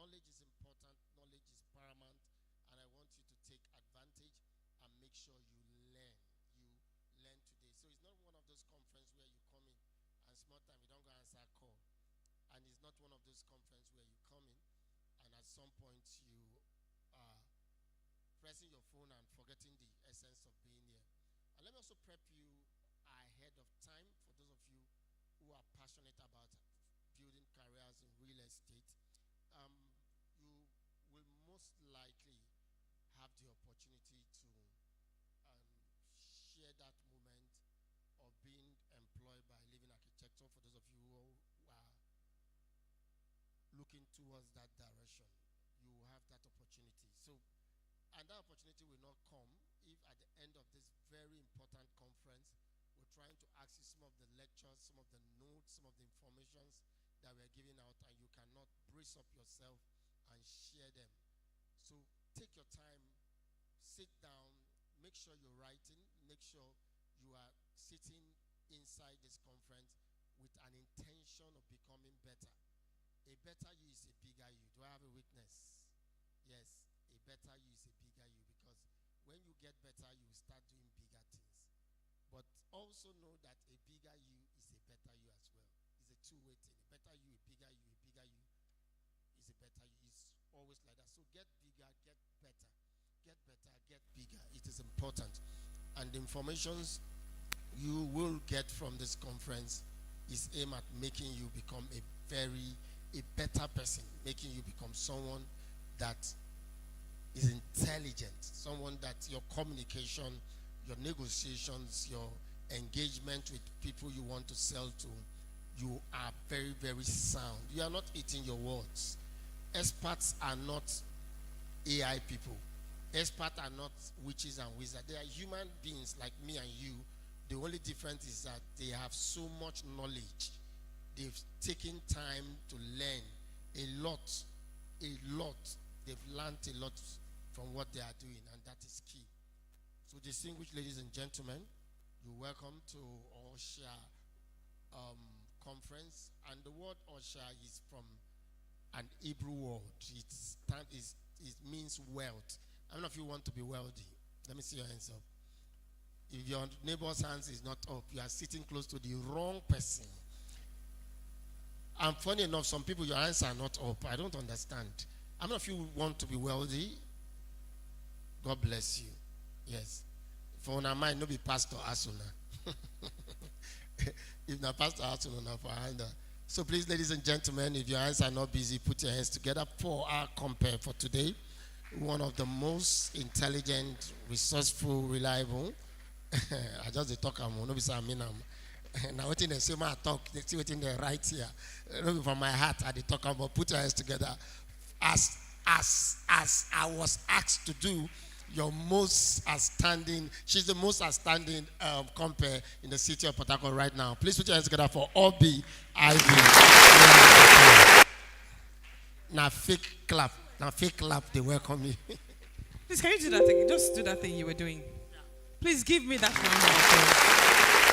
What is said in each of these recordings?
knowledge is important, knowledge is paramount, and I want you to take advantage and make sure you learn. You learn today. So it's not one of those conferences where you come in and small time you don't go answer a call. And it's not one of those conferences where you come in and at some point you are pressing your phone and forgetting the essence of being here. And let me also prep you ahead of time for those of you who are passionate about building careers in real estate. You will most likely have the opportunity to share that moment of being employed by Living Architecture for those of you who are looking towards that direction. You will have that opportunity. And that opportunity will not come if at the end of this very important conference, we're trying to ask you some of the lectures, some of the notes, some of the informations that we're giving out, and you cannot brace up yourself and share them. So take your time, sit down, make sure you're writing, make sure you are sitting inside this conference with an intention of becoming better. A better you is a bigger you. Do I have a witness? Yes, a better you is a bigger you, because when you get better, you start doing bigger things. But also know that a bigger you is a better you as well. It's a two-way thing. A better you, a bigger you is a better you. It's always like that. So get bigger, get better. Get better, get bigger. It is important. And the informations you will get from this conference is aimed at making you become a better person, making you become someone that is intelligent, someone that your communication, your negotiations, your engagement with people you want to sell to, you are very, very sound. You are not eating your words. Experts are not AI people. Experts are not witches and wizards. They are human beings like me and you. The only difference is that they have so much knowledge. They've taken time to learn a lot. They've learned a lot from what they are doing, and that is key. So, distinguished ladies and gentlemen, you're welcome to Osher Conference. And the word Osher is from an Hebrew word. It means wealth. How many of you want to be wealthy? Let me see your hands up. If your neighbor's hands is not up, you are sitting close to the wrong person. And funny enough, some people, your hands are not up. I don't understand. How many of you want to be wealthy? God bless you. Yes. For una mind, no be Pastor Asuna. If not Pastor Asuna, for hand. So please, ladies and gentlemen, if your hands are not busy, put your hands together for our compare for today. One of the most intelligent, resourceful, reliable. I just talk am, no be say I mean am. Now what in the same I talk, they see what in the right here. From my heart, I talk about. Put your hands together. As I was asked to do, your most outstanding. She's the most outstanding compare in the city of Port Harcourt right now. Please put your hands together for Obi Ivy. Now fake clap. They welcome me. Please, can you do that thing? Just do that thing you were doing. Please give me that round of applause.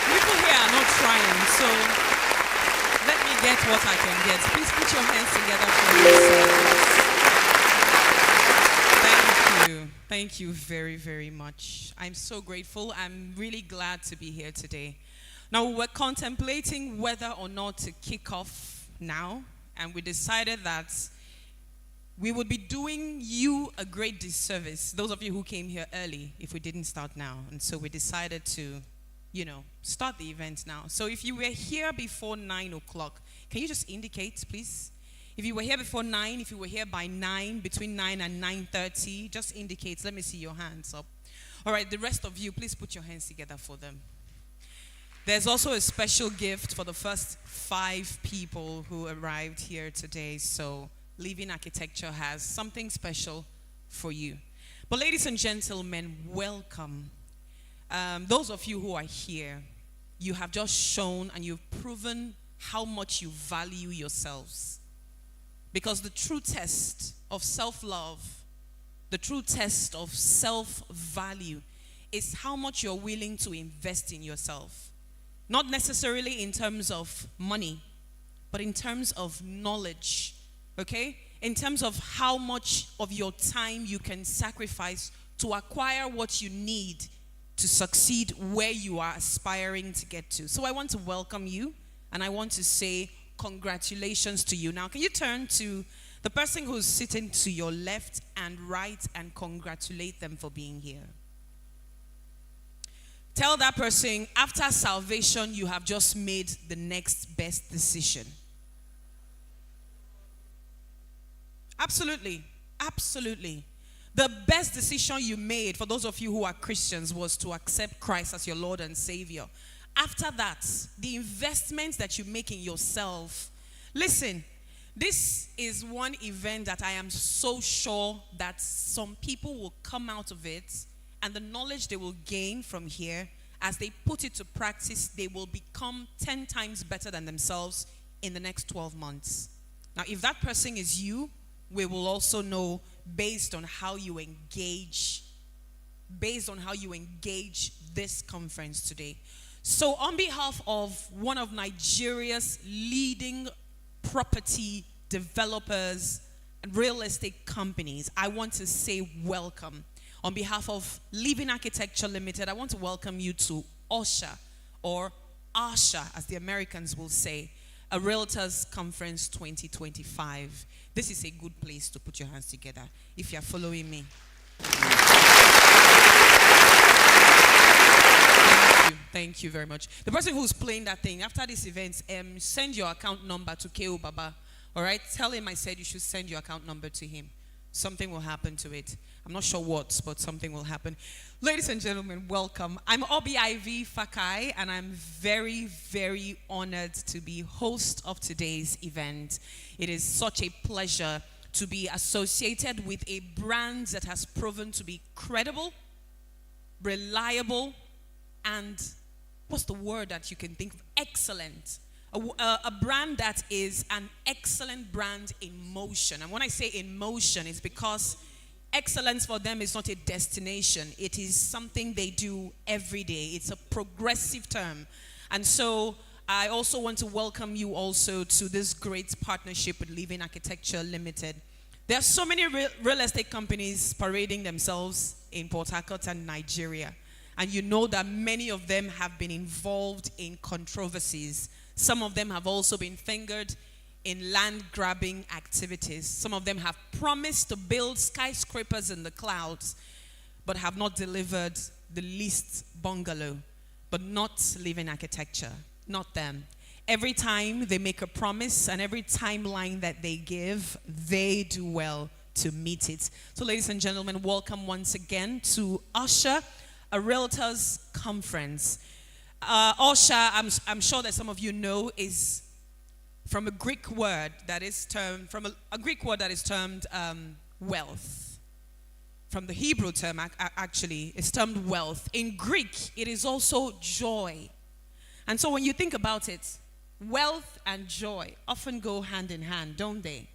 People here are not trying, so let me get what I can get. Please put your hands together for yourselves. Thank you. Thank you very, very much. I'm so grateful. I'm really glad to be here today. Now, we're contemplating whether or not to kick off now, and we decided that we would be doing you a great disservice, those of you who came here early, if we didn't start now. And so we decided to, start the event now. So if you were here before 9 o'clock, can you just indicate, please? If you were here before 9, if you were here by 9, between 9 and 9:30, just indicate. Let me see your hands up. All right, the rest of you, please put your hands together for them. There's also a special gift for the first 5 people who arrived here today. So Living Architecture has something special for you. But ladies and gentlemen, welcome. Those of you who are here, you have just shown and you've proven how much you value yourselves. Because the true test of self-love, the true test of self-value is how much you're willing to invest in yourself. Not necessarily in terms of money, but in terms of knowledge. Okay? in terms of how much of your time you can sacrifice to acquire what you need to succeed where you are aspiring to get to. So I want to welcome you, and I want to say congratulations to you. Now, can you turn to the person who's sitting to your left and right and congratulate them for being here? Tell that person, after salvation, you have just made the next best decision. Absolutely. Absolutely. The best decision you made, for those of you who are Christians, was to accept Christ as your Lord and Savior. After that, the investments that you make in yourself. Listen, this is one event that I am so sure that some people will come out of it, and the knowledge they will gain from here, as they put it to practice, they will become 10 times better than themselves in the next 12 months. Now, if that person is you, we will also know based on how you engage this conference today. So on behalf of one of Nigeria's leading property developers and real estate companies, I want to say welcome. On behalf of Living Architecture Limited, I want to welcome you to Osher, or Osher, as the Americans will say, a Realtors Conference 2025. This is a good place to put your hands together if you're following me. Thank you very much. The person who's playing that thing, after this event, send your account number to K.O. Baba. All right? Tell him I said you should send your account number to him. Something will happen to it. I'm not sure what, but something will happen. Ladies and gentlemen, welcome. I'm Obi Ivy Fakai, and I'm very, very honored to be host of today's event. It is such a pleasure to be associated with a brand that has proven to be credible, reliable, and what's the word that you can think of? Excellent. A brand that is an excellent brand in motion. And when I say in motion, it's because excellence for them is not a destination. It is something they do every day. It's a progressive term. And so I also want to welcome you also to this great partnership with Living Architecture Limited. There are so many real estate companies parading themselves in Port Harcourt and Nigeria. And you know that many of them have been involved in controversies. Some of them have also been fingered in land-grabbing activities. Some of them have promised to build skyscrapers in the clouds, but have not delivered the least bungalow. But not Living Architecture, not them. Every time they make a promise and every timeline that they give, they do well to meet it. So ladies and gentlemen, welcome once again to Osher, a Realtors Conference. Osher, I'm sure that some of you know, is from a Greek word that is termed wealth. From the Hebrew term, actually, it's termed wealth. In Greek, it is also joy. And so when you think about it, wealth and joy often go hand in hand, don't they?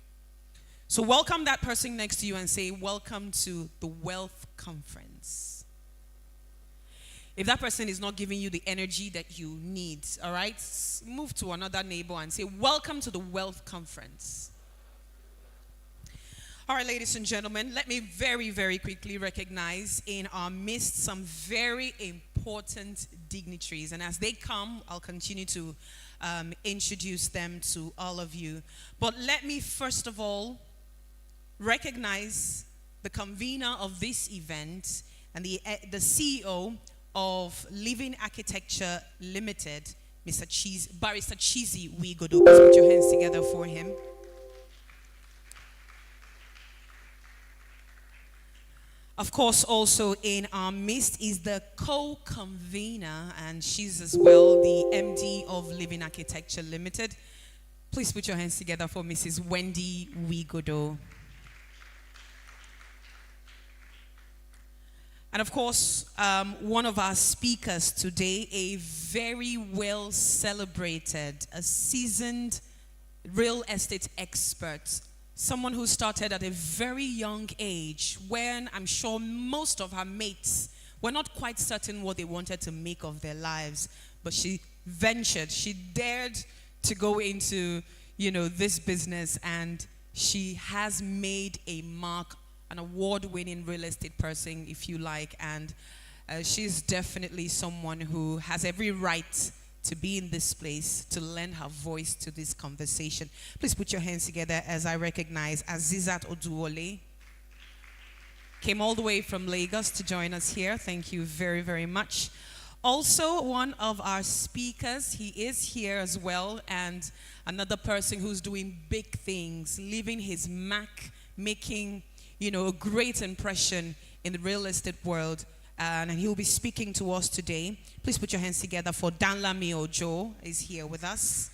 So welcome that person next to you and say, welcome to the Wealth Conference. If that person is not giving you the energy that you need, all right, move to another neighbor and say, welcome to the Wealth Conference. All right, ladies and gentlemen, let me very, very quickly recognize in our midst some very important dignitaries. And as they come, I'll continue to introduce them to all of you. But let me first of all recognize the convener of this event and the CEO of Living Architecture Limited, Barrister Chizi Wigodo. Please put your hands together for him. Of course, also in our midst is the co-convener, and she's as well the MD of Living Architecture Limited. Please put your hands together for Mrs. Wendy Wigodo. And of course, one of our speakers today, a very well celebrated, a seasoned real estate expert, someone who started at a very young age when I'm sure most of her mates were not quite certain what they wanted to make of their lives. But she ventured, she dared to go into, this business, and She has made a mark, an award-winning real estate person, if you like, and she's definitely someone who has every right to be in this place, to lend her voice to this conversation. Please put your hands together as I recognize Azizat Oduwole. Came all the way from Lagos to join us here. Thank you very, very much. Also, one of our speakers, he is here as well, and another person who's doing big things, leaving his mark, making, a great impression in the real estate world. And he'll be speaking to us today. Please put your hands together for Danlami Ojo is here with us.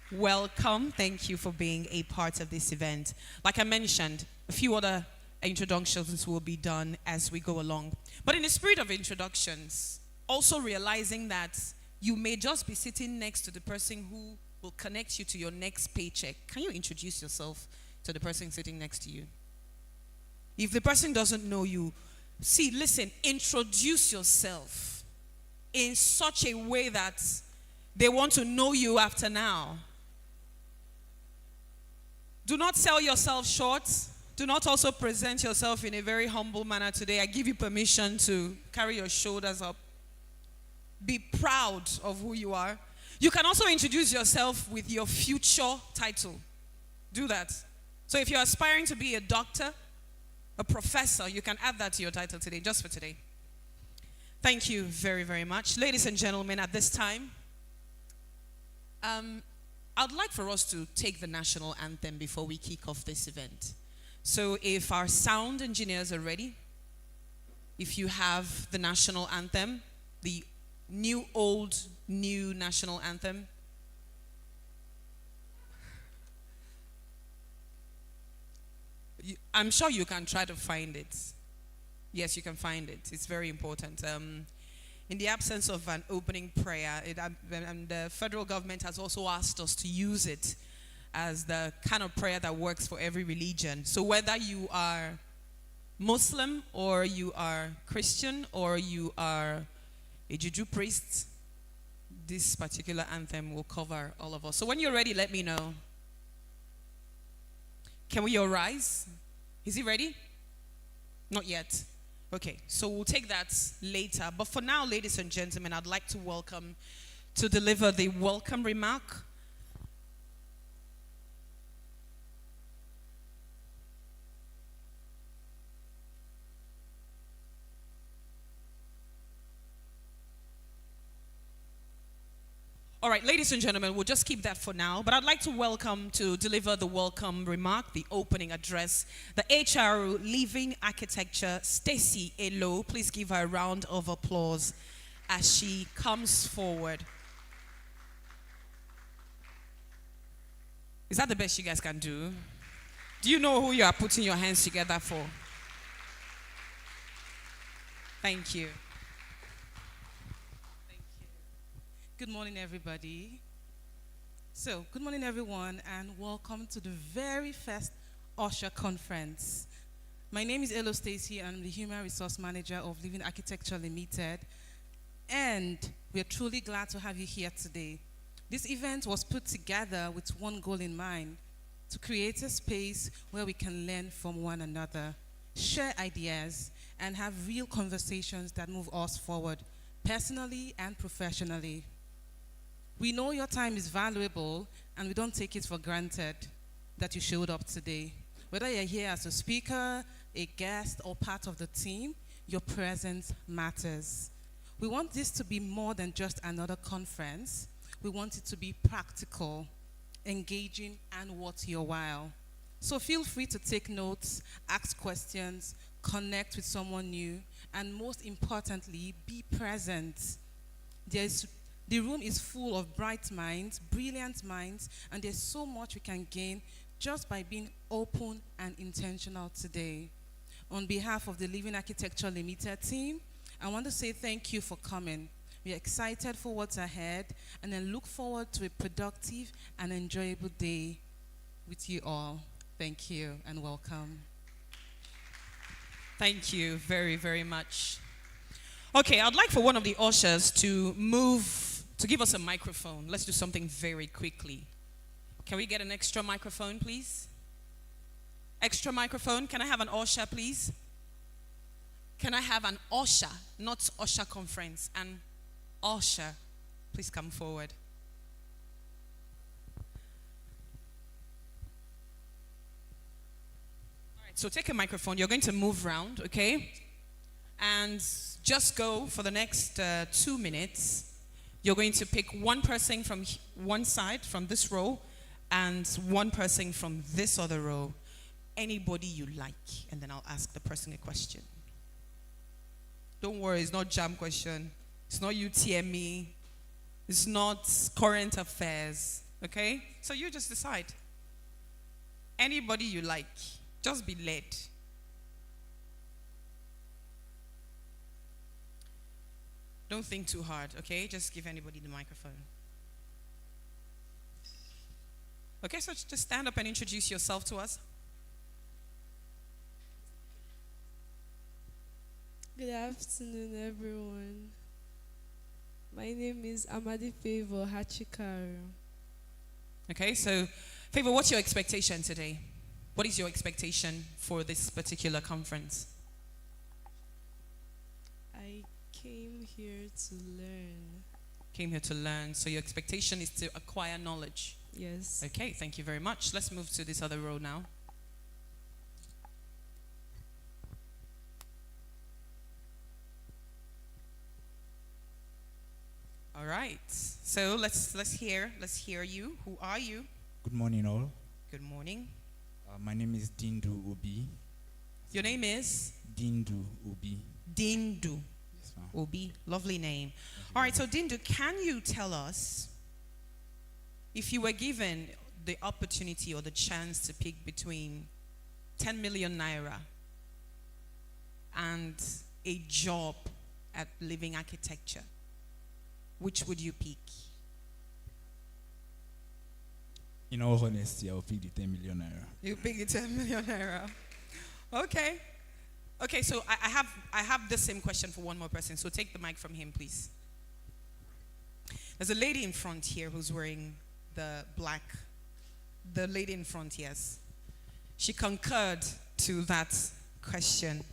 Welcome. Thank you for being a part of this event. Like I mentioned, a few other introductions will be done as we go along. But in the spirit of introductions, also realizing that you may just be sitting next to the person who will connect you to your next paycheck. Can you introduce yourself to the person sitting next to you? If the person doesn't know you, listen, introduce yourself in such a way that they want to know you after now. Do not sell yourself short. Do not also present yourself in a very humble manner today. I give you permission to carry your shoulders up. Be proud of who you are. You can also introduce yourself with your future title. Do that. So if you're aspiring to be a doctor, a professor, you can add that to your title today, just for today. Thank you very, very much. Ladies and gentlemen, at this time, I'd like for us to take the national anthem before we kick off this event. So if our sound engineers are ready, if you have the national anthem, the new national anthem. I'm sure you can try to find it. Yes, you can find it. It's very important. In the absence of an opening prayer, and the federal government has also asked us to use it as the kind of prayer that works for every religion. So whether you are Muslim or you are Christian or you are a Juju priest, this particular anthem will cover all of us. So when you're ready, let me know. Can we all rise? Is he ready? Not yet. Okay, so we'll take that later. But for now, ladies and gentlemen, I'd like to deliver the welcome remark. All right, ladies and gentlemen, we'll just keep that for now. But I'd like to deliver the welcome remark, the opening address, the HRO Living Architecture, Stacy Elo. Please give her a round of applause as she comes forward. Is that the best you guys can do? Do you know who you are putting your hands together for? Thank you. Good morning, everybody. Good morning, everyone, and welcome to the very first Osher Conference. My name is Elo Stacy. I'm the Human Resource Manager of Living Architecture Limited, and we're truly glad to have you here today. This event was put together with one goal in mind: to create a space where we can learn from one another, share ideas, and have real conversations that move us forward, personally and professionally. We know your time is valuable, and we don't take it for granted that you showed up today. Whether you're here as a speaker, a guest, or part of the team, your presence matters. We want this to be more than just another conference. We want it to be practical, engaging, and worth your while. So feel free to take notes, ask questions, connect with someone new, and most importantly, be present. The room is full of bright minds, brilliant minds, and there's so much we can gain just by being open and intentional today. On behalf of the Living Architecture Limited team, I want to say thank you for coming. We're excited for what's ahead, and then look forward to a productive and enjoyable day with you all. Thank you and welcome. Thank you very, very much. Okay, I'd like for one of the ushers to give us a microphone. Let's do something very quickly. Can we get an extra microphone, please? extra microphone. Can I have an Osher, please? Can I have an Osher, not Osher Conference, an Osher? Please come forward. All right, so take a microphone. You're going to move around, okay? And just go for the next 2 minutes. You're going to pick one person from one side, from this row, and one person from this other row. Anybody you like, and then I'll ask the person a question. Don't worry, it's not jam question. It's not UTME. It's not current affairs. Okay? So you just decide. Anybody you like. Just be led. Don't think too hard, okay? Just give anybody the microphone. Okay, so just stand up and introduce yourself to us. Good afternoon, everyone. My name is Amadi Favor Hachikaru. Okay, so Favor, what's your expectation today? What is your expectation for this particular conference? I came here to learn. Came here to learn, so your expectation is to acquire knowledge. Yes. Okay, thank you very much. Let's move to this other row now. All right. So let's hear you. Who are you? Good morning, all. Good morning. My name is Dindu Ubi. Your name is Dindu Ubi. Dindu Yes, ma'am. Obi. Lovely name. All right. So Dindu, can you tell us if you were given the opportunity or the chance to pick between 10 million naira and a job at Living Architecture, which would you pick? In all honesty, I'll pick the 10 million naira. You pick the 10 million naira. Okay. Okay, so I have the same question for one more person. So take the mic from him, please. There's a lady in front here who's wearing the black. The lady in front, yes. She concurred to that question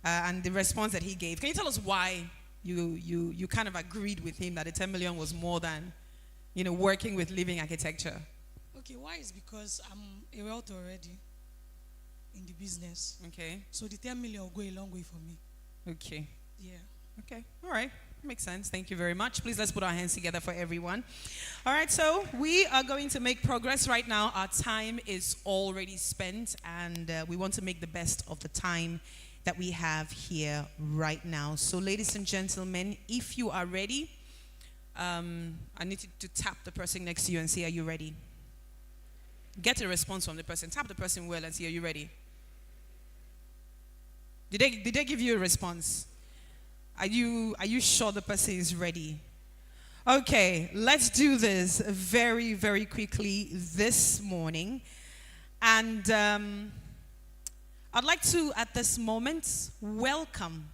and the response that he gave. Can you tell us why you kind of agreed with him that the 10 million was more than, working with Living Architecture? Okay, why is because I'm a wealth already in the business. Okay. So the 10 million will go a long way for me. Okay. Yeah. Okay. All right. Makes sense. Thank you very much. Please let's put our hands together for everyone. All right. So we are going to make progress right now. Our time is already spent, and we want to make the best of the time that we have here right now. So, ladies and gentlemen, if you are ready, I need to tap the person next to you and say, "Are you ready?" Get a response from the person. Tap the person well and say, "Are you ready?" Did they give you a response? Are you sure the person is ready? Okay, let's do this very, very quickly this morning. And I'd like to, at this moment, welcome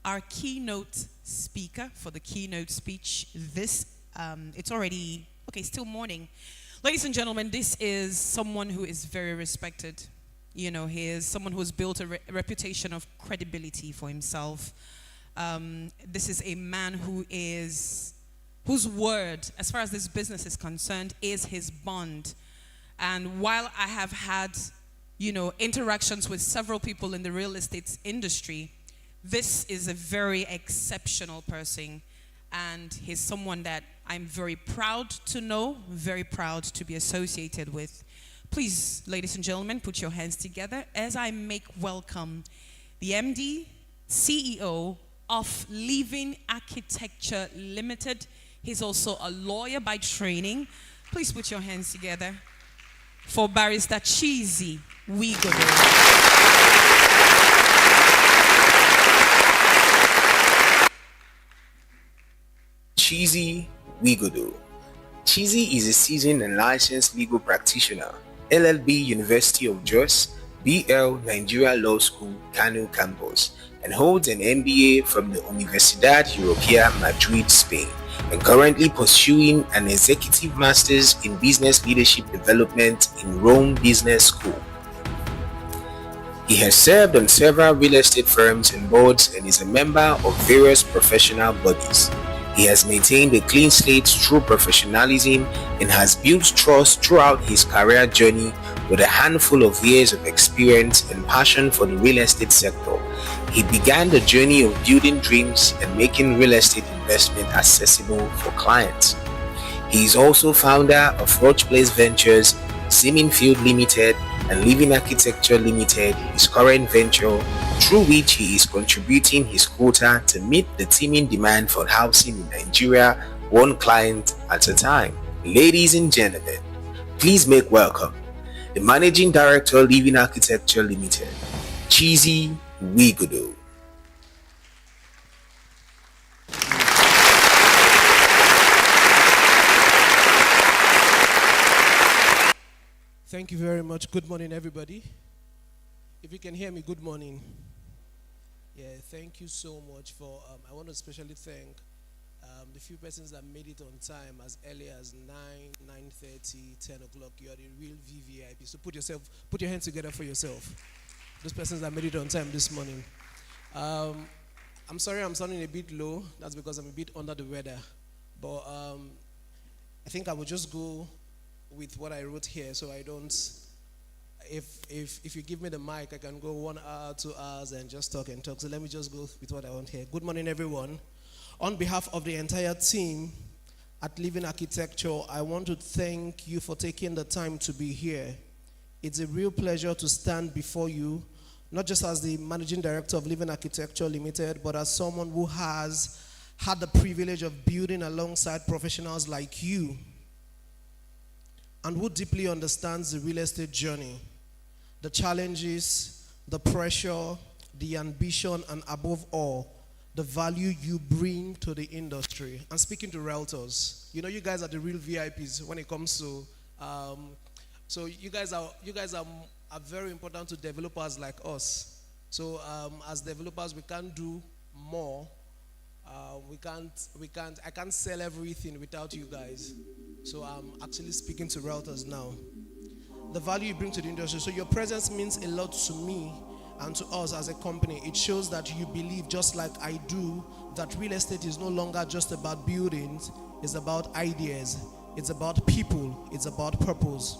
our keynote speaker for the keynote speech. It's already, still morning. Ladies and gentlemen, this is someone who is very respected. He is someone who's built a reputation of credibility for himself. This is a man whose word, as far as this business is concerned, is his bond. And while I have had, interactions with several people in the real estate industry, this is a very exceptional person. And he's someone that I'm very proud to know, very proud to be associated with. Please, ladies and gentlemen, put your hands together as I make welcome the MD, CEO of Living Architecture Limited. He's also a lawyer by training. Please put your hands together for Barrister Cheesy Wigodo. Cheesy Wigodo. Cheesy is a seasoned and licensed legal practitioner, LLB University of Jos, BL Nigeria Law School, Kano campus, and holds an MBA from the Universidad Europea Madrid, Spain, and currently pursuing an Executive Masters in Business Leadership Development in Rome Business School. He has served on several real estate firms and boards and is a member of various professional bodies. He has maintained a clean slate through professionalism and has built trust throughout his career journey with a handful of years of experience and passion for the real estate sector. He began the journey of building dreams and making real estate investment accessible for clients. He is also founder of Roach Place Ventures, Seaman Field Limited, and Living Architecture Limited, his current venture, through which he is contributing his quota to meet the teeming demand for housing in Nigeria, one client at a time. Ladies and gentlemen, please make welcome the Managing Director, Living Architecture Limited, Cheesy Wigodo. Thank you very much. Good morning, everybody. If you can hear me, good morning. Yeah, thank you so much for, I want to especially thank the few persons that made it on time as early as 9, 9:30, 10 o'clock. You are the real VVIP. So put your hands together for yourself. Those persons that made it on time this morning. I'm sorry I'm sounding a bit low. That's because I'm a bit under the weather. But I think I will just go with what I wrote here, so I don't. If you give me the mic, I can go 1 hour, 2 hours, and just talk and talk. So let me just go with what I want here. Good morning, everyone. On behalf of the entire team at Living Architecture, I want to thank you for taking the time to be here. It's a real pleasure to stand before you, not just as the Managing Director of Living Architecture Limited, but as someone who has had the privilege of building alongside professionals like you, and who deeply understands the real estate journey, the challenges, the pressure, the ambition, and above all, the value you bring to the industry. And speaking to realtors, you know, you guys are the real VIPs when it comes to, so you guys are very important to developers like us. So as developers, we can't do more. I can't sell everything without you guys. So I'm actually speaking to realtors now. The value you bring to the industry. So your presence means a lot to me and to us as a company. It shows that you believe, just like I do, that real estate is no longer just about buildings. It's about ideas. It's about people. It's about purpose.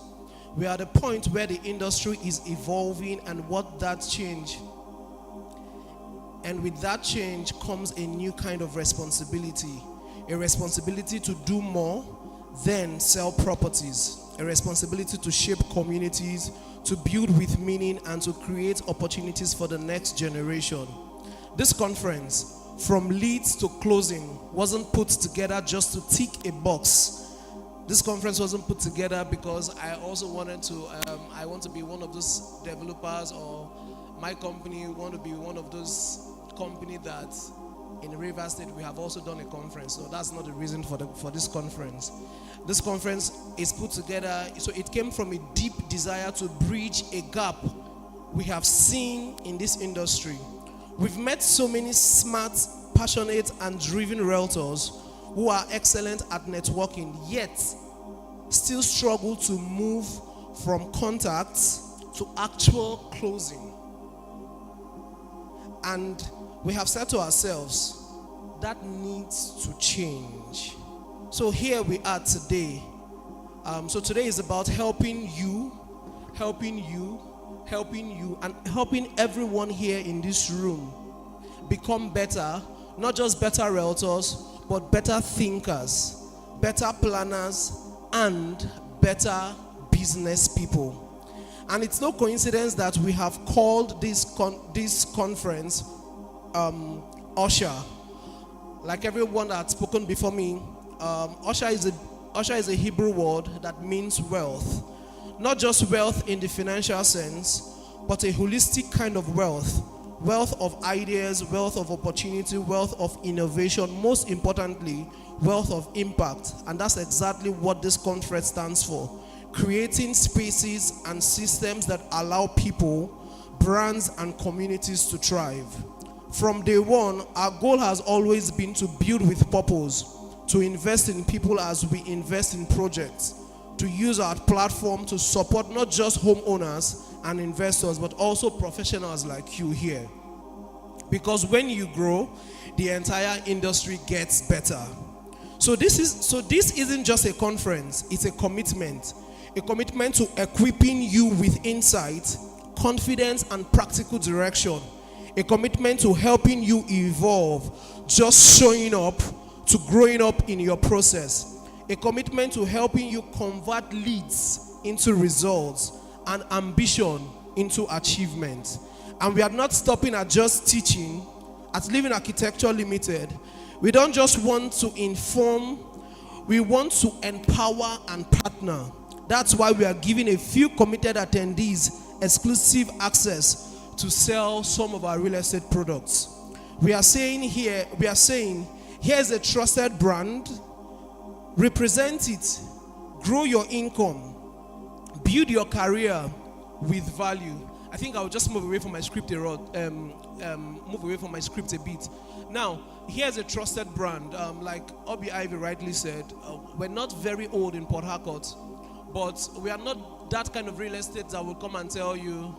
We are at a point where the industry is evolving, and what that change. And with that change comes a new kind of responsibility. A responsibility to do more than sell properties. A responsibility to shape communities, to build with meaning, and to create opportunities for the next generation. This conference, from leads to closing, wasn't put together just to tick a box. This conference wasn't put together because I also wanted to, I want to be one of those developers, or my company want to be one of those company that in River State we have also done a conference. So that's not the reason for this conference. This conference is put together, so it came from a deep desire to bridge a gap we have seen in this industry. We've met so many smart, passionate, and driven realtors who are excellent at networking, yet still struggle to move from contacts to actual closing. And we have said to ourselves, that needs to change. So here we are today. So today is about helping you, and helping everyone here in this room become better, not just better realtors, but better thinkers, better planners, and better business people. And it's no coincidence that we have called this conference Osher. Like everyone that's spoken before me, Osher is a Hebrew word that means wealth. Not just wealth in the financial sense, but a holistic kind of wealth. Wealth of ideas, wealth of opportunity, wealth of innovation, most importantly, wealth of impact. And that's exactly what this conference stands for. Creating spaces and systems that allow people, brands, and communities to thrive. From day one, our goal has always been to build with purpose, to invest in people as we invest in projects, to use our platform to support not just homeowners and investors, but also professionals like you here. Because when you grow, the entire industry gets better. So this isn't just a conference, it's a commitment. A commitment to equipping you with insight, confidence, and practical direction. A commitment to helping you evolve, just showing up, to growing up in your process. A commitment to helping you convert leads into results and ambition into achievement. And we are not stopping at just teaching. At Living Architecture Limited, we don't just want to inform, we want to empower and partner. That's why we are giving a few committed attendees exclusive access to sell some of our real estate products. We are saying, here's a trusted brand, represent it, grow your income, build your career with value. I think I'll just move away from my script a bit. Now, here's a trusted brand. Like Obi Ivy rightly said, we're not very old in Port Harcourt, but we are not that kind of real estate that will come and tell you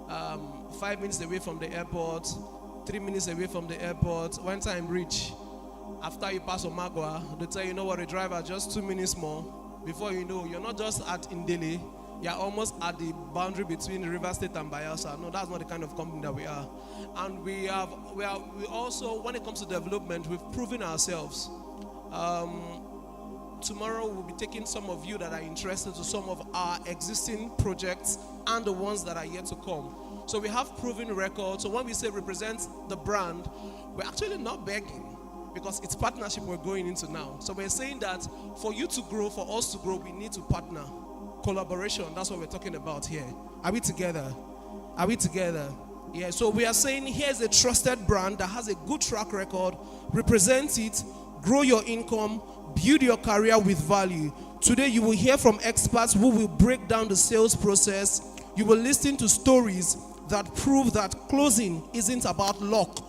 5 minutes away from the airport, 3 minutes away from the airport, when time reach, after you pass Omagwa, they tell you, know what, a driver, just 2 minutes more. Before you know, you're not just at Indele, you're almost at the boundary between River State and Bayelsa. No, that's not the kind of company that we are. And we also, when it comes to development, we've proven ourselves. Tomorrow we'll be taking some of you that are interested to some of our existing projects and the ones that are yet to come. So we have proven records. So when we say represent the brand, we're actually not begging, because it's partnership we're going into now. So we're saying that for you to grow, for us to grow, we need to partner. Collaboration, that's what we're talking about here. Are we together? Are we together? Yeah, so we are saying here's a trusted brand that has a good track record. Represent it, grow your income, build your career with value. Today you will hear from experts who will break down the sales process. You will listen to stories that prove that closing isn't about luck.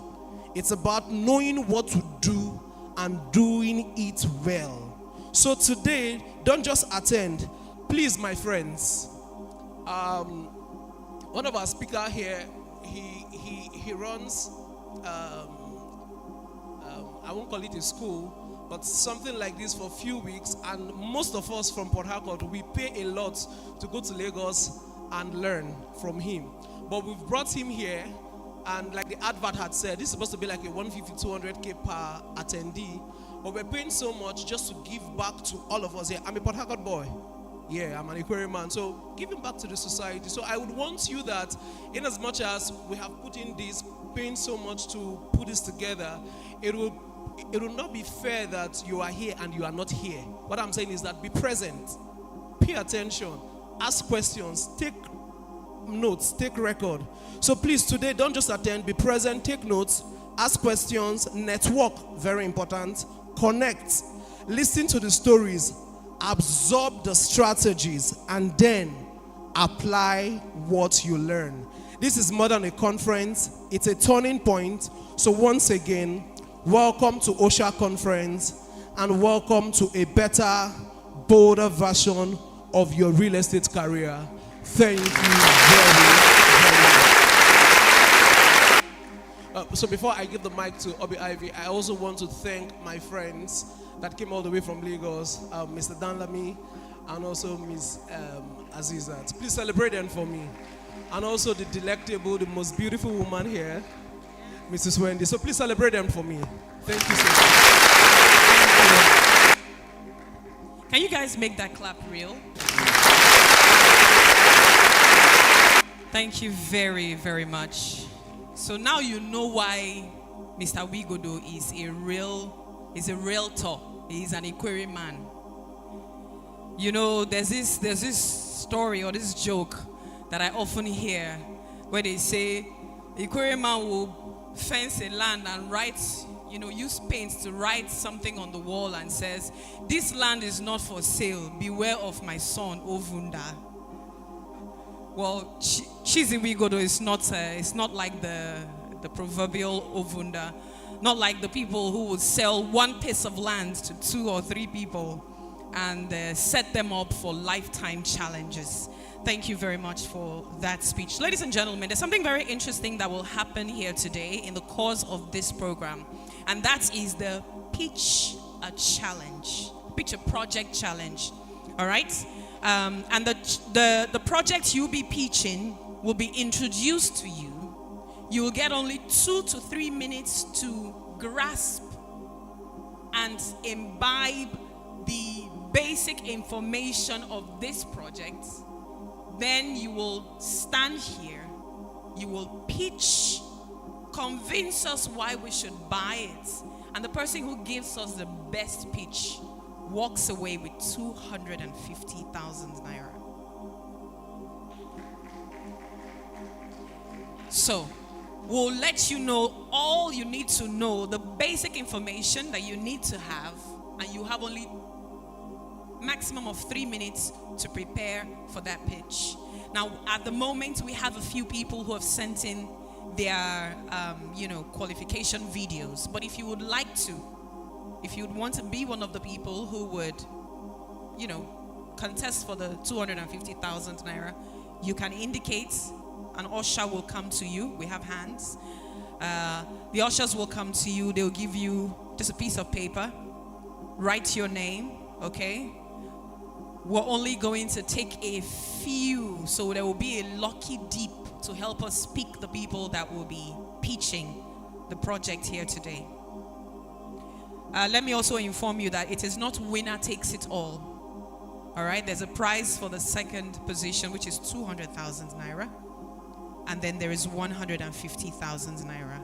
It's about knowing what to do and doing it well. So today, don't just attend. Please, my friends, one of our speakers here, he runs, I won't call it a school, but something like this for a few weeks. And most of us from Port Harcourt, we pay a lot to go to Lagos and learn from him. But we've brought him here, and like the advert had said, this is supposed to be like a 150, 200K per attendee. But we're paying so much just to give back to all of us here. I'm a Port Harcourt boy. Yeah, I'm an Aquarium man. So giving back to the society. So I would want you that, in as much as we have put in this, paying so much to put this together, it will not be fair that you are here and you are not here. What I'm saying is that be present, pay attention, ask questions, take notes, take record. So please, today, don't just attend, be present, take notes, ask questions, network, very important, connect, listen to the stories, absorb the strategies, and then apply what you learn. This is more than a conference, it's a turning point. So once again, welcome to Osher Conference, and welcome to a better, bolder version of your real estate career. Thank you very much. So before I give the mic to Obi Ivy, I also want to thank my friends that came all the way from Lagos, Mr. Danlami, and also Ms. Azizat. Please celebrate them for me. And also the delectable, the most beautiful woman here, Mrs. Wendy. So please celebrate them for me. Thank you so much. Can you guys make that clap real? Thank you very, very much. So now you know why Mr. Wigodo is a realtor. He's an Aquarium man. You know, there's this story or this joke that I often hear where they say Aquarium man will fence a land and write, use paint to write something on the wall and says, "This land is not for sale. Beware of my son, Ovunda." Well, Chizi Wigodo is not like the proverbial Ovunda, not like the people who would sell one piece of land to 2 or 3 people and set them up for lifetime challenges. Thank you very much for that speech. Ladies and gentlemen, there's something very interesting that will happen here today in the course of this program, and that is the Pitch a Challenge, Pitch a Project Challenge. All right? And the project you'll be pitching will be introduced to you. You will get only 2 to 3 minutes to grasp and imbibe the basic information of this project. Then you will stand here, you will pitch, convince us why we should buy it, and the person who gives us the best pitch walks away with 250,000 naira. So, we'll let you know all you need to know, the basic information that you need to have, and you have only maximum of 3 minutes to prepare for that pitch. Now, at the moment, we have a few people who have sent in their, qualification videos. But if you would like to, if you would want to be one of the people who would, contest for the 250,000 naira, you can indicate. An usher will come to you. We have hands. The ushers will come to you. They'll give you just a piece of paper. Write your name, okay? We're only going to take a few, so there will be a lucky dip to help us pick the people that will be pitching the project here today. Let me also inform you that it is not winner takes it all. All right, there's a prize for the second position, which is 200,000 naira. And then there is 150,000 naira.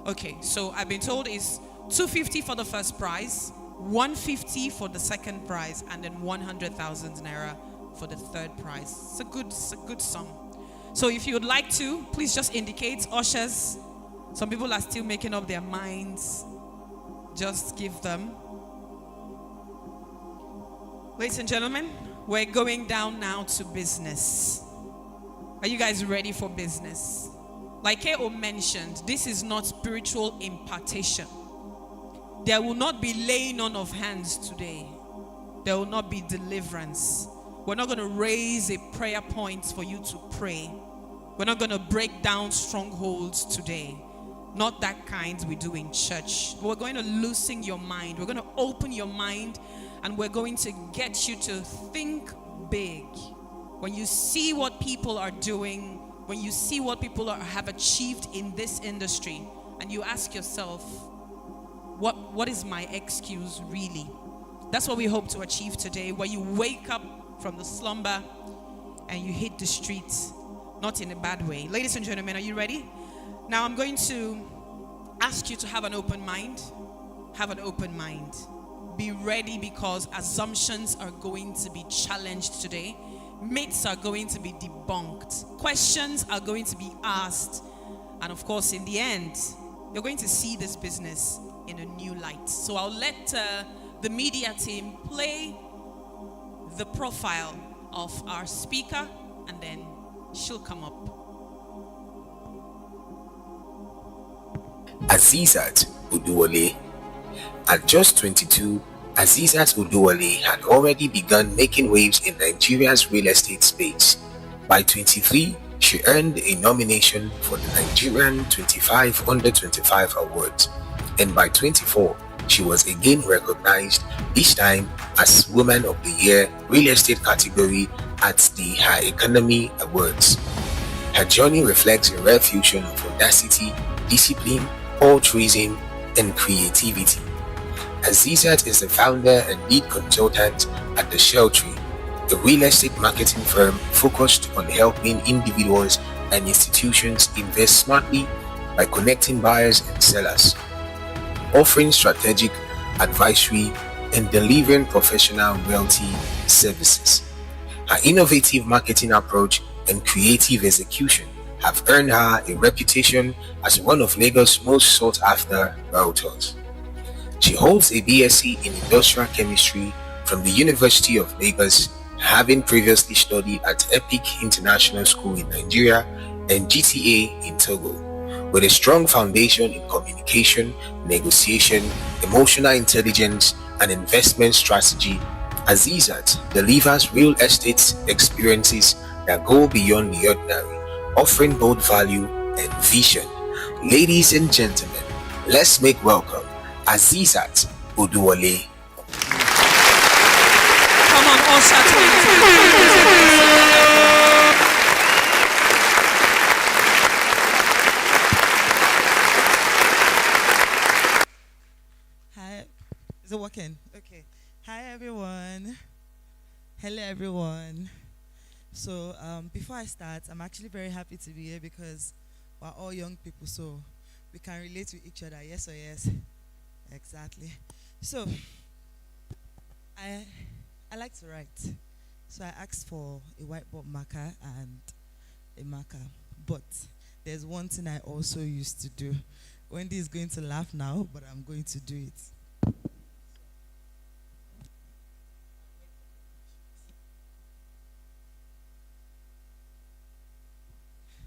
Okay, so I've been told it's 250 for the first prize, 150 for the second prize, and then 100,000 naira for the third prize. It's a good sum. So if you would like to, please just indicate. Ushers, some people are still making up their minds. Just give them. Ladies and gentlemen, we're going down now to business. Are you guys ready for business? Like K.O. mentioned, this is not spiritual impartation. There will not be laying on of hands today. There will not be deliverance. We're not going to raise a prayer point for you to pray. We're not going to break down strongholds today. Not that kind we do in church. We're going to loosen your mind. We're going to open your mind, and we're going to get you to think big. When you see what people are doing, when you see what people have achieved in this industry, and you ask yourself, what is my excuse really? That's what we hope to achieve today, where you wake up from the slumber and you hit the streets, not in a bad way. Ladies and gentlemen, are you ready? Now I'm going to ask you to have an open mind. Have an open mind. Be ready, because assumptions are going to be challenged today. Myths are going to be debunked. Questions are going to be asked. And of course, in the end, you're going to see this business in a new light. So I'll let the media team play the profile of our speaker, and then she'll come up. Azizat Uduwole. At just 22, Azizat Uduwole had already begun making waves in Nigeria's real estate space. By 23, she earned a nomination for the Nigerian 25 Under 25 Awards, and by 24, she was again recognized, this time as Woman of the Year Real Estate category at the Her Economy Awards. Her journey reflects a rare fusion of audacity, discipline, altruism, and creativity. Azizat is the founder and lead consultant at The Sheltree, a real estate marketing firm focused on helping individuals and institutions invest smartly by connecting buyers and sellers, offering strategic advisory and delivering professional realty services. Her innovative marketing approach and creative execution have earned her a reputation as one of Lagos' most sought-after realtors. She holds a BSc in Industrial Chemistry from the University of Lagos, having previously studied at EPIC International School in Nigeria and GTA in Togo. With a strong foundation in communication, negotiation, emotional intelligence, and investment strategy, Azizat delivers real estate experiences that go beyond the ordinary, offering both value and vision. Ladies and gentlemen, let's make welcome Azizat Oduwole. Come on, Osher 2023. Hi, is it working? Okay. Hi, everyone. Hello, everyone. So, before I start, I'm actually very happy to be here because we're all young people, so we can relate to each other. Yes or yes? Exactly. So, I like to write. So I asked for a whiteboard marker and a marker. But there's one thing I also used to do. Wendy is going to laugh now, but I'm going to do it.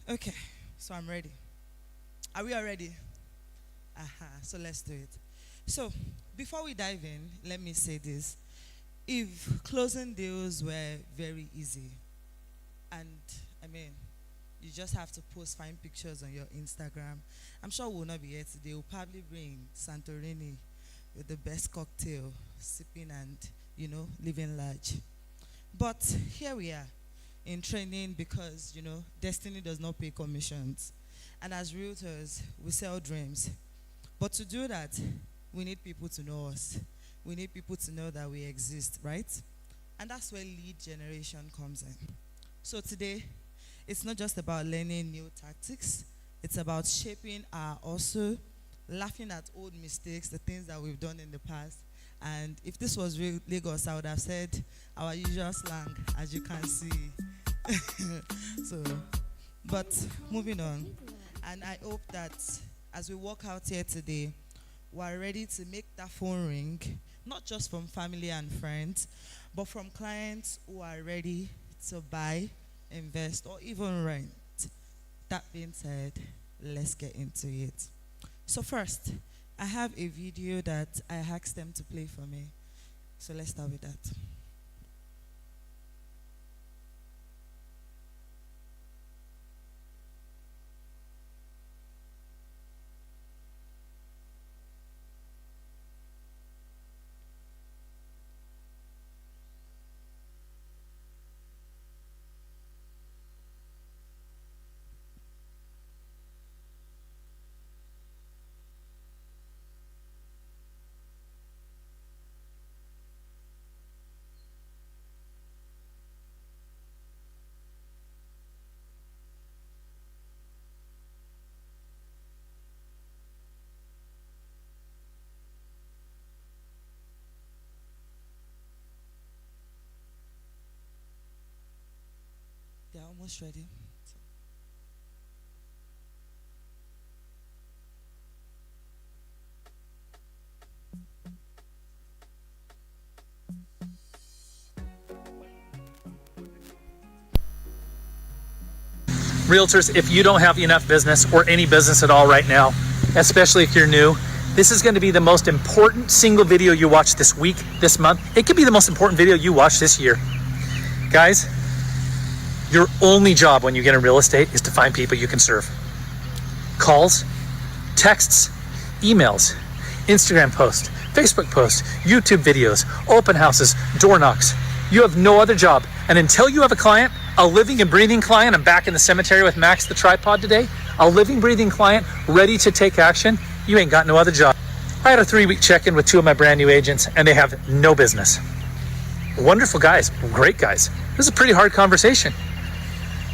Okay, so I'm ready. Are we all ready? So let's do it. So, before we dive in, let me say this. If closing deals were very easy, and I mean, you just have to post fine pictures on your Instagram, I'm sure we'll not be here today. We'll probably bring Santorini with the best cocktail, sipping and, living large. But here we are in training because, destiny does not pay commissions. And as realtors, we sell dreams. But to do that, we need people to know us. We need people to know that we exist, right? And that's where lead generation comes in. So today, it's not just about learning new tactics. It's about shaping our also, laughing at old mistakes, the things that we've done in the past. And if this was real Lagos, I would have said our usual slang, as you can see. But moving on. And I hope that as we walk out here today, we're ready to make that phone ring, not just from family and friends, but from clients who are ready to buy, invest, or even rent. That being said, let's get into it. So first, I have a video that I asked them to play for me. So let's start with that. They're almost ready. Realtors, if you don't have enough business or any business at all right now, especially if you're new, this is going to be the most important single video you watch this week, this month. It could be the most important video you watch this year. Guys, your only job when you get in real estate is to find people you can serve. Calls, texts, emails, Instagram posts, Facebook posts, YouTube videos, open houses, door knocks. You have no other job. And until you have a client, a living and breathing client, I'm back in the cemetery with Max the tripod today, a living, breathing client ready to take action, you ain't got no other job. I had a 3-week check-in with 2 of my brand new agents and they have no business. Wonderful guys, great guys. It was a pretty hard conversation.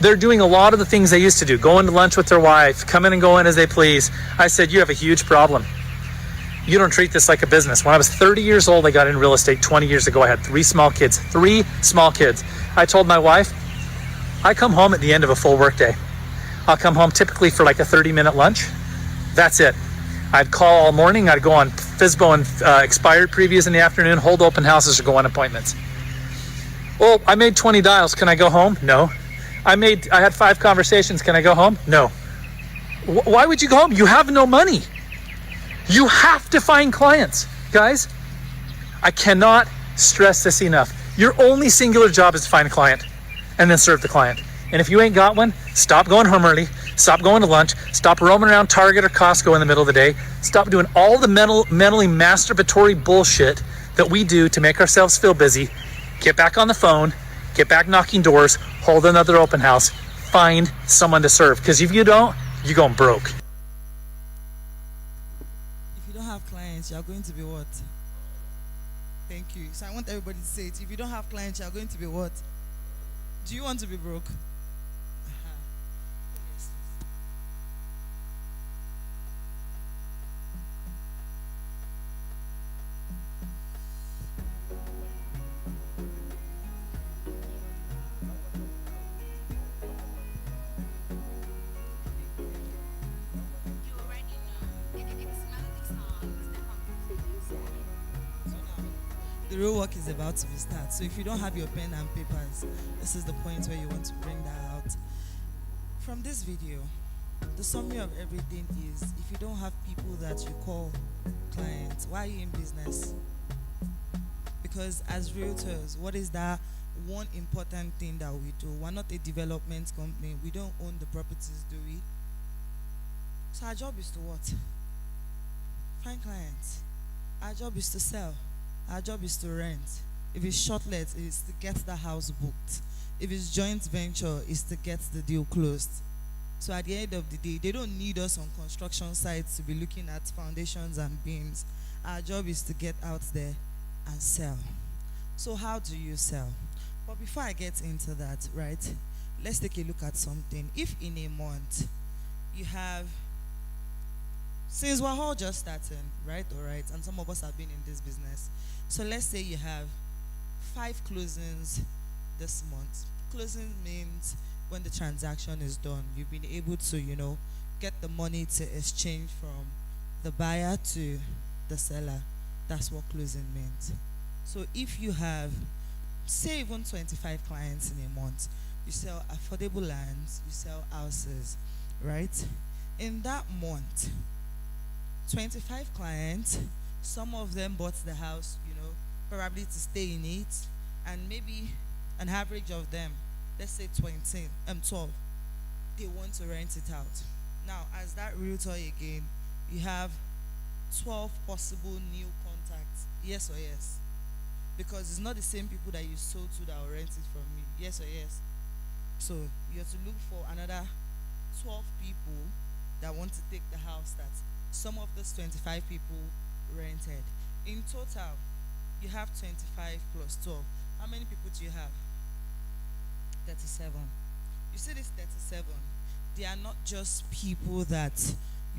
They're doing a lot of the things they used to do, going to lunch with their wife, coming and going as they please. I said, you have a huge problem. You don't treat this like a business. When I was 30 years old, I got in real estate 20 years ago. I had 3 small kids. I told my wife, I come home at the end of a full workday. I'll come home typically for like a 30-minute lunch. That's it. I'd call all morning. I'd go on FSBO and expired previews in the afternoon, hold open houses or go on appointments. Well, I made 20 dials. Can I go home? No. I had 5 conversations. Can I go home? No. Why would you go home? You have no money. You have to find clients. Guys, I cannot stress this enough. Your only singular job is to find a client and then serve the client. And if you ain't got one, stop going home early, stop going to lunch, stop roaming around Target or Costco in the middle of the day, stop doing all the mentally masturbatory bullshit that we do to make ourselves feel busy. Get back on the phone, get back knocking doors, hold another open house, find someone to serve. Because if you don't, you're going broke. If you don't have clients, you are going to be what? Thank you. So I want everybody to say it. If you don't have clients, you are going to be what? Do you want to be broke? The real work is about to be started. So if you don't have your pen and papers, this is the point where you want to bring that out. From this video, the summary of everything is, if you don't have people that you call clients, why are you in business? Because as realtors, what is that one important thing that we do? We're not a development company. We don't own the properties, do we? So our job is to what? Find clients. Our job is to sell. Our job is to rent. If it's short-let, it's to get the house booked. If it's joint venture, it's to get the deal closed. So at the end of the day, they don't need us on construction sites to be looking at foundations and beams. Our job is to get out there and sell. So how do you sell? But before I get into that, right, let's take a look at something. If in a month you have, since we're all just starting, right, all right, and some of us have been in this business, so let's say you have 5 closings this month. Closing means when the transaction is done, you've been able to, get the money to exchange from the buyer to the seller. That's what closing means. So if you have, say, even 25 clients in a month, you sell affordable lands, you sell houses, right? In that month, 25 clients, some of them bought the house, probably to stay in it, and maybe an average of them, let's say 12, they want to rent it out. Now, as that realtor again, you have 12 possible new contacts, yes or yes? Because it's not the same people that you sold to that will rent it from me, yes or yes? So you have to look for another 12 people that want to take the house that some of those 25 people rented. In total, you have 25 plus 12. How many people do you have? 37. You see this 37, they are not just people that,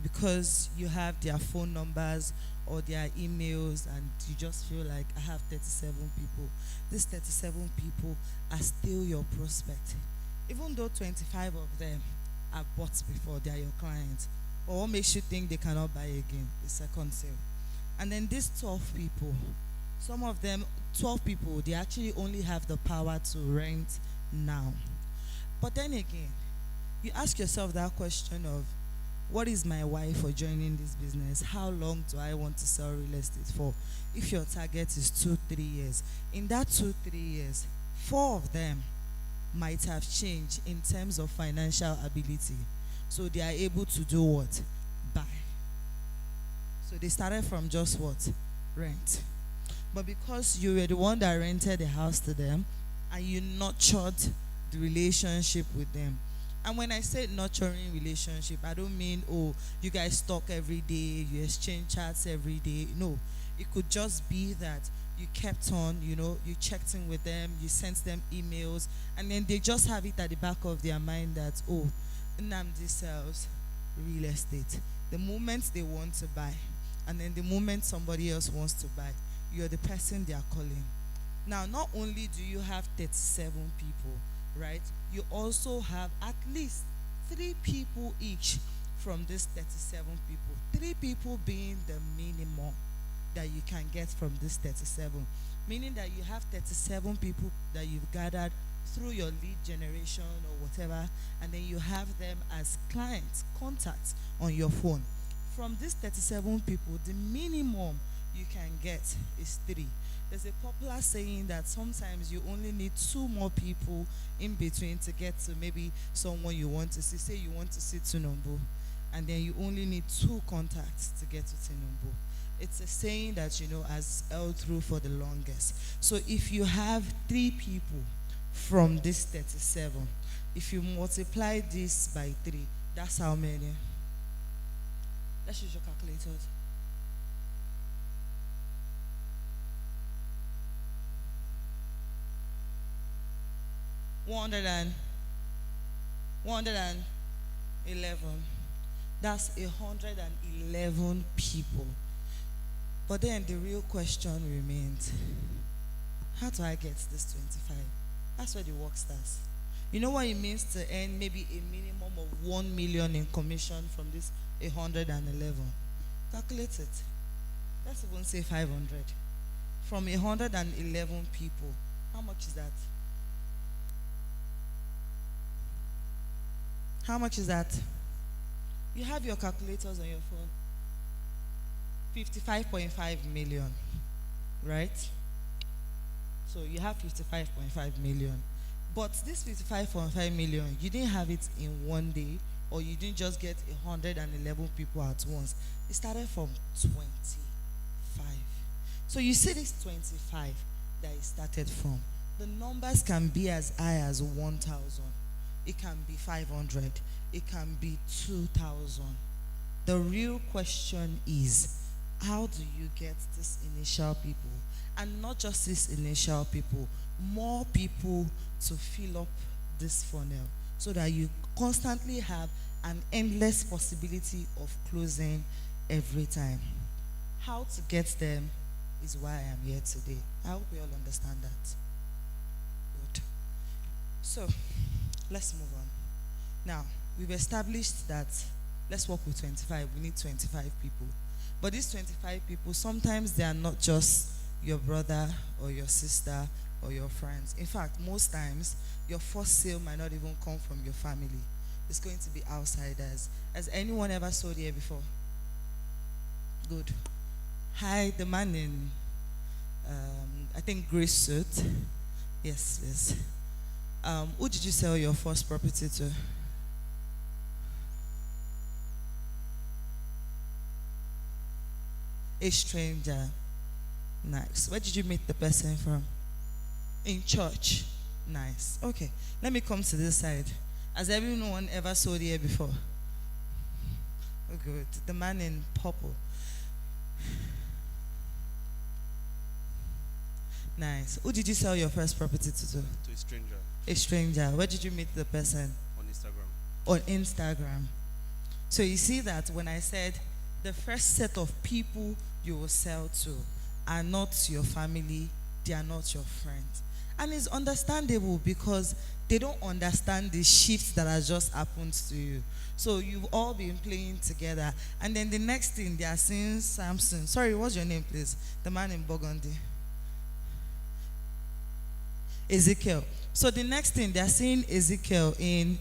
because you have their phone numbers or their emails and you just feel like I have 37 people. These 37 people are still your prospect. Even though 25 of them have bought before, they are your clients. But what makes you think they cannot buy again? The second sale. And then these 12 people, some of them, 12 people, they actually only have the power to rent now. But then again, you ask yourself that question of, what is my why for joining this business? How long do I want to sell real estate for? If your target is 2-3 years, in that 2-3 years, 4 of them might have changed in terms of financial ability. So they are able to do what? Buy. So they started from just what? Rent. But because you were the one that rented the house to them and you nurtured the relationship with them. And when I say nurturing relationship, I don't mean, oh, you guys talk every day, you exchange chats every day. No, it could just be that you kept on, you checked in with them, you sent them emails, and then they just have it at the back of their mind that, oh, Nnamdi sells real estate. The moment they want to buy, and then the moment somebody else wants to buy, you're the person they are calling. Now, not only do you have 37 people, right? You also have at least 3 people each from these 37 people. 3 people being the minimum that you can get from this 37. Meaning that you have 37 people that you've gathered through your lead generation or whatever, and then you have them as clients, contacts on your phone. From these 37 people, the minimum you can get is 3. There's a popular saying that sometimes you only need 2 more people in between to get to maybe someone you want to see. Say you want to see Tinubu, and then you only need 2 contacts to get to Tinubu. It's a saying that, has held through for the longest. So if you have 3 people from this 37, if you multiply this by 3, that's how many? Let's use your calculators. One hundred and 11. That's 111 people. But then the real question remains, how do I get this 25? That's where the work starts. You know what it means to earn maybe a minimum of 1 million in commission from this 111? Calculate it. Let's even say 500. From 111 people, how much is that? How much is that? You have your calculators on your phone. 55.5 million, right? So you have 55.5 million. But this 55.5 million, you didn't have it in one day, or you didn't just get 111 people at once. It started from 25. So you see this 25 that it started from. The numbers can be as high as 1,000. It can be 500. It can be 2,000. The real question is, how do you get these initial people? And not just these initial people, more people to fill up this funnel so that you constantly have an endless possibility of closing every time. How to get them is why I am here today. I hope we all understand that. Good. So, let's move on. Now, we've established that let's work with 25. We need 25 people. But these 25 people, sometimes they are not just your brother or your sister or your friends. In fact, most times, your first sale might not even come from your family. It's going to be outsiders. Has anyone ever sold here before? Good. Hi, the man in, I think, gray suit. Yes, yes. Who did you sell your first property to? A stranger. Nice. Where did you meet the person from? In church. Nice. Okay. Let me come to this side. Has everyone ever sold here before? Oh, good. The man in purple. Nice. Who did you sell your first property to? To a stranger. A stranger. Where did you meet the person? On Instagram. On Instagram. So you see that when I said the first set of people you will sell to are not your family, they are not your friends. And it's understandable because they don't understand the shift that has just happened to you. So you've all been playing together. And then the next thing, they are seeing Samson. Sorry, what's your name, please? The man in Burgundy. Ezekiel. So the next thing, they are seeing Ezekiel in,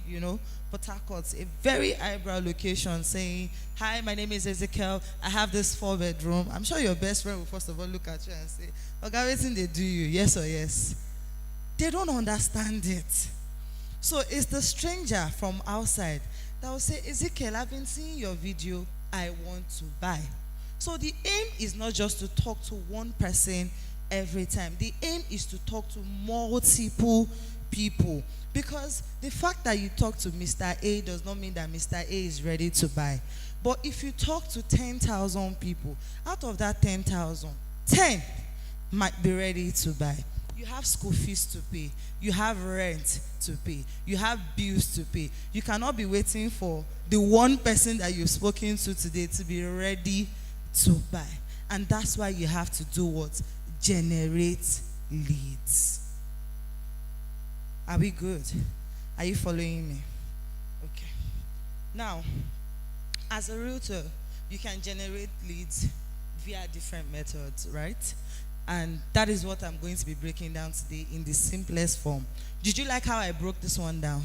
Port Harcourt, a very eyebrow location, saying, hi, my name is Ezekiel. I have this 4-bedroom. I'm sure your best friend will first of all look at you and say, okay, everything they do you, yes or yes? They don't understand it. So it's the stranger from outside that will say, Ezekiel, I've been seeing your video. I want to buy. So the aim is not just to talk to one person every time. The aim is to talk to multiple people. Because the fact that you talk to Mr. A does not mean that Mr. A is ready to buy. But if you talk to 10,000 people, out of that 10,000, 10 might be ready to buy. You have school fees to pay. You have rent to pay. You have bills to pay. You cannot be waiting for the one person that you've spoken to today to be ready to buy. And that's why you have to do what? Generate leads. Are we good? Are you following me? Okay. Now, as a realtor, you can generate leads via different methods, right? And that is what I'm going to be breaking down today in the simplest form. Did you like how I broke this one down?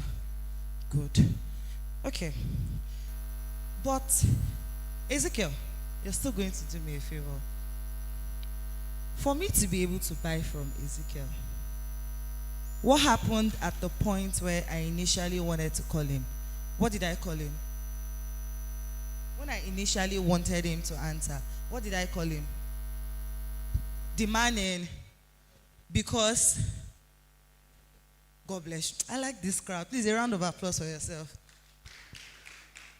Good. Okay. But, Ezekiel, you're still going to do me a favor. for me to be able to buy from Ezekiel, what happened at the point where I initially wanted to call him? What did I call him? When I initially wanted him to answer, what did I call him? Demanding, because God bless you. I like this crowd. Please, a round of applause for yourself.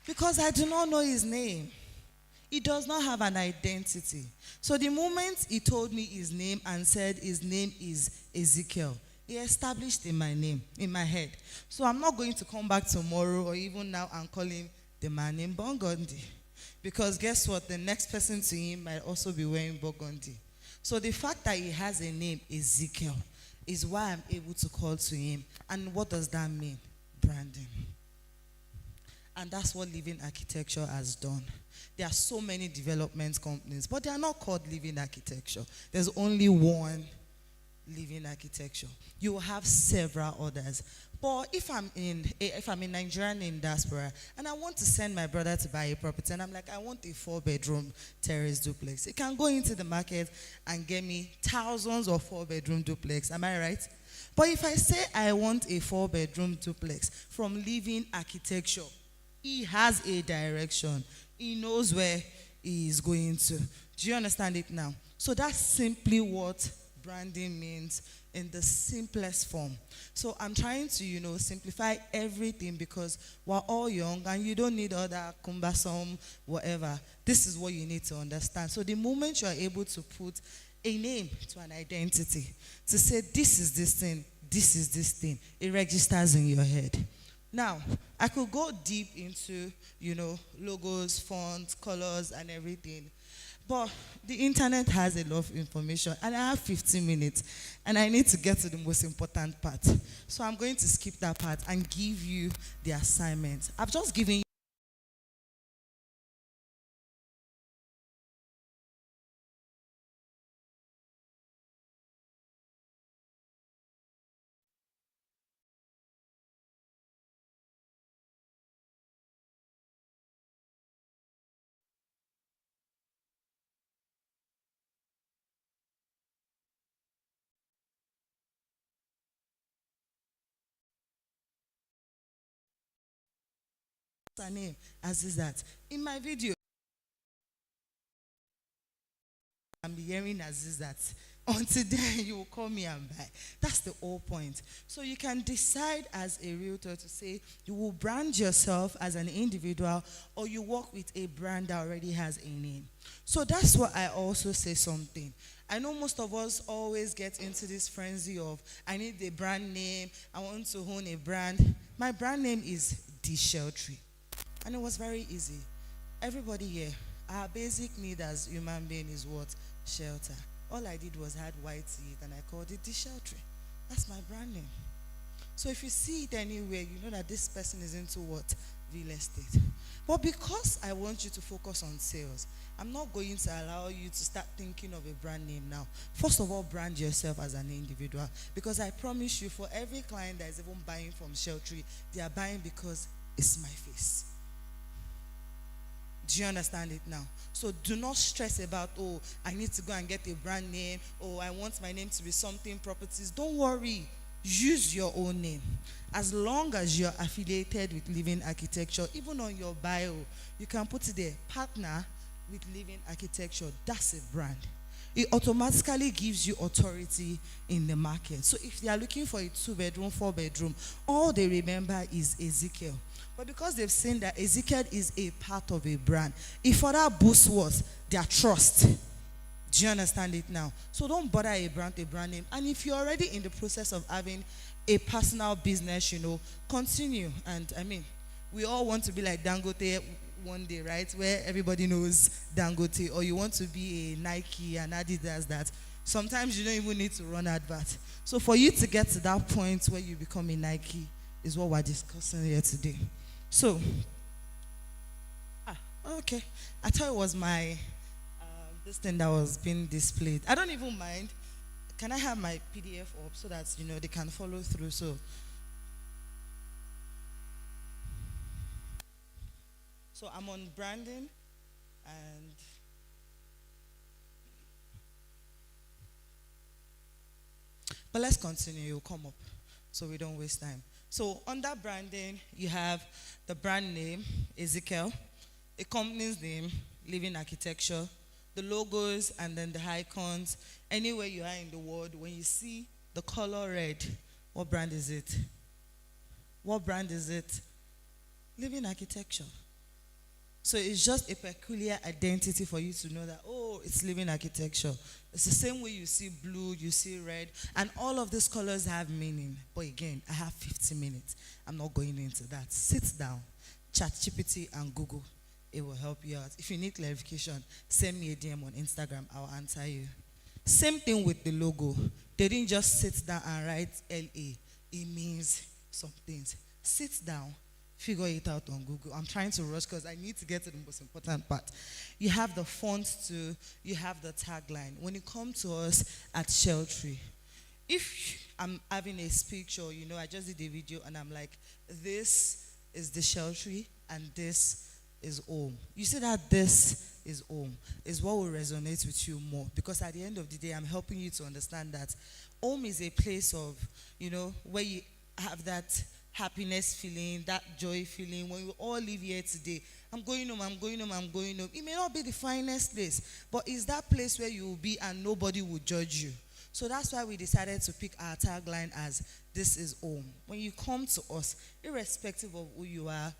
Because I do not know his name. He does not have an identity. So the moment he told me his name and said his name is Ezekiel, he established in my name, in my head. So I'm not going to come back tomorrow or even now and call him the man named Burgundy. Because guess what? The next person to him might also be wearing Burgundy. So the fact that he has a name, Ezekiel, is why I'm able to call to him. And what does that mean? Branding. And that's what Living Architecture has done. There are so many development companies, but they are not called Living Architecture. There's only one Living Architecture. You will have several others. But if I'm in Nigerian in diaspora and I want to send my brother to buy a property and I'm like, I want a 4-bedroom terrace duplex, he can go into the market and get me thousands of 4-bedroom duplex. Am I right? But if I say I want a 4-bedroom duplex from Living Architecture, he has a direction. He knows where he is going to. Do you understand it now? So that's simply what branding means in the simplest form. So I'm trying to, simplify everything because we're all young and you don't need all that cumbersome whatever. This is what you need to understand. So the moment you are able to put a name to an identity, to say this is this thing, this is this thing, it registers in your head. Now, I could go deep into, logos, fonts, colors, and everything. But the internet has a lot of information, and I have 15 minutes, and I need to get to the most important part. So I'm going to skip that part and give you the assignment. I've just given you her name as that. In my video, I'm hearing as that. Until then, you will call me and buy. That's the whole point. So you can decide as a realtor to say you will brand yourself as an individual or you work with a brand that already has a name. So that's why I also say something. I know most of us always get into this frenzy of, I need a brand name, I want to own a brand. My brand name is The Sheltry. And it was very easy. Everybody here, our basic need as human being is what? Shelter. All I did was add white teeth and I called it The Sheltry. That's my brand name. So if you see it anywhere, you know that this person is into what? Real estate. But because I want you to focus on sales, I'm not going to allow you to start thinking of a brand name now. First of all, brand yourself as an individual. Because I promise you, for every client that is even buying from Sheltry, they are buying because it's my face. Do you understand it now? So do not stress about, oh, I need to go and get a brand name. Oh, I want my name to be something properties. Don't worry. Use your own name. As long as you're affiliated with Living Architecture, even on your bio, you can put it there, partner with Living Architecture. That's a brand. It automatically gives you authority in the market. So if they are looking for a 2-bedroom, 4-bedroom, all they remember is Ezekiel. But because they've seen that Ezekiel is a part of a brand, it further boosts what? Their trust. Do you understand it now? So don't bother a brand name. And if you're already in the process of having a personal business, continue. And we all want to be like Dangote one day, right? Where everybody knows Dangote. Or you want to be a Nike and Adidas that sometimes you don't even need to run advert. So for you to get to that point where you become a Nike is what we're discussing here today. So, okay. I thought it was my this thing that was being displayed. I don't even mind. Can I have my PDF up so that they can follow through? So I'm on branding, and But let's continue. You'll come up so we don't waste time. So under branding, you have the brand name, Ezekiel, a company's name, Living Architecture, the logos, and then the icons. Anywhere you are in the world, when you see the color red, what brand is it? What brand is it? Living Architecture. So it's just a peculiar identity for you to know that, oh, it's Living Architecture. It's the same way you see blue, you see red, and all of these colors have meaning. But again, I have 50 minutes. I'm not going into that. Sit down, ChatGPT and Google. It will help you out. If you need clarification, send me a DM on Instagram. I'll answer you. Same thing with the logo. They didn't just sit down and write LA. It means some things. Sit down. Figure it out on Google. I'm trying to rush because I need to get to the most important part. You have the font too. You have the tagline. When you come to us at Sheltree, if I'm having a speech or, I just did a video and I'm like, this is the Sheltree and this is home. You see that this is home is what will resonate with you more, because at the end of the day, I'm helping you to understand that home is a place of, where you have that happiness feeling, that joy feeling. When we all live here today, I'm going home, I'm going home, I'm going home. It may not be the finest place, but it's that place where you will be and nobody will judge you. So that's why we decided to pick our tagline as this is home. When you come to us, irrespective of who you are,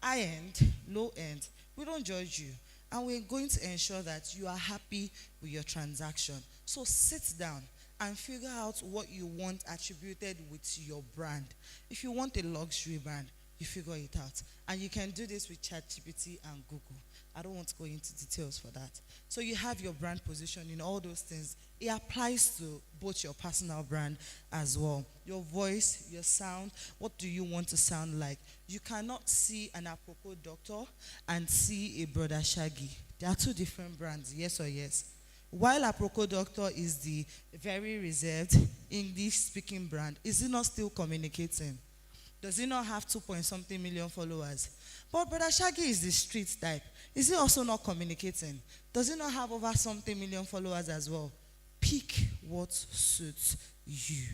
high end, low end, we don't judge you. And we're going to ensure that you are happy with your transaction. So sit down and figure out what you want attributed with your brand. If you want a luxury brand, you figure it out. And you can do this with ChatGPT and Google. I don't want to go into details for that. So you have your brand positioning, all those things. It applies to both your personal brand as well. Your voice, your sound, what do you want to sound like? You cannot see an apropos doctor and see a brother Shaggy. They are two different brands, yes or yes? While Aproko Doctor is the very reserved English-speaking brand, is it not still communicating? Does it not have 2-point-something million followers? But Brother Shaggy is the street type. Is it also not communicating? Does it not have over something million followers as well? Pick what suits you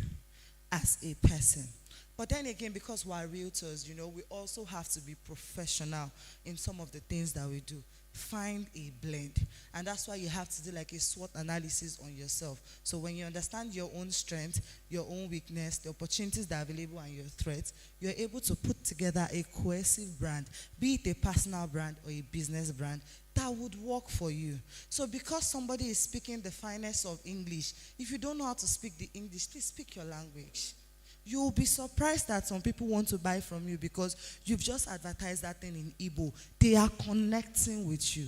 as a person. But then again, because we're realtors, we also have to be professional in some of the things that we do. Find a blend. And that's why you have to do like a SWOT analysis on yourself. So when you understand your own strength, your own weakness, the opportunities that are available and your threats, you're able to put together a cohesive brand, be it a personal brand or a business brand, that would work for you. So because somebody is speaking the finest of English, if you don't know how to speak the English, please speak your language. You'll be surprised that some people want to buy from you because you've just advertised that thing in Igbo. They are connecting with you.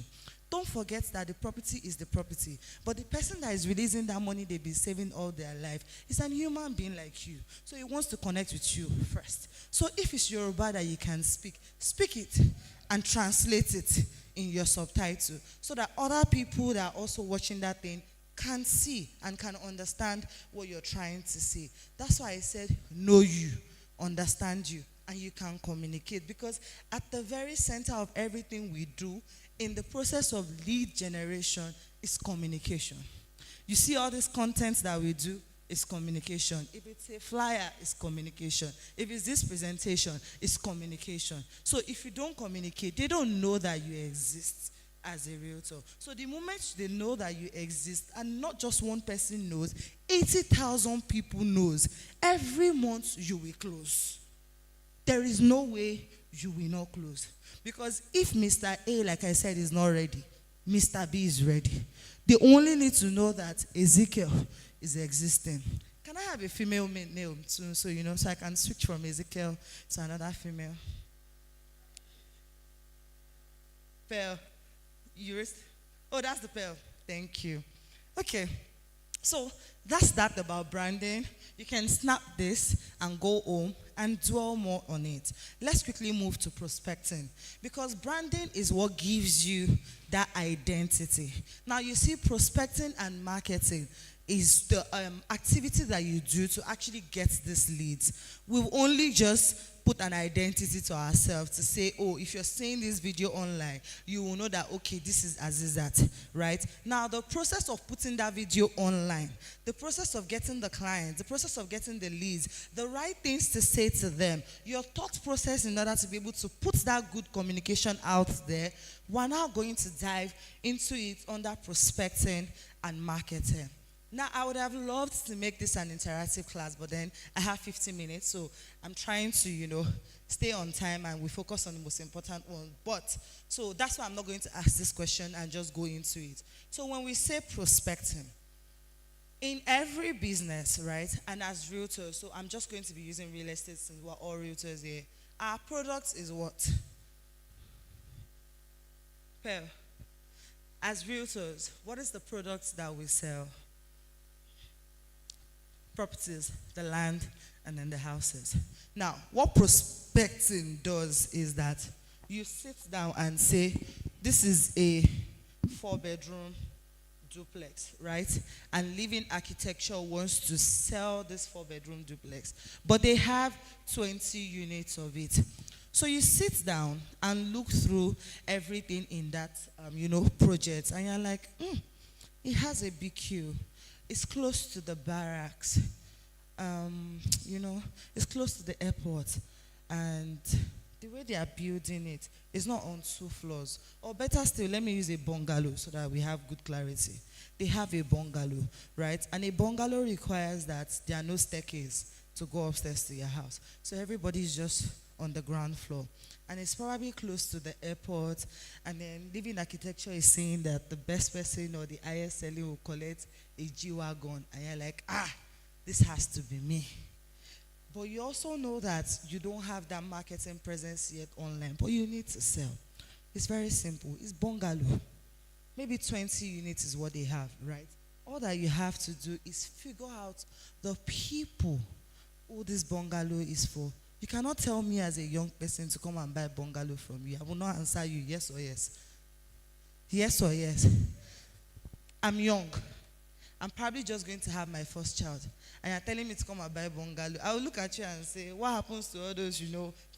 Don't forget that the property is the property. But the person that is releasing that money they've been saving all their life is a human being like you. So he wants to connect with you first. So if it's Yoruba that you can speak, speak it and translate it in your subtitle so that other people that are also watching that thing can see and can understand what you're trying to say. That's why I said know you, understand you, and you can communicate. Because at the very center of everything we do in the process of lead generation is communication. You see all this content that we do is communication. If it's a flyer, it's communication. If it's this presentation, it's communication. So if you don't communicate, they don't know that you exist as a realtor. So the moment they know that you exist, and not just one person knows, 80,000 people knows, every month you will close. There is no way you will not close. Because if Mr. A, like I said, is not ready, Mr. B is ready. They only need to know that Ezekiel is existing. Can I have a female name too, so so I can switch from Ezekiel to another female? Pearl. Oh, that's the pearl. Thank you. Okay. So that's that about branding. You can snap this and go home and dwell more on it. Let's quickly move to prospecting, because branding is what gives you that identity. Now you see, prospecting and marketing is the activity that you do to actually get these leads. We've only just put an identity to ourselves to say, oh, if you're seeing this video online, you will know that, okay, this is Azizat, right? Now, the process of putting that video online, the process of getting the clients, the process of getting the leads, the right things to say to them, your thought process in order to be able to put that good communication out there, we're now going to dive into it under prospecting and marketing. Now, I would have loved to make this an interactive class, but then I have 15 minutes, so I'm trying to, stay on time and we focus on the most important one. But, so that's why I'm not going to ask this question and just go into it. So when we say prospecting, in every business, right, and as realtors, so I'm just going to be using real estate since we're all realtors here, our product is what? Pearl, as realtors, what is the product that we sell? Properties, the land, and then the houses. Now, what prospecting does is that you sit down and say, this is a 4-bedroom duplex, right? And Living Architecture wants to sell this 4-bedroom duplex, but they have 20 units of it. So you sit down and look through everything in that, project, and you're like, it has a BQ. It's close to the barracks, it's close to the airport, and the way they are building it is not on 2 floors. Or better still, let me use a bungalow so that we have good clarity. They have a bungalow, right? And a bungalow requires that there are no staircase to go upstairs to your house. So everybody's just on the ground floor. And it's probably close to the airport. And then Living Architecture is saying that the best person or the highest selling will collect a G-Wagon. And you're like, this has to be me. But you also know that you don't have that marketing presence yet online, but you need to sell. It's very simple. It's bungalow. Maybe 20 units is what they have, right? All that you have to do is figure out the people who this bungalow is for. You cannot tell me as a young person to come and buy a bungalow from you. I will not answer you yes or yes. Yes or yes. I'm young. I'm probably just going to have my first child. And you're telling me to come and buy a bungalow. I will look at you and say, what happens to all those,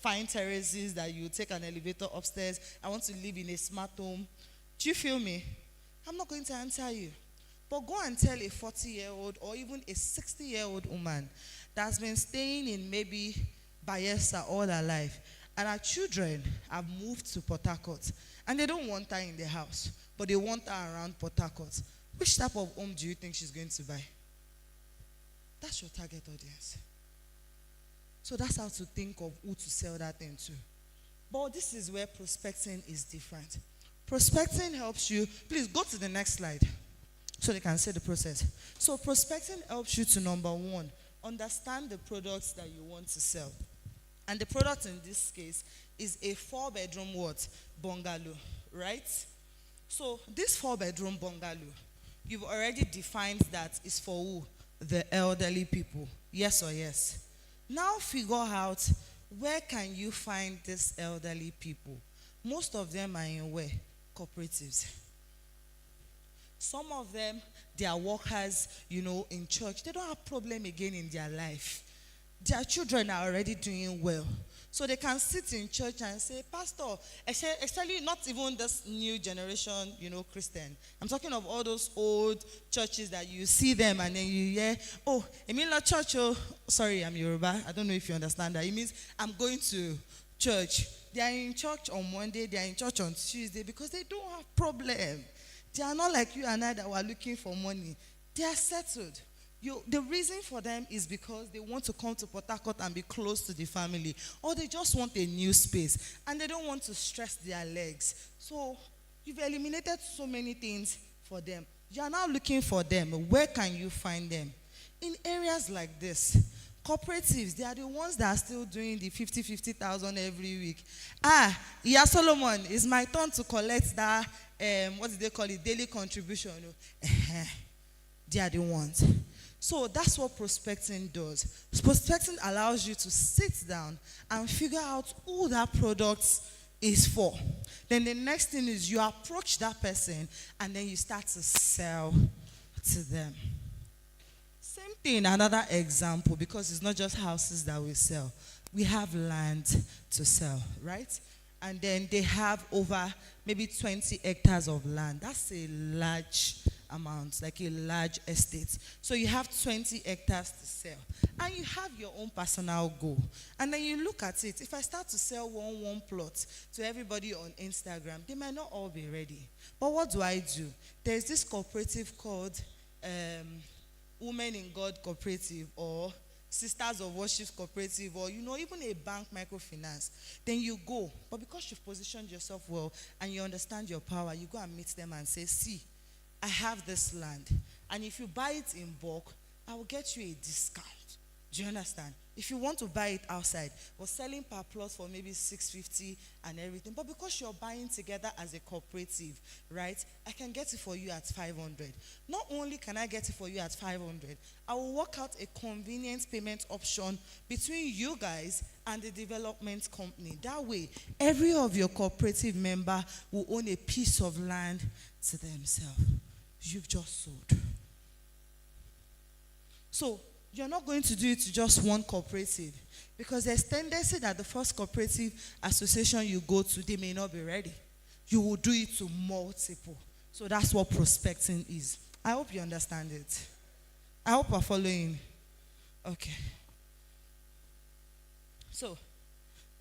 fine terraces that you take an elevator upstairs? I want to live in a smart home. Do you feel me? I'm not going to answer you. But go and tell a 40-year-old or even a 60-year-old woman that's been staying in maybe Bayelsa all her life, and her children have moved to Port Harcourt, and they don't want her in the house, but they want her around Port Harcourt. Which type of home do you think she's going to buy? That's your target audience. So that's how to think of who to sell that thing to. But this is where prospecting is different. Prospecting helps you, please go to the next slide so they can see the process. So prospecting helps you to, number one, understand the products that you want to sell. And the product in this case is a 4-bedroom what? Bungalow, right? So this 4-bedroom bungalow, you've already defined that is for who? The elderly people. Yes or yes? Now figure out, where can you find these elderly people? Most of them are in where? Cooperatives. Some of them, they are workers, in church. They don't have problem again in their life. Their children are already doing well. So they can sit in church and say, Pastor, especially not even this new generation, Christian. I'm talking of all those old churches that you see them and then you hear, oh, it means not church, oh. Sorry, I'm Yoruba. I don't know if you understand that. It means I'm going to church. They are in church on Monday, they are in church on Tuesday because they don't have problem. They are not like you and I that were looking for money. They are settled. The reason for them is because they want to come to Port Harcourt and be close to the family, or they just want a new space and they don't want to stress their legs. So you've eliminated so many things for them. You are now looking for them. Where can you find them? In areas like this. Cooperatives, they are the ones that are still doing the 50,000 every week. Yeah, Solomon, it's my turn to collect that, what do they call it, daily contribution. They are the ones. So that's what prospecting does. Prospecting allows you to sit down and figure out who that product is for. Then the next thing is you approach that person and then you start to sell to them. Same thing, another example, because it's not just houses that we sell. we have land to sell, right? And then they have over maybe 20 hectares of land. That's a large amount, like a large estate. So you have 20 hectares to sell. And you have your own personal goal. And then you look at it. If I start to sell one plot to everybody on Instagram, they might not all be ready. But what do? There's this cooperative called Women in God Cooperative, or Sisters of Worship Cooperative, or even a bank microfinance. Then you go, but because you've positioned yourself well and you understand your power, you go and meet them and say, see, I have this land, and if you buy it in bulk, I will get you a discount. Do you understand? If you want to buy it outside, we're selling per plot for maybe 650 and everything. But because you're buying together as a cooperative, right, I can get it for you at 500. Not only can I get it for you at 500, I will work out a convenient payment option between you guys and the development company. That way, every of your cooperative member will own a piece of land to themselves. You've just sold. So, you're not going to do it to just one cooperative, because there's tendency that the first cooperative association you go to, they may not be ready. You will do it to multiple. So that's what prospecting is. I hope you understand it. I hope you're following. Okay. So,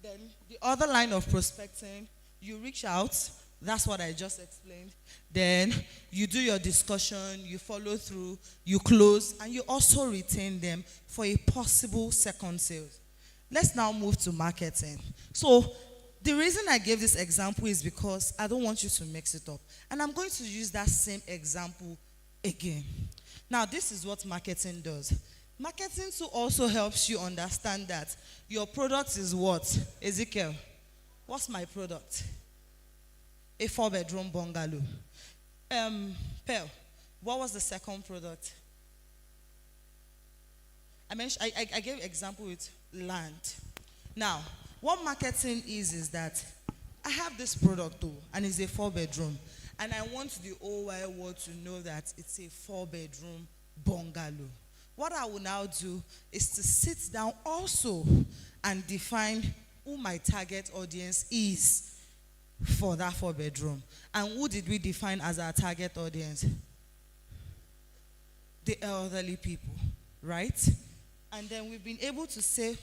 then the other line of prospecting, you reach out. That's what I just explained. Then you do your discussion, you follow through, you close, and you also retain them for a possible second sales. Let's now move to marketing. So the reason I gave this example is because I don't want you to mix it up. And I'm going to use that same example again. Now, this is what marketing does. Marketing too also helps you understand that your product is what? Ezekiel, what's my product? A 4-bedroom bungalow. Pearl, what was the second product? I gave example with land. Now, what marketing is that I have this product too, and it's a 4-bedroom, and I want the whole wide world to know that it's a 4-bedroom bungalow. What I will now do is to sit down also and define who my target audience is for that 4-bedroom. And who did we define as our target audience? The elderly people, right? And then we've been able to say,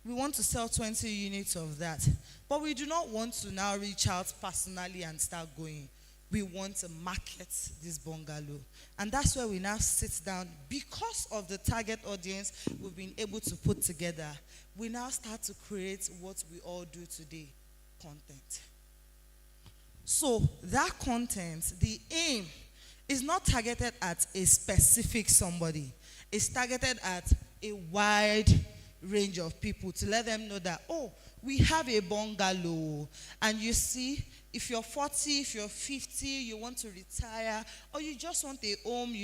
we want to sell 20 units of that. But we do not want to now reach out personally and start going. We want to market this bungalow. And that's where we now sit down. Because of the target audience we've been able to put together, we now start to create what we all do today. Content. So that content, the aim is not targeted at a specific somebody. It's targeted at a wide range of people to let them know that, oh, we have a bungalow. And you see, if you're 40, if you're 50, you want to retire, or you just want a home,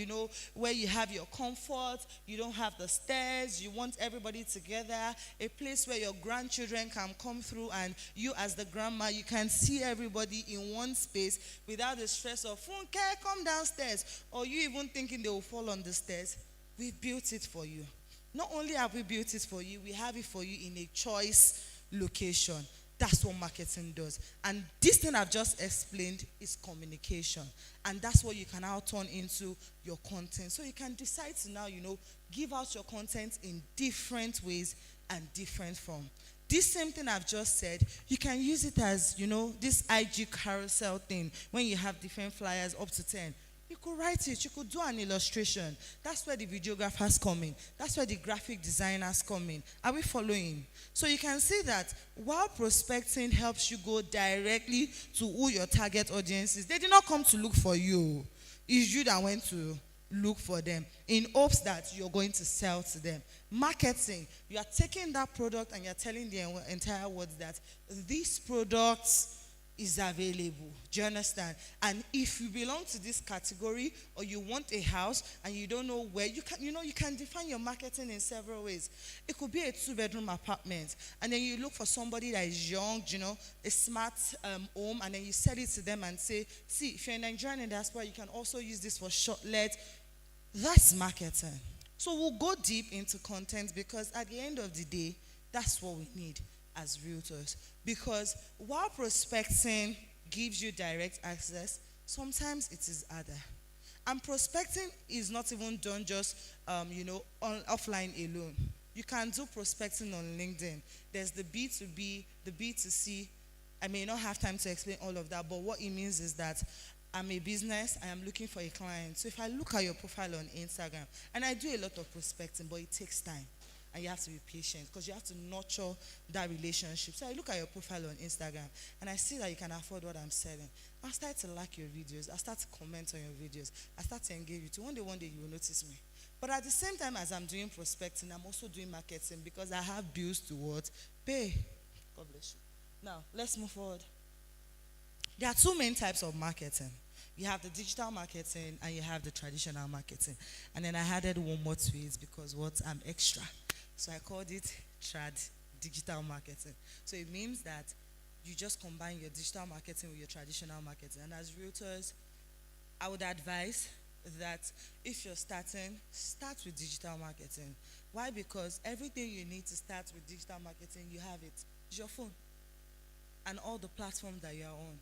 where you have your comfort, you don't have the stairs, you want everybody together, a place where your grandchildren can come through, and you as the grandma, you can see everybody in one space without the stress of, Funke, come downstairs, or you even thinking they will fall on the stairs. We built it for you. Not only have we built it for you, we have it for you in a choice location. That's what marketing does. And this thing I've just explained is communication. And that's what you can now turn into your content. So you can decide to now, give out your content in different ways and different form. This same thing I've just said, you can use it as, this IG carousel thing, when you have different flyers up to 10. You could write it. You could do an illustration. That's where the videographers come in. That's where the graphic designers come in. Are we following? So you can see that while prospecting helps you go directly to who your target audience is, they did not come to look for you. It's you that went to look for them in hopes that you're going to sell to them. Marketing, you are taking that product and you're telling the entire world that these products is available. Do you understand? And if you belong to this category, or you want a house and you don't know where, you can define your marketing in several ways. It could be a 2-bedroom apartment, and then you look for somebody that is young, a smart home, and then you sell it to them and say, see, if you're in Nigerian and diaspora, you can also use this for short let. That's marketing. So we'll go deep into content, because at the end of the day, That's what we need as realtors. Because while prospecting gives you direct access, sometimes it is other. And prospecting is not even done just, on offline alone. You can do prospecting on LinkedIn. There's the B2B, the B2C. I may not have time to explain all of that, but what it means is that I'm a business, I am looking for a client. So if I look at your profile on Instagram, and I do a lot of prospecting, but it takes time. And you have to be patient because you have to nurture that relationship. So I look at your profile on Instagram and I see that you can afford what I'm selling. I start to like your videos. I start to comment on your videos. I start to engage with you. One day you will notice me. But at the same time as I'm doing prospecting, I'm also doing marketing because I have bills to what? Pay. God bless you. Now, let's move forward. There are two main types of marketing. You have the digital marketing and you have the traditional marketing. And then I added one more to it because I'm extra. So I called it digital marketing. So it means that you just combine your digital marketing with your traditional marketing. And as realtors, I would advise that if you're starting, start with digital marketing. Why? Because everything you need to start with digital marketing, you have it. It's your phone and all the platforms that you are on.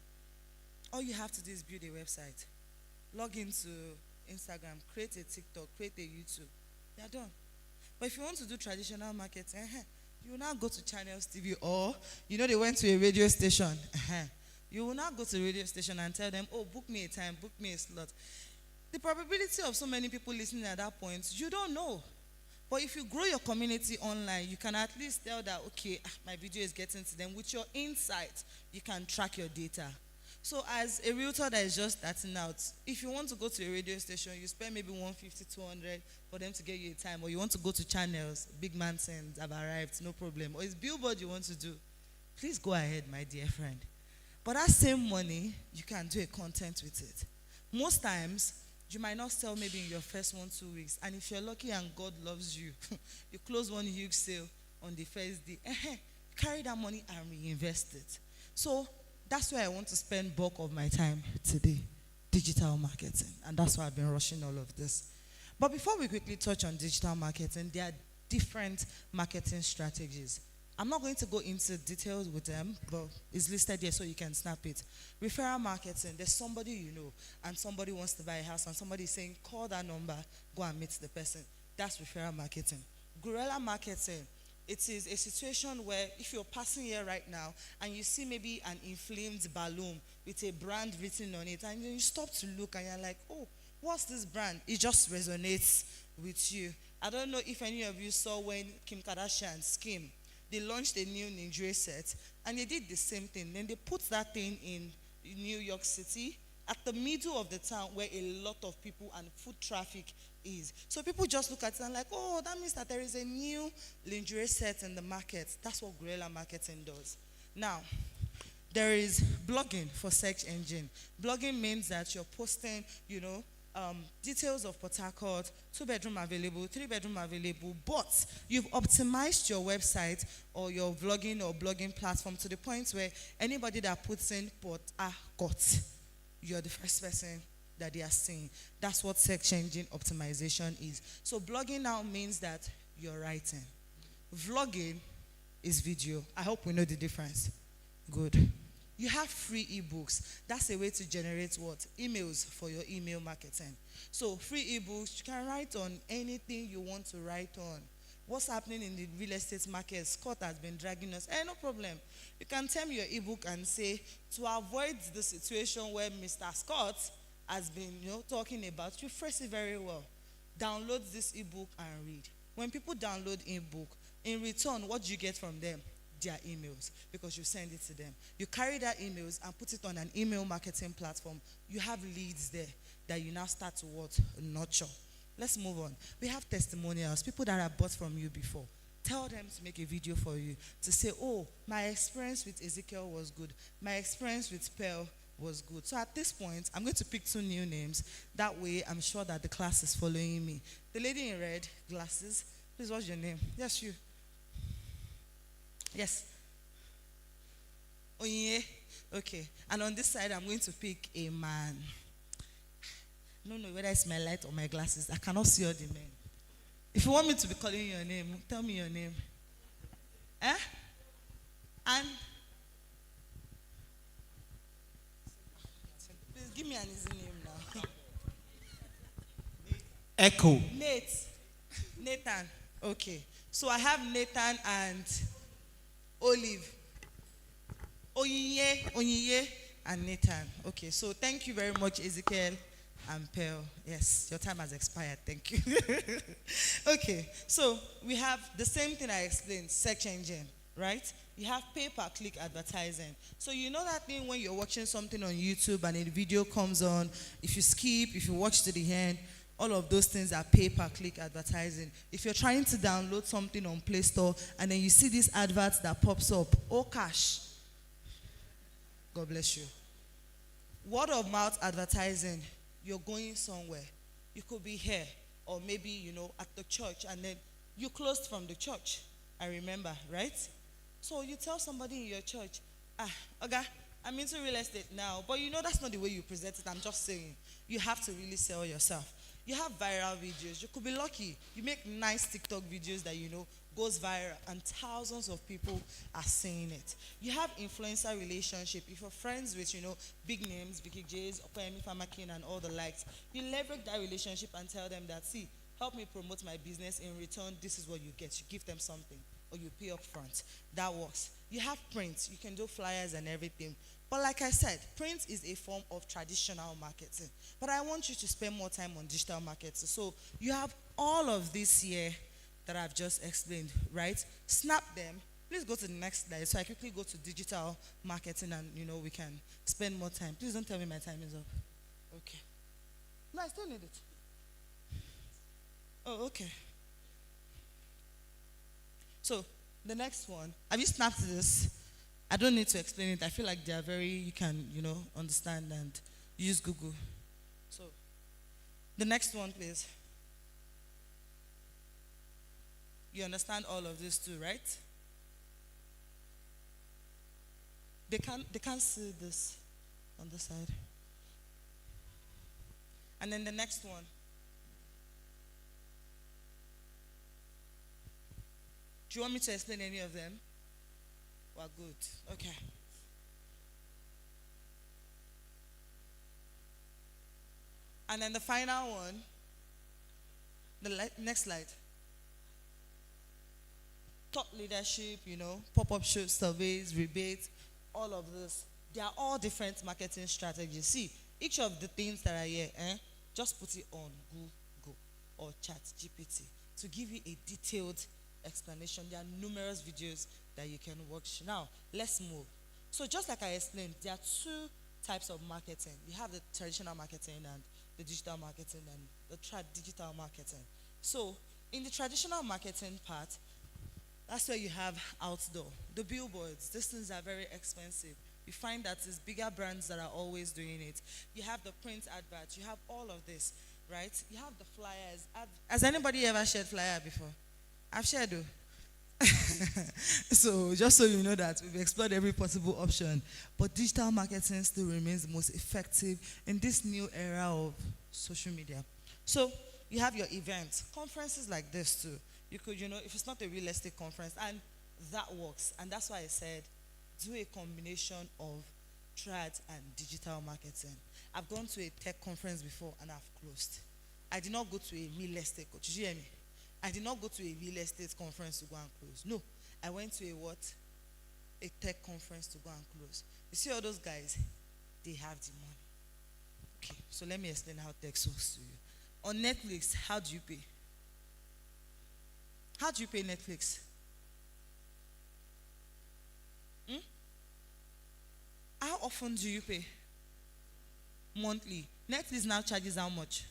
All you have to do is build a website, log into Instagram, create a TikTok, create a YouTube. You're done. But if you want to do traditional marketing, you will now go to Channels TV, or they went to a radio station. You will now go to a radio station and tell them, oh, book me a time, book me a slot. The probability of so many people listening at that point, you don't know. But if you grow your community online, you can at least tell that, okay, my video is getting to them. With your insight, you can track your data. So as a realtor that is just starting out, if you want to go to a radio station, you spend maybe 150, 200 for them to get you a time, or you want to go to Channels, big man sends, have arrived, no problem. Or it's billboard you want to do, please go ahead, my dear friend. But that same money, you can do a content with it. Most times, you might not sell maybe in your first 1-2 weeks. And if you're lucky and God loves you, you close one huge sale on the first day. Carry that money and reinvest it. So that's where I want to spend bulk of my time today, digital marketing. And that's why I've been rushing all of this. But before we quickly touch on digital marketing, there are different marketing strategies. I'm not going to go into details with them, but it's listed here so you can snap it. Referral marketing, there's somebody you know, and somebody wants to buy a house, and somebody is saying, call that number, go and meet the person. That's referral marketing. Guerrilla marketing, it is a situation where if you're passing here right now and you see maybe an inflamed balloon with a brand written on it, and you stop to look and you're like, oh, what's this brand? It just resonates with you. I don't know if any of you saw when Kim Kardashian's Kim, they launched a new lingerie set and they did the same thing. Then they put that thing in New York City at the middle of the town where a lot of people and foot traffic is. So people just look at it and like, oh, that means that there is a new lingerie set in the market. That's what guerrilla marketing does. Now, there is blogging for search engine. Blogging means that you're posting, details of Port Harcourt, 2-bedroom available, 3-bedroom available, but you've optimized your website or your vlogging or blogging platform to the point where anybody that puts in Port Harcourt, you're the first person that they are seeing. That's what search engine optimization is. So blogging now means that you're writing. Vlogging is video. I hope we know the difference. Good. You have free ebooks. That's a way to generate what? Emails for your email marketing. So free ebooks, you can write on anything you want to write on. What's happening in the real estate market? Scott has been dragging us. No problem. You can tell me your ebook and say, to avoid the situation where Mr. Scott has been talking about, you phrase it very well. Download this ebook and read. When people download ebook, in return, what do you get from them? Their emails, because you send it to them. You carry that emails and put it on an email marketing platform. You have leads there that you now start to what? Nurture. Let's move on. We have testimonials, people that have bought from you before. Tell them to make a video for you to say, oh, my experience with Ezekiel was good. My experience with Pearl was good. So at this point, I'm going to pick 2 new names. That way, I'm sure that the class is following me. The lady in red, glasses. Please, what's your name? Yes, you. Yes. Oh, yeah. Okay. And on this side, I'm going to pick a man. I don't know whether it's my light or my glasses. I cannot see all the men. If you want me to be calling your name, tell me your name. Eh? And please give me an easy name now. Echo. Nathan. Okay. So I have Nathan and Olive. Onyinye, and Nathan. Okay, so thank you very much, Ezekiel and Pearl. Yes, your time has expired. Thank you. Okay, so we have the same thing I explained, search engine, right? You have pay-per-click advertising. So you know that thing when you're watching something on YouTube and a video comes on, if you skip, if you watch to the end, all of those things are pay-per-click advertising. If you're trying to download something on Play Store and then you see this advert that pops up, oh cash, God bless you. Word of mouth advertising, you're going somewhere. You could be here or maybe, at the church and then you closed from the church. I remember, right? So you tell somebody in your church, okay, I'm into real estate now, but that's not the way you present it. I'm just saying, you have to really sell yourself. You have viral videos. You could be lucky. You make nice TikTok videos that goes viral and thousands of people are seeing it. You have influencer relationship. If you're friends with, big names, Vicky J's, Opeyemi Famakin and all the likes, you leverage that relationship and tell them that, see, help me promote my business. In return, this is what you get. You give them something or you pay up front. That works. You have print. You can do flyers and everything. But like I said, print is a form of traditional marketing. But I want you to spend more time on digital marketing. So you have all of this here that I've just explained, right? Snap them. Please go to the next slide. So I quickly go to digital marketing and, we can spend more time. Please don't tell me my time is up. Okay. No, I still need it. Oh, okay. So the next one, have you snapped this? I don't need to explain it. I feel like they are you can, understand and use Google. So the next one, please. You understand all of this too, right? They can't see this on the side. And then the next one. Do you want me to explain any of them? Well, good. Okay. And then the final one, the next slide. Top leadership, pop-up shows, surveys, rebates, all of this. They are all different marketing strategies. See, each of the things that are here, just put it on Google or ChatGPT to give you a detailed explanation. There are numerous videos that you can watch. Now, let's move. So just like I explained, there are two types of marketing. You have the traditional marketing and the digital marketing and the digital marketing. So in the traditional marketing part, that's where you have outdoor. The billboards, these things are very expensive. You find that it's bigger brands that are always doing it. You have the print adverts. You have all of this, right? You have the flyers. Has anybody ever shared flyer before? I've shared though. So just so you know that we've explored every possible option, but digital marketing still remains the most effective in this new era of social media. So you have your events, conferences like this too. You could, if it's not a real estate conference, and that works, and that's why I said do a combination of trad and digital marketing. I've gone to a tech conference before and I've closed. I did not go to a real estate. Did you hear me? I did not go to a real estate conference to go and close. No, I went to a tech conference to go and close. You see all those guys, they have the money. Okay, so let me explain how tech works to you. On Netflix, how do you pay? How do you pay Netflix? How often do you pay? Monthly. Netflix now charges how much?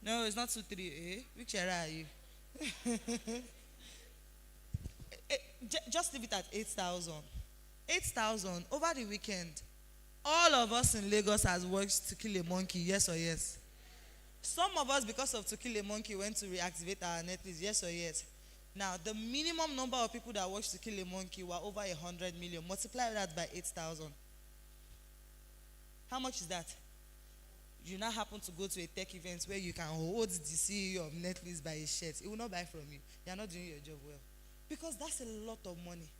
No, it's not 2-3. Which era are you? Just leave it at 8,000. 8,000 over the weekend. All of us in Lagos has watched To Kill a Monkey, yes or yes? Some of us, because of To Kill a Monkey, went to reactivate our Netflix, yes or yes? Now, the minimum number of people that watched To Kill a Monkey were over 100 million. Multiply that by 8,000. How much is that? you now happen to go to a tech event where you can hold the CEO of Netflix by his shirt, he will not buy from you. You are not doing your job well. Because that's a lot of money.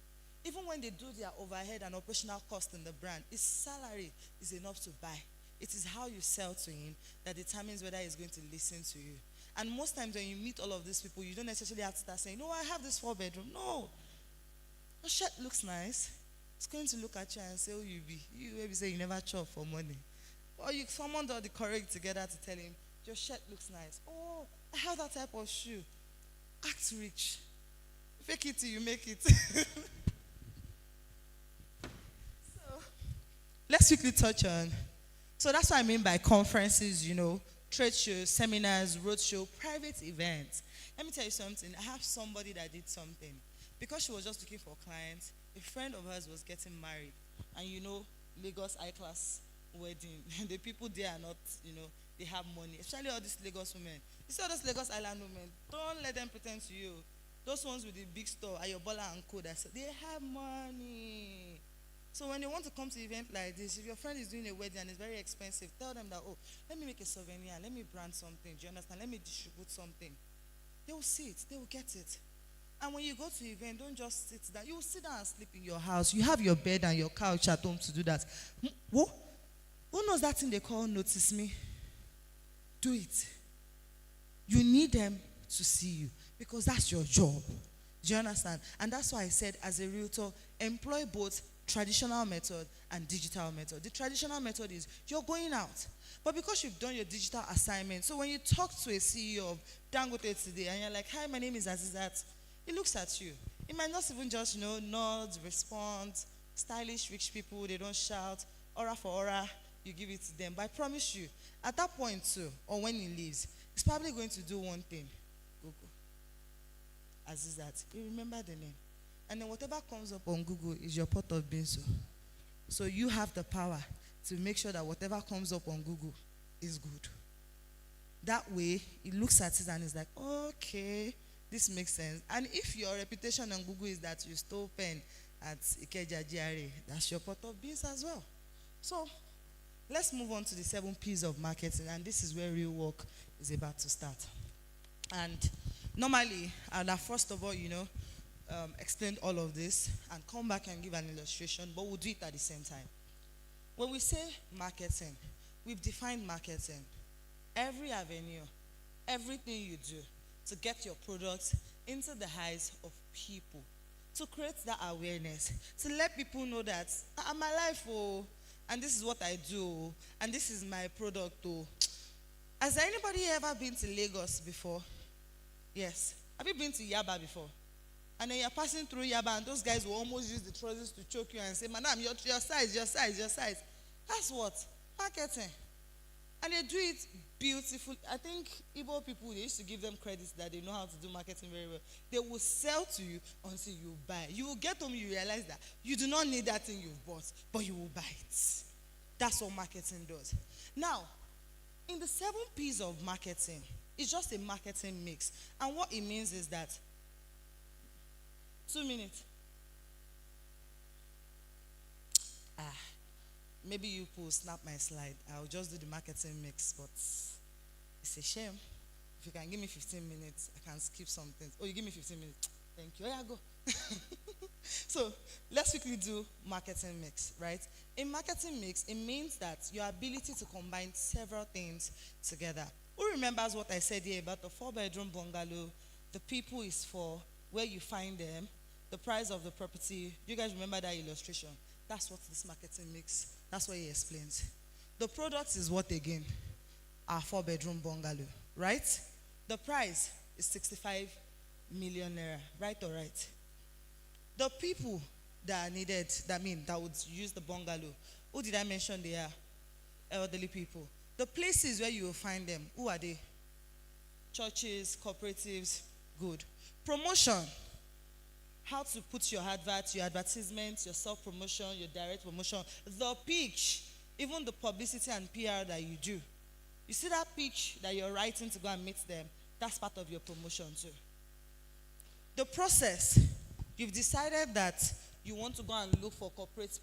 Even when they do their overhead and operational cost in the brand, his salary is enough to buy. It is how you sell to him that determines whether he's going to listen to you. And most times when you meet all of these people, you don't necessarily have to start saying, no, I have this 4-bedroom. No. Your shirt looks nice. It's going to look at you and say, oh, you be. You maybe say you never chop for money. Or you summoned all the courage together to tell him, your shirt looks nice. Oh, I have that type of shoe. Act rich. Fake it till you make it. So, let's quickly touch on. So that's what I mean by conferences, trade shows, seminars, roadshow, private events. Let me tell you something. I have somebody that did something. Because she was just looking for clients, a friend of hers was getting married. And Lagos high-class wedding. The people there are not, they have money. Especially all these Lagos women. You see all those Lagos Island women, don't let them pretend to you. Those ones with the big store, Ayobola and Co, they have money. So when they want to come to an event like this, if your friend is doing a wedding and it's very expensive, tell them that, oh, let me make a souvenir, let me brand something, do you understand? Let me distribute something. They will see it, they will get it. And when you go to an event, don't just sit down. You will sit down and sleep in your house. You have your bed and your couch at home to do that. Who knows that thing they call notice me? Do it. You need them to see you because that's your job. Do you understand? And that's why I said, as a realtor, employ both traditional method and digital method. The traditional method is you're going out. But because you've done your digital assignment, so when you talk to a CEO of Dangote today and you're like, hi, my name is Azizat, he looks at you. He might not even just, nod, respond, stylish, rich people, they don't shout, aura for aura, you give it to them. But I promise you, at that point too, or when he leaves, he's probably going to do one thing. Google. Azizat. You remember the name. And then whatever comes up on Google is your pot of beans. So you have the power to make sure that whatever comes up on Google is good. That way, he looks at it and is like, okay, this makes sense. And if your reputation on Google is that you stole pen at Ikeja GRA, that's your pot of beans as well. So let's move on to the 7 P's of marketing. And this is where real work is about to start. And normally, I'll have first of all, explained all of this and come back and give an illustration, but we'll do it at the same time. When we say marketing, we've defined marketing. Every avenue, everything you do to get your products into the eyes of people, to create that awareness, to let people know that I'm alive, and this is what I do, and this is my product. Has anybody ever been to Lagos before? Yes. Have you been to Yaba before? And then you're passing through Yaba and those guys will almost use the trousers to choke you and say, madam, your size, your size, your size. That's what? Marketing. And they do it beautifully. I think Igbo people, they used to give them credit that they know how to do marketing very well. They will sell to you until you buy. You will get home, you realize that you do not need that thing you've bought, but you will buy it. That's what marketing does. Now, in the 7 P's of marketing, it's just a marketing mix. And what it means is that 2 minutes. Maybe you could snap my slide. I'll just do the marketing mix, but it's a shame. If you can give me 15 minutes, I can skip some things. Oh, you give me 15 minutes. Thank you. Oh, yeah, go. So let's quickly do marketing mix, right? In marketing mix, it means that your ability to combine several things together. Who remembers what I said here about the 4-bedroom bungalow? The people is for where you find them, the price of the property. You guys remember that illustration? That's what this marketing mix, that's what he explains. The product is what again? Our 4-bedroom bungalow, right? The price is 65 million naira, right or right? The people that are needed, that would use the bungalow, who did I mention they are? Elderly people. The places where you will find them, who are they? Churches, cooperatives, good. Promotion. How to put your adverts, your advertisements, your self-promotion, your direct promotion, the pitch, even the publicity and PR that you do. You see that pitch that you're writing to go and meet them, that's part of your promotion too. The process, you've decided that you want to go and look for cooperative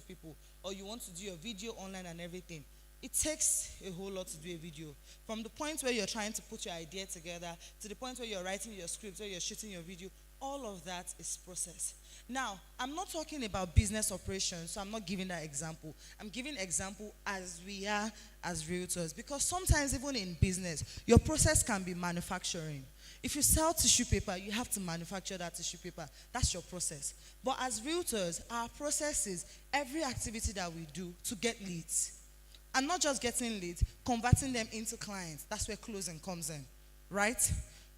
people, or you want to do your video online and everything. It takes a whole lot to do a video. From the point where you're trying to put your idea together to the point where you're writing your script, where you're shooting your video, all of that is process. Now, I'm not talking about business operations, so I'm not giving that example. I'm giving example as we are as realtors, because sometimes even in business, your process can be manufacturing. If you sell tissue paper, you have to manufacture that tissue paper. That's your process. But as realtors, our process is every activity that we do to get leads. And not just getting leads, converting them into clients. That's where closing comes in, right?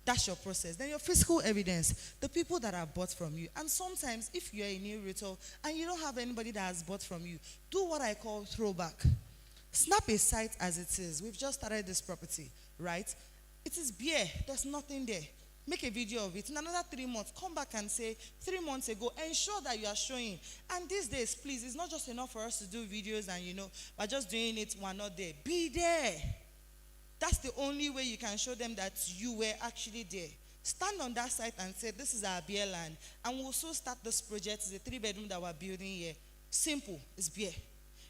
That's your process. Then your physical evidence, the people that have bought from you. And sometimes, if you're a new realtor and you don't have anybody that has bought from you, do what I call throwback. Snap a site as it is. We've just started this property, right? It is bare. There's nothing there. Make a video of it. In another 3 months, come back and say, 3 months ago, ensure that you are showing. And these days, please, it's not just enough for us to do videos and, we're just doing it, we're not there. Be there. That's the only way you can show them that you were actually there. Stand on that site and say, this is our beer land. And we'll also start this project. It's a 3-bedroom that we're building here. Simple. It's beer.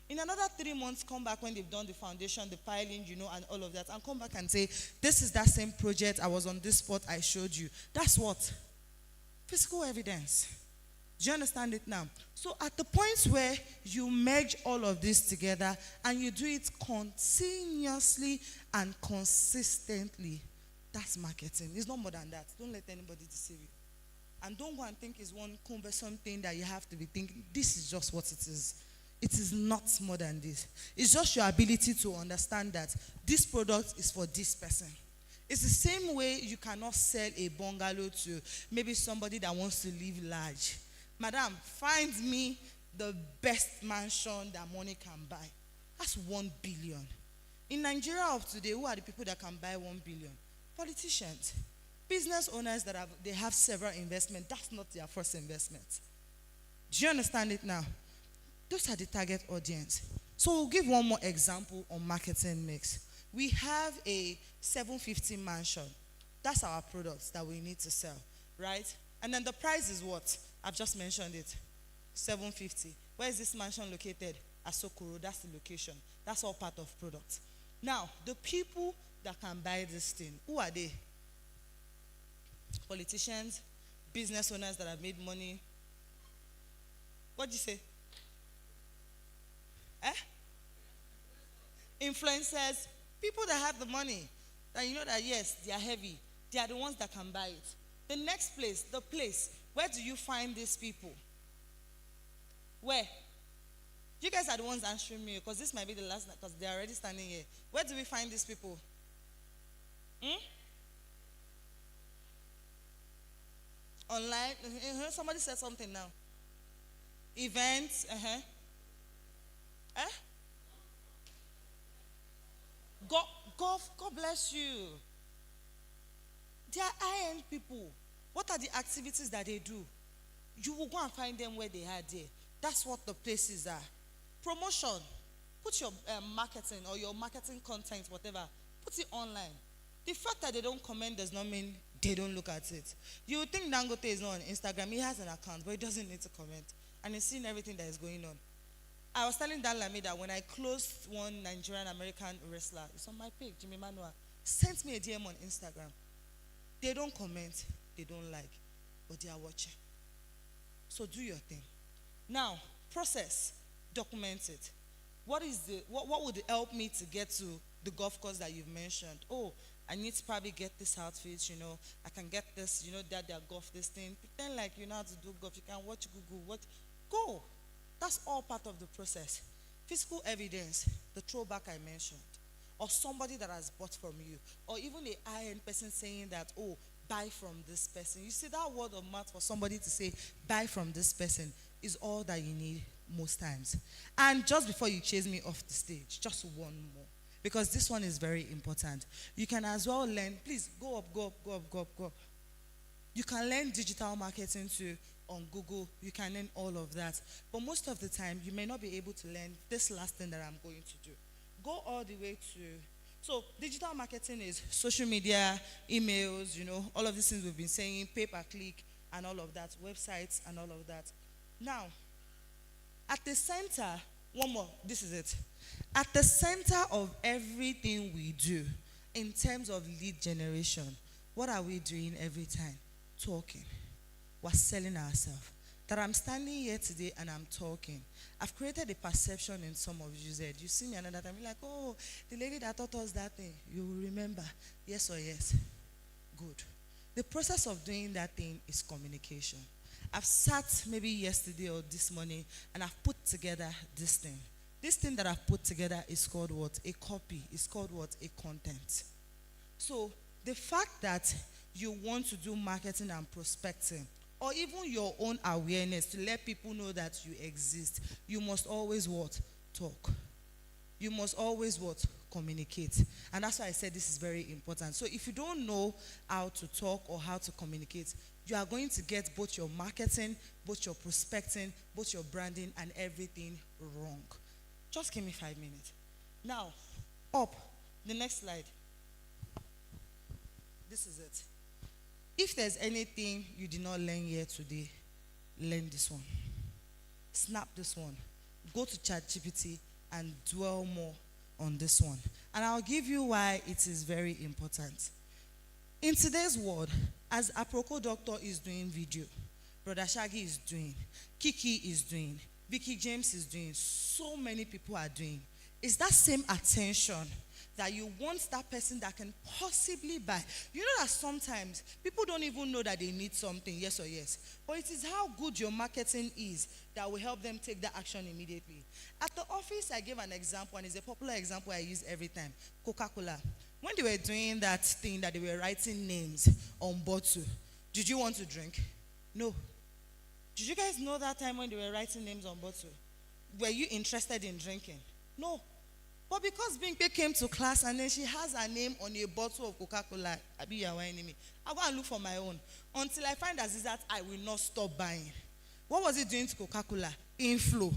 In another 3 months, come back when they've done the foundation, the piling, and all of that, and come back and say, this is that same project, I was on this spot, I showed you. That's what? Physical evidence. Do you understand it now? So at the point where you merge all of this together and you do it continuously and consistently, that's marketing. It's not more than that. Don't let anybody deceive you. And don't go and think it's one cumbersome thing that you have to be thinking. This is just what it is. It is not more than this. It's just your ability to understand that this product is for this person. It's the same way you cannot sell a bungalow to maybe somebody that wants to live large. Madam, find me the best mansion that money can buy. That's 1 billion. In Nigeria of today, who are the people that can buy 1 billion? Politicians. Business owners that have several investments. That's not their first investment. Do you understand it now? Those are the target audience. So we'll give one more example on marketing mix. We have a 750 mansion. That's our products that we need to sell, right? And then the price is what? I've just mentioned it. 750. Where is this mansion located? Asokoro. That's the location. That's all part of product. Now, the people that can buy this thing, who are they? Politicians, business owners that have made money. What did you say? Influencers, people that have the money, that you know that yes, they are heavy. They are the ones that can buy it. The next place, the place, where do you find these people? Where? You guys are the ones answering me, because this might be the last night, because they are already standing here. Where do we find these people? Online? Somebody said something now. Events? God bless you. They are high-end people. What are the activities that they do? You will go and find them where they are there. That's what the places are. Promotion. Put your marketing or your marketing content, whatever, put it online. The fact that they don't comment does not mean they don't look at it. You would think Dangote is not on Instagram. He has an account, but he doesn't need to comment. And he's seeing everything that is going on. I was telling Dan Lamy that when I closed one Nigerian American wrestler, it's on my page, Jimmy Manuel, sent me a DM on Instagram. They don't comment, they don't like, but they are watching. So do your thing. Now, process, document it. What would help me to get to the golf course that you've mentioned? Oh, I need to probably get this outfit, I can get this, that their golf, this thing. Pretend like you know how to do golf. You can watch Google, go. That's all part of the process. Physical evidence, the throwback I mentioned, or somebody that has bought from you, or even a high-end person saying that, oh, buy from this person. You see, that word of mouth for somebody to say, buy from this person, is all that you need most times. And just before you chase me off the stage, just one more, because this one is very important. You can as well learn, please go up. You can learn digital marketing too on Google. You can learn all of that. But most of the time, you may not be able to learn this last thing that I'm going to do. Go all the way to, so digital marketing is social media, emails, all of these things we've been saying, pay-per-click and all of that, websites and all of that. Now, at the center, One more. This is it. At the center of everything we do in terms of lead generation, what are we doing every time? Talking. We're selling ourselves. That I'm standing here today and I'm talking. I've created a perception in some of you that you see me another time, you're like, oh, the lady that taught us that thing, you will remember. Yes or yes? Good. The process of doing that thing is communication. I've sat maybe yesterday or this morning and I've put together this thing. This thing that I've put together is called what? A copy. It's called what? A content. So the fact that you want to do marketing and prospecting, or even your own awareness to let people know that you exist, you must always what? Talk. You must always what? Communicate. And that's why I said this is very important. So if you don't know how to talk or how to communicate, you are going to get both your marketing, both your prospecting, both your branding and everything wrong. Just give me 5 minutes. Now, up. The next slide. This is it. If there's anything you did not learn here today, learn this one. Snap this one. Go to ChatGPT and dwell more on this one. And I'll give you why it is very important. In today's world, as Aproko Doctor is doing video, Brother Shaggy is doing, Kiki is doing, Vicky James is doing, so many people are doing, it's that same attention that you want that person that can possibly buy. You know that sometimes people don't even know that they need something, yes or yes. But it is how good your marketing is that will help them take that action immediately. At the office, I gave an example, and it's a popular example I use every time. Coca-Cola. When they were doing that thing that they were writing names on bottle, did you want to drink? No. Did you guys know that time when they were writing names on bottle? Were you interested in drinking? No. But because Bimpe came to class and then she has her name on a bottle of Coca-Cola, I'll go and look for my own. Until I find that I will not stop buying. What was it doing to Coca-Cola? Inflow.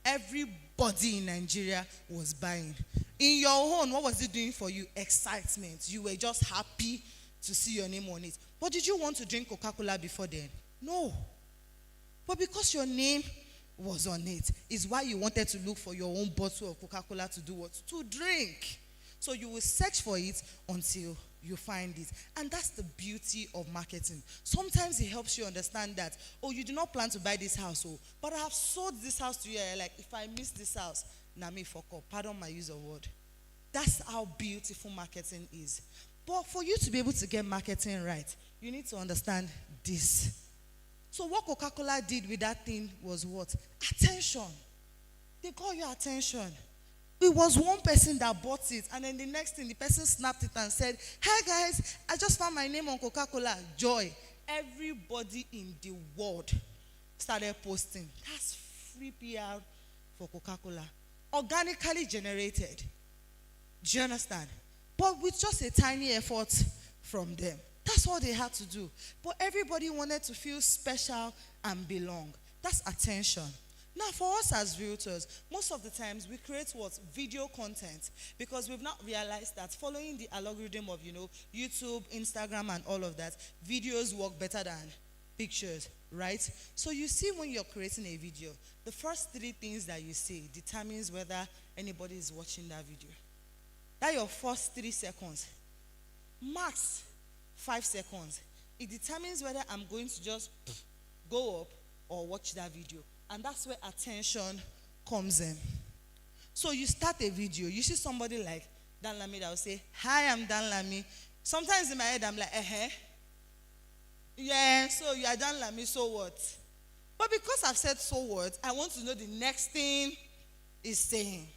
Everybody in Nigeria was buying. In your own, what was it doing for you? Excitement. You were just happy to see your name on it. But did you want to drink Coca-Cola before then? No. But because your name was on it, is why you wanted to look for your own bottle of Coca-Cola to do what? To drink. So you will search for it until you find it. And that's the beauty of marketing. Sometimes it helps you understand that, oh, you do not plan to buy this house, oh, but I have sold this house to you. Like, if I miss this house, na me fuck up. Pardon my use of word. That's how beautiful marketing is. But for you to be able to get marketing right, you need to understand this. So what Coca-Cola did with that thing was what? Attention. They got your attention. It was one person that bought it, and then the next thing, the person snapped it and said, hey guys, I just found my name on Coca-Cola. Joy. Everybody in the world started posting. That's free PR for Coca-Cola. Organically generated. Do you understand? But with just a tiny effort from them. That's all they had to do. But everybody wanted to feel special and belong. That's attention. Now, for us as realtors, most of the times we create what? Video content. Because we've not realized that following the algorithm of, YouTube, Instagram, and all of that, videos work better than pictures, right? So you see when you're creating a video, the first 3 things that you see determines whether anybody is watching that video. That your first 3 seconds. Max 5 seconds. It determines whether I'm going to just go up or watch that video. And that's where attention comes in. So you start a video. You see somebody like Dan Lamy that will say, hi, I'm Dan Lamy. Sometimes in my head, I'm like, yeah, so you are Dan Lamy, so what? But because I've said so what, I want to know the next thing he's saying.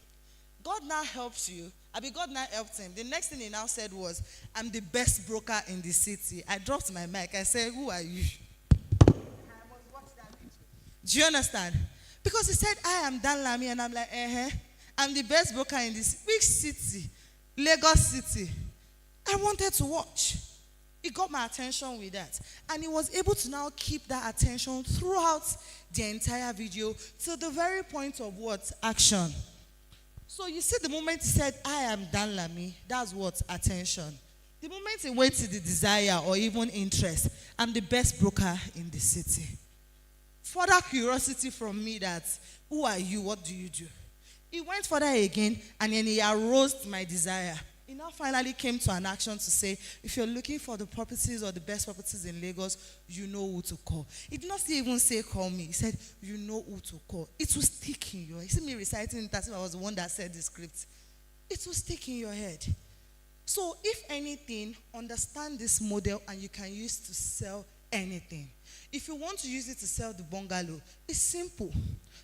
God now helps you. God now helped him. The next thing he now said was, I'm the best broker in the city. I dropped my mic. I said, who are you? I must watch that video. Do you understand? Because he said, I am Dan Lamy, and I'm like, I'm the best broker in this. Which city? Lagos City. I wanted to watch. He got my attention with that. And he was able to now keep that attention throughout the entire video to the very point of what? Action. So you see the moment he said, I am Dan Lamy, that's what? Attention. The moment he went to the desire or even interest, I'm the best broker in the city. Further curiosity from me that, who are you? What do you do? He went further again, and then he aroused my desire. He now finally came to an action to say, if you're looking for the properties or the best properties in Lagos, you know who to call. He did not even say call me. He said, you know who to call. It will stick in your head. You see me reciting it as if I was the one that said the script. It will stick in your head. So if anything, understand this model and you can use to sell anything. If you want to use it to sell the bungalow, it's simple.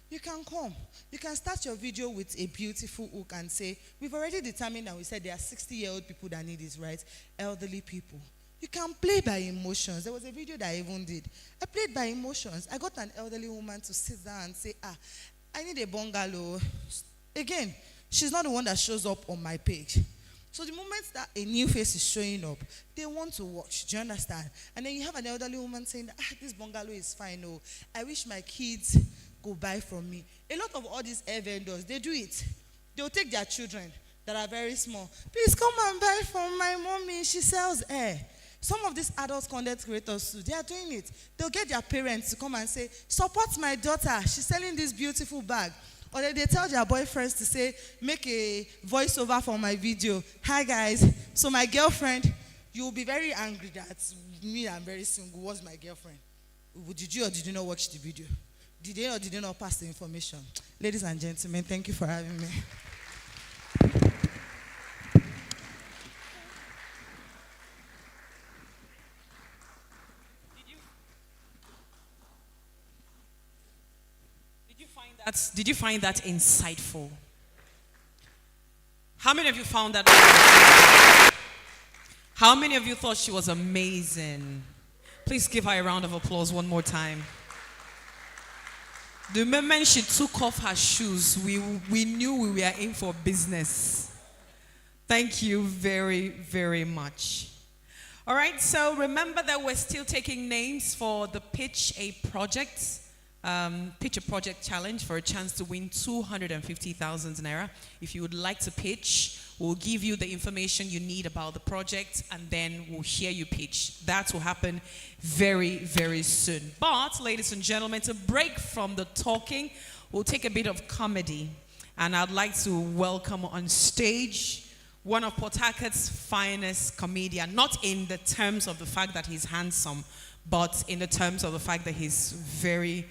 You can come. You can start your video with a beautiful hook and say, we've already determined that we said there are 60-year-old people that need this, right? Elderly people. You can play by emotions. There was a video that I even did. I played by emotions. I got an elderly woman to sit down and say, I need a bungalow. Again, she's not the one that shows up on my page. So the moment that a new face is showing up, they want to watch. Do you understand? And then you have an elderly woman saying, this bungalow is fine. Oh, I wish my kids go buy from me. A lot of all these air vendors, they do it. They'll take their children that are very small. Please come and buy from my mommy. She sells air. Some of these adult content creators too, they are doing it. They'll get their parents to come and say, support my daughter. She's selling this beautiful bag. Or they tell their boyfriends to say, make a voiceover for my video. Hi guys, so my girlfriend, you'll be very angry that me, I'm very single, was my girlfriend. Did you or did you not watch the video? Did they or did they not pass the information? Ladies and gentlemen, thank you for having me. Did you find that insightful? How many of you found that? How many of you thought she was amazing? Please give her a round of applause one more time. The moment she took off her shoes, we knew we were in for business. Thank you very, very much. All right, so remember that we're still taking names for the Pitch a Project. Pitch a Project Challenge for a chance to win 250,000 naira. If you would like to pitch, we'll give you the information you need about the project and then we'll hear you pitch. That will happen very, very soon. But, ladies and gentlemen, to break from the talking, we'll take a bit of comedy. And I'd like to welcome on stage one of Port Harcourt's finest comedian, not in the terms of the fact that he's handsome, but in the terms of the fact that he's very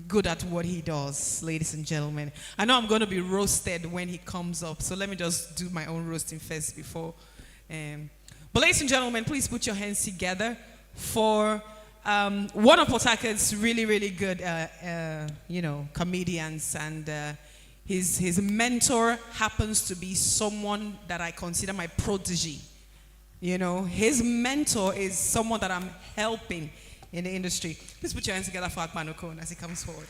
good at what he does, ladies and gentlemen. I know I'm going to be roasted when he comes up, so let me just do my own roasting first before. But ladies and gentlemen, please put your hands together for one of Port Harcourt's really, really good, comedians, and his mentor happens to be someone that I consider my protege. You know, his mentor is someone that I'm helping in the industry. Please put your hands together for Akman Okon as he comes forward.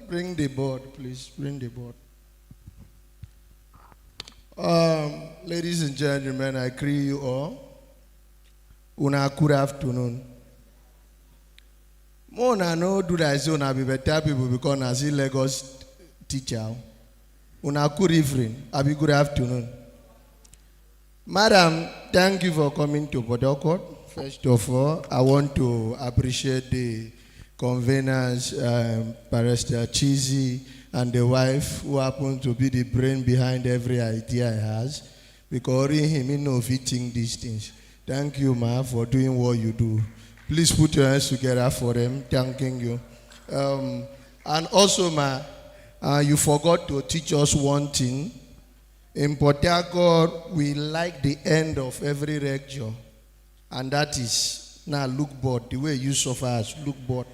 Bring the board, please. Bring the board. Ladies and gentlemen, I greet you all. Good afternoon. Mona no do that so na be better people because I see Lagos teacher. Good evening. Abi good afternoon. Madam, thank you for coming to Port Harcourt. First of all, I want to appreciate the conveners, Barrister Cheesy and the wife who happen to be the brain behind every idea he has. Because he know fitting these things. Thank you, ma, for doing what you do. Please put your hands together for them. Thanking you. And also, ma, you forgot to teach us one thing. In Port Harcourt, we like the end of every lecture. And that is, now look bored. The way you suffer as look bored.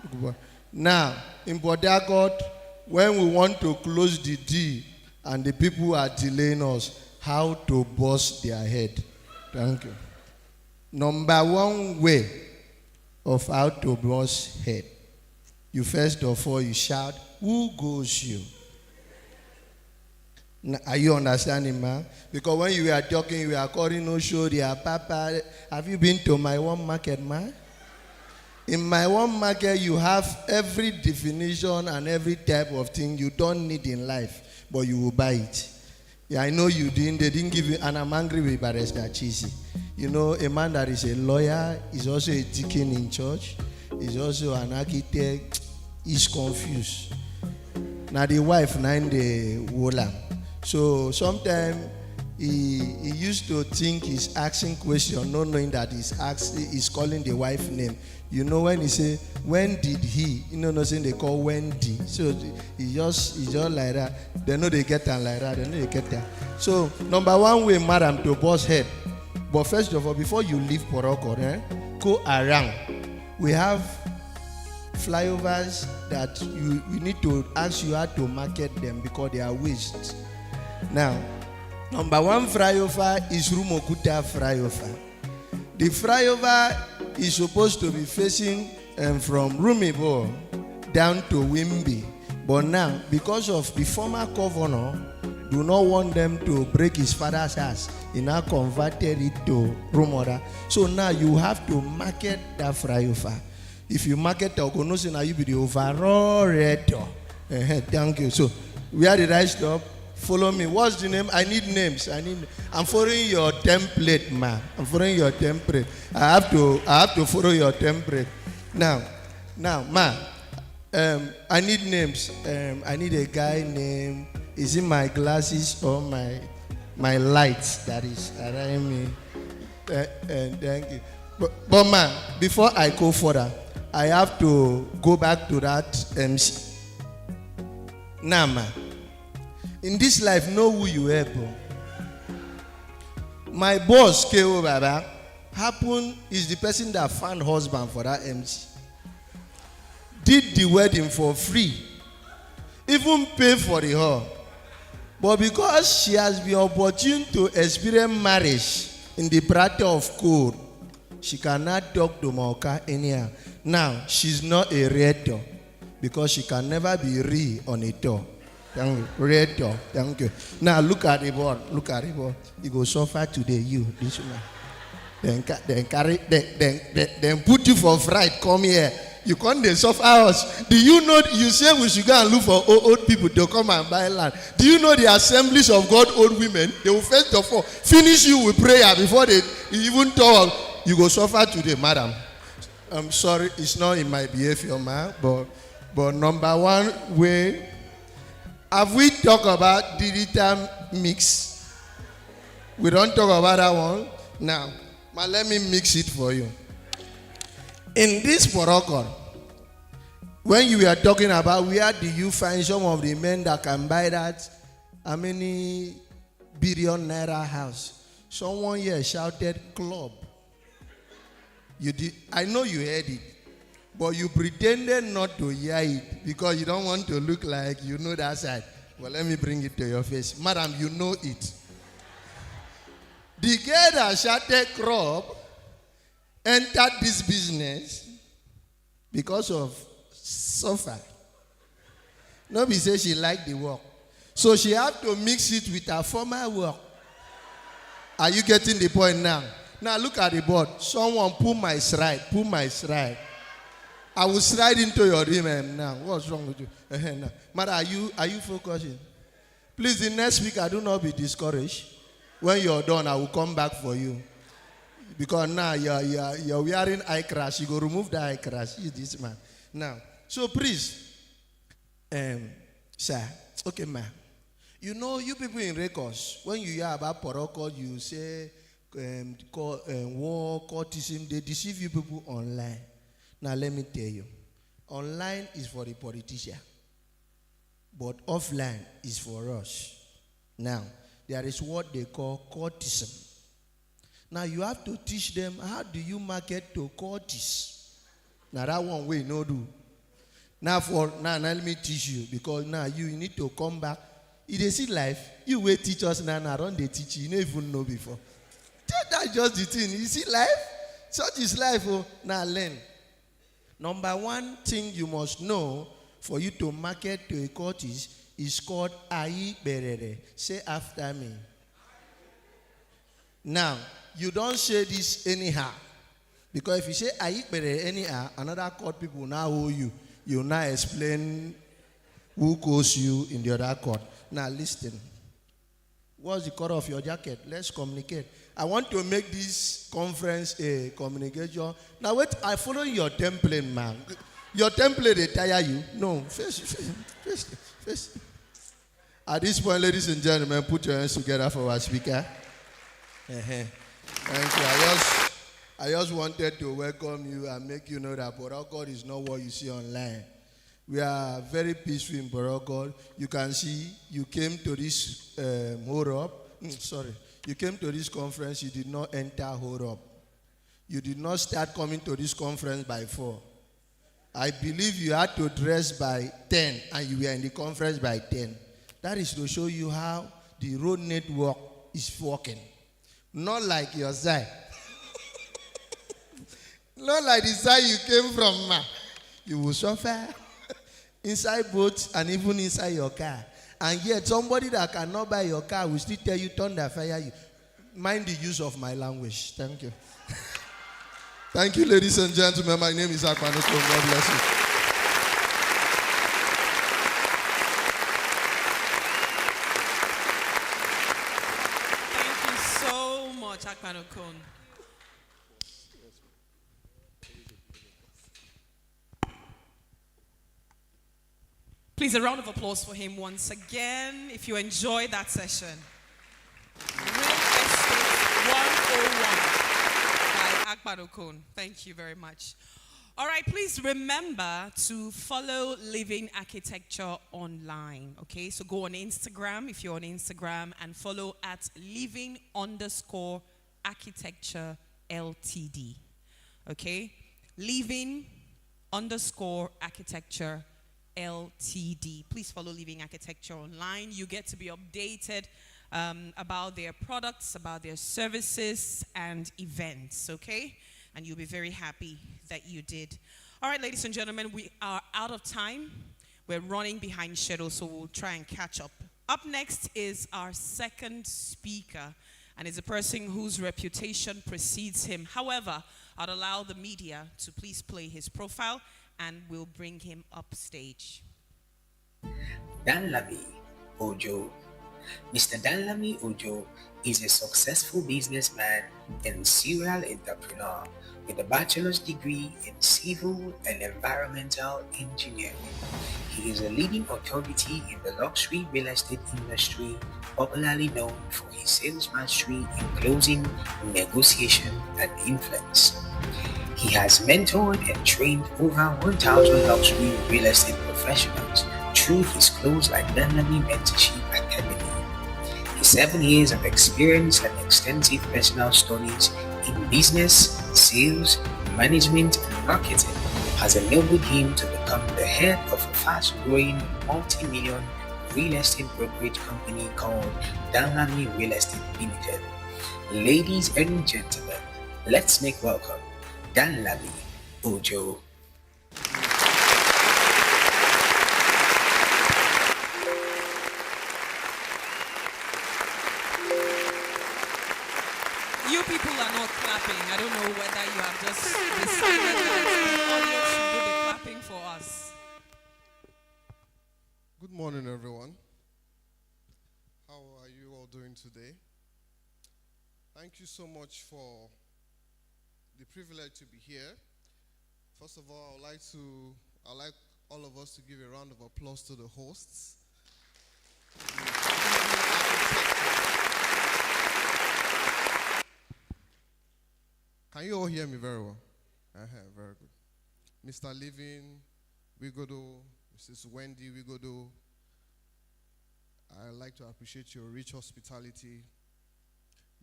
Look bored. Now, in Port Harcourt, when we want to close the deal and the people are delaying us, how to bust their head. Thank you. Number one way of how to bust head. You first of all, you shout, who goes you? Now, are you understanding, ma? Because when you were talking, you were calling no show, their papa. Have you been to my one market, ma? In my one market, you have every definition and every type of thing you don't need in life, but you will buy it. Yeah, I know you didn't. They didn't give you, and I'm angry with Barrister Cheesy. You know, a man that is a lawyer is also a deacon in church, is also an architect. He's confused. Now the wife nine the wolam. So sometimes he used to think he's asking question, not knowing that he's calling the wife name. You know, when he say, when did he? You know, nothing they call Wendy. So he just like that. They know they get them like that. They know they get that. So number one way, madam, to boss head. But first of all, before you leave Poroko, go around. We have flyovers that we need to ask you how to market them because they are waste. Now, number one flyover is Rumokuta flyover. The flyover is supposed to be facing from Rumibo down to Wimby. But now, because of the former governor do not want them to break his father's house, he now converted it to Rumoda. So now you have to market that flyover. If you market Okonosi, now you be the overall redder. Thank you. So, where did I stop? Follow me. What's the name? I need names. I'm following your template, man. I'm following your template. I have to follow your template. Now, ma. I need names. I need a guy named. Is it my glasses or my lights that is around me? Thank you. But ma, before I go further, I have to go back to that MC. Now, ma. In this life, know who you are, bro. My boss, K.O. Baba, is the person that found husband for that MC. Did the wedding for free. Even pay for the hall. But because she has been opportune to experience marriage in the practice of code, she cannot talk to Moka anyhow. Now, she's not a realtor because she can never be on a tour. Thank you. Realtor. Thank you. Now, look at the board. Look at the board. You go suffer today, you, this one. Then put you for fright. Come here. You can't suffer us. Do you know, you say we should go and look for old people to come and buy land. Do you know the assemblies of God old women? They will first of all finish you with prayer before they even talk. You go suffer today, madam. I'm sorry, it's not in my behavior, man. But number one way, have we talked about digital mix? We don't talk about that one. Now, let me mix it for you. In this Poroko, when you were talking about where do you find some of the men that can buy that, how many billion naira house? Someone here shouted club. You did. I know you heard it, but you pretended not to hear it because you don't want to look like you know that side. Well, let me bring it to your face. Madam, you know it. The girl that shouted club entered this business because of suffer. Nobody says she liked the work. So she had to mix it with her former work. Are you getting the point now? Now look at the board. Someone pull my stride. Pull my stride. I will slide into your dream now. What's wrong with you? No. Mother, are you focusing? Please, the next speaker, do not be discouraged. When you're done, I will come back for you. Because now you're wearing eye crash. You go remove the eye crash. You this man. Now, so please, sir, okay, ma'am. You know, you people in records, when you hear about Poroko, you say war, courtism, they deceive you people online. Now, let me tell you, online is for the politician, but offline is for us. Now, there is what they call courtism. Now, you have to teach them how do you market to courtis. Now, that one way no do. Now, let me teach you, because now you need to come back. If they see life, you will teach us now, don't they teach you? You don't even know before. That's just the thing. You see life? Such is life. Oh. Now learn. Number one thing you must know for you to market to a courtis is called Ayi Berere. Say after me. Now, you don't say this anyhow. Because if you say Ayikbere any another court people now owe you, you now explain who calls you in the other court. Now listen. What's the color of your jacket? Let's communicate. I want to make this conference a communication. Now wait, I follow your template, man. Your template, they tire you. No, face. At this point, ladies and gentlemen, put your hands together for our speaker. Thank you. I just wanted to welcome you and make you know that Borokod is not what you see online. We are very peaceful in Borokod. You can see you came to this you came to this conference, you did not enter hold-up. You did not start coming to this conference by 4. I believe you had to dress by 10 and you were in the conference by 10. That is to show you how the road network is working. Not like your side. Not like the side you came from. You will suffer inside boats and even inside your car. And yet somebody that cannot buy your car will still tell you, thunder, fire you. Mind the use of my language. Thank you. Thank you, ladies and gentlemen. My name is Akwanoko. God bless you. Thank you so much, Akwanoko. Please, a round of applause for him once again if you enjoyed that session. Real Estate 101 by Akbar. Thank you very much. All right, please remember to follow Living Architecture online. Okay, so go on Instagram if you're on Instagram and follow at living_architecture LTD. Okay, living_architecture LTD. Please follow Living Architecture online. You get to be updated about their products, about their services and events, okay? And you'll be very happy that you did. All right, ladies and gentlemen, we are out of time. We're running behind schedule, so we'll try and catch up. Up next is our second speaker, and it's a person whose reputation precedes him. However, I'll allow the media to please play his profile, and we'll bring him up stage. Danlami Ojo. Mr. Danlami Ojo is a successful businessman and serial entrepreneur with a bachelor's degree in civil and environmental engineering. He is a leading authority in the luxury real estate industry, popularly known for his sales mastery in closing, negotiation, and influence. He has mentored and trained over 1,000 luxury real estate professionals through his Close Like Danlami Mentorship Academy. His 7 years of experience and extensive personal studies in business, sales, management, and marketing has enabled him to become the head of a fast-growing multi-million real estate brokerage company called Danlami Real Estate Limited. Ladies and gentlemen, let's make welcome Danlami Ojo. You people are not clapping. I don't know whether you have just decided that the audience should do the clapping for us. Good morning, everyone. How are you all doing today? Thank you so much for the privilege to be here. First of all, I'd like all of us to give a round of applause to the hosts. Can you all hear me very well? Very good. Mr. Living Wigodo, Mrs. Wendy Wigodo, I'd like to appreciate your rich hospitality,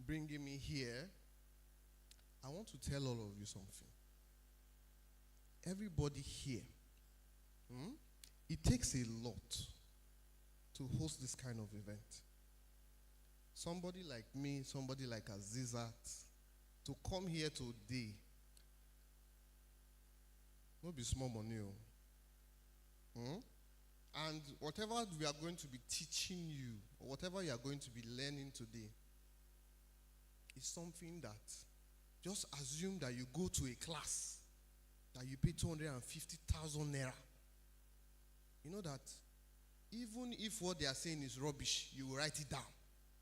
bringing me here. I want to tell all of you something. Everybody here, it takes a lot to host this kind of event. Somebody like me, somebody like Azizat, to come here today, no be small money. And whatever we are going to be teaching you, or whatever you are going to be learning today, is something that Just assume that you go to a class that you pay 250,000 naira. You know that even if what they are saying is rubbish, you will write it down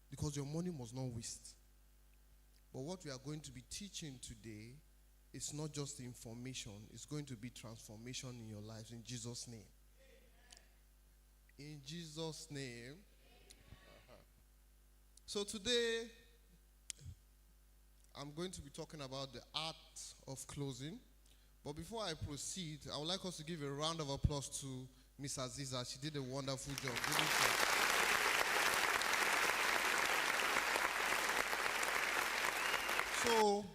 because your money must not waste. But what we are going to be teaching today is not just information, it's going to be transformation in your lives in Jesus' name. In Jesus' name. So today, I'm going to be talking about the art of closing. But before I proceed, I would like us to give a round of applause to Miss Aziza. She did a wonderful job. So,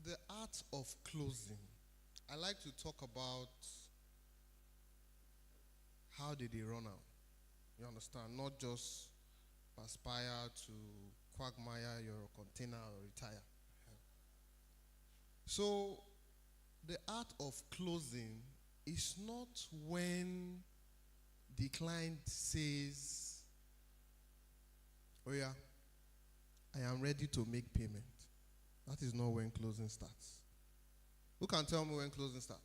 the art of closing. I like to talk about how did they run out. You understand? Not just aspire to quagmire your container or retire. So, the art of closing is not when the client says, oh yeah, I am ready to make payment. That is not when closing starts. Who can tell me when closing starts?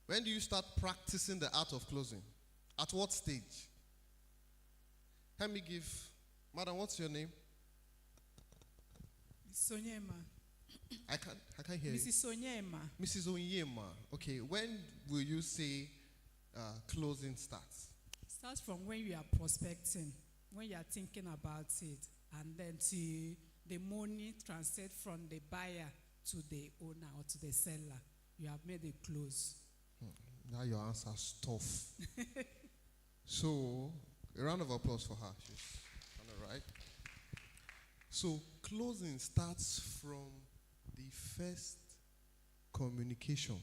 When do you start practicing the art of closing? At what stage? Let me give, madam, what's your name? Sonyema. I can't hear Mrs. Sonyema. Mrs. Onyema. Okay, when will you say closing starts? Starts from when you are prospecting, when you are thinking about it, and then to the money transferred from the buyer to the owner or to the seller. You have made a close. Now your answer is tough. So, a round of applause for her. She's on the right. So, closing starts from the first communication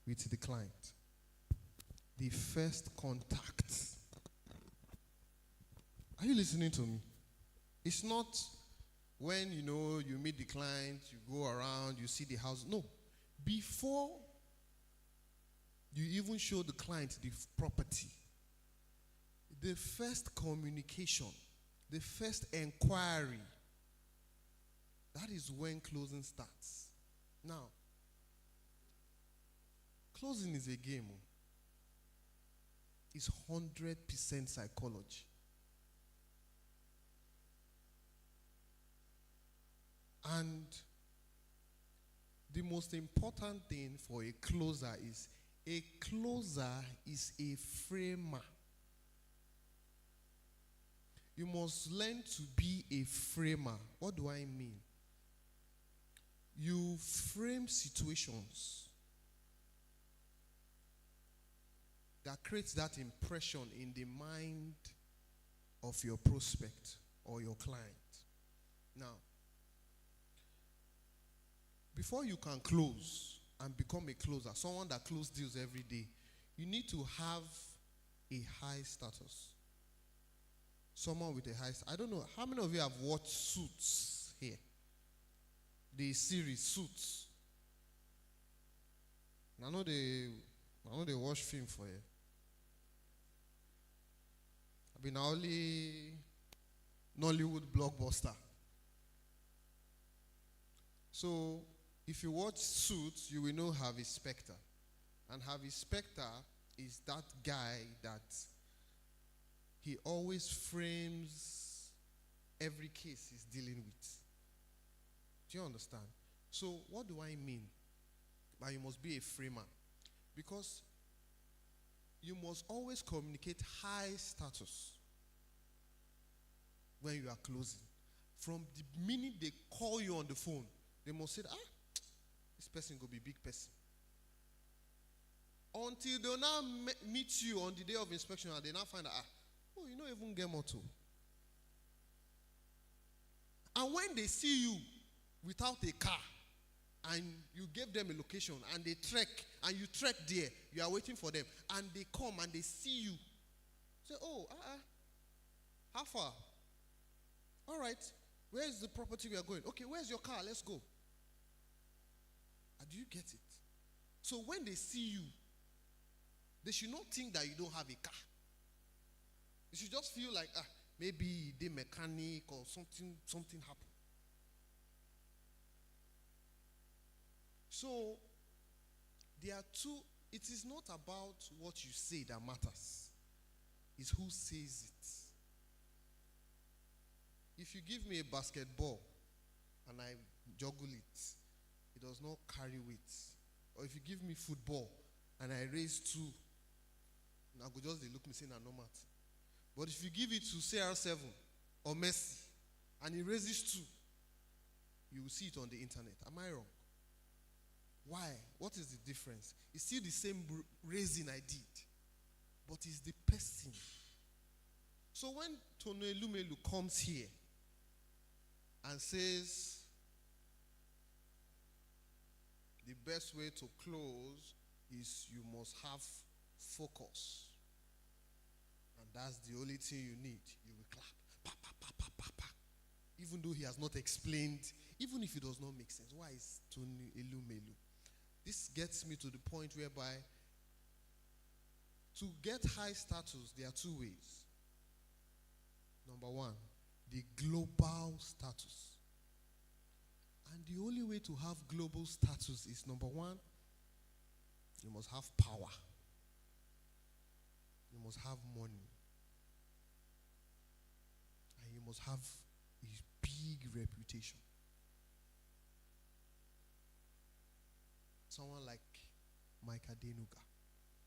with the client. The first contact. Are you listening to me? It's not when, you meet the client, you go around, you see the house. No. Before you even show the client the property, the first communication, the first inquiry, that is when closing starts. Now, closing is a game. It's 100% psychology. And the most important thing for a closer is a framer. You must learn to be a framer. What do I mean? You frame situations that creates that impression in the mind of your prospect or your client. Now, before you can close and become a closer, someone that closes deals every day, you need to have a high status. Someone with a high status. I don't know, how many of you have watched Suits here? The series Suits. I know they watch film for you. I've been only Nollywood blockbuster. So, if you watch Suits, you will know Harvey Specter. And Harvey Specter is that guy that he always frames every case he's dealing with. Do you understand? So what do I mean by you must be a framer? Because you must always communicate high status when you are closing. From the minute they call you on the phone, they must say, this person go be big person. Until they'll now meet you on the day of inspection and they now find out, you don't even get motor. And when they see you without a car and you gave them a location and they trek and you trek there, you are waiting for them and they come and they see you. Say, how far? All right, where's the property we are going? Okay, where's your car? Let's go. Do you get it? So when they see you, they should not think that you don't have a car. You should just feel like, maybe they mechanic or something happened. So, there are two. It is not about what you say that matters. It's who says it. If you give me a basketball and I juggle it, it does not carry weight. Or if you give me football and I raise two, now go just they look me saying no matter. But if you give it to CR7 or Messi and he raises two, you will see it on the internet. Am I wrong? Why? What is the difference? It's still the same raising I did, but it's the person. So when Tono Elumelu comes here and says the best way to close is you must have focus, and that's the only thing you need, you will clap. Pa, pa, pa, pa, pa, pa. Even though he has not explained, even if it does not make sense, why is Tono Elumelu? This gets me to the point whereby to get high status, there are two ways. Number one, the global status. And the only way to have global status is, number one, you must have power. You must have money. And you must have a big reputation. Someone like Mike Adenuga,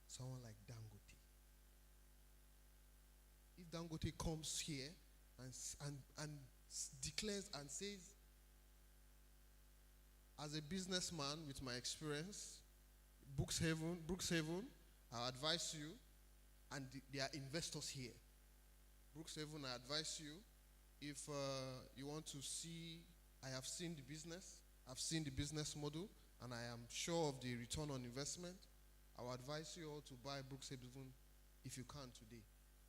someone like Dangote. If Dangote comes here and declares and says, as a businessman with my experience, Brookshaven, I advise you, and there are investors here. Brookshaven, I advise you, if you want to see, I have seen the business, I've seen the business model, and I am sure of the return on investment. I will advise you all to buy Brookshaven if you can today.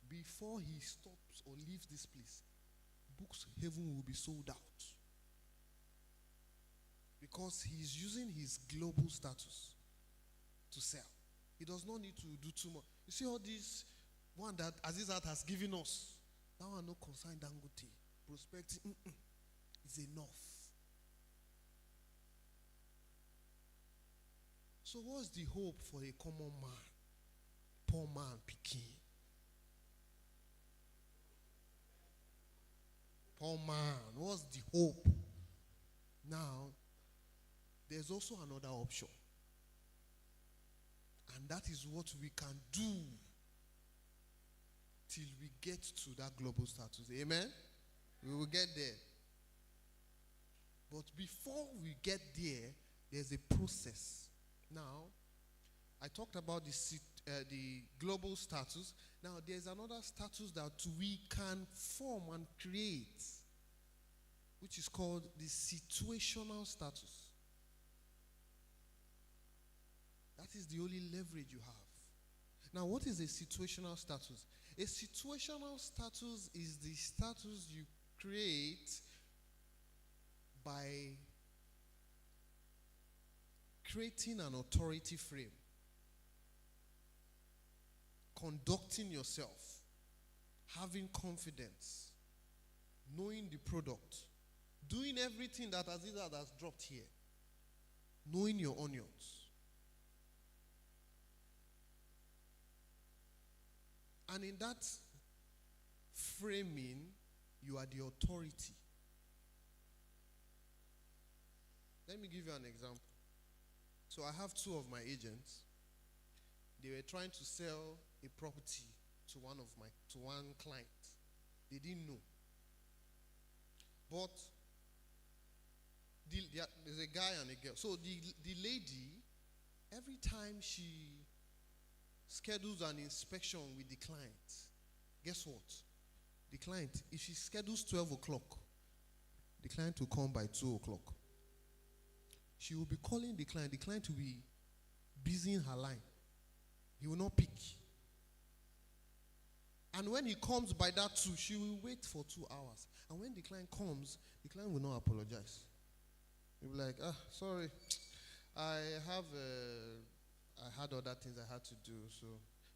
Before he stops or leaves this place, Brookshaven will be sold out. Because he is using his global status to sell. He does not need to do too much. You see all this one that Azizat has given us. That one no concern Dangote. Prospecting is enough. So what's the hope for a common man? Poor man picking. Poor man, what's the hope? Now, there's also another option. And that is what we can do till we get to that global status. Amen? We will get there. But before we get there, there's a process. Now, I talked about the global status. Now, there's another status that we can form and create, which is called the situational status. That is the only leverage you have. Now, what is a situational status? A situational status is the status you create by creating an authority frame, conducting yourself, having confidence, knowing the product, doing everything that Aziza has dropped here, knowing your onions. And in that framing, you are the authority. Let me give you an example. So I have two of my agents. They were trying to sell a property to one client. They didn't know. But there's a guy and a girl. So the lady, every time she schedules an inspection with the client, guess what? The client, if she schedules 12 o'clock, the client will come by 2 o'clock. She will be calling the client. The client will be busy in her line. He will not pick. And when he comes by that 2, she will wait for 2 hours. And when the client comes, the client will not apologize. He'll be like, sorry, I had other things I had to do. So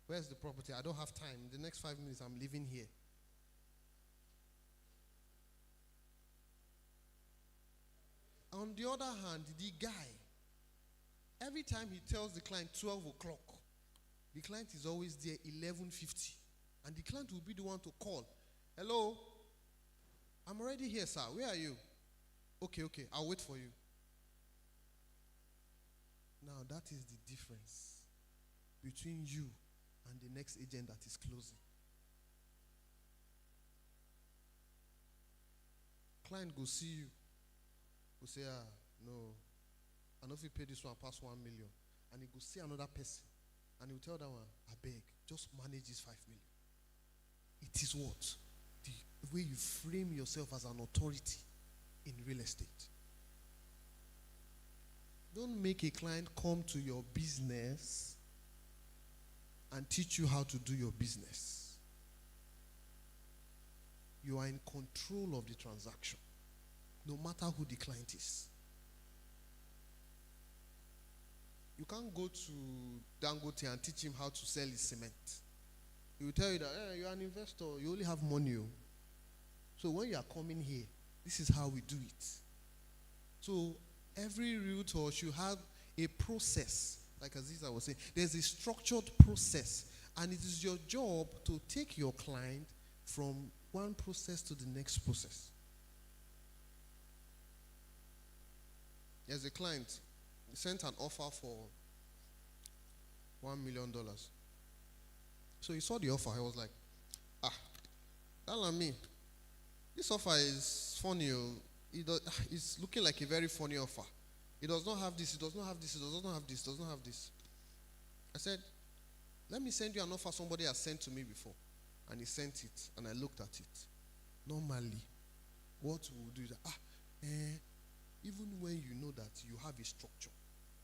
Where's the property? I don't have time. In the next 5 minutes, I'm leaving here. On the other hand, the guy, every time he tells the client 12 o'clock, the client is always there 11:50. And the client will be the one to call. Hello? I'm already here, sir. Where are you? Okay, I'll wait for you. Now, that is the difference between you and the next agent that is closing. Client go see you. Go say, no, I know if you pay this one past 1 million. And he go see another person. And he will tell that one, I beg, just manage this 5 million. It is what? The way you frame yourself as an authority in real estate. Don't make a client come to your business and teach you how to do your business. You are in control of the transaction, no matter who the client is. You can't go to Dangote and teach him how to sell his cement. He will tell you that you're an investor, you only have money. So when you are coming here, this is how we do it. So every realtor should have a process. Like Aziza was saying, there's a structured process. And it is your job to take your client from one process to the next process. There's a client, he sent an offer for $1 million. So he saw the offer. He was like, tell me, this offer is funny. It's looking like a very funny offer. It does not have this, it does not have this, it does not have this, it does not have this. I said, let me send you an offer somebody has sent to me before. And he sent it, and I looked at it. Normally, what we will do is that, even when you know that you have a structure,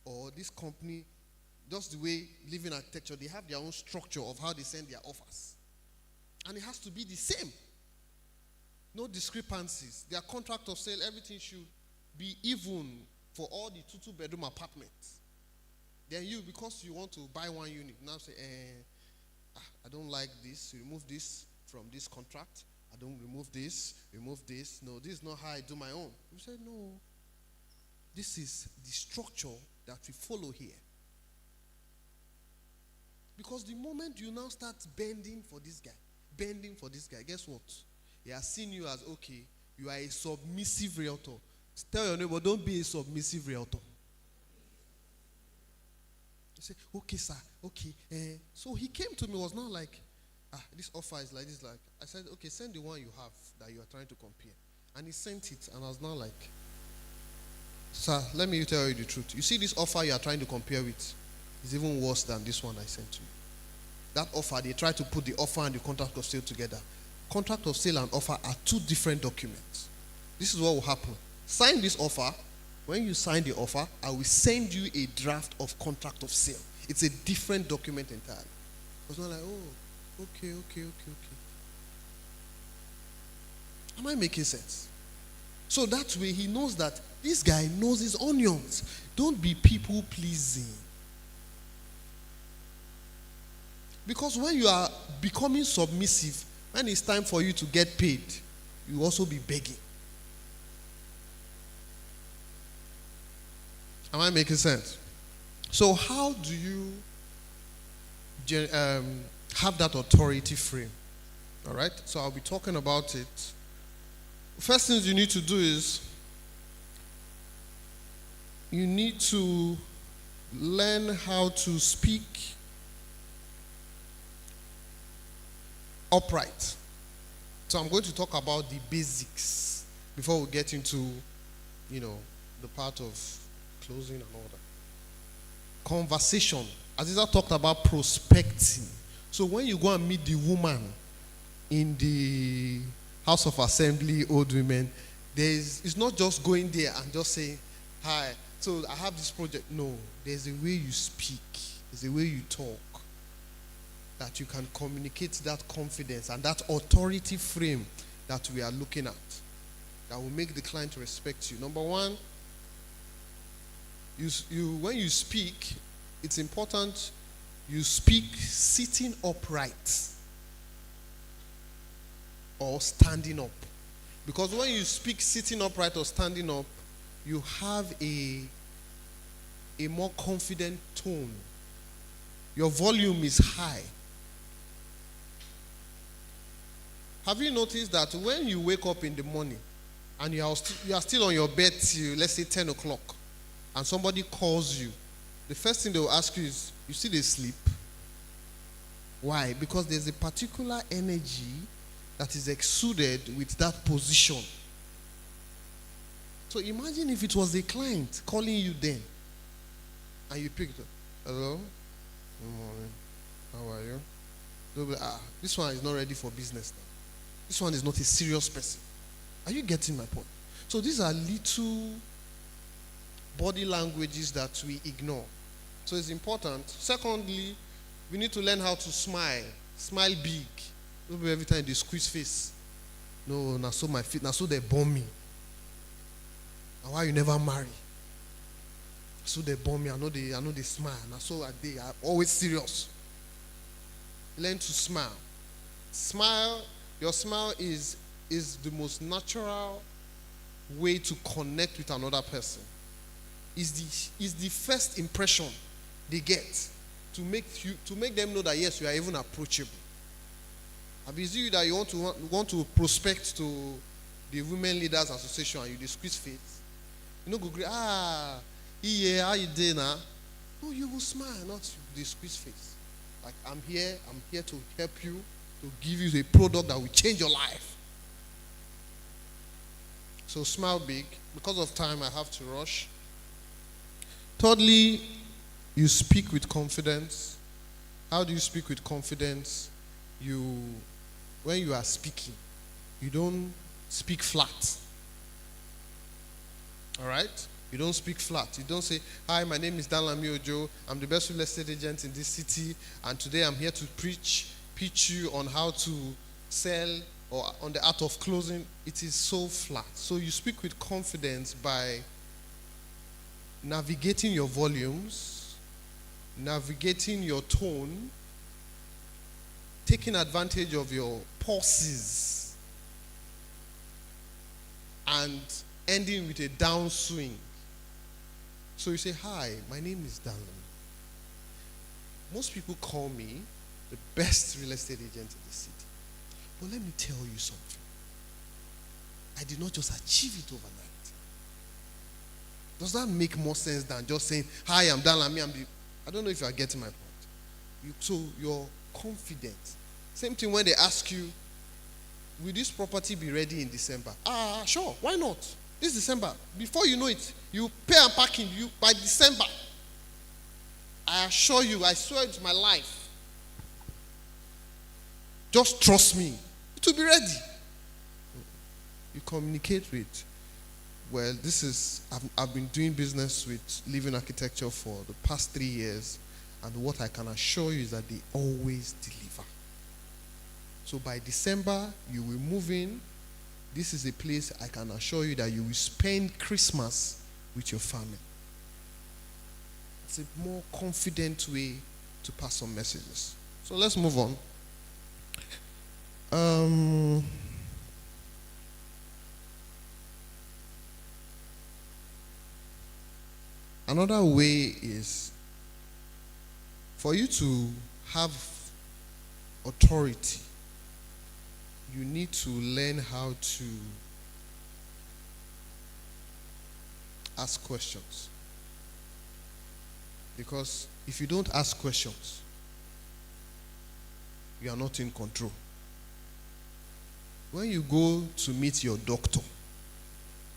or this company, just the way Living Architecture, they have their own structure of how they send their offers. And it has to be the same. No discrepancies. Their contract of sale, everything should be even for all the two-bedroom apartments. Then you, because you want to buy one unit, now say, I don't like this. Remove this from this contract. I don't remove this. No, this is not how I do my own. You say, no. This is the structure that we follow here. Because the moment you now start bending for this guy, guess what? He has seen you as, okay, you are a submissive realtor. Tell your neighbor, don't be a submissive realtor. You say, okay, sir, okay. So he came to me, was not like, this offer is like this. Like I said, okay, send the one you have that you are trying to compare. And he sent it, and I was not like, sir, let me tell you the truth. You see this offer you are trying to compare with is even worse than this one I sent to you. That offer, they try to put the offer and the contract of sale together. Contract of sale and offer are two different documents. This is what will happen. Sign this offer. When you sign the offer, I will send you a draft of contract of sale. It's a different document entirely. It's not like, oh, okay. Am I making sense? So that way he knows that this guy knows his onions. Don't be people pleasing. Because when you are becoming submissive, when it's time for you to get paid, you will also be begging. Am I making sense? So how do you have that authority frame? All right? So I'll be talking about it. First things you need to do is you need to learn how to speak upright. So I'm going to talk about the basics before we get into, the part of closing and all that. Conversation. Aziza talked about prospecting. So when you go and meet the woman in the House of Assembly, old women, it's not just going there and just saying, hi, so I have this project. No, there's a way you speak. There's a way you talk that you can communicate that confidence and that authority frame that we are looking at that will make the client respect you. Number one, when you speak, it's important You speak sitting upright or standing up. Because when you speak sitting upright or standing up, you have a more confident tone. Your volume is high. Have you noticed that when you wake up in the morning and you are still on your bed till, let's say, 10 o'clock, and somebody calls you, the first thing they will ask you is, you still sleep? Why? Because there's a particular energy that is exuded with that position. So imagine if it was a client calling you then, and you picked up. Hello? Good morning. How are you? They'll be, this one is not ready for business now. This one is not a serious person. Are you getting my point? So these are little body languages that we ignore. So it's important. Secondly, we need to learn how to smile. Smile big. Don't be every time they squeeze face. No, now so my feet, now so they bomb me. And why you never marry? So they bomb me. I know they smile. Now so they are always serious. Learn to smile. Smile. Your smile is the most natural way to connect with another person. Is the first impression they get to make them know that yes, you are even approachable. Is it that you want to prospect to the Women Leaders Association and you squeeze face? You know, go great. Yeah, how you doing now? No, you will smile, not the squeeze face. Like I'm here to help you, to give you a product that will change your life. So smile big. Because of time, I have to rush. Thirdly, you speak with confidence. How do you speak with confidence? When you are speaking, you don't speak flat. All right? You don't speak flat. You don't say, hi, my name is Dan Lamiojo. I'm the best real estate agent in this city. And today I'm here to pitch you on how to sell or on the art of closing. It is so flat. So you speak with confidence by navigating your volumes, navigating your tone, taking advantage of your pauses, and ending with a downswing. So you say, hi, my name is Dan. Most people call me the best real estate agent in the city. But let me tell you something. I did not just achieve it overnight. Does that make more sense than just saying, hi, I'm Dan Lami. I don't know if you are getting my point. So you're confident. Same thing when they ask you, will this property be ready in December? Sure, why not? This December. Before you know it, you pay and parking by December. I assure you, I swear it's my life. Just trust me. It will be ready. You communicate with, well, I've been doing business with Living Architecture for the past 3 years, and what I can assure you is that they always deliver. So by December, you will move in. This is a place I can assure you that you will spend Christmas with your family. It's a more confident way to pass on messages. So let's move on. Another way is for you to have authority. You need to learn how to ask questions. Because if you don't ask questions, you are not in control. When you go to meet your doctor,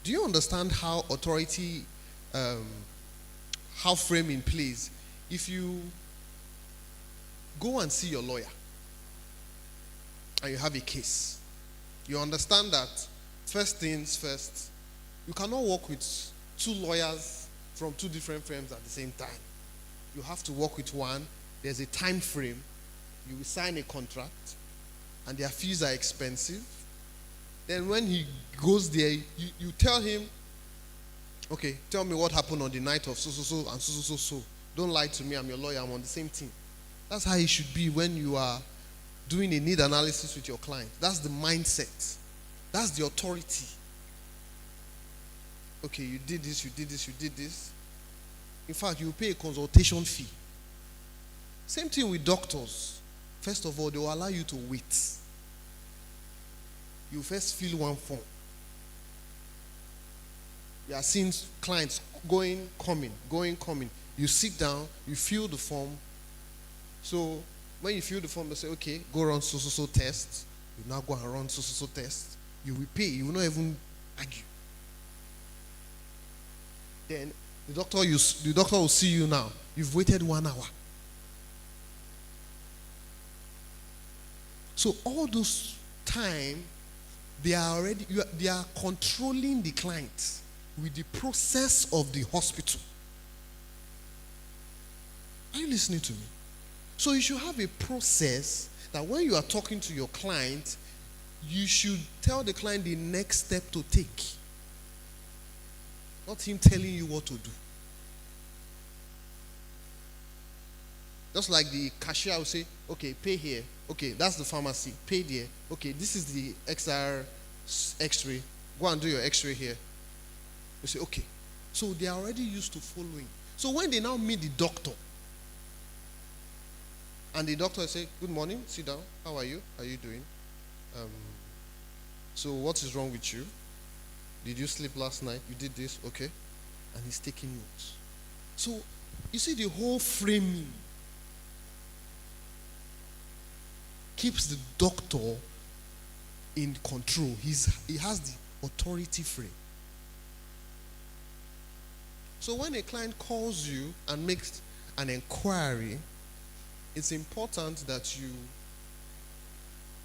do you understand how authority, how framing plays? If you go and see your lawyer and you have a case, you understand that first things first, you cannot work with two lawyers from two different firms at the same time. You have to work with one. There's a time frame. You will sign a contract, and their fees are expensive. Then when he goes there, you tell him, okay, tell me what happened on the night of so and so. Don't lie to me, I'm your lawyer, I'm on the same team. That's how it should be when you are doing a need analysis with your client. That's the mindset. That's the authority. Okay, you did this, you did this, you did this. In fact, you pay a consultation fee. Same thing with doctors. First of all, they will allow you to wait. You first fill one form. You are seeing clients going, coming. You sit down, you fill the form. So when you fill the form, they say, okay, go run so test. You now go and run so test. You will pay. You will not even argue. Then the doctor will see you now. You've waited 1 hour. So all those time, they are controlling the client with the process of the hospital. Are you listening to me? So you should have a process that when you are talking to your client, you should tell the client the next step to take. Not him telling you what to do. Just like the cashier will say, okay, pay here. Okay, that's the pharmacy. Pay there. Okay, this is the XR X-ray. Go and do your X-ray here. You say, okay. So they are already used to following. So when they now meet the doctor, and the doctor say, good morning, sit down. How are you? How are you doing? So what is wrong with you? Did you sleep last night? You did this? Okay. And he's taking notes. So you see the whole framing keeps the doctor in control. He has the authority frame. So when a client calls you and makes an inquiry, it's important that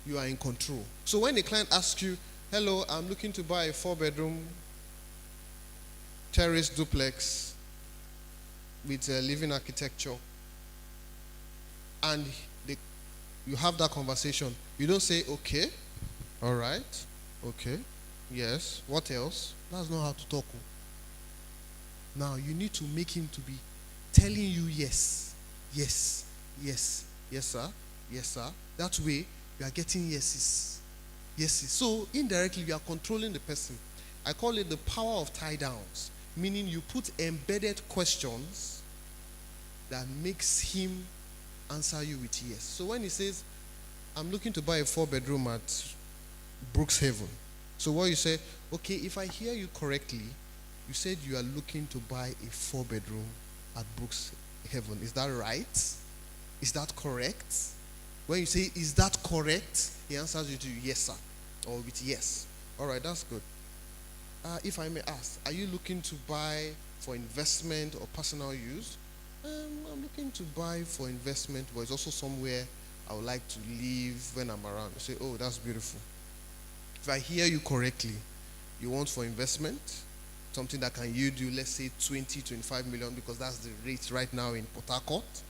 you are in control. So when a client asks you, hello, I'm looking to buy a 4-bedroom terrace duplex with a living architecture, and you have that conversation, you don't say, okay, all right, okay, yes, what else? That's not how to talk. Now you need to make him to be telling you yes, yes, yes, yes sir, yes sir. That way you are getting yeses. Yeses. So indirectly you are controlling the person. I call it the power of tie downs, meaning you put embedded questions that makes him answer you with yes. So when he says, I'm looking to buy a 4-bedroom at Brookshaven. So what you say, okay, if I hear you correctly, you said you are looking to buy a 4-bedroom at Brookshaven. Is that right? Is that correct? When you say, is that correct? He answers you to yes, sir, or with yes. All right, that's good. If I may ask, are you looking to buy for investment or personal use? I'm looking to buy for investment, but it's also somewhere I would like to live when I'm around. You say, oh, that's beautiful. If I hear you correctly, you want for investment, something that can yield you, let's say 20, 25 million, because that's the rate right now in Port Harcourt.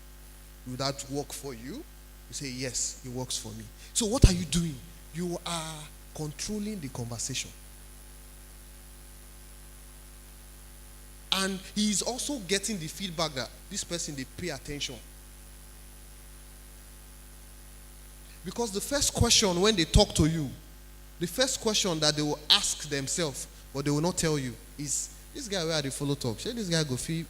Will that work for you? You say, yes, it works for me. So what are you doing? You are controlling the conversation. And he is also getting the feedback that this person, they pay attention. Because the first question when they talk to you, the first question that they will ask themselves, but they will not tell you, is, this guy where they follow talk? Shey this guy go feel,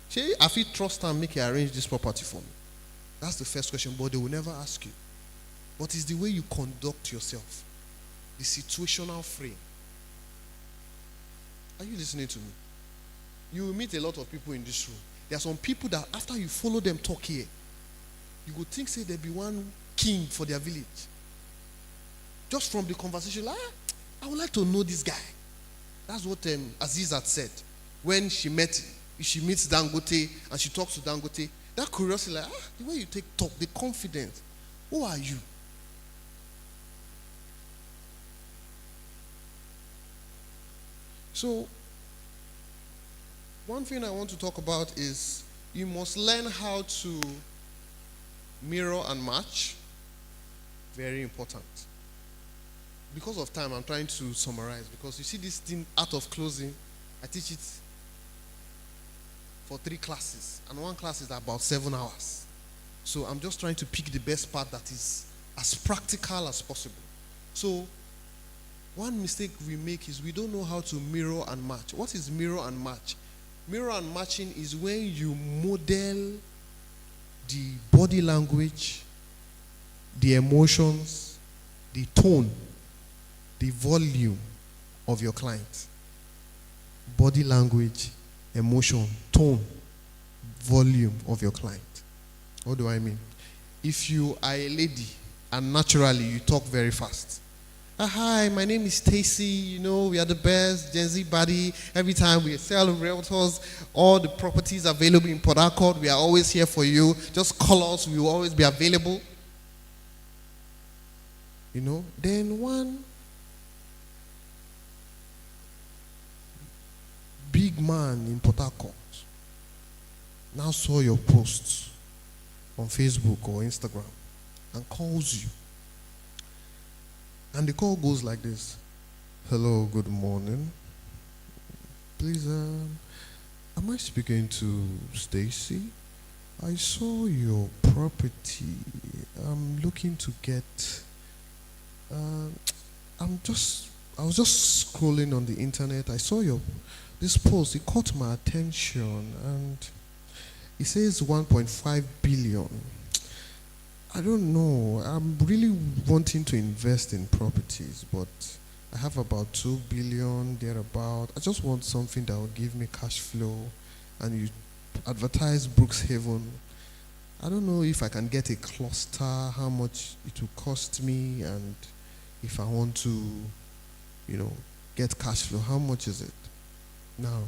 shey I feel trust and make you arrange this property for me? That's the first question, but they will never ask you. But it's the way you conduct yourself, the situational frame. Are you listening to me? You will meet a lot of people in this room. There are some people that after you follow them talk here, you would think say there be one king for their village. Just from the conversation, I would like to know this guy. That's what Aziz had said. When she meets Dangote and she talks to Dangote, that curiosity, the way you talk, the confidence. Who are you? So, one thing I want to talk about is you must learn how to mirror and match. Very important. Because of time, I'm trying to summarize. Because you see this thing, art of closing, I teach it for 3 classes. And one class is about 7 hours. So I'm just trying to pick the best part that is as practical as possible. So one mistake we make is we don't know how to mirror and match. What is mirror and match? Mirror and matching is when you model the body language, the emotions, the tone, the volume of your client. Body language, emotion, tone, volume of your client. What do I mean? If you are a lady and naturally you talk very fast. Hi, my name is Stacy. You know, we are the best Gen Z body. Every time we sell realtors, all the properties available in Port Harcourt, we are always here for you. Just call us, we will always be available. You know, then one big man in Port Harcourt now saw your posts on Facebook or Instagram and calls you. And the call goes like this. Hello, good morning. Please, am I speaking to Stacy? I saw your property. I'm looking to get, I was just scrolling on the internet. I saw this post. It caught my attention and it says 1.5 billion. I don't know. I'm really wanting to invest in properties, but I have about 2 billion thereabout. I just want something that will give me cash flow. And you advertise Brookshaven. I don't know if I can get a cluster, how much it will cost me, and if I want to, get cash flow, how much is it? Now,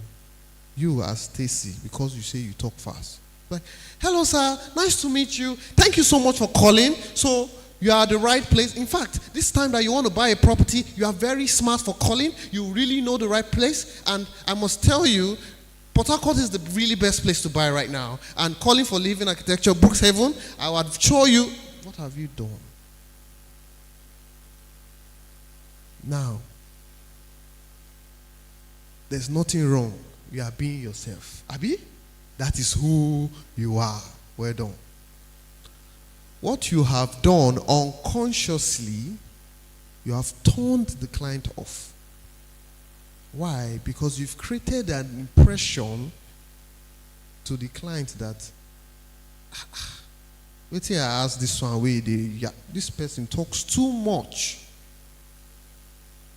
you as Stacy, because you say you talk fast. Like, hello sir, nice to meet you. Thank you so much for calling. So you are at the right place. In fact, this time that you want to buy a property, you are very smart for calling. You really know the right place. And I must tell you, Port Harcourt is the really best place to buy right now. And calling for Living Architecture, Brookshaven, I would show you. What have you done? Now, there's nothing wrong. You are being yourself. Abi? That is who you are. Well done. What you have done unconsciously, you have turned the client off. Why? Because you've created an impression to the client that, wait till I ask this one way, this person talks too much.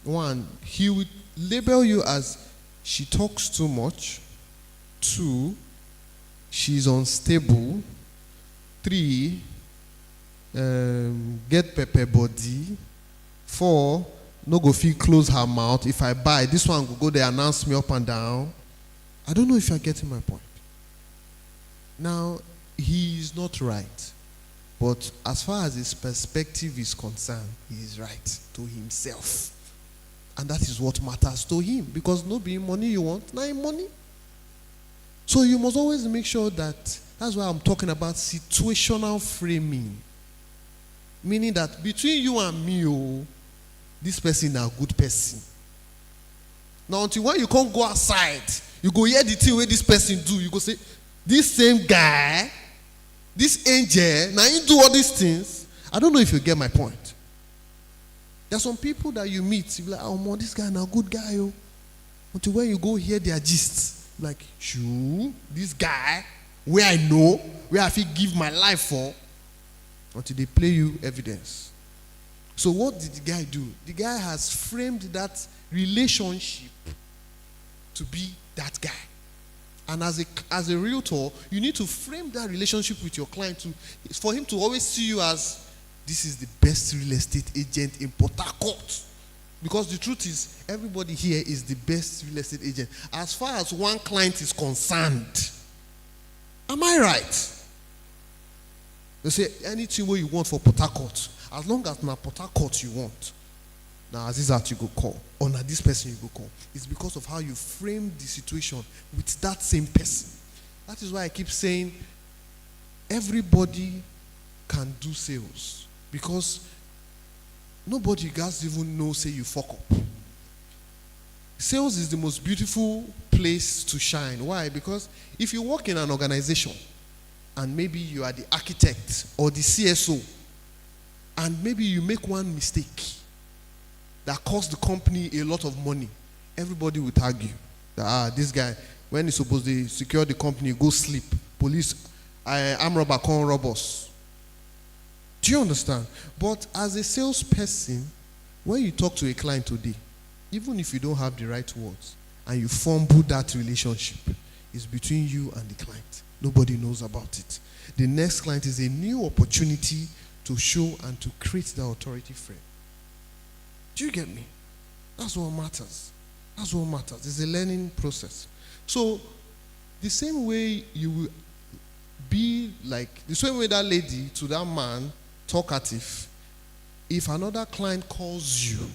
One, he would label you as she talks too much. 2, she's unstable. 3, get pepper body. 4, no go fit close her mouth. If I buy, this one will go there, announce me up and down. I don't know if you're getting my point. Now, he is not right. But as far as his perspective is concerned, he is right to himself. And that is what matters to him. Because no being money you want, now money. So you must always make sure that's why I'm talking about situational framing. Meaning that between you and me, this person is a good person. Now until when you can't go outside, you go hear the thing where this person do, you go say, this same guy, this angel, now you do all these things. I don't know if you get my point. There are some people that you meet, you be like, oh man, this guy is a good guy. Until when you go hear their gist, like, shoo, this guy, where I know, where I feel give my life for, until they play you evidence. So what did the guy do? The guy has framed that relationship to be that guy. And as a realtor, you need to frame that relationship with your client for him to always see you as, this is the best real estate agent in Port Harcourt. Because the truth is, everybody here is the best real estate agent. As far as one client is concerned. Am I right? They say, anything where you want for Port Harcourt, as long as na Port Harcourt you want, now Azizat you go call, or na this person you go call. It's because of how you frame the situation with that same person. That is why I keep saying, everybody can do sales. Because nobody guys even know say you fuck up. Sales is the most beautiful place to shine. Why? Because if you work in an organization and maybe you are the architect or the CSO, and maybe you make one mistake that cost the company a lot of money, everybody will tag you. That, this guy, when he's supposed to secure the company, go sleep. Police, arm robber can't rob us. Do you understand? But as a salesperson, when you talk to a client today, even if you don't have the right words, and you fumble that relationship, it's between you and the client. Nobody knows about it. The next client is a new opportunity to show and to create the authority frame. Do you get me? That's what matters. That's what matters. It's a learning process. So, the same way you will be like, the same way that lady to that man, talkative, if another client calls you,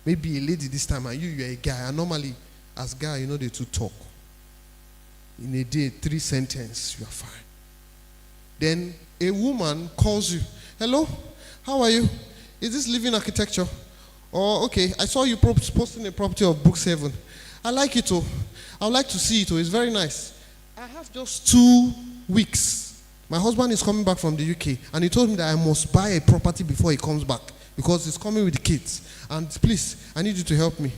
maybe a lady this time, and you're a guy, and normally, as guy, you know they two talk. In a day, 3 sentences, you are fine. Then a woman calls you, hello, how are you? Is this living architecture? Oh, okay, I saw you posting a property of Book 7. I like it, oh. I would like to see it, oh. It's very nice. I have just 2 weeks. My husband is coming back from the UK, and he told me that I must buy a property before he comes back, because he's coming with the kids. And please, I need you to help me.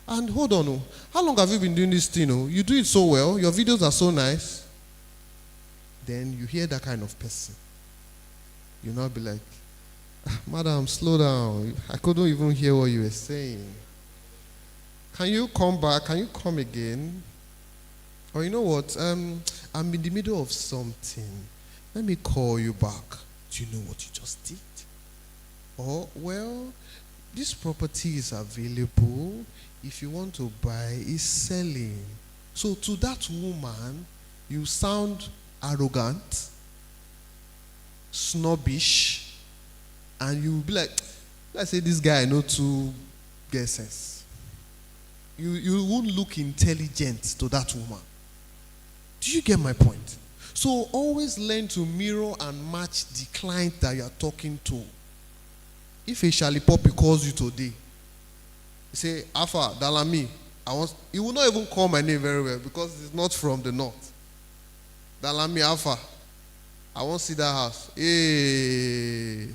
And hold on, oh. How long have you been doing this thing? Oh? You do it so well. Your videos are so nice. Then you hear that kind of person. You'll not be like, madam, slow down. I couldn't even hear what you were saying. Can you come back? Can you come again? Or you know what? I'm in the middle of something. Let me call you back. Do you know what you just did? Oh, well, this property is available. If you want to buy, it's selling. So to that woman, you sound arrogant, snobbish, and you will be like, let's say this guy know to get sense. You won't look intelligent to that woman. Do you get my point? So always learn to mirror and match the client that you are talking to. If a Charlie Poppy calls you today, say, Alpha, Dalami, he will not even call my name very well because it's not from the north. Dalami, Alpha, I want to see that house. Hey,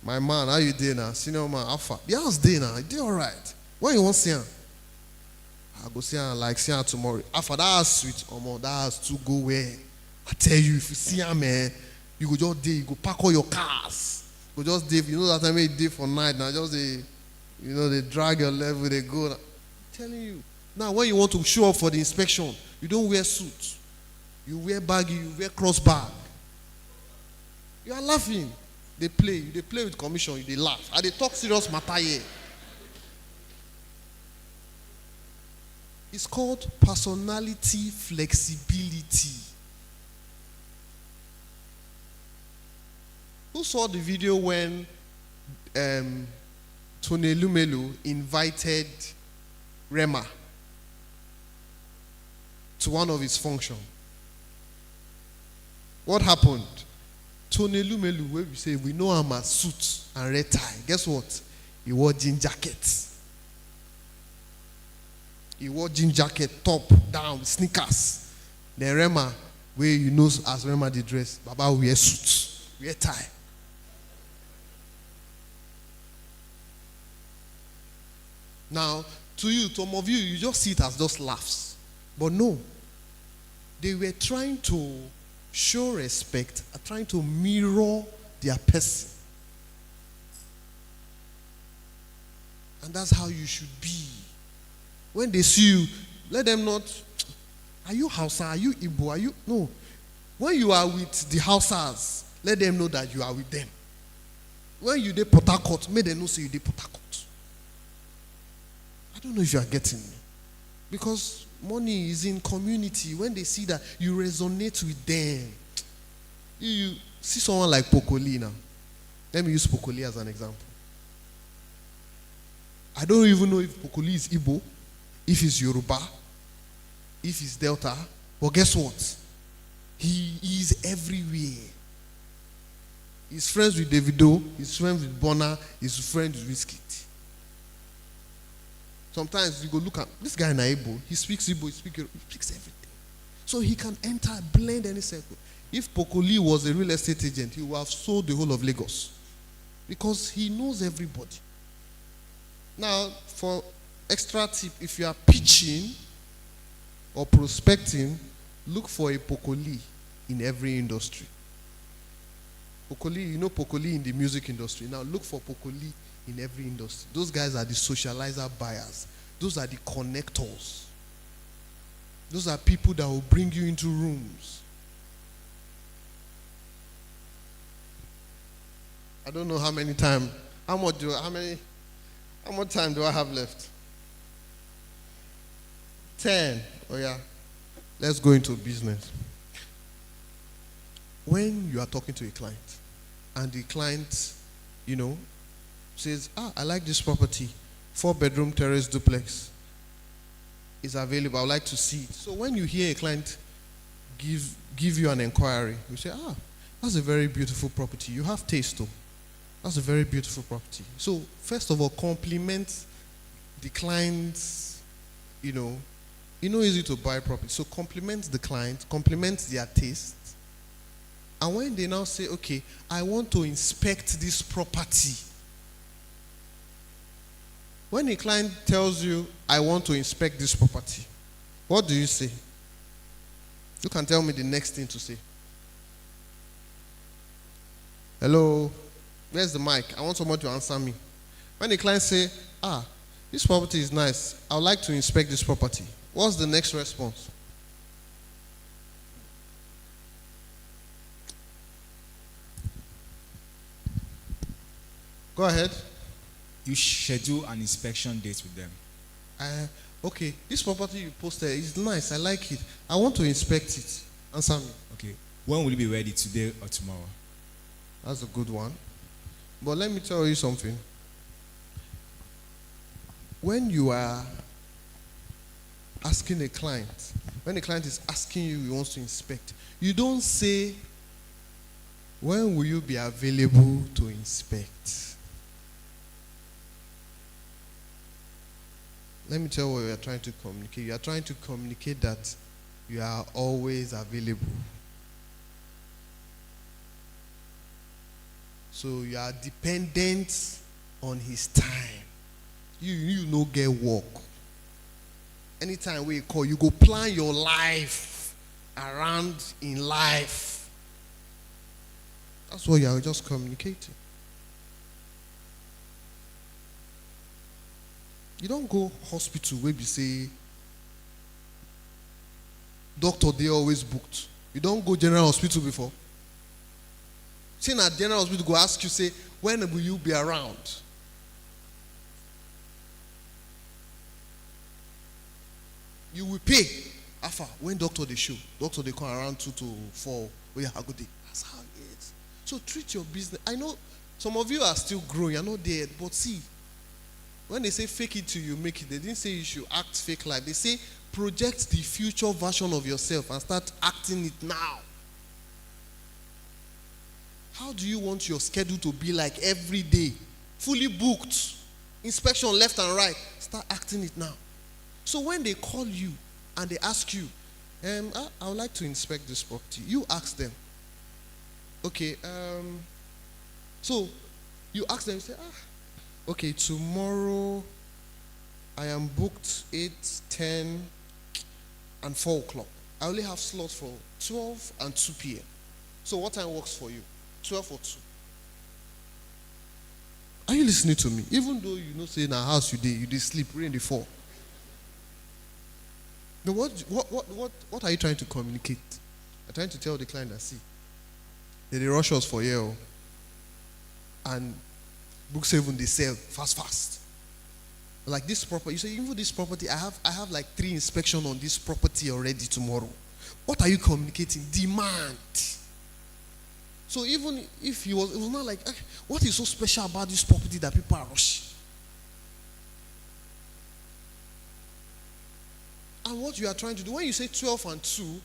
my man, how you doing now? Senior man, Alpha. The house day now, you did all right. When you want to see him? I go see him like see him tomorrow. Alpha, that house sweet. That house to go where? I tell you, if you see him, man, you go just day, you go park all your cars. You go just day, you know that time you day for night now, just day. You know, they drag your level, they go. I'm telling you. Now, when you want to show up for the inspection, you don't wear suit. You wear baggy, you wear cross bag. You are laughing. They play with commission, they laugh. And they talk serious matter here. It's called personality flexibility. Who saw the video when Tony Lumelu invited Rema to one of his functions? What happened? Tony Lumelu, where we say we know him as suit and red tie. Guess what? He wore jean jacket. He wore jean jacket, top, down, sneakers. Then Rema, where you know as Rema the dress, Baba wear suit, wear tie. Now, to you, some of you, you just see it as just laughs. But no. They were trying to show respect, trying to mirror their person. And that's how you should be. When they see you, let them not, are you Hausa? Are you Igbo? Are you? No. When you are with the Hausas, let them know that you are with them. When you dey Port Harcourt, make them know say you dey Port Harcourt. I don't know if you are getting me. Because money is in community. When they see that, you resonate with them. You see someone like Pokoli now. Let me use Pokoli as an example. I don't even know if Pokoli is Igbo, if he's Yoruba, if he's Delta. But guess what? He is everywhere. He's friends with Davido, he's friends with Bonner, he's friends with Wizkid. Sometimes you go look at this guy in Igbo, he speaks Igbo, he speaks everything. So he can enter, blend any circle. If Pokoli was a real estate agent, he would have sold the whole of Lagos because he knows everybody. Now, for extra tip, if you are pitching or prospecting, look for a Pokoli in every industry. Pokoli, you know Pokoli in the music industry. Now look for Pokoli in every industry. Those guys are the socializer buyers. Those are the connectors. Those are people that will bring you into rooms. I don't know how much time do I have left? 10. Oh yeah. Let's go into business. When you are talking to a client and the client, says, I like this property, 4-bedroom terrace duplex is available. I would like to see it. So when you hear a client give you an inquiry, you say, that's a very beautiful property. You have taste though. That's a very beautiful property. So first of all, compliment the client's, easy to buy property. So compliment the client, compliment their taste. And when they now say, okay, I want to inspect this property. When a client tells you, I want to inspect this property, what do you say? You can tell me the next thing to say. Hello, where's the mic? I want someone to answer me. When a client say, this property is nice, I would like to inspect this property, what's the next response? Go ahead. You schedule an inspection date with them. Okay, this property you posted is nice. I like it. I want to inspect it. Answer me. Okay. When will you be ready, today or tomorrow? That's a good one. But let me tell you something. When you are asking a client, when the client is asking you, he wants to inspect, you don't say, when will you be available to inspect? Let me tell you what you are trying to communicate. You are trying to communicate that you are always available. So you are dependent on his time. You no get work. Anytime we call, you go plan your life around in life. That's what you are just communicating. You don't go hospital where you say, doctor, they always booked. You don't go general hospital before. Saying at general hospital, go ask you, say, when will you be around? You will pay. After, when doctor they show, doctor they come around 2 to 4. Oh yeah, how good day. That's how it is. So treat your business. I know some of you are still growing, you're not there, but see, when they say fake it till you make it, they didn't say you should act fake life. They say project the future version of yourself and start acting it now. How do you want your schedule to be like every day? Fully booked. Inspection left and right. Start acting it now. So when they call you and they ask you, I would like to inspect this property. You ask them. Okay, so you ask them, you say, okay, tomorrow I am booked 8, 10, and 4 o'clock. I only have slots for 12 and 2 p.m. So what time works for you? 12 or 2? Are you listening to me? Even though you know, say in our house you did sleep, rain the fall. Now what are you trying to communicate? I'm trying to tell the client that, see, they rush us for you, and book 7 they sell fast. Like this property, you say, even this property, I have like 3 inspections on this property already tomorrow. What are you communicating? Demand. So even if it was not like, what is so special about this property that people are rushing? And what you are trying to do, when you say 12 and 2,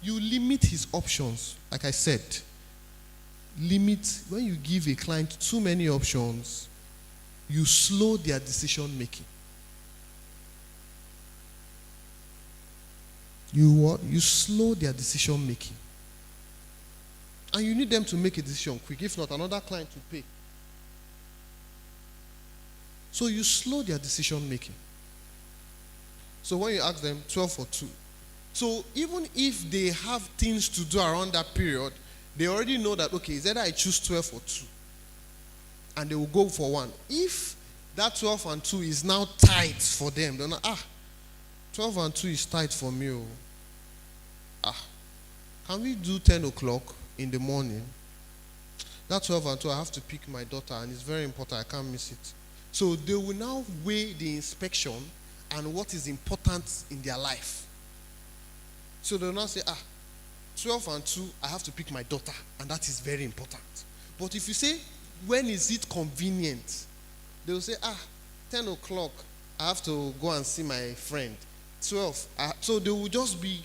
you limit his options. Like I said, when you give a client too many options, you slow their decision making. You slow their decision making. And you need them to make a decision quick. If not, another client will pay. So you slow their decision making. So when you ask them 12 for 2. So even if they have things to do around that period, they already know that, okay, it's either I choose 12 for 2. And they will go for 1. If that 12 and 2 is now tight for them, they're not, 12 and 2 is tight for me. Can we do 10 o'clock in the morning? That 12 and 2, I have to pick my daughter, and it's very important. I can't miss it. So they will now weigh the inspection and what is important in their life. So they will now say, 12 and 2, I have to pick my daughter, and that is very important. But if you say, when is it convenient? They will say, 10 o'clock, I have to go and see my friend. 12. So they will just be,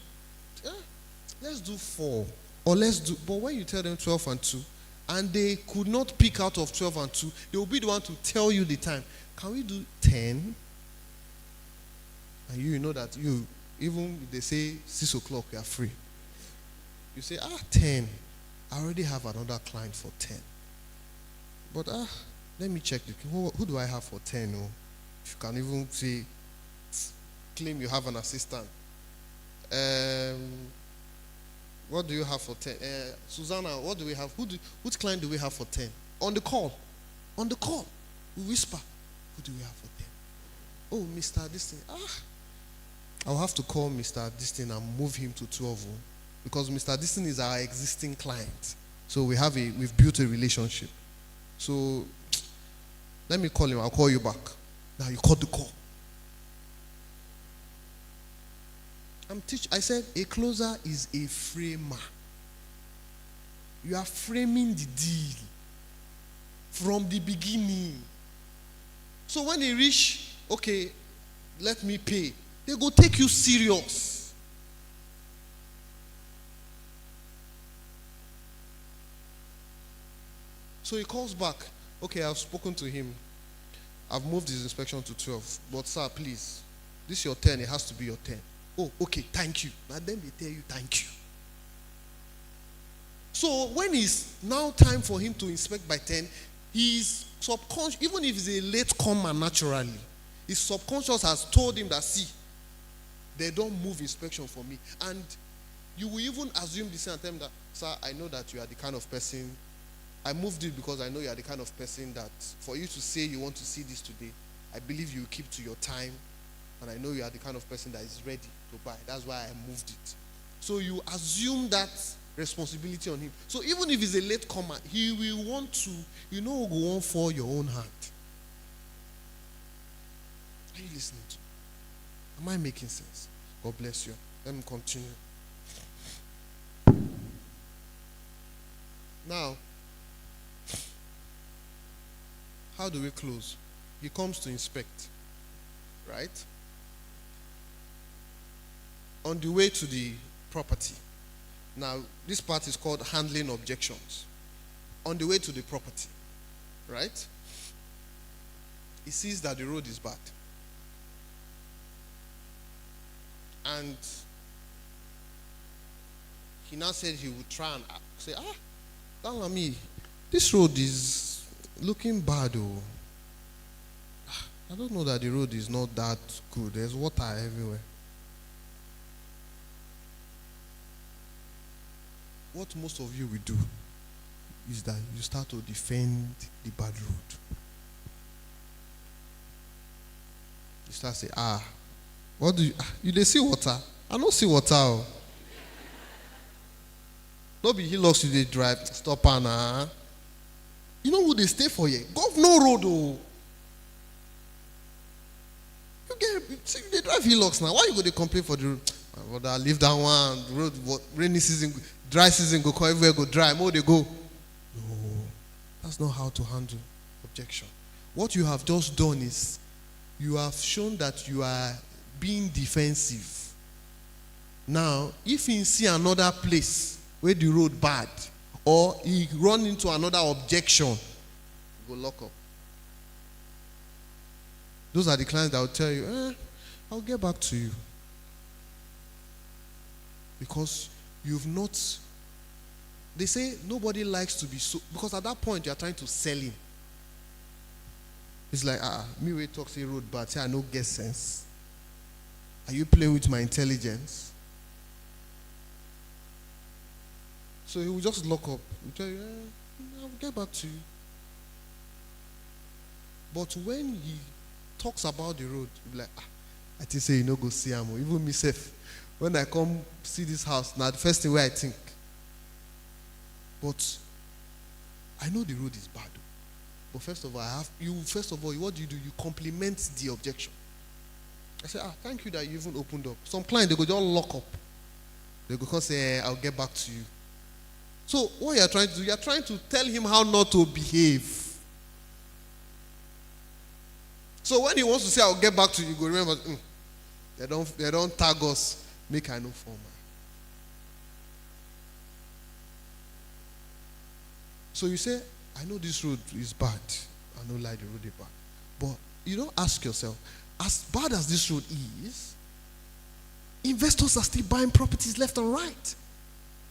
let's do 4. Or let's do, but when you tell them 12 and 2, and they could not pick out of 12 and 2, they will be the one to tell you the time. Can we do 10? And you know that even if they say 6 o'clock, you are free. You say, 10. I already have another client for 10. But let me check. Who do I have for 10? Oh, if you can even say, claim you have an assistant. What do you have for 10? Susanna, what do we have? Which client do we have for 10? On the call. On the call. We whisper. Who do we have for 10? Oh, Mr. Distin. I'll have to call Mr. Distin and move him to 12. Because Mr. Distin is our existing client. So we've built a relationship. So let me call him. I'll call you back. Now you cut the call. I said a closer is a framer. You are framing the deal from the beginning. So when they reach, okay, let me pay, they go take you serious. So he calls back. Okay, I've spoken to him. I've moved his inspection to 12. But sir, please, this is your 10. It has to be your 10. Oh, okay, thank you. But then they tell you thank you. So when it's now time for him to inspect by 10, his subconscious, even if he's a late comer naturally, his subconscious has told him that, see, they don't move inspection for me. And you will even assume the same time that, sir, I know that you are the kind of person, I moved it because I know you are the kind of person that for you to say you want to see this today, I believe you will keep to your time. And I know you are the kind of person that is ready to buy. That's why I moved it. So you assume that responsibility on him. So even if he's a late comer, he will want to, go on for your own hand. Are you listening to me? Am I making sense? God bless you. Let me continue. Now, how do we close? He comes to inspect, right? On the way to the property. Now, this part is called handling objections. On the way to the property, right? He sees that the road is bad. And he now said he would try and say, Dalami, this road is looking bad. I don't know that the road is not that good. There's water everywhere. What most of you will do is that you start to defend the bad road. You start saying, what do you they see water? I don't see water. No be he locks you they drive, stop Anna. You know who they stay for here? Governor Road. They drive Hilux now. Why you go to complain for the road? I leave that one. The road, rainy season, dry season, go come everywhere, go dry. More they go. No, that's not how to handle objection. What you have just done is you have shown that you are being defensive. Now, if you see another place where the road bad, or he run into another objection, go lock up. Those are the clients that will tell you, I'll get back to you. Because you've not They say nobody likes to be so, because at that point you are trying to sell him. It's like, me we talk say road, but say I no get sense. Are you playing with my intelligence? So he will just lock up. He'll tell you, I'll get back to you. But when he talks about the road, you'll be like, I think say you no go see him. Even myself, when I come see this house, now the first thing where I think. But I know the road is bad. But first of all, what do? You compliment the objection. I say, thank you that you even opened up. Some clients, they go just lock up. They go say, I'll get back to you. So what you're trying to do, you're trying to tell him how not to behave. So when he wants to say, I'll get back to you, you go remember, they don't tag us, make I know for man. So you say, I know this road is bad. I know like the road is bad. But you don't ask yourself, as bad as this road is, investors are still buying properties left and right.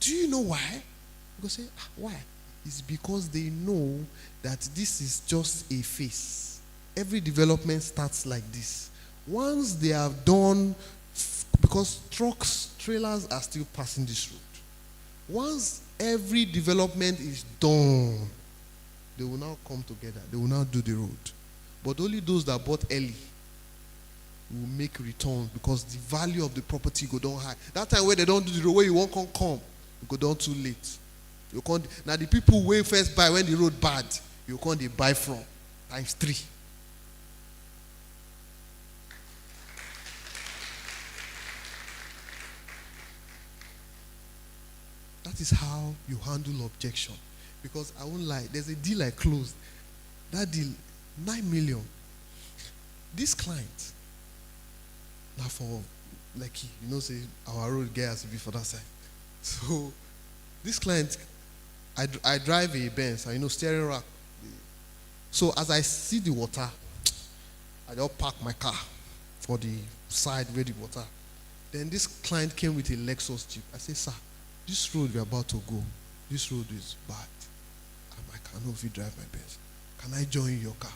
Do you know why? You go say, why? It's because they know that this is just a phase. Every development starts like this. Once they have done, because trucks, trailers are still passing this road. Once every development is done, they will now come together. They will now do the road. But only those that bought early will make returns because the value of the property go down high. That time where they don't do the road, where you won't come, you go down too late. You can't. Now the people who first buy when the road bad, you can't they buy from times 3. That is how you handle objection. Because I won't lie, there's a deal I closed. That deal, 9 million. This client, now for like say our road guy has to be for that side. So this client, I drive a Benz, and steering rack. So as I see the water, I just park my car for the side where the water. Then this client came with a Lexus Jeep. I say, sir, this road we're about to go, this road is bad. I know if you drive my Benz. Can I join your car?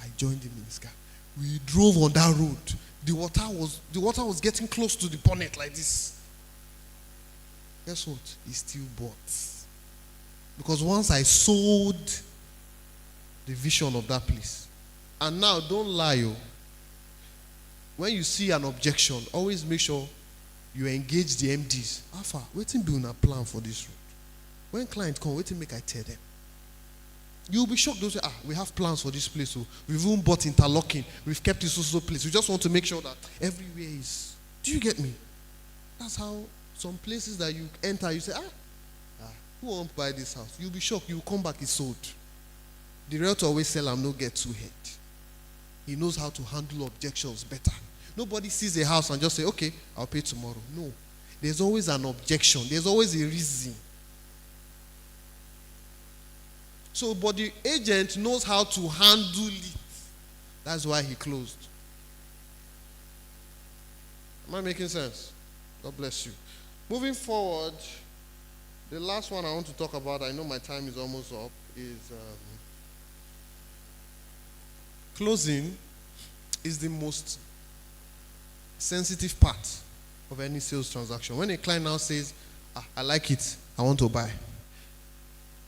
I joined him in his car. We drove on that road. The water was getting close to the bonnet like this. Guess what? He still bought. Because once I sold the vision of that place. And now, don't lie. When you see an objection, always make sure you engage the MDs. Alpha, waiting doing a plan for this road. When clients come, waiting make I tell them. You'll be shocked. They'll say, we have plans for this place. So we've even bought interlocking. We've kept this also place. We just want to make sure that everywhere is. Do you get me? That's how some places that you enter, you say, who won't buy this house? You'll be shocked. You'll come back, it's sold. The realtor always sell and no get too head. He knows how to handle objections better. Nobody sees a house and just say, okay, I'll pay tomorrow. No. There's always an objection. There's always a reason. So, but the agent knows how to handle it. That's why he closed. Am I making sense? God bless you. Moving forward, the last one I want to talk about, I know my time is almost up, is closing is the most sensitive part of any sales transaction. When a client now says, I like it, I want to buy,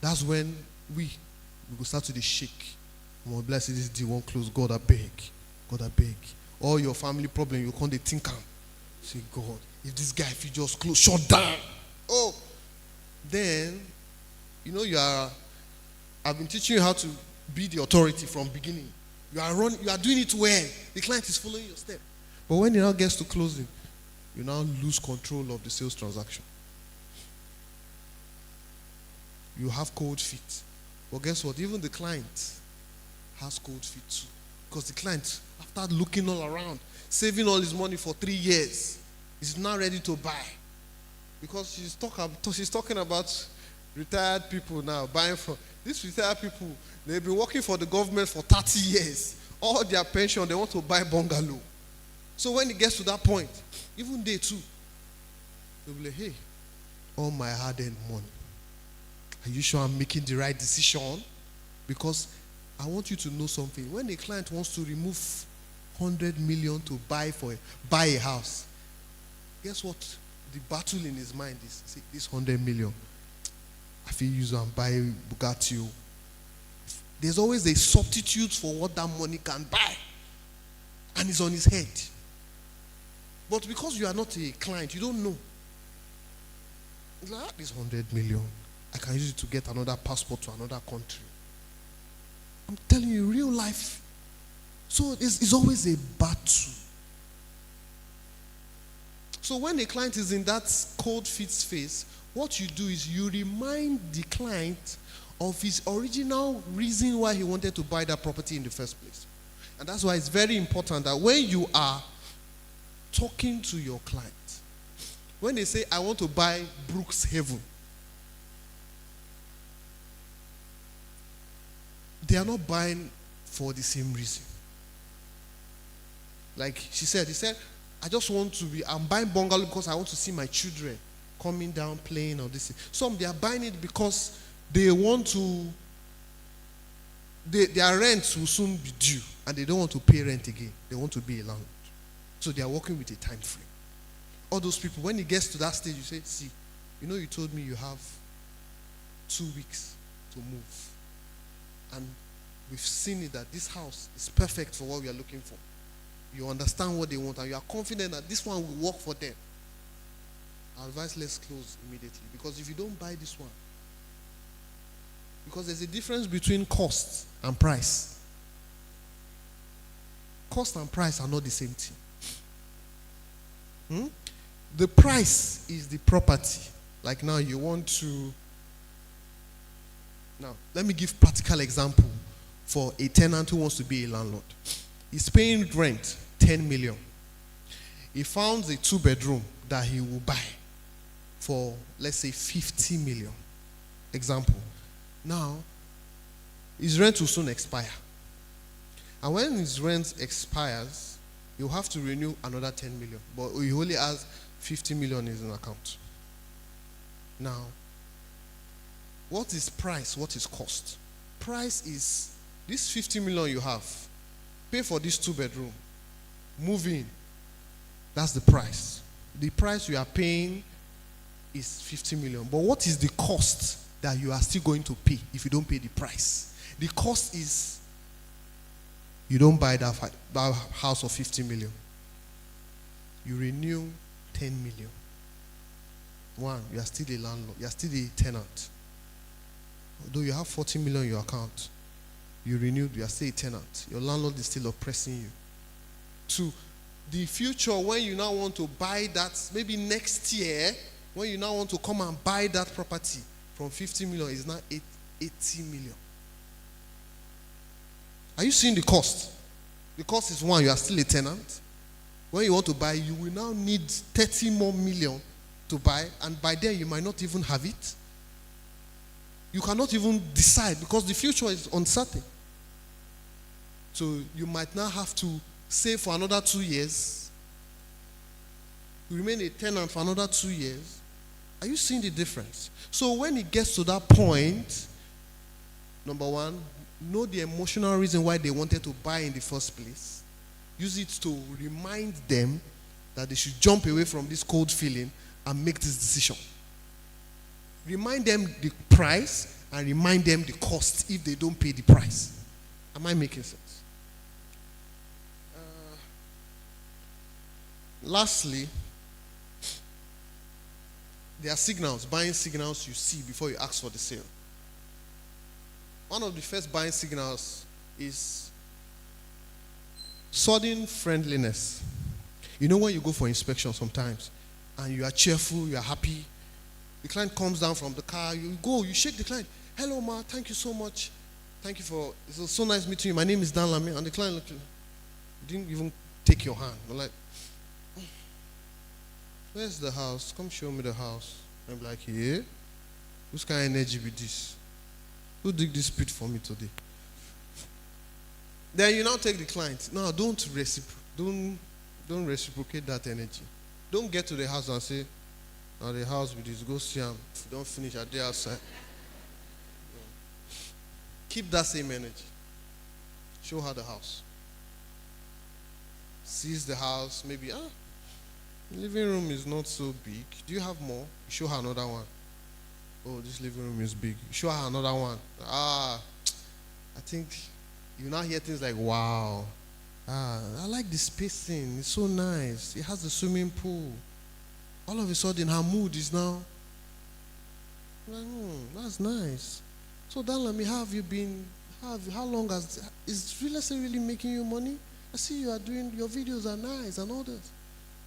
that's when we will start to shake. Oh, bless this deal won't close. God, I beg. God, I beg. All your family problem, you can't think am. Say, God, if this guy, if you just close, shut down. Oh, then, I've been teaching you how to be the authority from beginning. You are doing it well. The client is following your step. But when it now gets to closing, you now lose control of the sales transaction. You have cold feet. But guess what? Even the client has cold feet too. Because the client, after looking all around, saving all his money for 3 years, is now ready to buy. Because she's talking about retired people now, buying from. These retired people, they've been working for the government for 30 years. All their pension, they want to buy bungalow. So when it gets to that point, even they too, they'll be like, hey, all my hard-earned money, Are you sure I'm making the right decision? Because I want you to know something. When a client wants to remove 100 million to buy a house, guess what? The battle in his mind is, see, this 100 million, I feel use and buy Bugatti. There's always a substitute for what that money can buy. And it's on his head. But because you are not a client, you don't know. It's like, this 100 million, I can use it to get another passport to another country. I'm telling you, real life. So it's always a battle. So when a client is in that cold feet phase, what you do is you remind the client of his original reason why he wanted to buy that property in the first place. And that's why it's very important that when you are talking to your client, when they say, I want to buy Brooks Haven, they are not buying for the same reason. Like he said, I just want to I'm buying bungalow because I want to see my children coming down, playing, or this thing. Some, they are buying it because they want to, their rent will soon be due, and they don't want to pay rent again. They want to be a landlord. So they are working with a time frame. All those people, when it gets to that stage, you say, see, you told me you have 2 weeks to move. And we've seen it that this house is perfect for what we are looking for. You understand what they want, and you are confident that this one will work for them. I advise, let's close immediately. Because if you don't buy this one, because there's a difference between cost and price. Cost and price are not the same thing. The price is the property. Like now you want to... Now, let me give practical example for a tenant who wants to be a landlord. He's paying rent 10 million. He found a 2-bedroom that he will buy for, let's say, 50 million. Example. Now, his rent will soon expire. And when his rent expires, he'll have to renew another 10 million. But he only has 50 million in his account. Now, what is price? What is cost? Price is this 50 million you have. Pay for this 2-bedroom. Move in. That's the price. The price you are paying is 50 million. But what is the cost that you are still going to pay if you don't pay the price? The cost is you don't buy that house of 50 million. You renew 10 million. One, you are still a landlord. You are still a tenant. Although you have 40 million in your account, you renewed, you are still a tenant. Your landlord is still oppressing you. Two, the future, when you now want to buy that, maybe next year, when you now want to come and buy that property from 50 million, is now 80 million. Are you seeing the cost? The cost is one, you are still a tenant. When you want to buy, you will now need 30 more million to buy, and by then you might not even have it. You cannot even decide because the future is uncertain. So you might now have to save for another 2 years. You remain a tenant for another 2 years. Are you seeing the difference? So when it gets to that point, number one, know the emotional reason why they wanted to buy in the first place. Use it to remind them that they should jump away from this cold feeling and make this decision. Remind them the price and remind them the cost if they don't pay the price. Am I making sense? Lastly, there are signals, buying signals you see before you ask for the sale. One of the first buying signals is sudden friendliness. You know when you go for inspection sometimes and you are cheerful, you are happy, the client comes down from the car, you go, you shake the client. Hello, ma, thank you so much. Thank you for, it was so nice meeting you. My name is Dan Lamy. And the client looked, didn't even take your hand. I'm like, where's the house? Come show me the house. I'm like, yeah? Whose kind of energy be this? Who dig this pit for me today? Then you now take the client. No, don't reciprocate that energy. Don't get to the house and say, now the house with this, go see him. If you don't finish, I day outside. Keep that same energy. Show her the house. Sees the house, maybe, the living room is not so big. Do you have more? Show her another one. Oh, this living room is big. Show her another one. I think you now hear things like, wow. I like the spacing. It's so nice. It has the swimming pool. All of a sudden, her mood is now, like, that's nice. So, Danlami, have you been, how long is real estate really making you money? I see you are doing, your videos are nice and all this.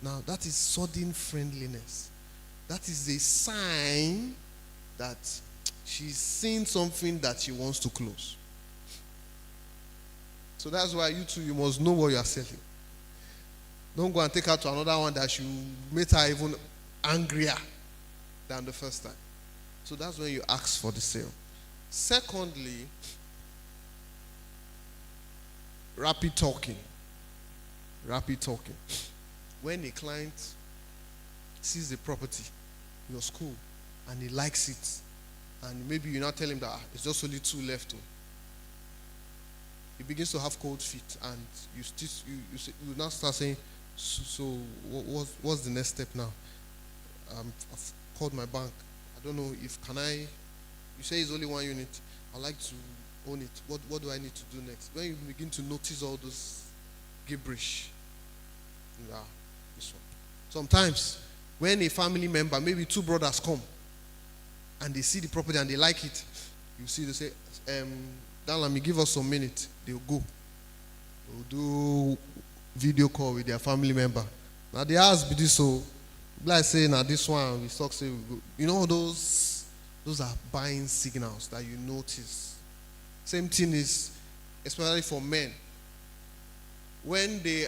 Now, that is sudden friendliness. That is a sign that she's seeing something that she wants to close. So that's why you two, you must know what you are selling. Don't go and take her to another one that should make her even angrier than the first time. So that's when you ask for the sale. Secondly, rapid talking. Rapid talking. When a client sees the property, your school, and he likes it, and maybe you now tell him that it's just only 2 left. He begins to have cold feet, and you now start saying, so what's the next step now? I've called my bank. I don't know if you say it's only 1 unit. I'd like to own it. What do I need to do next? When you begin to notice all those gibberish, this one. Sometimes when a family member, maybe 2 brothers come and they see the property and they like it, you see they say, Danlami, give us some minutes. They'll go. They'll do video call with their family member. Now they ask me this, so like say now this one we talk say we go. You know those are buying signals that you notice. Same thing is especially for men. When they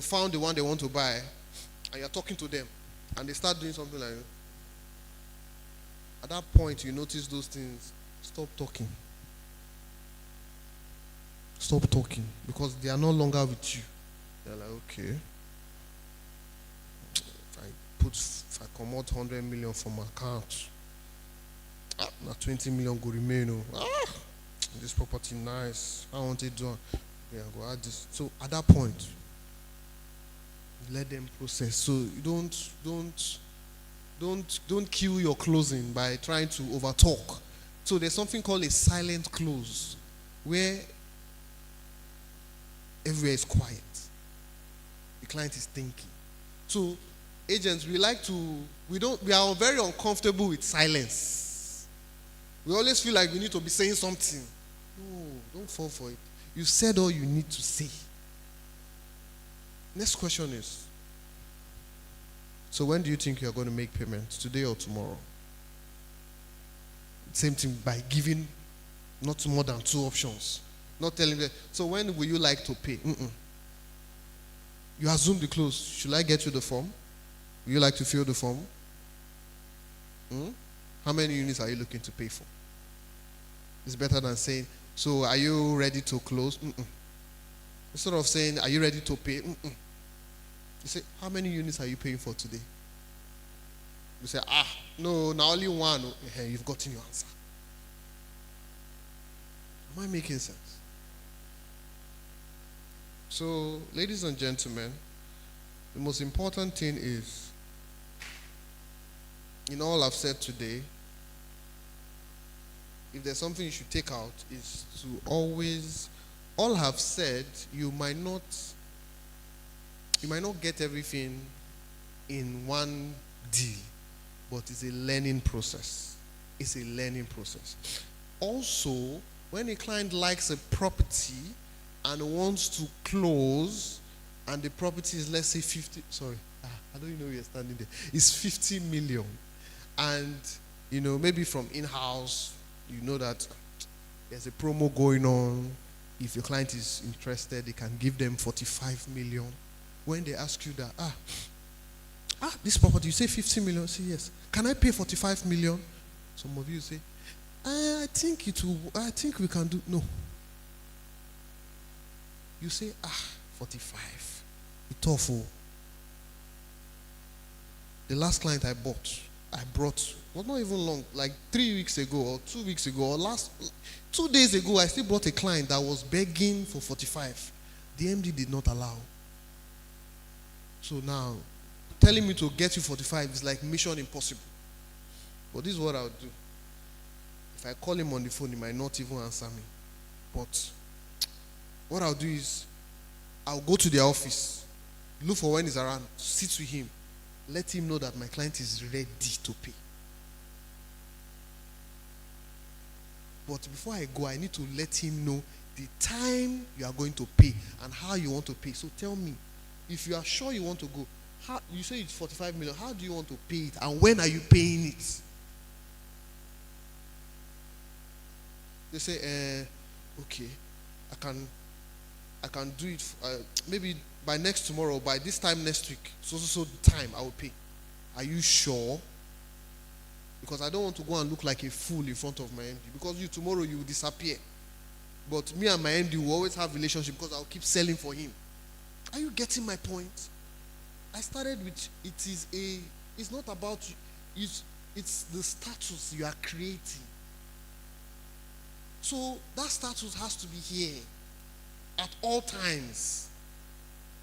found the one they want to buy, and you're talking to them, and they start doing something like that. At that point, you notice those things. Stop talking. Stop talking, because they are no longer with you. They're like, okay, if I come out 100 million from my account, now 20 million go remain. This property nice. I want it done. Yeah, go add this. So at that point, let them process. So you don't kill your closing by trying to overtalk. So there's something called a silent close, where everywhere is quiet. The client is thinking. So agents, we are very uncomfortable with silence. We always feel like we need to be saying something. No, don't fall for it. You said all you need to say. Next question is, so when do you think you are going to make payment? Today or tomorrow? Same thing, by giving not more than 2 options. Not telling them, so when will you like to pay? You assume the close. Should I get you the form? Would you like to fill the form? How many units are you looking to pay for? It's better than saying, so are you ready to close? Instead of saying, are you ready to pay? You say, how many units are you paying for today? You say, no, now only 1. You've gotten your answer. Am I making sense? So, ladies and gentlemen, the most important thing is, in all I've said today, if there's something you should take out, is to always, all I've said, you might not get everything in one deal, but it's a learning process. It's a learning process. Also, when a client likes a property and wants to close, and the property is, let's say, 50, I don't even know you're standing there. It's 50 million. And, maybe from in-house, you know that there's a promo going on. If your client is interested, they can give them 45 million. When they ask you that, this property, you say 50 million, say yes. Can I pay 45 million? Some of you say, I think we can do, no. You say, 45. It's tough. The last client I bought, I brought, well, not even long, like 3 weeks ago or 2 weeks ago or 2 days ago, I still brought a client that was begging for 45. The MD did not allow. So now, telling me to get you 45 is like mission impossible. But this is what I'll do. If I call him on the phone, he might not even answer me. But what I'll do is, I'll go to their office, look for when he's around, sit with him, let him know that my client is ready to pay. But before I go, I need to let him know the time you are going to pay and how you want to pay. So tell me, if you are sure you want to go, how, you say it's 45 million, how do you want to pay it and when are you paying it? They say, okay, I can do it maybe by next tomorrow, by this time next week, so time I will pay. Are you sure? Because I don't want to go and look like a fool in front of my MD. Because tomorrow you will disappear. But me and my MD will always have relationship because I'll keep selling for him. Are you getting my point? I started with, it's not about, it's the status you are creating. So that status has to be here at all times.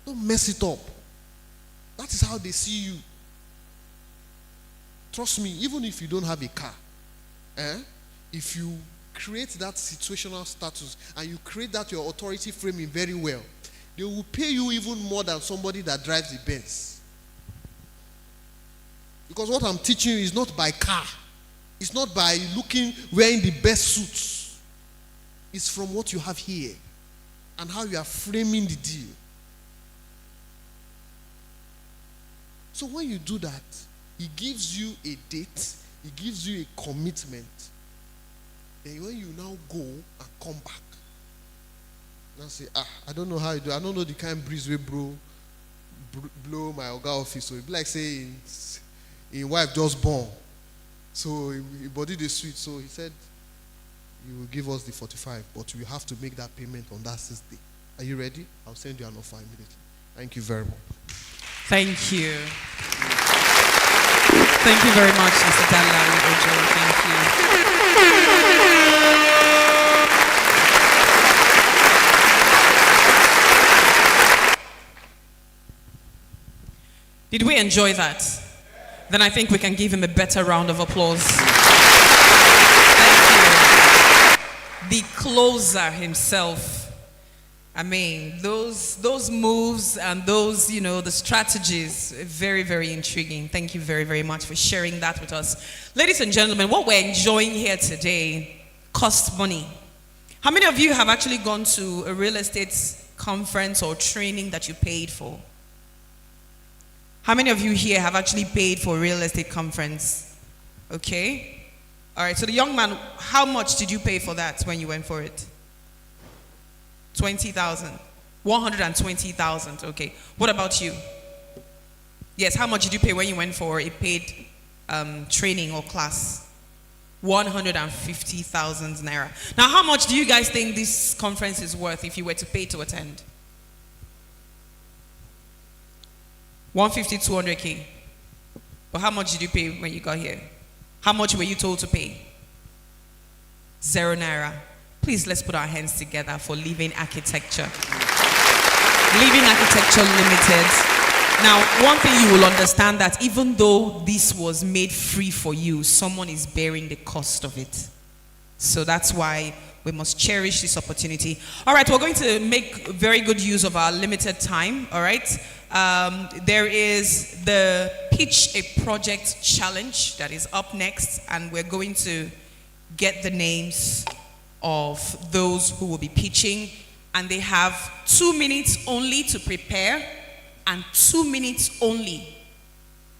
Don't mess it up. That is how they see you. Trust me, even if you don't have a car, if you create that situational status and you create that your authority framing very well, they will pay you even more than somebody that drives the Benz. Because what I'm teaching you is not by car. It's not by wearing the best suits. It's from what you have here and how you are framing the deal. So when you do that, he gives you a date, he gives you a commitment. Then when you now go and come back, now say, I don't know how you do. I don't know the kind of breeze we blow my Oga office. So it be like saying, his wife just born. So he body the sweet. So he said, you will give us the 45, but you have to make that payment on that 6th day. Are you ready? I'll send you an offer immediately. Thank you very much. Thank you. Thank you very much, Mr. Danlari Ojo. Thank you. Did we enjoy that? Then I think we can give him a better round of applause. Thank you. The closer himself. I mean, those moves and those, the strategies, very, very intriguing. Thank you very, very much for sharing that with us. Ladies and gentlemen, what we're enjoying here today costs money. How many of you have actually gone to a real estate conference or training that you paid for? How many of you here have actually paid for a real estate conference? Okay. All right, so the young man, how much did you pay for that when you went for it? 20,000. 120,000. Okay. What about you? Yes, how much did you pay when you went for a paid training or class? 150,000 naira. Now, how much do you guys think this conference is worth if you were to pay to attend? 150, 200K. But how much did you pay when you got here? How much were you told to pay? 0 naira. Please, let's put our hands together for Living Architecture. Living Architecture Limited. Now, one thing you will understand that even though this was made free for you, someone is bearing the cost of it. So that's why we must cherish this opportunity. All right, we're going to make very good use of our limited time. All right. There is the Pitch a Project Challenge that is up next, and we're going to get the names of those who will be pitching, and they have 2 minutes only to prepare and 2 minutes only.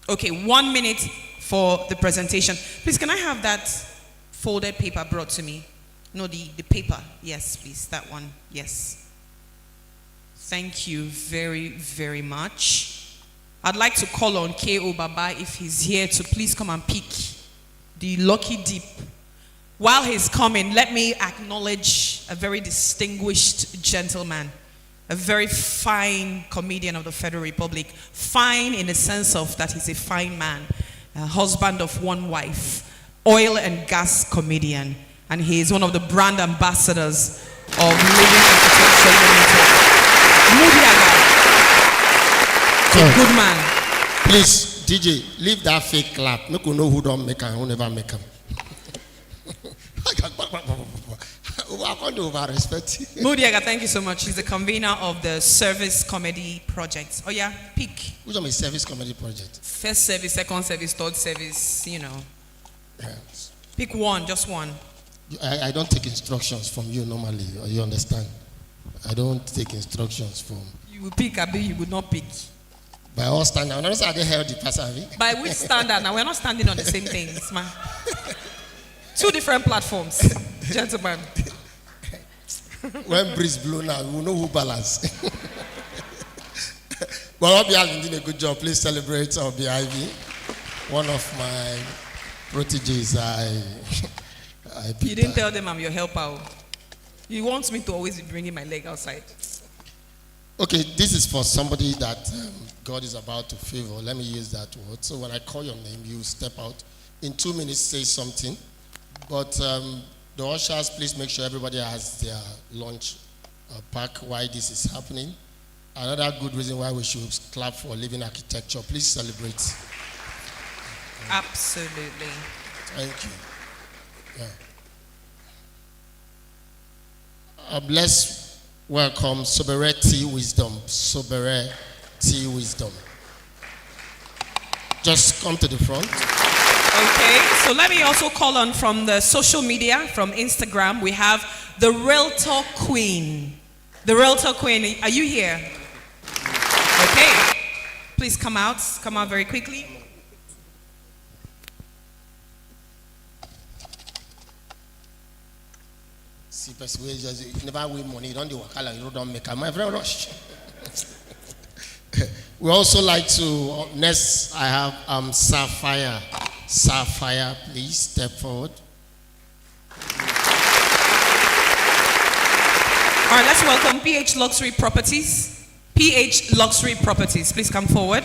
Okay, 1 minute for the presentation. Please, can I have that folded paper brought to me? No, the paper. Yes, please, that one. Yes. Thank you very, very much. I'd like to call on K.O. Baba, if he's here, to please come and pick the lucky dip. While he's coming, let me acknowledge a very distinguished gentleman, a very fine comedian of the Federal Republic. Fine in the sense of that he's a fine man. a husband of one wife, oil and gas comedian, and he is one of the brand ambassadors of Living Architecture Limited. Mudiaga, a good man. Please, DJ, leave that fake clap. Make you know who don't make and who never make them. I can't over respect. Mudiaga, thank you so much. He's the convener of the Service Comedy Project. Oh yeah, pick. Which one is Service Comedy Project? First service, second service, third service, you know. Yes. Pick one, just one. I don't take instructions from you normally, you understand? I don't take instructions from. You will pick, Abi, you would not pick. By all standards, I don't held the person. By which standard? Now we're not standing on the same things, man. Two different platforms, gentlemen. When breeze blow now, we will know who balance. But Obi Alvin did a good job. Please celebrate Obi Ivy, one of my proteges. You didn't tell them I'm your helper. You want me to always be bringing my leg outside. Okay, this is for somebody that God is about to favor. Let me use that word. So when I call your name, you step out. In 2 minutes, say something. But the ushers, please make sure everybody has their lunch pack while this is happening. Another good reason why we should clap for Living Architecture. Please celebrate. Absolutely. Thank you. Yeah. Let's welcome Sobereti Wisdom. Sobereti Wisdom. Just come to the front. Okay, so let me also call on from the social media, from Instagram. We have the Realtor Queen. The Realtor Queen, are you here? Okay, please come out very quickly. See, person wey just never win money, you don't do wakala, you don't make a my very rush. We also like to next. I have Sapphire. Sapphire, please step forward. All right, let's welcome PH Luxury Properties. PH Luxury Properties, please come forward.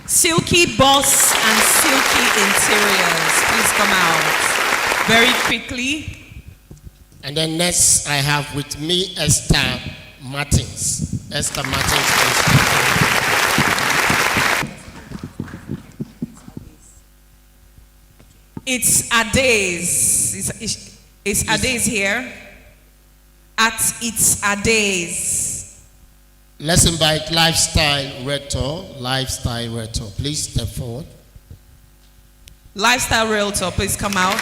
Silky Boss and Silky Interiors, please come out very quickly. And then next, I have with me Esther Martins. Esther Martins, please. It's Adays. It's Adays here. At It's Adays. Let's invite Lifestyle Realtor. Lifestyle Realtor, please step forward. Lifestyle Realtor, please come out.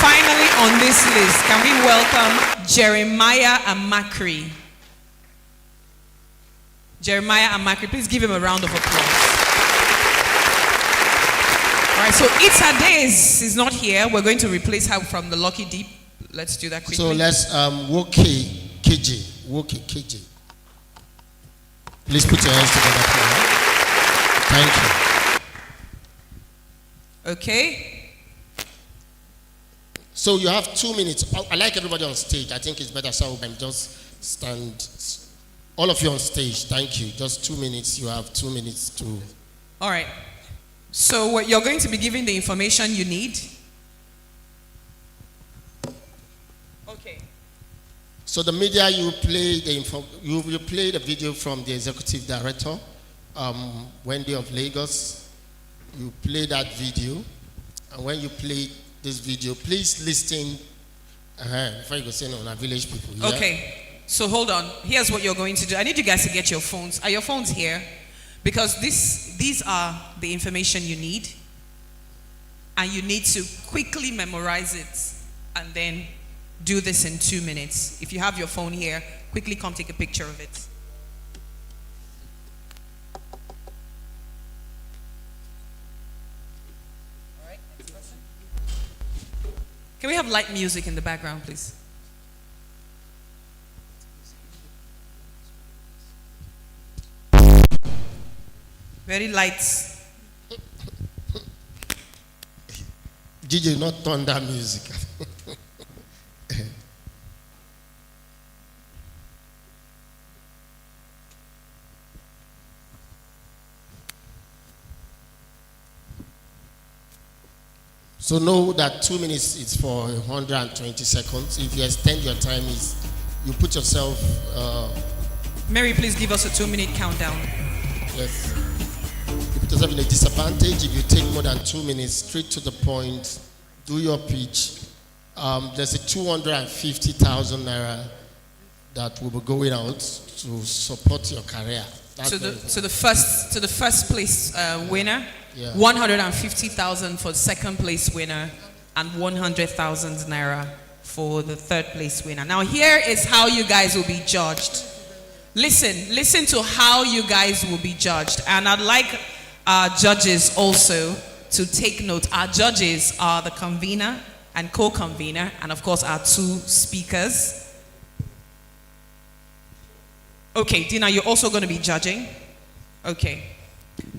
Finally on this list, can we welcome Jeremiah Amakri? Jeremiah Amakri, please give him a round of applause. All right, so It's Adays is not here. We're going to replace her from the Lucky Deep. Let's do that quickly. So let's Woke KJ. Woke KJ. Please put your hands together for her. Thank you. Okay. So you have 2 minutes. I like everybody on stage. I think it's better so I just stand. All of you on stage. Thank you. Just 2 minutes. You have 2 minutes to. All right. So you're going to be giving the information you need. Okay. So the media, you play the you play the video from the executive director, Wendy of Lagos. You play that video, and when you play this video, please listen. Before you go say no, village people. Yeah? Okay. So hold on. Here's what you're going to do. I need you guys to get your phones. Are your phones here? Because these are the information you need, and you need to quickly memorize it, and then do this in 2 minutes. If you have your phone here, quickly come take a picture of it. All right, next person. Can we have light music in the background, please? Very light. DJ, not thunder music. So know that 2 minutes is for 120 seconds. If you extend your time, you put yourself. Mary, please give us a 2-minute countdown. Yes. You put yourself in a disadvantage if you take more than 2 minutes, straight to the point, do your pitch. There's a 250,000 naira that will be going out to support your career. To the first place winner, Yeah. 150,000 for the second place winner, and 100,000 naira for the third place winner. Now here is how you guys will be judged. Listen to how you guys will be judged, and I'd like our judges also to take note. Our judges are the convener and co-convener, and of course our 2 speakers. Okay, Dina, you're also going to be judging? Okay.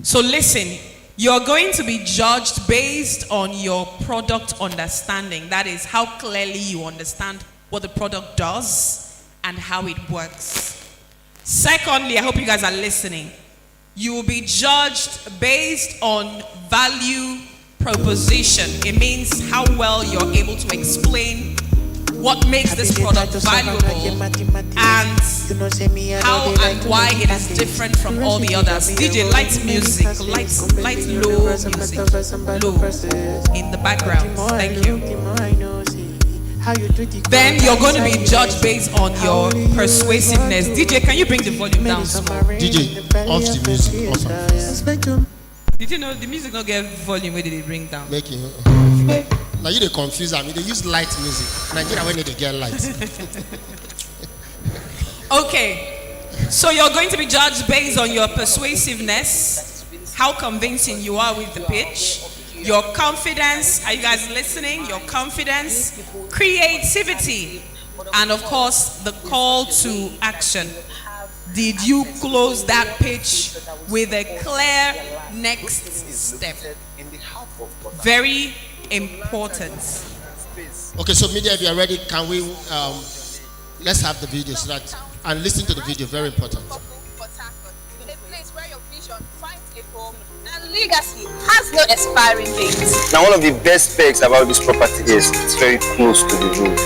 So listen, you're going to be judged based on your product understanding. That is how clearly you understand what the product does and how it works. Secondly, I hope you guys are listening. You will be judged based on value proposition. It means how well you're able to explain what makes this product valuable and how and why it is different from all the others. DJ, light music, light low music, low in the background. Thank you. Then you're going to be judged based on your persuasiveness. DJ, can you bring the volume down small? DJ, off the music. Off. Did you know the music not get volume? Where did it bring down? Make it. Now you they confuse. I mean, they use light music. Nigeria when they get light. Okay, so you're going to be judged based on your persuasiveness, how convincing you are with the pitch, your confidence. Are you guys listening? Your confidence, creativity, and of course the call to action. Did you close that pitch with a clear next step? Very important. Okay, so media, if you are ready, can we let's have the video so that and listen to the video. Very important. Legacy has no expiring date. Now, one of the best perks about this property is it's very close to the road.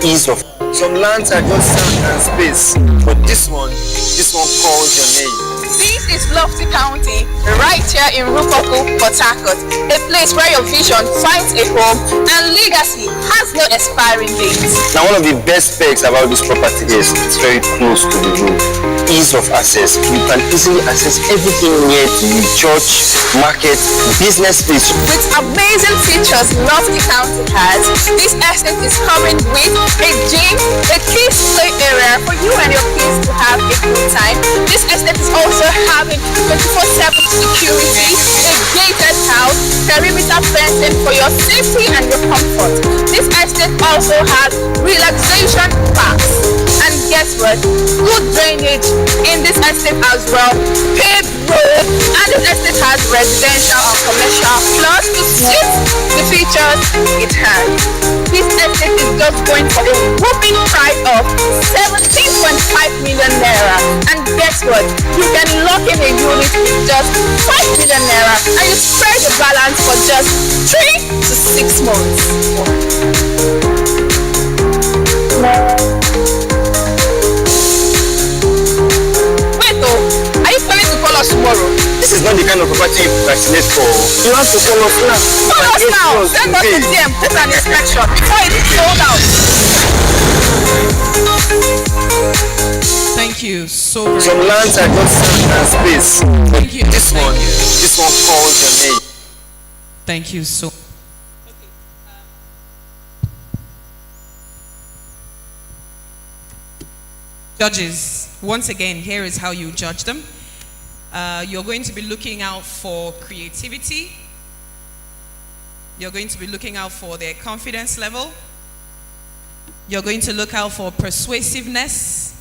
Ease of. Some lands are just sand and space, but this one calls your name. This is Lofty County, right here in Rupoko, Port Harcourt, a place where your vision finds a home and legacy has no expiring date. Now, one of the best perks about this property is it's very close to the road. Ease of access. You can easily access everything near to you: church, market, business place. With amazing features Lofty County has, this estate is coming with a gym, a kids play area for you and your kids to have a good time. This estate is also having 24/7 security, a gated house, perimeter fencing for your safety and your comfort. This estate also has relaxation parks. And guess what? Good drainage in this estate as well. Paved road, and this estate has residential and commercial plus to suit the features it has. This estate is just going for a whopping price of 17.5 million naira. And guess what? You can lock in a unit with just 5 million naira and you spread the balance for just 3 to 6 months. Wait, are you planning to call us tomorrow? This is not the kind of property you procrastinate for. You have to call us now. Call us now. Send us a DM, put an inspection before it is sold out. Thank you so much. Some lands are just sand and space. Thank you. This one calls your name. Thank you so. Judges, once again, here is how you judge them. You're going to be looking out for creativity. You're going to be looking out for their confidence level. You're going to look out for persuasiveness.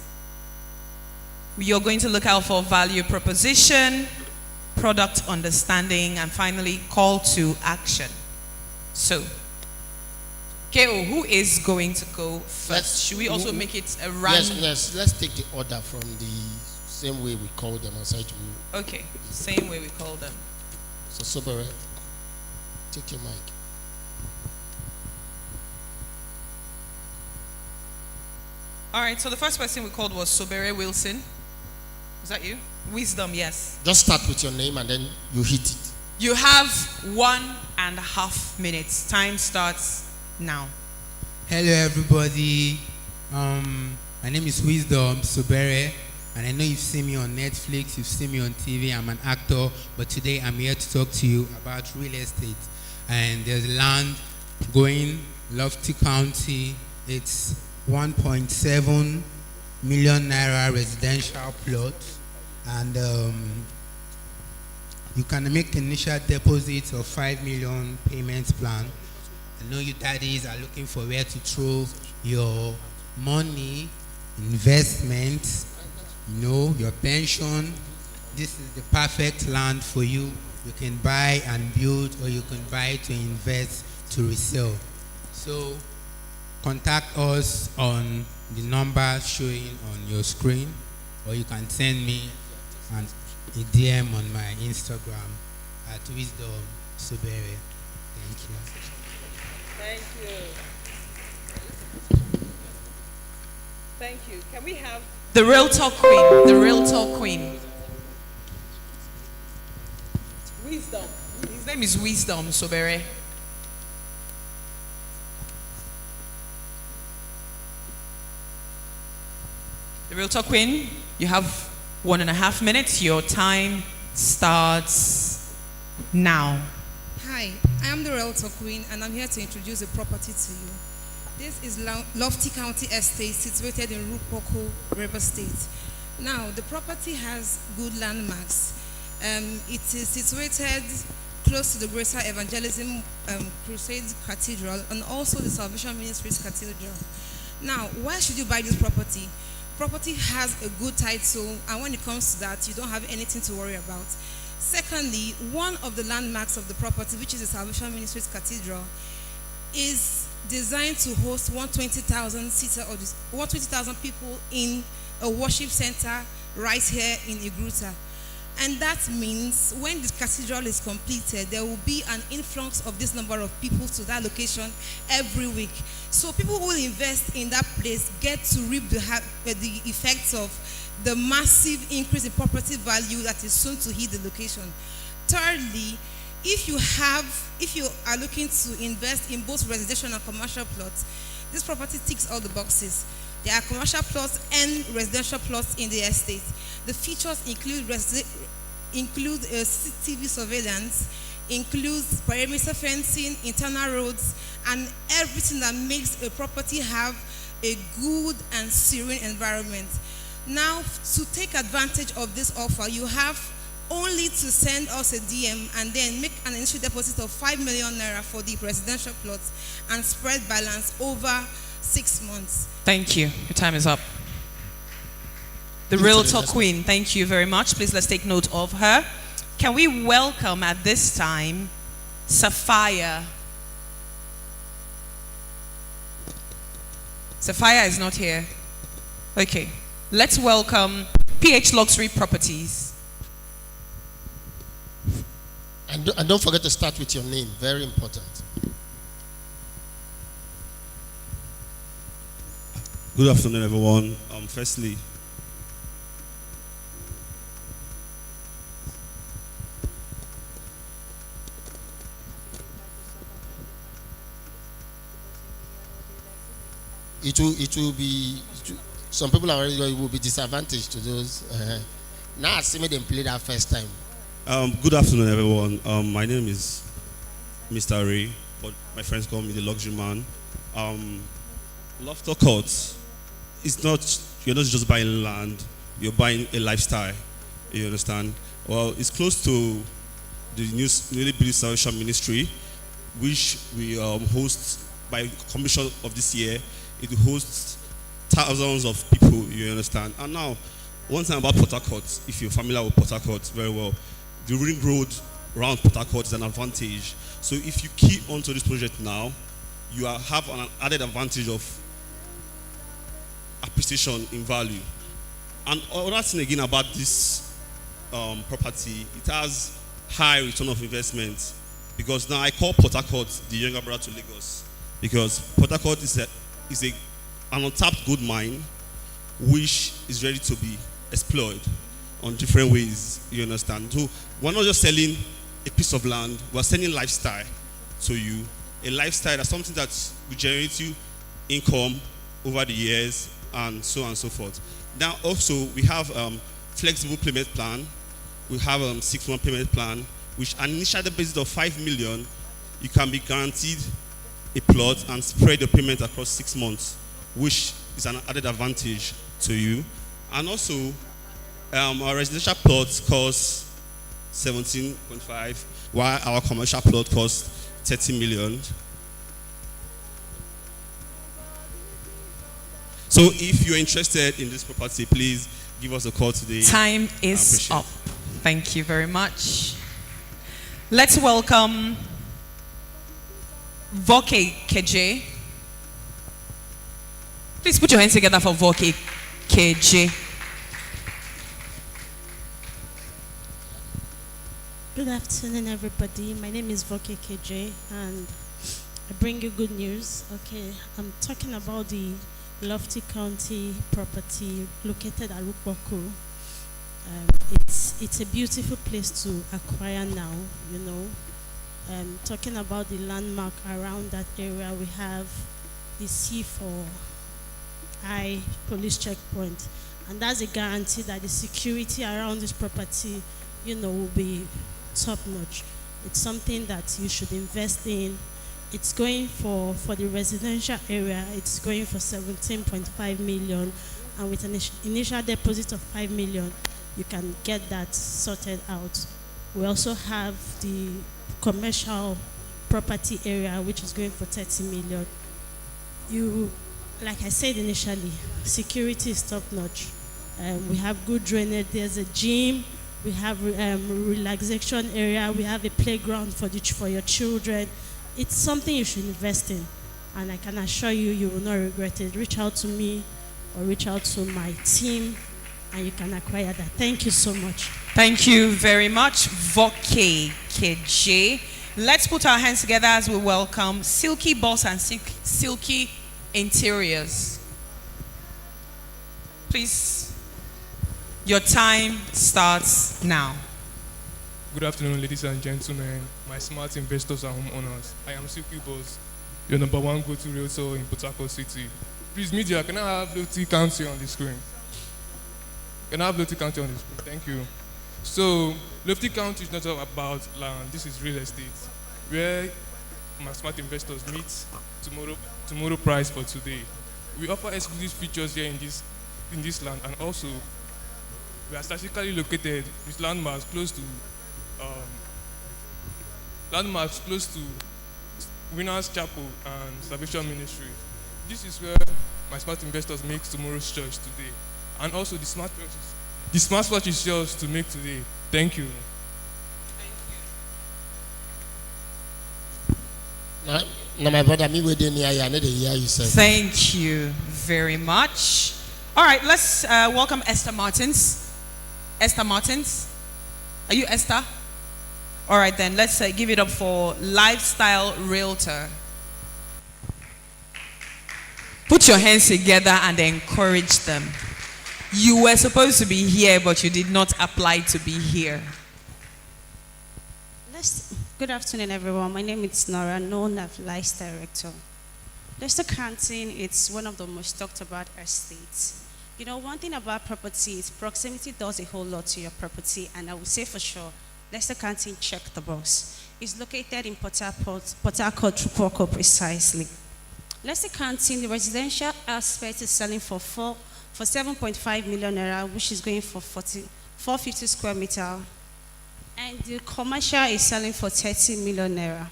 You're going to look out for value proposition, product understanding, and finally, call to action. So, K.O., who is going to go first? Should we also make it a random? Yes, let's take the order from the same way we call them on site. Okay, same way we call them. So, Sobere, take your mic. All right, so the first person we called was Sobere Wilson. Was that you? Wisdom, yes. Just start with your name and then you hit it. You have 1.5 minutes. Time starts now. Hello, everybody. My name is Wisdom Sobere, and I know you've seen me on Netflix, you've seen me on TV. I'm an actor, but today I'm here to talk to you about real estate. And there's land going Lofty County. It's 1.7 million naira residential plot, and you can make initial deposits of 5 million payment plan. I know you daddies are looking for where to throw your money, investment, your pension. This is the perfect land for you. You can buy and build, or you can buy to invest to resell. So contact us on the number showing on your screen, or you can send me a DM on my Instagram at Wisdom Sobere. Thank you. Thank you. Thank you. Can we have the Real Talk Queen? The Real Talk Queen. Wisdom. His name is Wisdom Sobere. The Real Talk Queen, you have 1.5 minutes. Your time starts now. Hi, I am the Realtor Queen, and I'm here to introduce a property to you. This is Lofty County Estate, situated in Rupoko, River State. Now, the property has good landmarks. It is situated close to the Greater Evangelism Crusade Cathedral and also the Salvation Ministries Cathedral. Now, why should you buy this property? Property has a good title, and when it comes to that, you don't have anything to worry about. Secondly, one of the landmarks of the property, which is the Salvation Ministries Cathedral, is designed to host 120,000 people in a worship center right here in Igruta. And that means when the cathedral is completed, there will be an influx of this number of people to that location every week. So people who will invest in that place get to reap the effects of the massive increase in property value that is soon to hit the location. Thirdly, if you are looking to invest in both residential and commercial plots, this property ticks all the boxes. There are commercial plots and residential plots in the estate. The features include CCTV surveillance, includes perimeter fencing, internal roads, and everything that makes a property have a good and serene environment. Now, to take advantage of this offer, you have only to send us a DM and then make an initial deposit of 5 million naira for the residential plots and spread balance over 6 months. Thank you. Your time is up. The Real Talk Queen, thank you very much. Please let's take note of her. Can we welcome at this time Sapphire? Sapphire is not here. Okay. Let's welcome PH Luxury Properties. And don't forget to start with your name. Very important. Good afternoon, everyone. Firstly, it will be. Some people are already will be disadvantaged to those. Now I see me them play that first time. good afternoon, everyone. My name is Mr. Ray, but my friends call me the Luxury Man. Lofty Court is not, you're not just buying land, you're buying a lifestyle. You understand? Well, it's close to the newly built Salvation Ministry, which we host by commission of this year. It hosts thousands of people, you understand? And now, one thing about Port Harcourt, if you're familiar with Port Harcourt very well, the ring road around Port Harcourt is an advantage. So if you key onto this project now, you have an added advantage of appreciation in value. And other thing again about this property, it has high return of investment, because now I call Port Harcourt the younger brother to Lagos, because Port Harcourt is an untapped gold mine, which is ready to be explored on different ways, you understand? So we're not just selling a piece of land, we're selling lifestyle to you. A lifestyle that's something that will generate you income over the years and so on and so forth. Now also we have flexible payment plan. We have 6-month payment plan, which an initial deposit of 5 million, you can be guaranteed a plot and spread the payment across 6 months, which is an added advantage to you. And also, our residential plots cost 17.5, while our commercial plot costs 30 million. So if you're interested in this property, please give us a call today. Time is up. Thank you very much. Let's welcome Voke KJ. Please put your hands together for Voke KJ. Good afternoon, everybody. My name is Voke KJ, and I bring you good news. Okay, I'm talking about the Lofty County property located at Rupoko. It's a beautiful place to acquire now, you know. Talking about the landmark around that area, we have the C4I police checkpoint, and that's a guarantee that the security around this property, you know, will be top notch. It's something that you should invest in. It's going for the residential area, it's going for 17.5 million, and with an initial deposit of 5 million, you can get that sorted out. We also have the commercial property area, which is going for 30 million. Like I said initially, security is top notch. We have good drainage. There's a gym. We have relaxation area. We have a playground for your children. It's something you should invest in, and I can assure you, you will not regret it. Reach out to me or reach out to my team, and you can acquire that. Thank you so much. Thank you very much, Voke KJ. Let's put our hands together as we welcome Silky Boss and Silky Interiors. Please, your time starts now. Good afternoon, ladies and gentlemen, my smart investors and homeowners. I am Silky Boss, your number one go-to realtor in Port Harcourt City. Please, media, can I have Loti County on the screen? Can I have Loti County on the screen? Thank you. So, Lofty County is not all about land. This is real estate, where my smart investors meet tomorrow price for today. We offer exclusive features here in this land, and also we are strategically located with landmarks close to Winners Chapel and Salvation Ministry. This is where my smart investors make tomorrow's choice today, and also the smart watch is yours to make today. Thank you. Now, my brother, me within here, I need to hear you say. Thank you very much. All right, let's welcome Esther Martins. Esther Martins, are you Esther? All right, then let's give it up for Lifestyle Realtor. Put your hands together and encourage them. You were supposed to be here, but you did not apply to be here. Good afternoon, everyone. My name is Nora, known as Life Director. Leicester Canton, it's one of the most talked about estates. You know, one thing about property is proximity does a whole lot to your property, and I would say for sure, Leicester Canton checked the box. It's located in Port Harcourt, Rupoko precisely. Leicester Canton, the residential aspect is selling for 7.5 million naira, which is going for 450 square meter. And the commercial is selling for 30 million naira.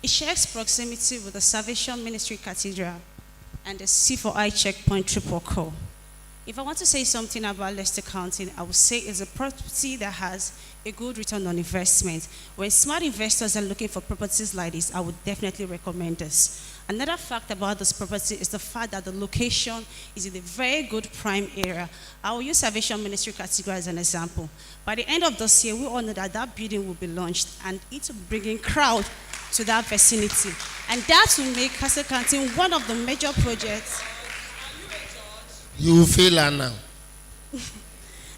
It shares proximity with the Salvation Ministry Cathedral and the C4I checkpoint Rupoko. If I want to say something about Leicester County, I would say it's a property that has a good return on investment. When smart investors are looking for properties like this, I would definitely recommend this. Another fact about this property is the fact that the location is in a very good prime area. I will use Salvation Ministry Cathedral as an example. By the end of this year, we all know that that building will be launched, and it will bring in crowd to that vicinity. And that will make Castle County one of the major projects. You will fail her now.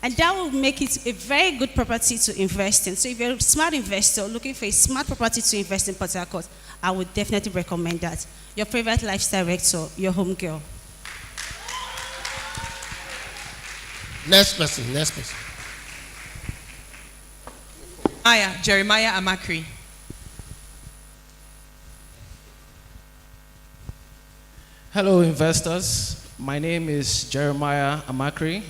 And that will make it a very good property to invest in. So if you're a smart investor looking for a smart property to invest in Port Harcourt, I would definitely recommend that. Your favorite lifestyle director, your home girl. Next person. Jeremiah Amakri. Hello, investors. My name is Jeremiah Amakri.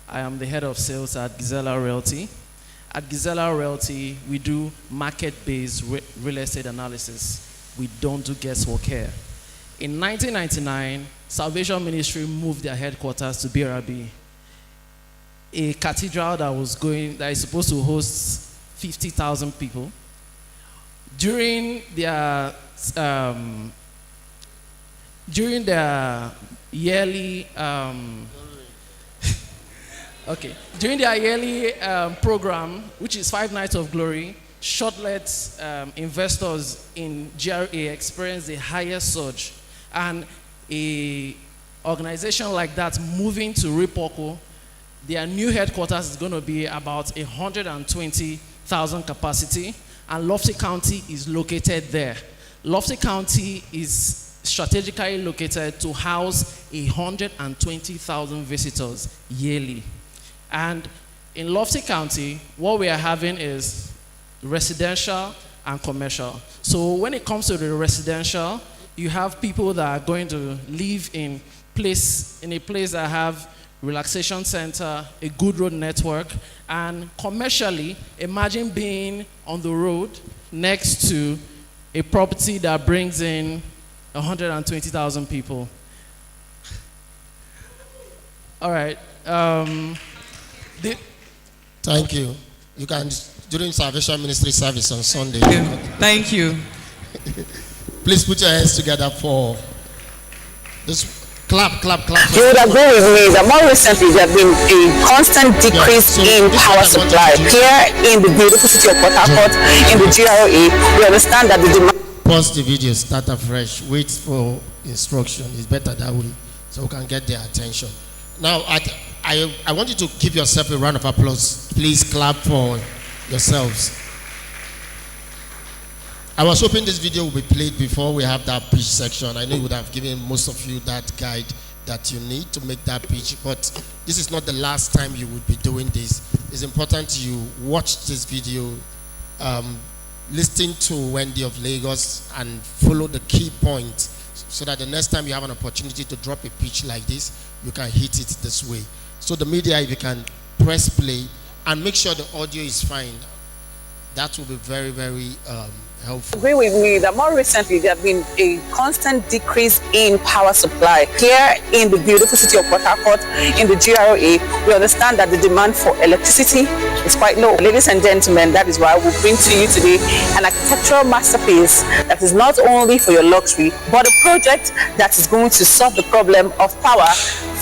I am the head of sales at Gizella Realty. At Gizella Realty, we do market-based real estate analysis. We don't do guesswork here. In 1999, Salvation Ministry moved their headquarters to BRB, a cathedral that is supposed to host 50,000 people. During their yearly program, which is 5 Nights of Glory, short-let investors in GRA experienced the highest surge. And a organization like that moving to Ripoko, their new headquarters is going to be about 120,000 capacity, and Lofty County is located there. Lofty County is strategically located to house 120,000 visitors yearly. And in Lofty County, what we are having is residential and commercial. So when it comes to the residential, you have people that are going to live in a place that have relaxation center, a good road network, and commercially, imagine being on the road next to a property that brings in 120,000 people. All right. Thank you. You can, during Salvation Ministry service on Sunday. Thank you. Please put your hands together for this. Clap. You would agree with me that more recently there have been a constant decrease in power supply. Here in the beautiful city of Port Harcourt, in the GRA, we understand that the demand... Pause the video, start afresh, wait for instruction. It's better that way, so we can get their attention. Now, I want you to give yourself a round of applause. Please clap for yourselves. I was hoping this video will be played before we have that pitch section. I know it would have given most of you that guide that you need to make that pitch, but this is not the last time you would be doing this. It's important you watch this video, listen to Wendy of Lagos, and follow the key points so that the next time you have an opportunity to drop a pitch like this, you can hit it this way. So the media, if you can press play and make sure the audio is fine, that will be very, very helpful. Agree with me that more recently there have been a constant decrease in power supply. Here in the beautiful city of Port Harcourt, in the GRA, we understand that the demand for electricity is quite low. Ladies and gentlemen, that is why we bring to you today an architectural masterpiece that is not only for your luxury, but a project that is going to solve the problem of power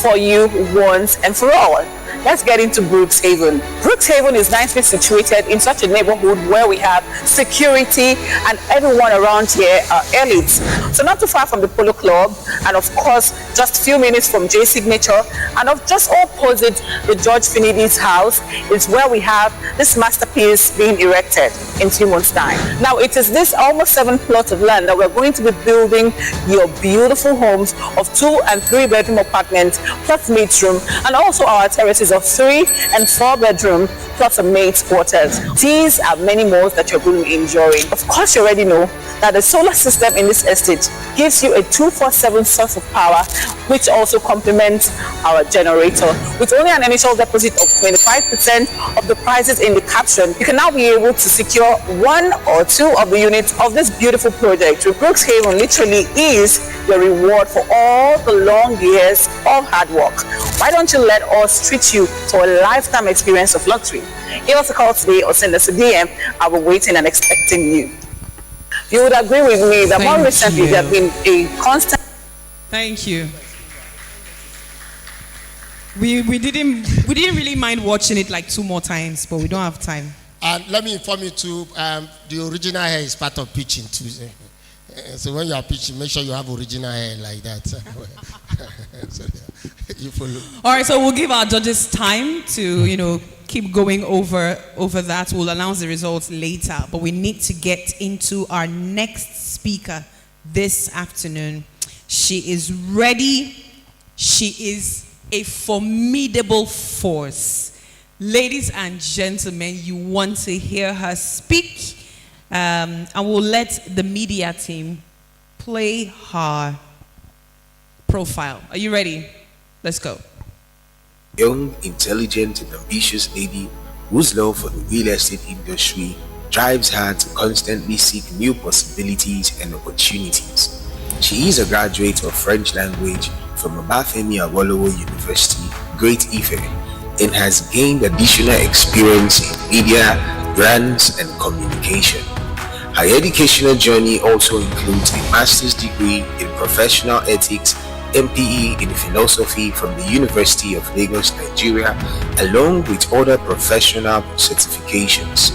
for you once and for all. Let's get into Brookshaven. Brookshaven is nicely situated in such a neighborhood where we have security and everyone around here are elites. So not too far from the Polo Club, and of course just a few minutes from J Signature, and of just opposite the George Finidi's house is where we have this masterpiece being erected in 2 months' time. Now it is this almost 7 plots of land that we're going to be building your beautiful homes of 2 and 3 bedroom apartments plus maid's room, and also our terraces of 3 and 4 bedroom plus a maid's quarters. These are many more that you're going to enjoy. Of course, you already know that the solar system in this estate gives you a 247 source of power, which also complements our generator. With only an initial deposit of 25% of the prices in the caption, you can now be able to secure 1 or 2 of the units of this beautiful project. With Brookshaven literally is your reward for all the long years of hard work. Why don't you let us treat you to a lifetime experience of luxury? Give us a call today or send us a DM. I'll be waiting and expecting you. You would agree with me that more recently there have been a constant... Thank you. We didn't really mind watching it like 2 more times, but we don't have time. And let me inform you too, the original hair is part of pitching too. So when you are pitching, make sure you have original hair like that. So, You follow. All right, so we'll give our judges time to, keep going over that. We'll announce the results later, but we need to get into our next speaker this afternoon. She is ready. She is a formidable force. Ladies and gentlemen, you want to hear her speak, and we'll let the media team play her profile. Are you ready? Let's go. Young, intelligent, and ambitious lady whose love for the real estate industry drives her to constantly seek new possibilities and opportunities. She is a graduate of French language from Obafemi Awolowo University, Great Ife, and has gained additional experience in media, brands, and communication. Her educational journey also includes a master's degree in professional ethics, MPE in philosophy from the University of Lagos, Nigeria, along with other professional certifications.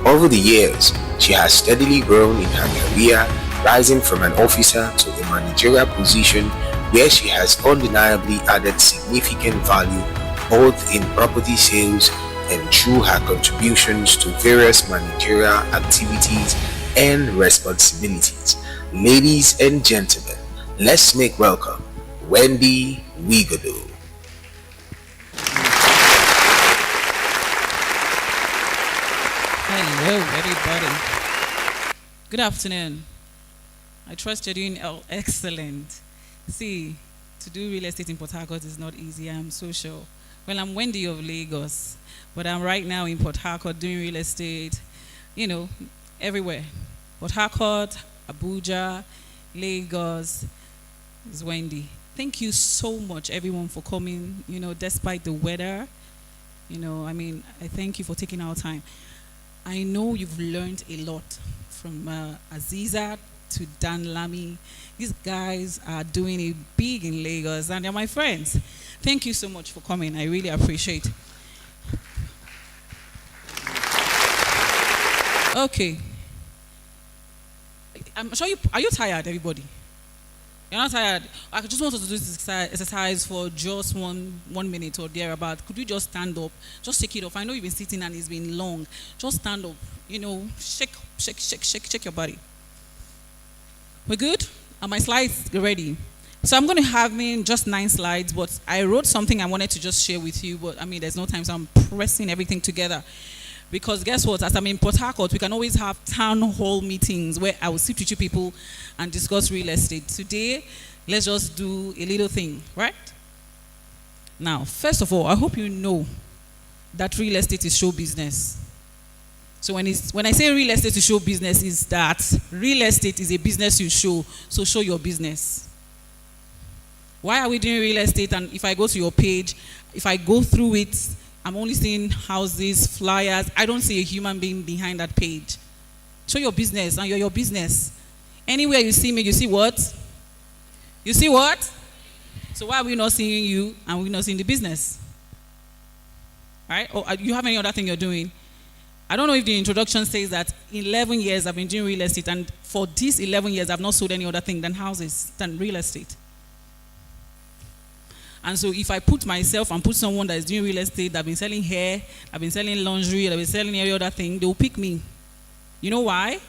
Over the years, she has steadily grown in her career, rising from an officer to a managerial position where she has undeniably added significant value both in property sales and through her contributions to various managerial activities and responsibilities. Ladies and gentlemen, let's make welcome Wendy Wigodo. Hello, everybody. Good afternoon. I trust you're doing excellent. See, to do real estate in Port Harcourt is not easy, I'm so sure. Well, I'm Wendy of Lagos, but I'm right now in Port Harcourt doing real estate, everywhere. Port Harcourt, Abuja, Lagos is Wendy. Thank you so much, everyone, for coming, despite the weather. I thank you for taking our time. I know you've learned a lot from Aziza to Dan Lamy. These guys are doing it big in Lagos, and they're my friends. Thank you so much for coming. I really appreciate it. Okay. I'm sure are you tired, everybody? You're not tired? I just want us to do this exercise for just one minute or thereabout. Could you just stand up? Just shake it off. I know you've been sitting and it's been long. Just stand up. Shake your body. We're good? Are my slides ready? So I'm going to have just 9 slides, but I wrote something I wanted to just share with you, but there's no time, so I'm pressing everything together. Because guess what? As I'm in Port Harcourt, we can always have town hall meetings where I will sit with you people and discuss real estate. Today, let's just do a little thing, right? Now, first of all, I hope you know that real estate is show business. So when I say real estate is show business, is that real estate is a business you show, so show your business. Why are we doing real estate? And if I go to your page, if I go through it, I'm only seeing houses, flyers. I don't see a human being behind that page. Show your business, and you're your business. Anywhere you see me, you see what? You see what? So why are we not seeing you and we're not seeing the business? Right? Or you have any other thing you're doing? I don't know if the introduction says that 11 years I've been doing real estate, and for these 11 years I've not sold any other thing than houses, than real estate. And so if I put myself and put someone that is doing real estate, that have been selling hair, I've been selling laundry, I've been selling every other thing, they will pick me. You know why?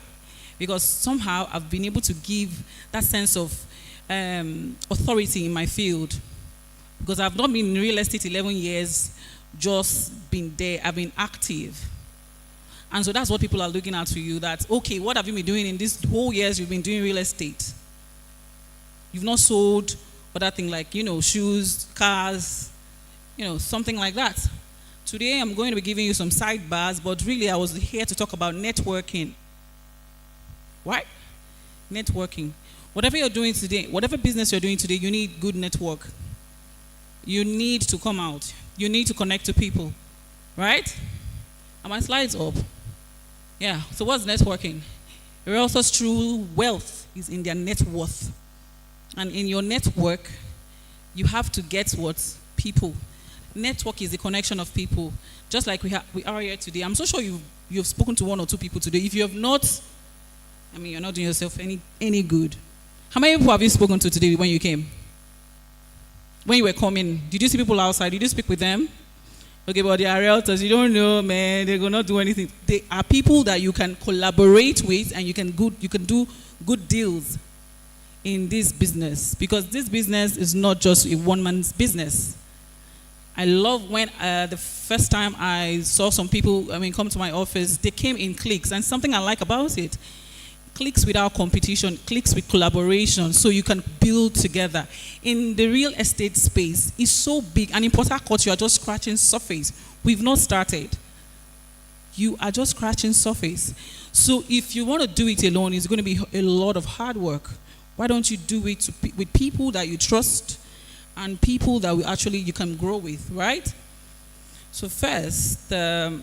Because somehow I've been able to give that sense of authority in my field. Because I've not been in real estate 11 years, just been there, I've been active. And so that's what people are looking at to you, that, okay, what have you been doing in this whole years you've been doing real estate? You've not sold other things like, shoes, cars, something like that. Today I'm going to be giving you some sidebars, but really I was here to talk about networking. Right? Networking. Whatever you're doing today, whatever business you're doing today, you need good network. You need to come out. You need to connect to people. Right? Are my slides up? Yeah. So what's networking? A realtor's true wealth is in their net worth. And in your network, you have to get what? People. Network is the connection of people. Just like we are here today. I'm so sure you've spoken to 1 or 2 people today. If you have not, you're not doing yourself any good. How many people have you spoken to today when you came? when you were coming, did you see people outside? Did you speak with them? Okay, but they are realtors. You don't know, man. They're gonna do anything. They are people that you can collaborate with, and you can do good deals in this business, because this business is not just a one-man's business. I love when the first time I saw some people, come to my office, they came in cliques, and something I like about it, cliques without competition, cliques with collaboration, so you can build together. In the real estate space, it's so big, and in Port Harcourt, you are just scratching surface. We've not started. You are just scratching surface. So if you want to do it alone, it's going to be a lot of hard work. Why don't you do it with people that you trust and people that you can grow with, right? So first, the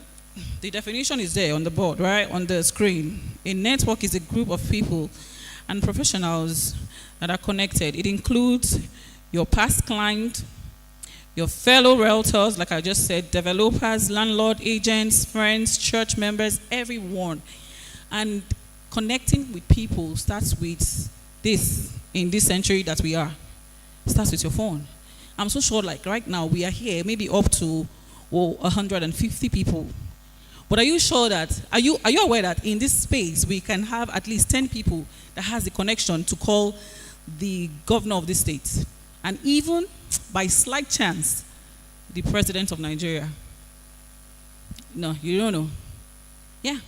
definition is there on the board, right, on the screen. A network is a group of people and professionals that are connected. It includes your past client, your fellow realtors, like I just said, developers, landlord, agents, friends, church members, everyone. And connecting with people starts with this, in this century that we are. It starts with your phone. I'm so sure, like right now, we are here, maybe up to 150 people. But are you sure that, are you aware that in this space, we can have at least 10 people that has the connection to call the governor of this state? And even, by slight chance, the president of Nigeria? No, you don't know. Yeah.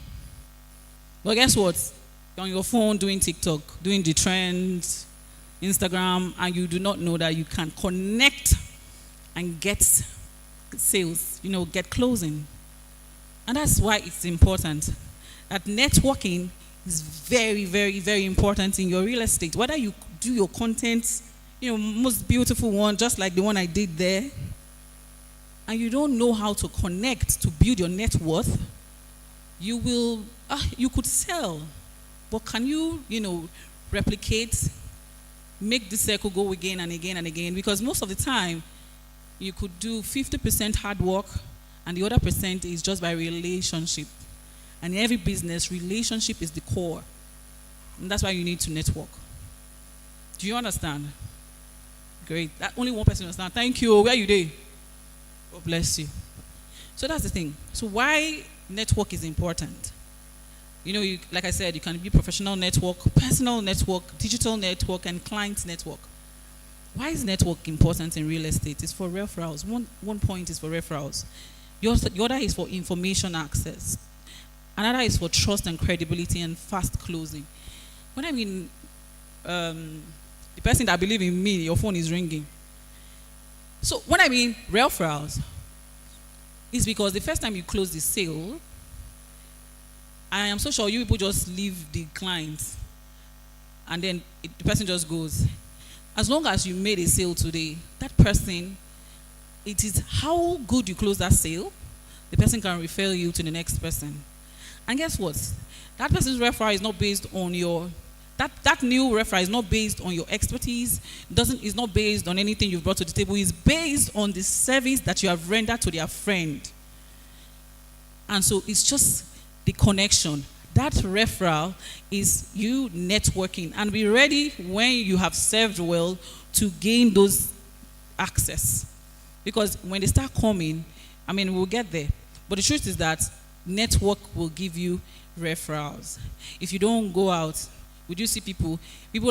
But guess what? You're on your phone doing TikTok, doing the trends, Instagram, and you do not know that you can connect and get sales, get closing. And that's why it's important that networking is very, very, very important in your real estate. Whether you do your content, most beautiful one, just like the one I did there, and you don't know how to connect to build your net worth, you could sell. But can you, replicate, make the circle go again and again and again? Because most of the time, you could do 50% hard work, and the other percent is just by relationship. And in every business, relationship is the core. And that's why you need to network. Do you understand? Great. That only one person understands. Thank you. Where are you there? God bless you. So that's the thing. So why network is important? Like I said, you can be professional network, personal network, digital network, and client network. Why is network important in real estate? It's for referrals. One point is for referrals. The other is for information access. Another is for trust and credibility and fast closing. When I mean the person that believes in me, your phone is ringing. So when I mean referrals, it's because the first time you close the sale, I am so sure you people just leave the client and then the person just goes. As long as you made a sale today, that person, it is how good you close that sale, the person can refer you to the next person. And guess what? That person's referral is not based on that new referral is not based on your expertise, is not based on anything you've brought to the table. It's based on the service that you have rendered to their friend. And so it's just the connection. That referral is you networking, and be ready when you have served well to gain those access. Because when they start coming, we'll get there. But the truth is that network will give you referrals. If you don't go out, would you see people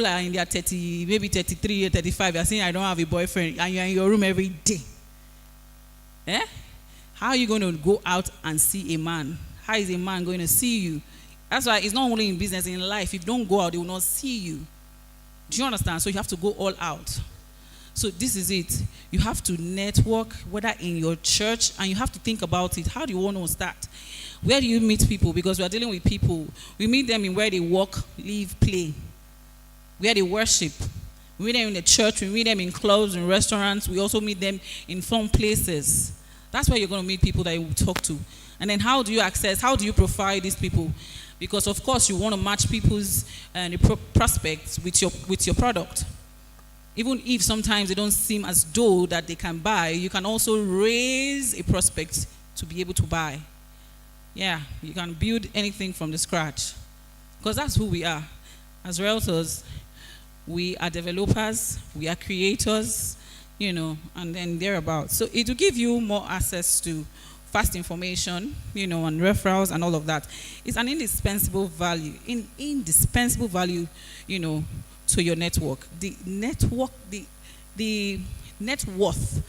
are in their 30, maybe 33 or 35, you're saying, I don't have a boyfriend, and you're in your room every day. How are you going to go out and see a man? How is a man going to see you? That's why it's not only in business, in life. If you don't go out, they will not see you. Do you understand? So you have to go all out. So this is it. You have to network, whether in your church, and you have to think about it. How do you want to start? Where do you meet people? Because we are dealing with people. We meet them in where they work, live, play, where they worship. We meet them in the church. We meet them in clubs and restaurants. We also meet them in fun places. That's where you're going to meet people that you will talk to. And then how do you profile these people? Because of course you want to match people's prospects with your product. Even if sometimes they don't seem as though that they can buy, you can also raise a prospect to be able to buy. Yeah, you can build anything from the scratch. Because that's who we are. As realtors, we are developers, we are creators, and then thereabouts. So it will give you more access to fast information, and referrals and all of that. It's an indispensable value, to your network. The net worth.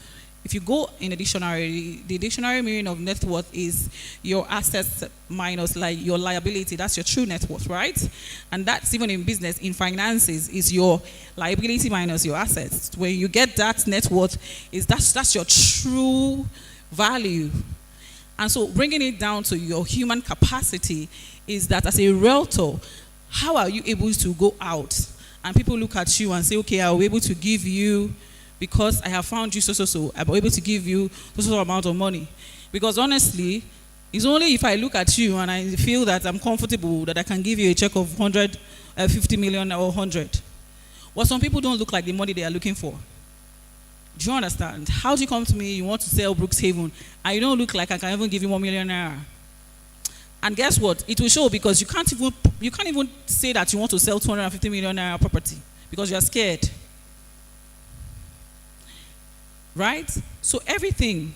If you go in a dictionary, the dictionary meaning of net worth is your assets minus your liability. That's your true net worth, right? And that's even in business, in finances, is your liability minus your assets. When you get that net worth, that's your true value. And so bringing it down to your human capacity is that as a realtor, how are you able to go out and people look at you and say, okay, I'll be able to give you, because I have found you so, I'll be able to give you so amount of money. Because honestly, it's only if I look at you and I feel that I'm comfortable that I can give you a check of 50 million or 100. Well, some people don't look like the money they are looking for. Do you understand? How do you come to me, you want to sell Brookshaven, and you don't look like I can even give you 1 million naira? And guess what? It will show, because you can't even say that you want to sell 250 million naira property because you are scared. Right? So everything,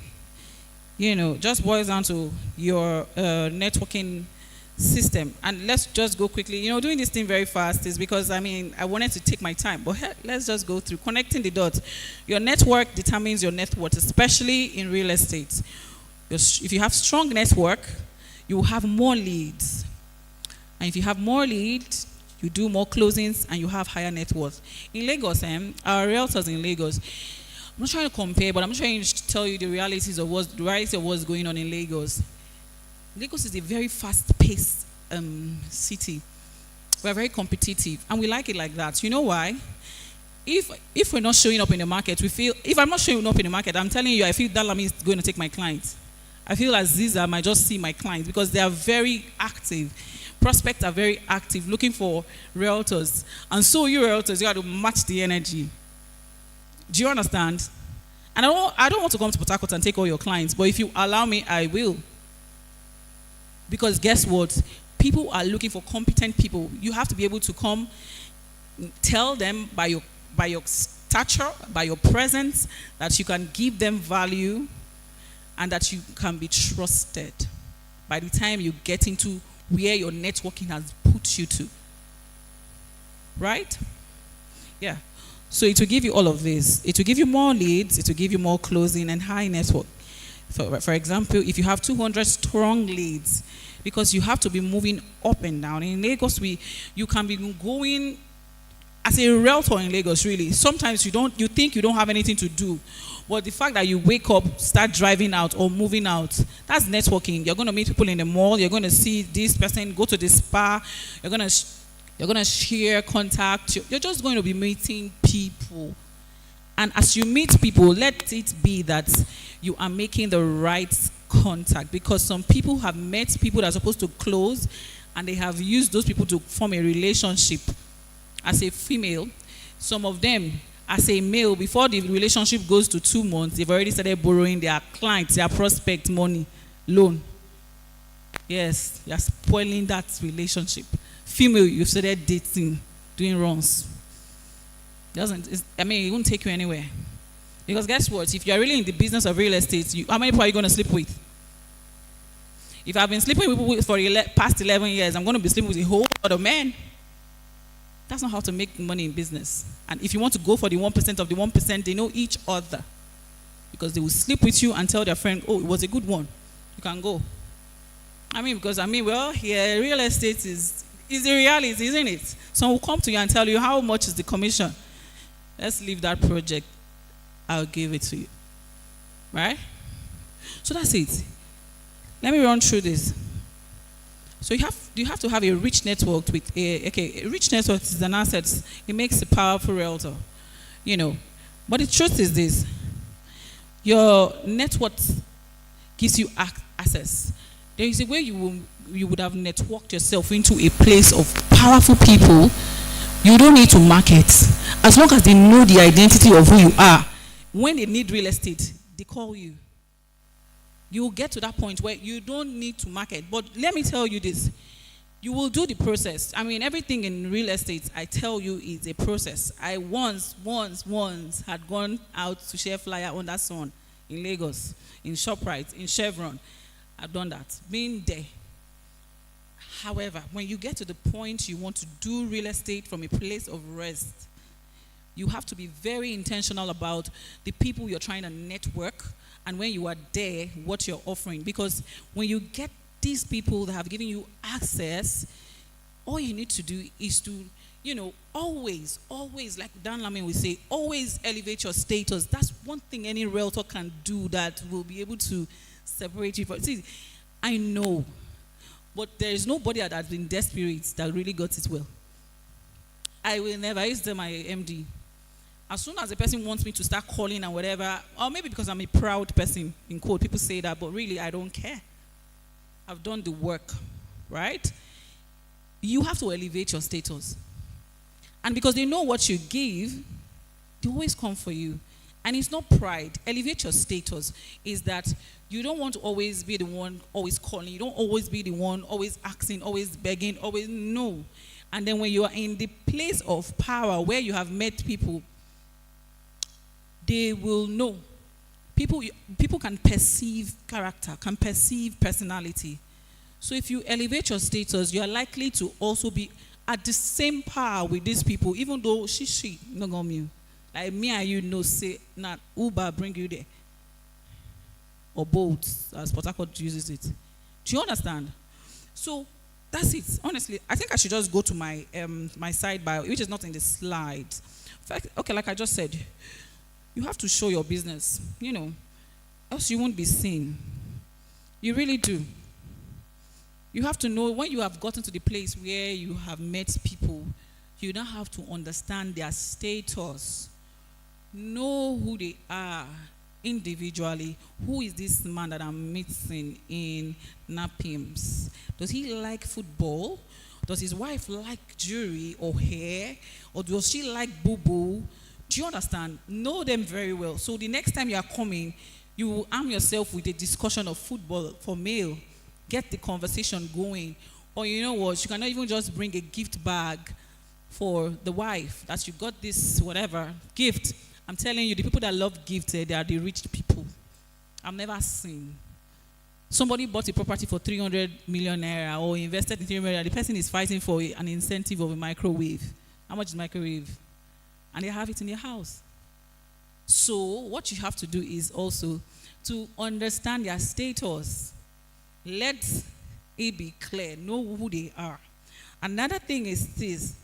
just boils down to your networking system. And let's just go quickly. Doing this thing very fast is because, I wanted to take my time. But let's just go through connecting the dots. Your network determines your net worth, especially in real estate. If you have strong network, you will have more leads. And if you have more leads, you do more closings and you have higher net worth. In Lagos, our realtors in Lagos, I'm not trying to compare, but I'm trying to tell you the reality of what's going on in Lagos. Lagos is a very fast-paced city. We're very competitive, and we like it like that. You know why? If we're not showing up in the market, we feel, if I'm not showing up in the market, I'm telling you, I feel Dalami is going to take my clients. I feel Aziza might just see my clients because they are very active. Prospects are very active, looking for realtors. And so you realtors, you got to match the energy. Do you understand? And I don't want to come to Port Harcourt and take all your clients, but if you allow me, I will. Because guess what? People are looking for competent people. You have to be able to come, tell them by your stature, by your presence, that you can give them value and that you can be trusted by the time you get into where your networking has put you to. Right? Yeah. So it will give you all of this. It will give you more leads, it will give you more closing and high network. For example, if you have 200 strong leads, because you have to be moving up and down. In Lagos, you can be going as a realtor in Lagos, really. Sometimes you think you don't have anything to do. But the fact that you wake up, start driving out or moving out, that's networking. You're going to meet people in the mall. You're going to see this person, go to the spa. You're going to share contact. You're just going to be meeting people. And as you meet people, let it be that you are making the right contact. Because some people have met people that are supposed to close, and they have used those people to form a relationship. As a female, some of them, as a male, before the relationship goes to 2 months, they've already started borrowing their clients, their prospect money, loan. Yes, you're spoiling that relationship. Female, you've started dating, doing runs. It won't take you anywhere. Because guess what? If you're really in the business of real estate, how many people are you going to sleep with? If I've been sleeping with people for the past 11 years, I'm going to be sleeping with a whole lot of men. That's not how to make money in business. And if you want to go for the 1% of the 1%, they know each other. Because they will sleep with you and tell their friend, oh, it was a good one. You can go. Here, real estate is the reality, isn't it? Someone will come to you and tell you how much is the commission. Let's leave that project. I'll give it to you. Right? So that's it. Let me run through this. So you have to have a rich network with a rich network is an asset. It makes a powerful realtor. But the truth is this. Your network gives you access. There is a way you would have networked yourself into a place of powerful people. You don't need to market. As long as they know the identity of who you are, when they need real estate, they call you. You will get to that point where you don't need to market. But let me tell you this. You will do the process. I mean, everything in real estate, I tell you, is a process. I once had gone out to share flyer on that sun in Lagos, in ShopRite, in Chevron. I've done that, been there. However, when you get to the point you want to do real estate from a place of rest, you have to be very intentional about the people you're trying to network, and when you are there, what you're offering. Because when you get these people that have given you access, all you need to do is to, always, like Dan Lamin will say, always elevate your status. That's one thing any realtor can do that will be able to separate you from. See, I know, but there is nobody that has been desperate that really got it well. I will never use them, my MD. As soon as a person wants me to start calling and whatever, or maybe because I'm a proud person, in quote, people say that, but really I don't care. I've done the work, right? You have to elevate your status. And because they know what you give, they always come for you. And it's not pride. Elevate your status is that you don't want to always be the one always calling. You don't always be the one always asking, always begging, always no. And then when you are in the place of power where you have met people, they will know. People can perceive character, can perceive personality. So if you elevate your status, you are likely to also be at the same power with these people, even though she, no go me. Like me and you know, say, not Uber bring you there. Or Bolt, as Port Harcourt uses it. Do you understand? So that's it. Honestly, I think I should just go to my my side bio, which is not in the slides. Okay, like I just said, you have to show your business, else you won't be seen. You really do. You have to know when you have gotten to the place where you have met people, you now have to understand their status. Know who they are individually. Who is this man that I'm meeting in Napims? Does he like football? Does his wife like jewelry or hair? Or does she like boo-boo? Do you understand? Know them very well. So the next time you are coming, you will arm yourself with a discussion of football for male. Get the conversation going. Or you know what, you cannot even just bring a gift bag for the wife that you got this whatever gift. I'm telling you, the people that love gifts, they are the rich people. I've never seen. Somebody bought a property for 300 million naira or invested in 300 million. The person is fighting for an incentive of a microwave. How much is microwave? And they have it in their house. So what you have to do is also to understand their status. Let it be clear. Know who they are. Another thing is this.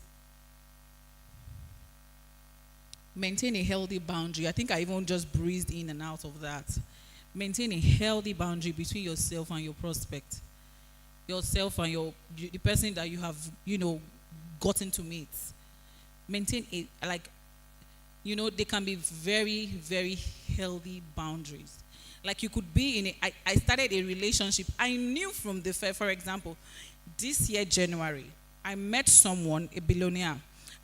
Maintain a healthy boundary. I think I even just breezed in and out of that. Maintain a healthy boundary between yourself and your prospect. Yourself and the person that you have, gotten to meet. Maintain it, they can be very, very healthy boundaries. Like you could be in I started a relationship. I knew from the fair, for example, this year, January, I met someone, a billionaire.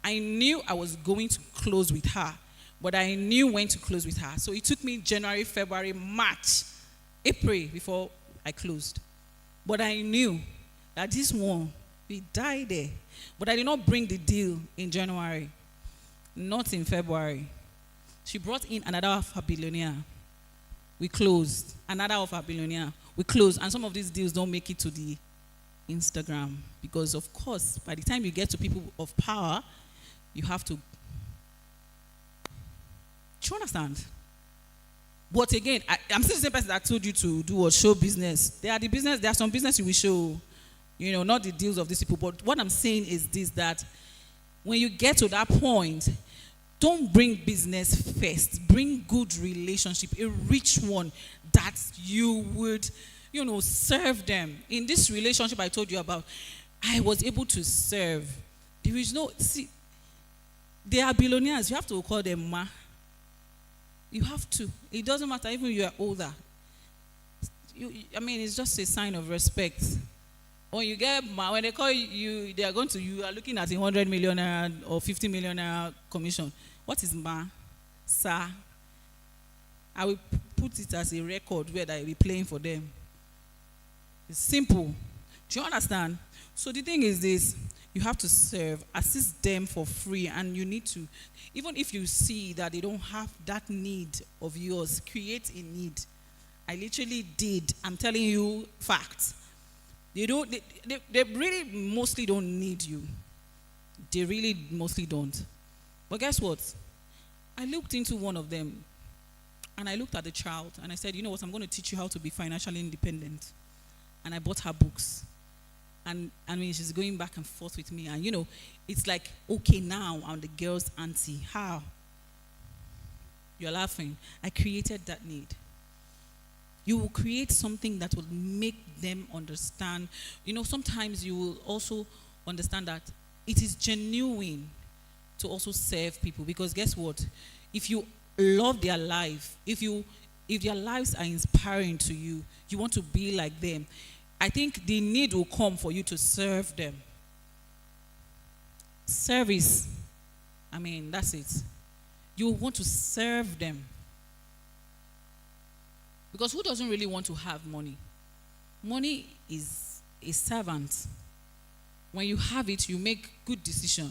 I knew I was going to close with her, but I knew when to close with her. So it took me January, February, March, April before I closed. But I knew that this one, we died there. But I did not bring the deal in January, not in February. She brought in another of her billionaire. We closed. Another of our billionaire. We closed. And some of these deals don't make it to the Instagram. Because, of course, by the time you get to people of power, you have to. Do you understand? But again, I'm still the same person that told you to do or show business. There are some business you will show, not the deals of these people. But what I'm saying is this, that when you get to that point, don't bring business first. Bring good relationship, a rich one that you would, serve them. In this relationship I told you about, I was able to serve. There is they are billionaires. You have to call them ma. You have to. It doesn't matter even if you are older. It's just a sign of respect. When you get ma, when they call you, you are looking at 100 million naira or 50 million naira commission. What is ma? Sir. I will put it as a record where I will be playing for them. It's simple. Do Do you understand? So the thing is this, you have to serve, assist them for free, and you need to, even if you see that they don't have that need of yours, create a need. I literally did. I'm telling you facts. They don't. They really mostly don't need you. They really mostly don't. But guess what? I looked into one of them, and I looked at the child, and I said, you know what? I'm going to teach you how to be financially independent. And I bought her books. And I mean, she's going back and forth with me, and you know, it's like, okay, now I'm the girl's auntie. How? You're laughing. I created that need. You will create something that will make them understand. You know, sometimes you will also understand that it is genuine to also serve people, because guess what? If you love their life, if their lives are inspiring to you, you want to be like them. I think the need will come for you to serve them. Service. I mean, that's it. You want to serve them. Because who doesn't really want to have money? Money is a servant. When you have it, you make good decision.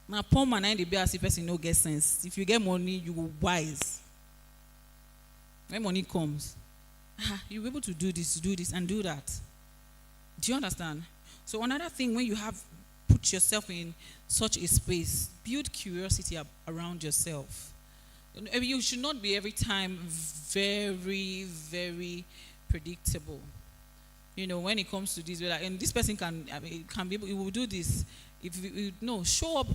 Now, poor man and the BRC person no get sense. If you get money, you will wise. When money comes, you'll be able to do this, and do that. Do you understand? So another thing, when you have put yourself in such a space, build curiosity around yourself. You should not be every time very, very predictable. You know, when it comes to this, and this person can be able, he will do this. If you no, show up,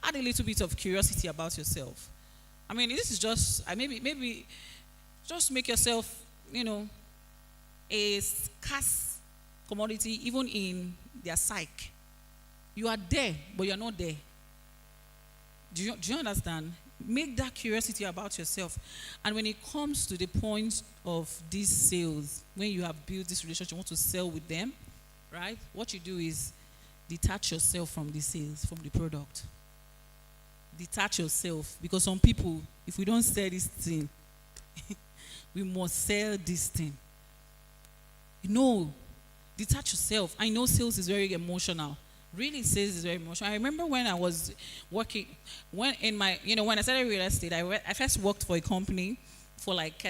add a little bit of curiosity about yourself. I mean, this is just, maybe just make yourself, you know, a scarce commodity, even in their psyche. You are there, but you're not there. Do you understand? Make that curiosity about yourself. And when it comes to the point of these sales, when you have built this relationship, you want to sell with them, right? What you do is detach yourself from the sales, from the product. Detach yourself. Because some people, if we don't sell this thing, we must sell this thing. No. Detach yourself. I know sales is very emotional. Really, sales is very emotional. I remember when I was working, when I started real estate, I first worked for a company for like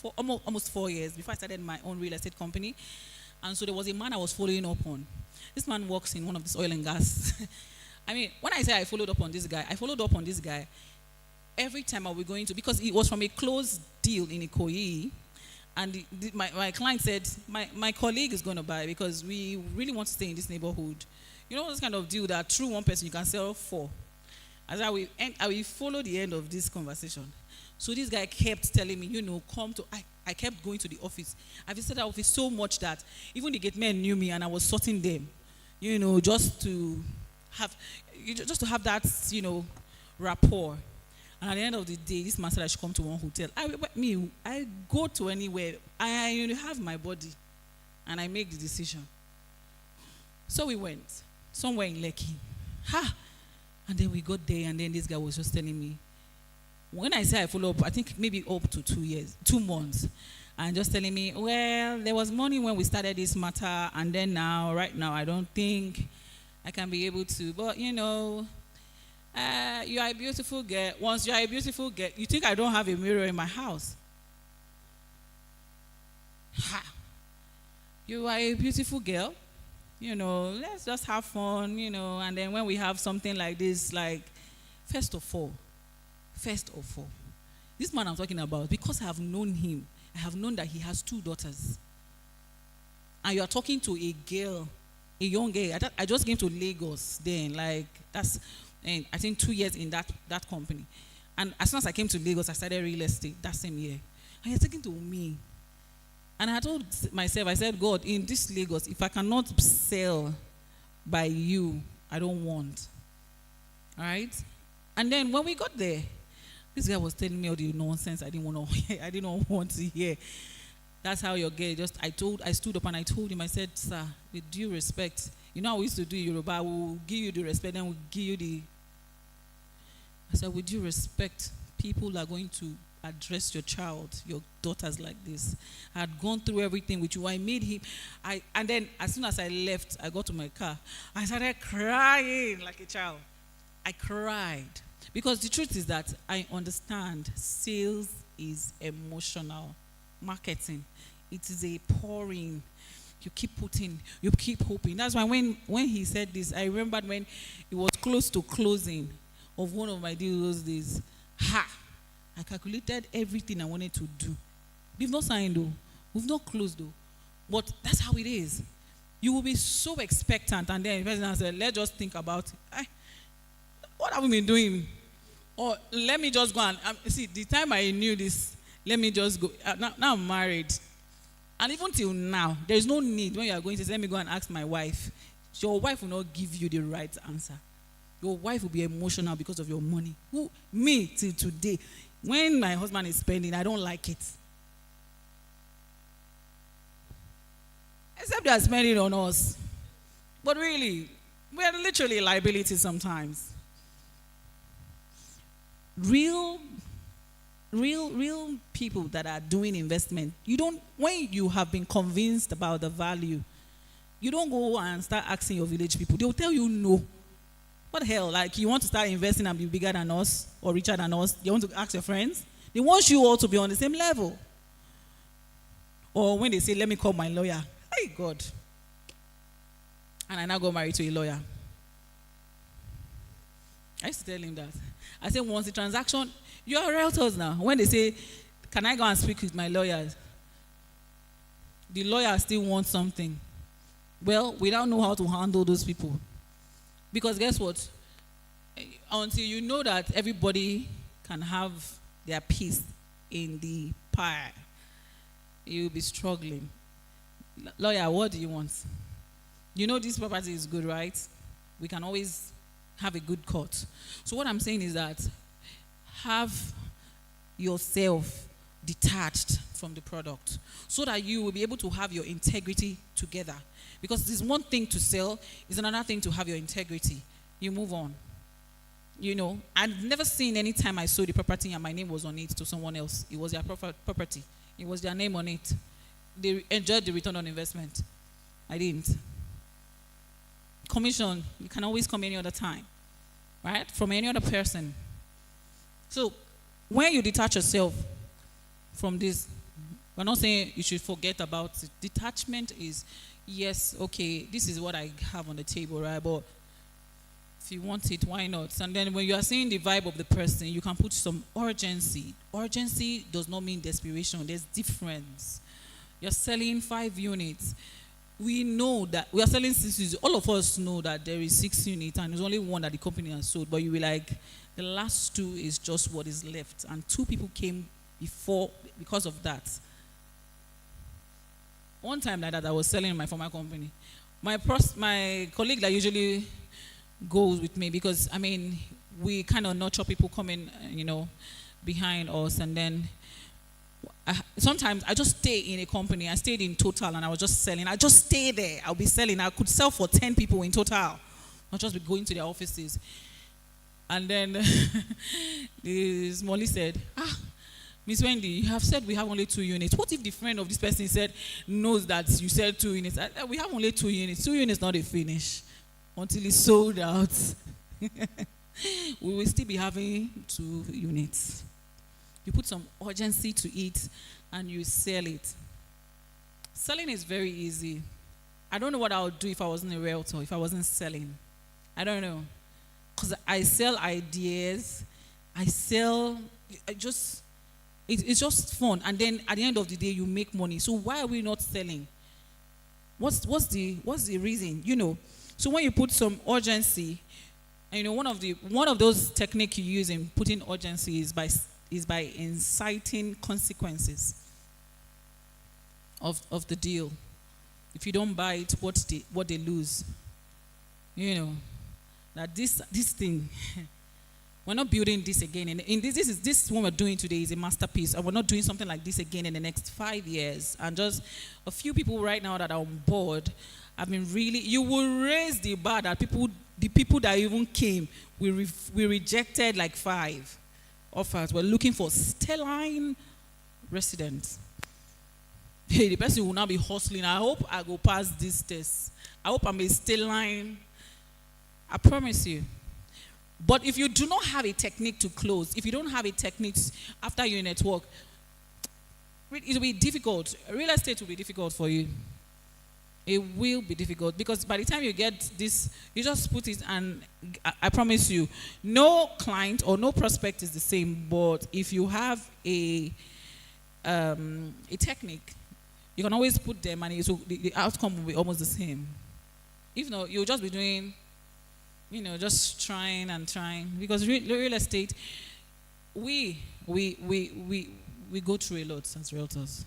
for almost 4 years before I started my own real estate company. And so there was a man I was following up on. This man works in one of this oil and gas. I mean, when I say I followed up on this guy every time I was going to, because it was from a closed deal in Ikoyi. And my client said, my colleague is going to buy because we really want to stay in this neighborhood. You know, this kind of deal that through one person you can sell for. As I will follow the end of this conversation. So this guy kept telling me, you know, I kept going to the office. I visited the office so much that even the gate men knew me and I was sorting them, you know, just to have that, you know, rapport. And at the end of the day, this man said I should come to one hotel. I go to anywhere. I have my body. And I make the decision. So we went. Somewhere in Lekki. And then we got there, and then this guy was just telling me. When I say I follow up, I think maybe up to 2 months. And just telling me, well, there was money when we started this matter, and then right now, I don't think I can be able to. But, you know, you are a beautiful girl. Once you are a beautiful girl, you think I don't have a mirror in my house? You are a beautiful girl. You know, let's just have fun, you know. And then when we have something like this, like, first of all, this man I'm talking about, because I have known him, I have known that he has 2 daughters. And you are talking to a girl, a young girl. I just came to Lagos then, like, that's... And I think 2 years in that company. And as soon as I came to Lagos, I started real estate that same year. And you're talking to me. And I told myself, I said, God, in this Lagos, if I cannot sell by you, I don't want. All right? And then when we got there, this guy was telling me all the nonsense I didn't want to hear. I didn't want to hear. That's how your girl I stood up and I told him, I said, sir, with due respect, you know how we used to do in Yoruba, we'll give you the respect, then we'll give you the... I said, with due respect, people are going to address your child, your daughters like this. I had gone through everything with you. I made him, and then as soon as I left, I got to my car. I started crying like a child. I cried. Because the truth is that I understand sales is emotional. Marketing, it is a pouring. You keep putting, you keep hoping. That's why when he said this, I remembered when it was close to closing of one of my deals those days. I calculated everything I wanted to do. We've not signed though. We've not closed though. But that's how it is. You will be so expectant, and then the person said, let's just think about it. What have we been doing? Or let me just go and see, the time I knew this, let me just go. Now I'm married. And even till now, there is no need when you are going to say, let me go and ask my wife. Your wife will not give you the right answer. Your wife will be emotional because of your money. Me, till today, when my husband is spending, I don't like it. Except they are spending on us. But really, we are literally liabilities sometimes. Real people that are doing investment, when you have been convinced about the value, you don't go and start asking your village people. They'll tell you no. What the hell? Like, you want to start investing and be bigger than us or richer than us? You want to ask your friends? They want you all to be on the same level. Or when they say, let me call my lawyer. Hey, God. And I now got married to a lawyer. I used to tell him that. I said, once the transaction, you are realtors now. When they say, can I go and speak with my lawyers? The lawyer still wants something. Well, we don't know how to handle those people. Because guess what? Until you know that everybody can have their piece in the pie, you'll be struggling. Lawyer, what do you want? You know this property is good, right? We can always have a good court. So what I'm saying is that have yourself detached from the product so that you will be able to have your integrity together. Because there's one thing to sell, is another thing to have your integrity. You move on. You know, I've never seen any time I sold the property and my name was on it to someone else. It was their property. It was their name on it. They enjoyed the return on investment. I didn't. Commission, you can always come any other time, right? From any other person. So, when you detach yourself from this, we're not saying you should forget about it. Detachment is, yes, okay, this is what I have on the table, right? But if you want it, why not? And then when you are seeing the vibe of the person, you can put some urgency. Urgency does not mean desperation. There's difference. You're selling 5 units. We know that we are selling 6 units. All of us know that there is 6 units and there's only one that the company has sold. But you will like, the last 2 is just what is left. And 2 people came before because of that. One time like that, I was selling in my former company. My colleague that usually goes with me, because, I mean, we kind of nurture people coming, behind us. And then sometimes I just stay in a company. I stayed in Total and I was just selling. I just stay there. I'll be selling. I could sell for 10 people in Total. Not just be going to their offices. And then this Molly said, Miss Wendy, you have said we have only 2 units. What if the friend of this person knows that you said 2 units? We have only 2 units. 2 units not a finish until it's sold out. We will still be having 2 units. You put some urgency to it and you sell it. Selling is very easy. I don't know what I would do if I wasn't a realtor, if I wasn't selling. I don't know. Because I sell ideas. It's just fun. And then at the end of the day, you make money. So why are we not selling? What's the reason? So when you put some urgency, and one of those techniques you use in putting urgency is by inciting consequences of the deal. If you don't buy it, what they lose. That this thing, we're not building this again. And this what we're doing today is a masterpiece, and we're not doing something like this again in the next 5 years. And just a few people right now that are on board, you will raise the bar that the people that even came, we rejected like 5. offers. We're looking for Stelline residents. Hey, the person will now be hustling. I hope I go pass this test. I hope I'm a Stelline. I promise you. But if you do not have a technique to close, if you don't have a technique after your network, it will be difficult. Real estate will be difficult for you. It will be difficult because by the time you get this, you just put it, and I promise you, no client or no prospect is the same. But if you have a technique, you can always put them, and the outcome will be almost the same. If not, you'll just be doing, just trying and trying. Because real estate, we go through a lot as realtors.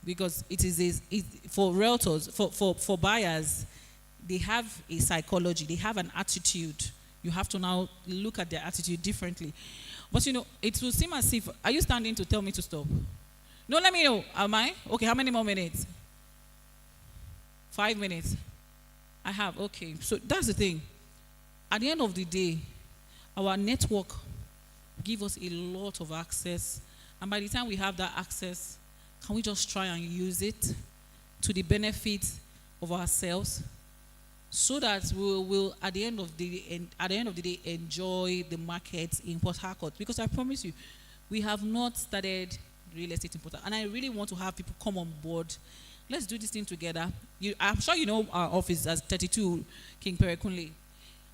Because for realtors, for buyers, they have a psychology, they have an attitude. You have to now look at their attitude differently. But it will seem as if, are you standing to tell me to stop? No, let me know. Am I? Okay, how many more minutes? 5 minutes. I have, okay. So that's the thing. At the end of the day, our network gives us a lot of access. And by the time we have that access, can we just try and use it to the benefit of ourselves, so that we will at the end of the day enjoy the market in Port Harcourt? Because I promise you, we have not started real estate in Port Harcourt, and I really want to have people come on board. Let's do this thing together. I'm sure you know our office as 32 King Perekunle.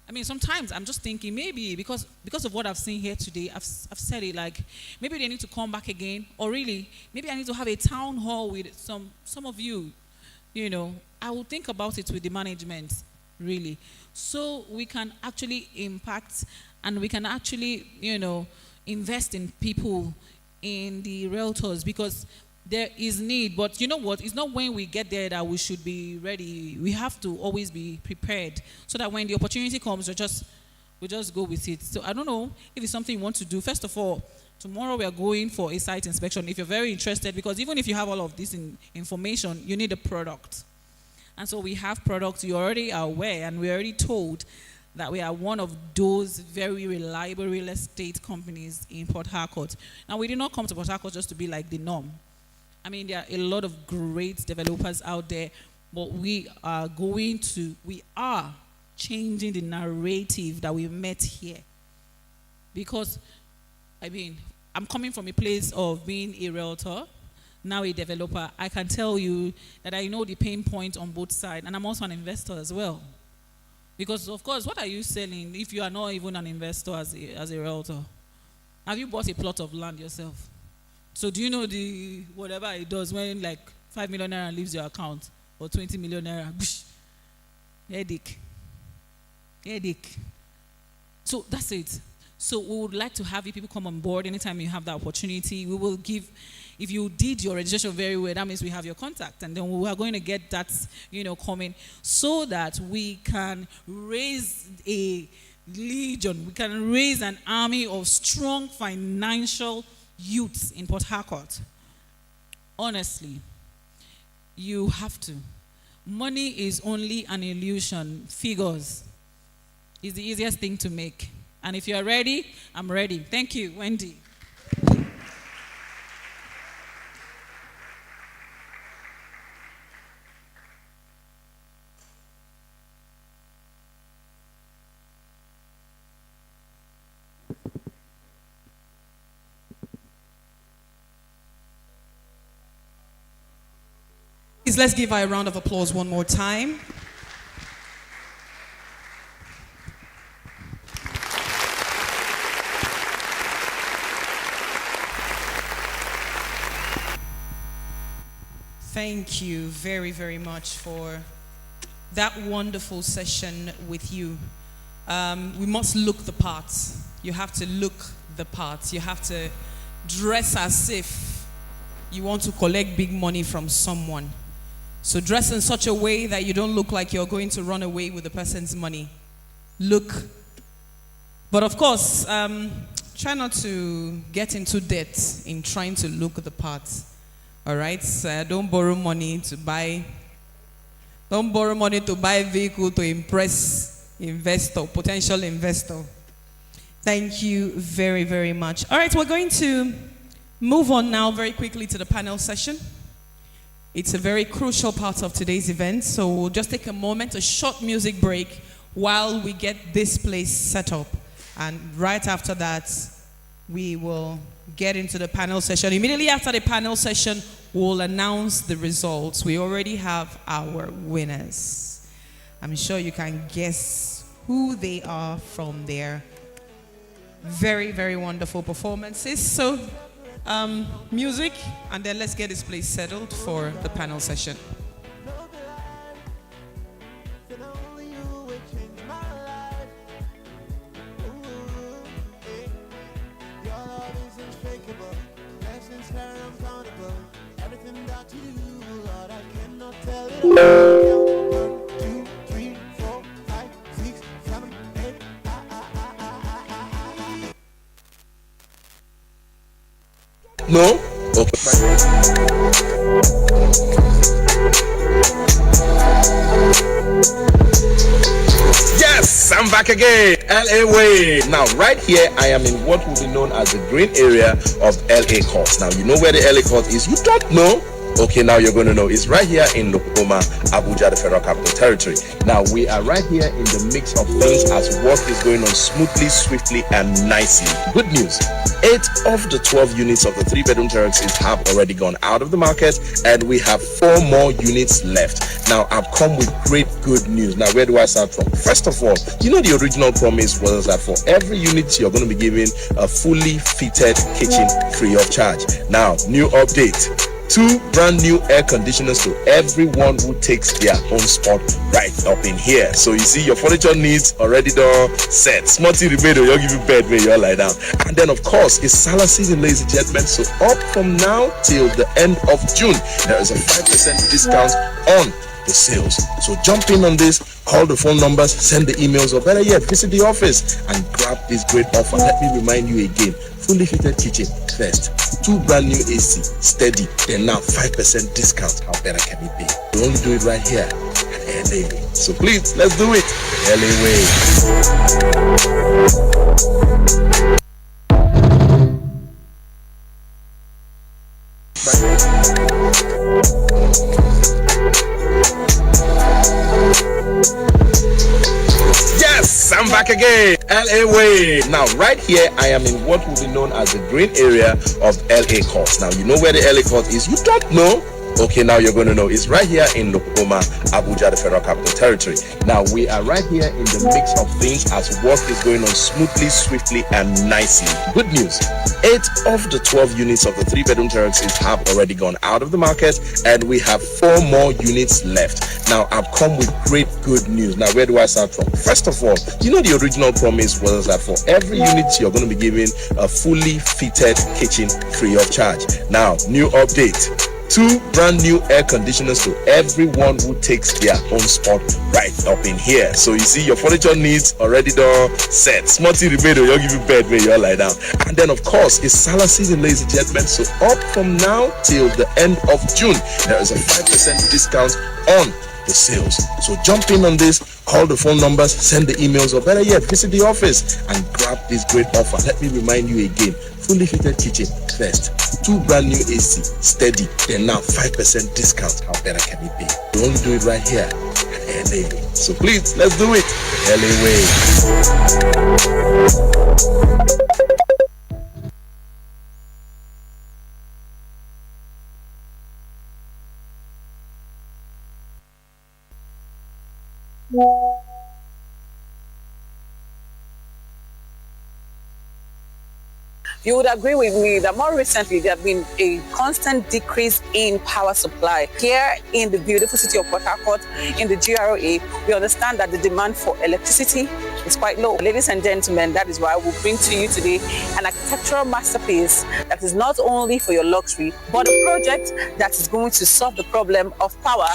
I mean, sometimes I'm just thinking maybe because of what I've seen here today, I've said it, like maybe they need to come back again, or really maybe I need to have a town hall with some of you. I will think about it with the management, really, so we can actually impact and we can actually invest in people, in the realtors, because there is need. But you know what? It's not when we get there that we should be ready. We have to always be prepared, so that when the opportunity comes, we just go with it. So I don't know if it's something you want to do. First of all, tomorrow we are going for a site inspection. If you're very interested, because even if you have all of this information, you need a product. And so we have products. You already are aware, and we're already told that we are one of those very reliable real estate companies in Port Harcourt. Now, we did not come to Port Harcourt just to be like the norm. I mean, there are a lot of great developers out there, but we are changing the narrative that we met here. Because, I mean, I'm coming from a place of being a realtor, now a developer. I can tell you that I know the pain point on both sides, and I'm also an investor as well. Because, of course, what are you selling if you are not even an investor as a realtor? Have you bought a plot of land yourself? So do you know whatever it does when like 5 million naira leaves your account, or 20 million naira? Headache. So that's it. So we would like to have you people come on board anytime you have that opportunity. We will give, if you did your registration very well, that means we have your contact, and then we are going to get that, coming, so that we can raise a legion, we can raise an army of strong financial youths in Port Harcourt. Honestly, you have to. Money is only an illusion. Figures is the easiest thing to make. And if you are ready, I'm ready. Thank you, Wendy. Please, let's give her a round of applause one more time. Thank you very, very much for that wonderful session with you. We must look the part. You have to look the part. You have to dress as if you want to collect big money from someone. So dress in such a way that you don't look like you're going to run away with the person's money. Look. But of course, try not to get into debt in trying to look the part. All right? So don't borrow money to buy vehicle to impress investor, potential investor. Thank you very, very much. All right, we're going to move on now very quickly to the panel session. It's a very crucial part of today's event, so we'll just take a moment, a short music break while we get this place set up. And right after that, we will get into the panel session. Immediately after the panel session, we'll announce the results. We already have our winners. I'm sure you can guess who they are from their very, very wonderful performances. So, music, and then let's get this place settled for the panel session. No? Okay. Yes, I'm back again. LA Way. Now, right here, I am in what will be known as the green area of LA Court. Now, you know where the LA Court is? You don't know? Okay, now you're going to know. It's right here in Lokoma, Abuja, the Federal Capital Territory. Now, we are right here in the mix of things as work is going on smoothly, swiftly, and nicely. Good news. 8 of the 12 units of the 3-bedroom terraces have already gone out of the market, and we have 4 more units left. Now, I've come with great good news. Now, where do I start from? First of all, you know the original promise was that for every unit, you're going to be given a fully fitted kitchen free of charge. Now, new update. 2 brand new air conditioners to everyone who takes their own spot right up in here. So you see, your furniture needs already done set. Smarty remainder, you'll give you bed where you'll lie down. And then of course, it's Salah season, ladies and gentlemen. So up from now till the end of June, there is a 5% discount on the sales. So jump in on this, call the phone numbers, send the emails, or better yet, visit the office and grab this great offer. Let me remind you again, fully fitted kitchen first, 2 brand new AC, steady, then now 5% discount. How better can it be? We only do it right here at LA Way. So please, let's do it. LA Yes, I'm back again. LA Way. Now, right here, I am in what will be known as the green area of LA Court. Now, you know where the LA Court is? You don't know? Okay, now you're going to know. It's right here in Lokoma, Abuja, the Federal Capital Territory. Now, we are right here in the mix of things as work is going on smoothly, swiftly, and nicely. Good news. 8 of the 12 units of the 3-bedroom terraces have already gone out of the market, and we have 4 more units left. Now, I've come with great good news. Now, where do I start from? First of all, you know the original promise was that for every unit, you're going to be given a fully fitted kitchen free of charge. Now, new update. 2 brand new air conditioners to everyone who takes their own spot right up in here. So you see, your furniture needs already done set. Smarty remainder, you'll give you bed where you'll lie down. And then of course, it's Salah season, ladies and gentlemen. So up from now till the end of June, there is a 5% discount on the sales. So jump in on this, call the phone numbers, send the emails, or better yet, visit the office and grab this great offer. Let me remind you again, fully fitted kitchen first, 2 brand new AC, steady, then now 5% discount. How better can it be? We only do it right here at LA Way. So please, let's do it. LA Way. You would agree with me that more recently there have been a constant decrease in power supply. Here in the beautiful city of Port Harcourt, in the GRA, we understand that the demand for electricity is quite low. Ladies and gentlemen, that is why I will bring to you today an architectural masterpiece that is not only for your luxury, but a project that is going to solve the problem of power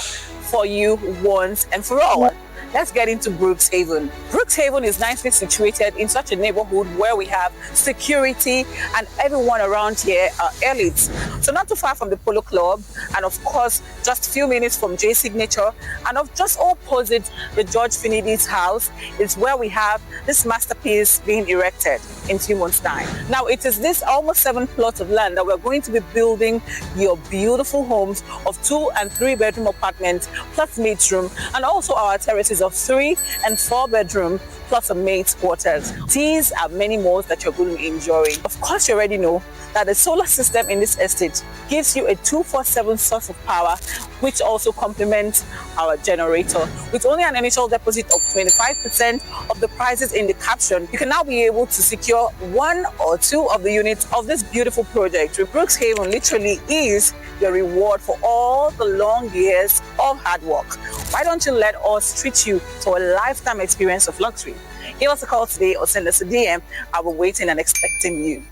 for you once and for all. Let's get into Brookshaven. Brookshaven is nicely situated in such a neighborhood where we have security and everyone around here are elites. So not too far from the Polo Club, and of course, just a few minutes from J Signature, and of just opposite the George Finidi's house is where we have this masterpiece being erected. in 2 months' time. Now, it is this almost 7 plots of land that we're going to be building your beautiful homes of 2 and 3 bedroom apartments plus maid's room, and also our terraces of 3 and 4 bedroom plus a maid's quarters. These are many more that you're going to enjoy. Of course, you already know that the solar system in this estate gives you a 247 source of power, which also complements our generator. With only an initial deposit of 25% of the prices in the caption, you can now be able to secure 1 or 2 of the units of this beautiful project. Brookshaven literally is your reward for all the long years of hard work. Why don't you let us treat you to a lifetime experience of luxury? Give us a call today or send us a DM. I'll be waiting and expecting you.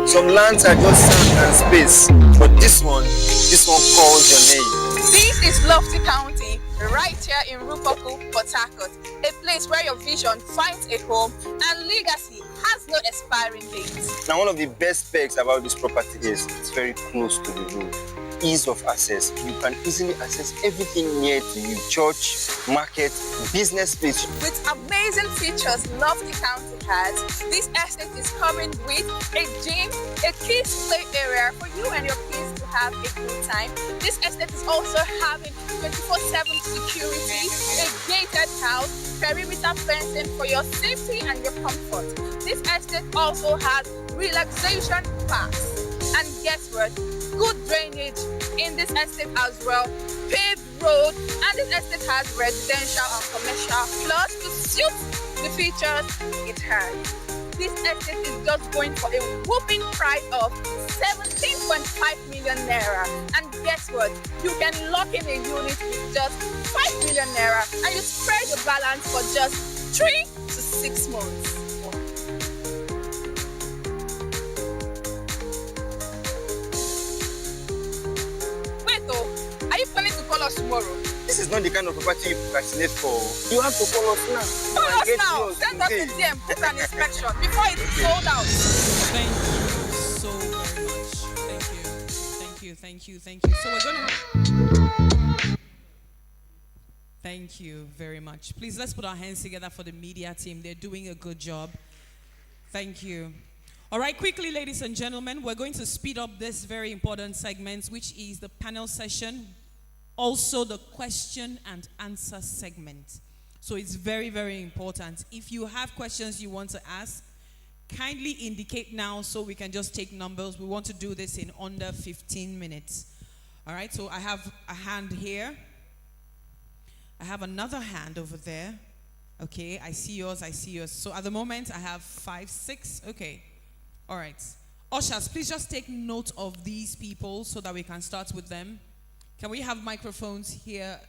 Some lands are just sand and space, but this one calls your name. This is Lofty County, right here in Rupoku, Port Harcourt, a place where your vision finds a home and legacy has no expiring date. Now, one of the best perks about this property is it's very close to the road. Ease of access. You can easily access everything near to you. Church, market, business place. With amazing features Lofty County has, this estate is coming with a gym, a kids play area for you and your kids to have a good time. This estate is also having 24/7 security, a gated house, perimeter fencing for your safety and your comfort. This estate also has relaxation parks. And guess what? Good drainage in this estate as well, paved road, and this estate has residential and commercial plus to suit the features it has. This estate is just going for a whopping price of 17.5 million naira. And guess what? You can lock in a unit with just 5 million naira and you spread the balance for just 3 to 6 months. Are you planning to call us tomorrow? This is not the kind of property you procrastinate for. You have to call us now. Call us now. Send us a DM, book an inspection before it's sold out. Thank you so very much. Thank you. So we're going to... Thank you very much. Please, let's put our hands together for the media team. They're doing a good job. Thank you. All right, quickly, ladies and gentlemen, we're going to speed up this very important segment, which is the panel session, also the question and answer segment. So it's very, very important. If you have questions you want to ask, kindly indicate now so we can just take numbers. We want to do this in under 15 minutes. All right, so I have a hand here. I have another hand over there. Okay, I see yours. So at the moment, I have 5, 6. Okay. All right. Ushers, please just take note of these people so that we can start with them. Can we have microphones here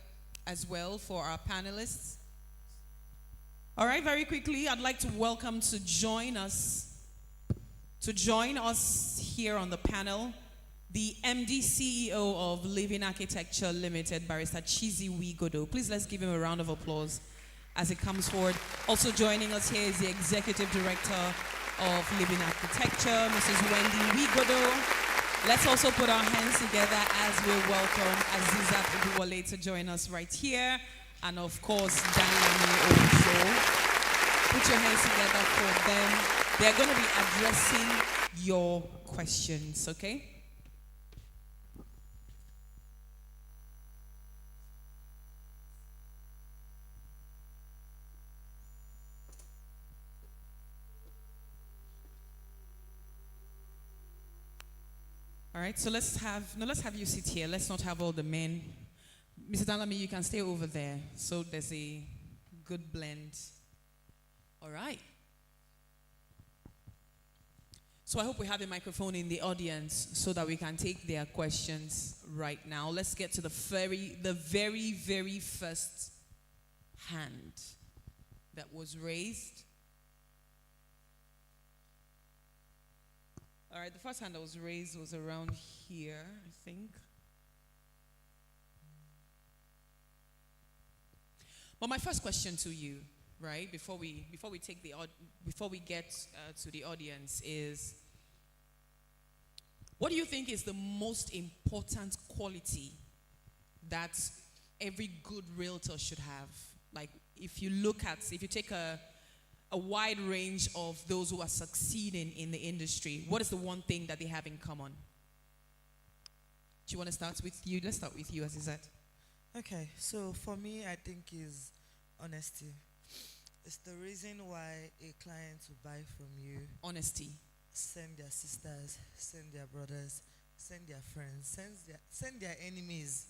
as well for our panelists? All right, very quickly, I'd like to welcome to join us here on the panel, the MD CEO of Living Architecture Limited, Barrister Chizi Wigodo. Please let's give him a round of applause as he comes forward. Also joining us here is the Executive Director of Living Architecture, Mrs. Wendy Wigodo. Let's also put our hands together as we welcome Azizat Uduwale to join us right here. And of course, Daniel also. Put your hands together for them. They're going to be addressing your questions, okay? All right, so let's have you sit here. Let's not have all the men. Mr. Danlami, you can stay over there. So there's a good blend. All right. So I hope we have a microphone in the audience so that we can take their questions right now. Let's get to the very first hand that was raised. All right, the first hand that was raised was around here, I think. But my first question to you, right, before we get to the audience is, what do you think is the most important quality that every good realtor should have? Like, if you take a a wide range of those who are succeeding in the industry, what is the one thing that they have in common? Do you want to start with you? Let's start with you, Azizat. Okay, so for me, I think is honesty. It's the reason why a client will buy from you. Honesty. Send their sisters, send their brothers, send their friends, send their enemies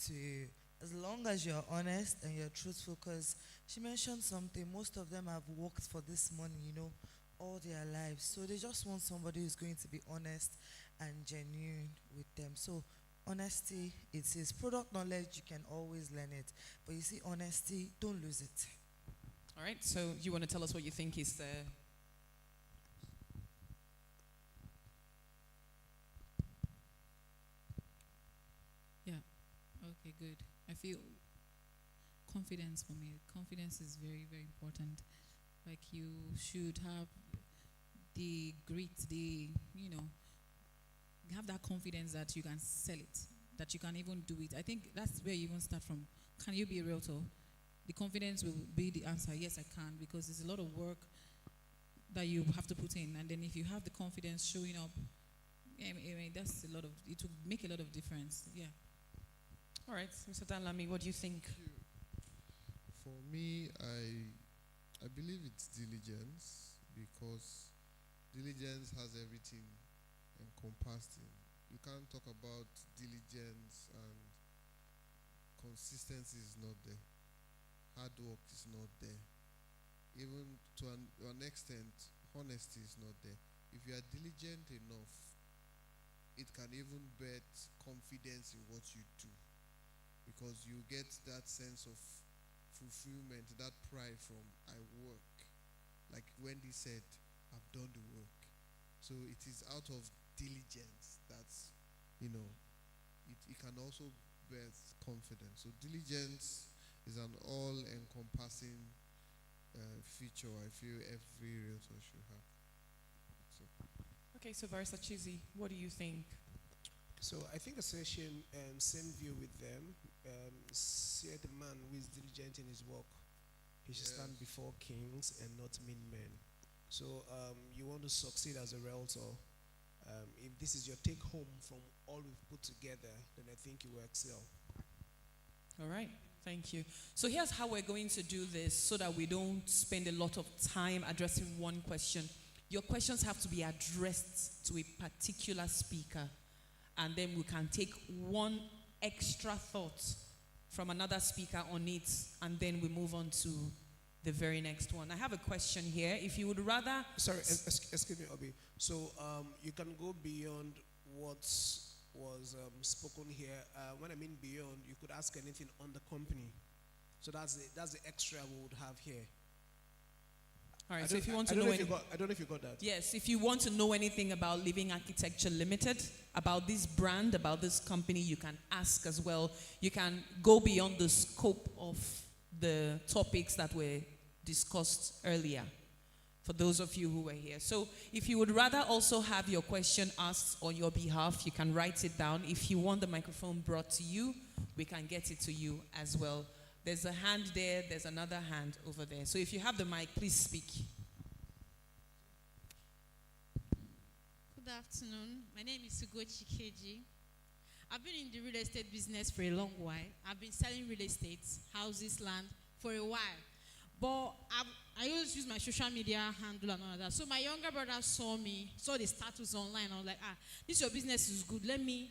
to you. As long as you're honest and you're truthful, because she mentioned something, most of them have worked for this money, all their lives. So they just want somebody who's going to be honest and genuine with them. So honesty, it is. Product knowledge, you can always learn it. But you see, honesty, don't lose it. All right, so you want to tell us what you think is the... Yeah, okay, good. I feel confidence for me. Confidence is very, very important. Like you should have the grit, have that confidence that you can sell it, that you can even do it. I think that's where you even start from. Can you be a realtor? The confidence will be the answer. Yes, I can, because there's a lot of work that you have to put in. And then if you have the confidence showing up, I mean, that's a lot of, it will make a lot of difference. Yeah. All right, Mr. Danlami, what do you think? For me, I believe it's diligence, because diligence has everything encompassed in. You can't talk about diligence and consistency is not there. Hard work is not there. Even to an extent, honesty is not there. If you are diligent enough, it can even bet confidence in what you do, because you get that sense of fulfillment, that pride from I work. Like Wendy said, I've done the work. So it is out of diligence that's, it can also birth confidence. So diligence is an all-encompassing feature I feel every realtor should have. So. Okay, so Barrister Chizzy, what do you think? So I think a session, same view with them. See the man who is diligent in his work. He should stand before kings and not mean men. So you want to succeed as a realtor. If this is your take home from all we've put together, then I think you will excel. All right, thank you. So here's how we're going to do this so that we don't spend a lot of time addressing one question. Your questions have to be addressed to a particular speaker, and then we can take one extra thought from another speaker on it, and then we move on to the very next one. I have a question here. If you would rather... Sorry, excuse me, Obi. So you can go beyond what was spoken here. When I mean beyond, you could ask anything on the company. So that's the extra we would have here. All right, so if you want to know... I don't know if you got that. Yes, if you want to know anything about Living Architecture Limited, about this brand, about this company, you can ask as well. You can go beyond the scope of the topics that were discussed earlier, for those of you who were here. So if you would rather also have your question asked on your behalf, you can write it down. If you want the microphone brought to you, we can get it to you as well. There's a hand there, there's another hand over there. So if you have the mic, please speak. Good afternoon. My name is Sugochi Keji. I've been in the real estate business for a long while. I've been selling real estate, houses, land for a while. But I always use my social media handle and all that. So my younger brother saw the status online. I was like, this your business is good. Let me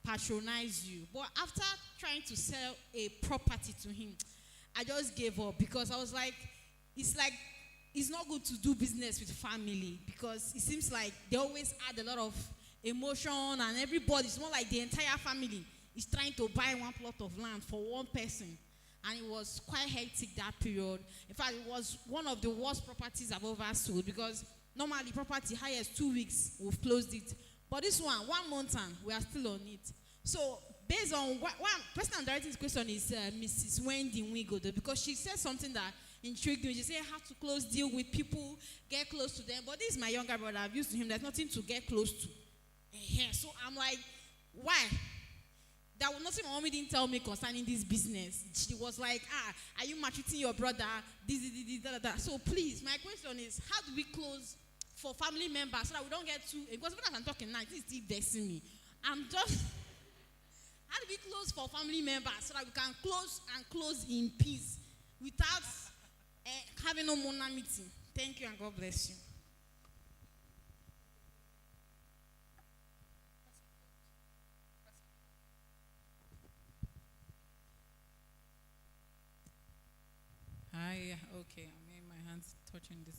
patronize you. But after trying to sell a property to him, I just gave up, because I was like, it's not good to do business with family, because it seems like they always add a lot of emotion, and everybody's more like the entire family is trying to buy one plot of land for one person. And it was quite hectic that period. In fact, it was one of the worst properties I've ever sold, because normally property highest 2 weeks, we've closed it. But this one 1 month and we are still on it. So based on one person I'm directing this question is Mrs. Wendy Wigodo, because she said something that intrigued me. She said, I have to close deal with people, get close to them. But this is my younger brother. I've used to him. There's nothing to get close to. So I'm like, why? there was nothing my mommy didn't tell me concerning this business. She was like, are you maltreating your brother? This, that. So please, my question is, how do we close for family members so that we don't get too, because when I'm talking now, this is still vexing me. I'm just, how do we close for family members so that we can close in peace without having no more meeting? Thank you and God bless you. Okay, I'm in my hands touching this.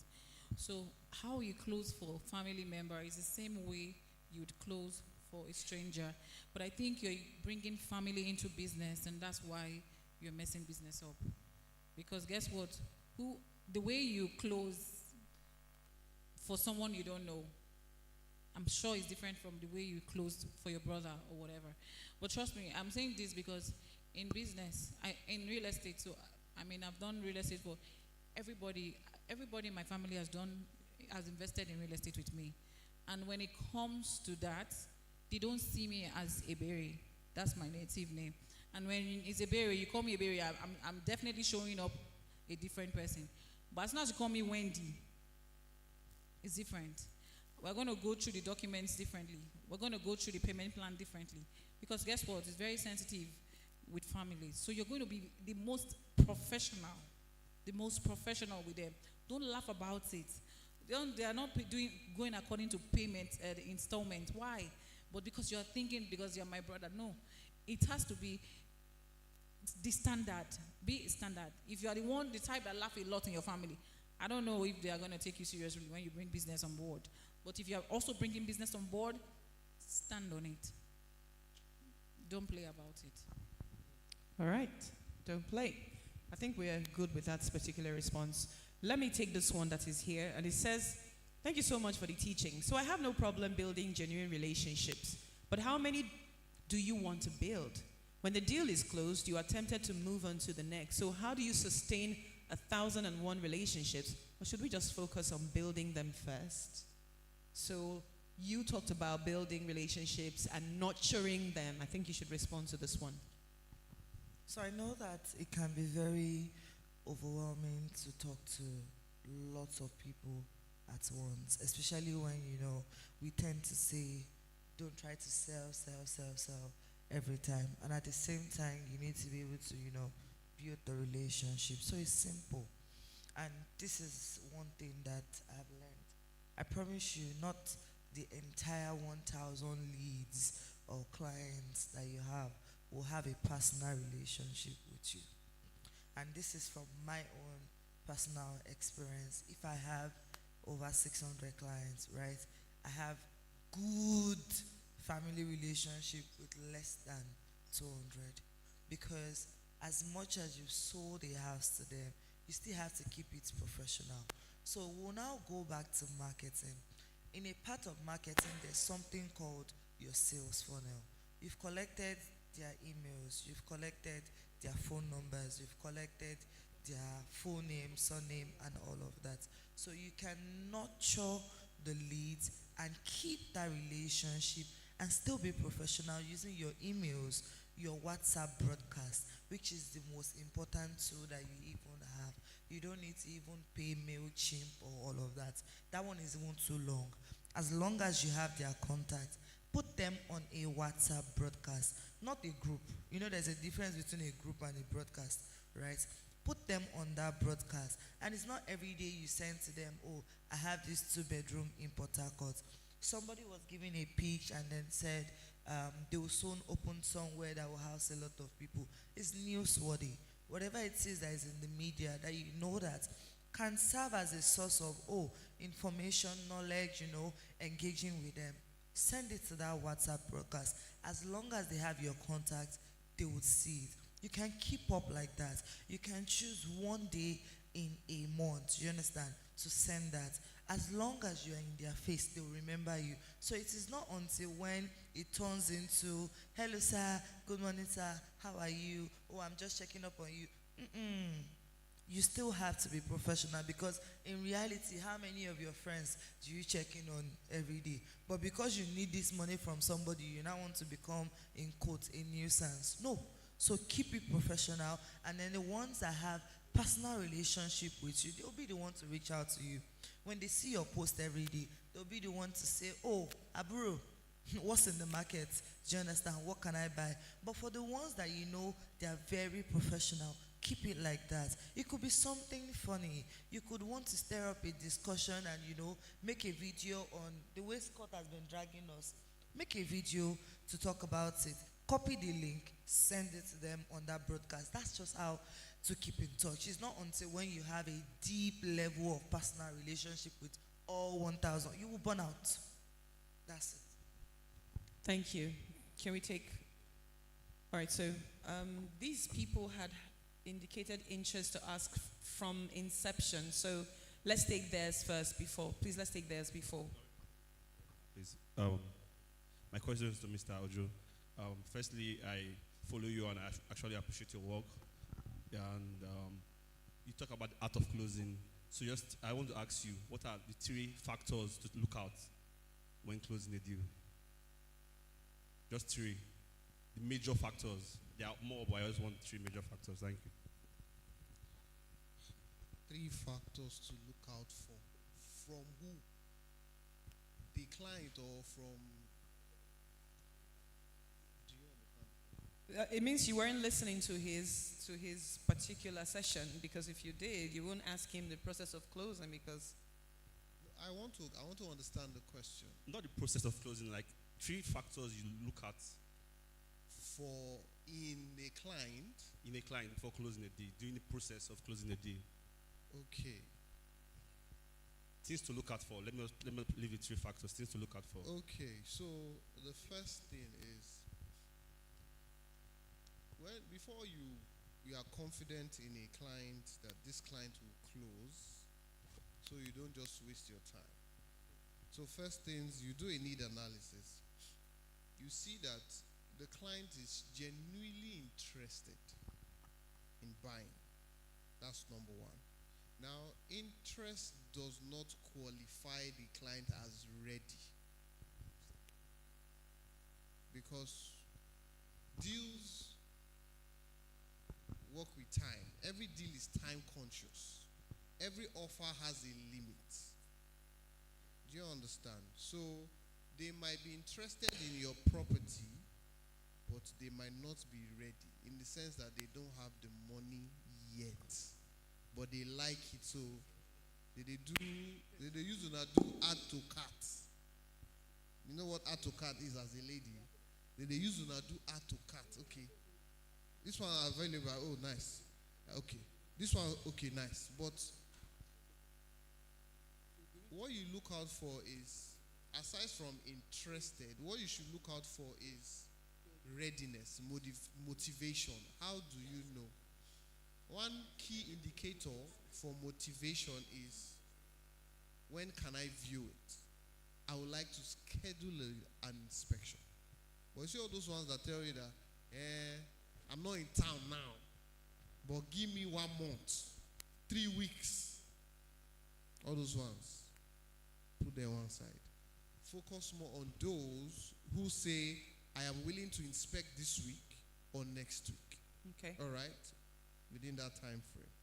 So, how you close for family member is the same way you'd close for a stranger. But I think you're bringing family into business, and that's why you're messing business up. Because guess what? The way you close for someone you don't know, I'm sure it's different from the way you close for your brother or whatever. But trust me, I'm saying this because in business, in real estate, so I've done real estate for everybody. Everybody in my family has invested in real estate with me. And when it comes to that, they don't see me as Ebere. That's my native name. And when it's Ebere, you call me Ebere, I'm definitely showing up a different person. But as soon as you call me Wendy, it's different. We're going to go through the documents differently. We're going to go through the payment plan differently. Because guess what? It's very sensitive with families. So you're going to be the most professional with them. Don't laugh about it. They are not going according to payment, the installment. Why? But because you are thinking, because you're my brother. No. It has to be the standard. Be a standard. If you are the type that laugh a lot in your family, I don't know if they are going to take you seriously when you bring business on board. But if you are also bringing business on board, stand on it. Don't play about it. All right. Don't play. I think we are good with that particular response. Let me take this one that is here. And it says, thank you so much for the teaching. So I have no problem building genuine relationships. But how many do you want to build? When the deal is closed, you are tempted to move on to the next. So how do you sustain 1,001 relationships? Or should we just focus on building them first? So you talked about building relationships and nurturing them. I think you should respond to this one. So I know that it can be very overwhelming to talk to lots of people at once, especially when, we tend to say, don't try to sell every time. And at the same time, you need to be able to, build the relationship. So it's simple. And this is one thing that I've learned. I promise you, not the entire 1,000 leads or clients that you have will have a personal relationship with you. And this is from my own personal experience. If I have over 600 clients, right, I have good family relationship with less than 200, because as much as you sold a house to them, you still have to keep it professional. So we'll now go back to marketing. In a part of marketing, there's something called your sales funnel. You've collected their emails, you've collected their phone numbers, you've collected their full name, surname, and all of that. So you can nurture the leads and keep that relationship and still be professional using your emails, your WhatsApp broadcast, which is the most important tool that you even have. You don't need to even pay MailChimp or all of that. That one is even too long. As long as you have their contact, put them on a WhatsApp broadcast, not a group. There's a difference between a group and a broadcast, right? Put them on that broadcast. And it's not every day you send to them, oh, I have this 2-bedroom in Port Harcourt. Somebody was giving a pitch and then said they will soon open somewhere that will house a lot of people. It's newsworthy. Whatever it is that is in the media that you know that can serve as a source of, information, knowledge, engaging with them. Send it to that WhatsApp broadcast. As long as they have your contact, they would see it. You can keep up like that. You can choose one day in a month, you understand, to send that. As long as you are in their face, they will remember you. So it is not until when it turns into, hello sir, good morning sir, how are you? Oh, I'm just checking up on you. you still have to be professional, because in reality, how many of your friends do you check in on every day? But because you need this money from somebody, you now want to become, in quotes, a nuisance. No. So keep it professional, and then the ones that have personal relationship with you, they'll be the one to reach out to you. When they see your post every day, they'll be the one to say, oh, Aburo, what's in the market? Do you understand? What can I buy? But for the ones that you know they are very professional, keep it like that. It could be something funny. You could want to stir up a discussion and, make a video on the way Scott has been dragging us. Make a video to talk about it. Copy the link, send it to them on that broadcast. That's just how to keep in touch. It's not until when you have a deep level of personal relationship with all 1,000, you will burn out. That's it. Thank you. Can we take? All right, so these people had indicated interest to ask from inception. So let's take theirs first before. Please, let's take theirs before. Please. My question is to Mr. Ojo. Firstly, I follow you and I actually appreciate your work. And you talk about the art of closing. So I want to ask you, what are the 3 factors to look out when closing a deal? Just 3. The major factors. There are more, but I just want 3 major factors. Thank you. 3 factors to look out for. From who? The client or from... Do you understand? It means you weren't listening to his particular session, because if you did, you wouldn't ask him the process of closing, because... I want to understand the question. Not the process of closing, like 3 factors you look at for in a client before closing a deal, during the process of closing a deal. Okay. Things to look out for. Let me leave the 3 factors. Things to look out for. Okay. So the first thing is, before you are confident in a client that this client will close, so you don't just waste your time. So first things, you do a need analysis. You see that the client is genuinely interested in buying. That's number 1. Now, interest does not qualify the client as ready, because deals work with time. Every deal is time conscious. Every offer has a limit. Do you understand? So they might be interested in your property, but they might not be ready, in the sense that they don't have the money yet, but they like it. So they use to add to cart. You know what add to cart is as a lady? They use to do add to cart. Okay, this one available. Oh, nice. Okay, this one. Okay, nice. But what you look out for is, aside from interested, what you should look out for is readiness, motivation. How do you know? One key indicator for motivation is, when can I view it? I would like to schedule an inspection. But you see all those ones that tell you that, I'm not in town now, but give me 1 month, 3 weeks. All those ones, put them one side. Focus more on those who say, I am willing to inspect this week or next week. Okay. All right? Within that time frame.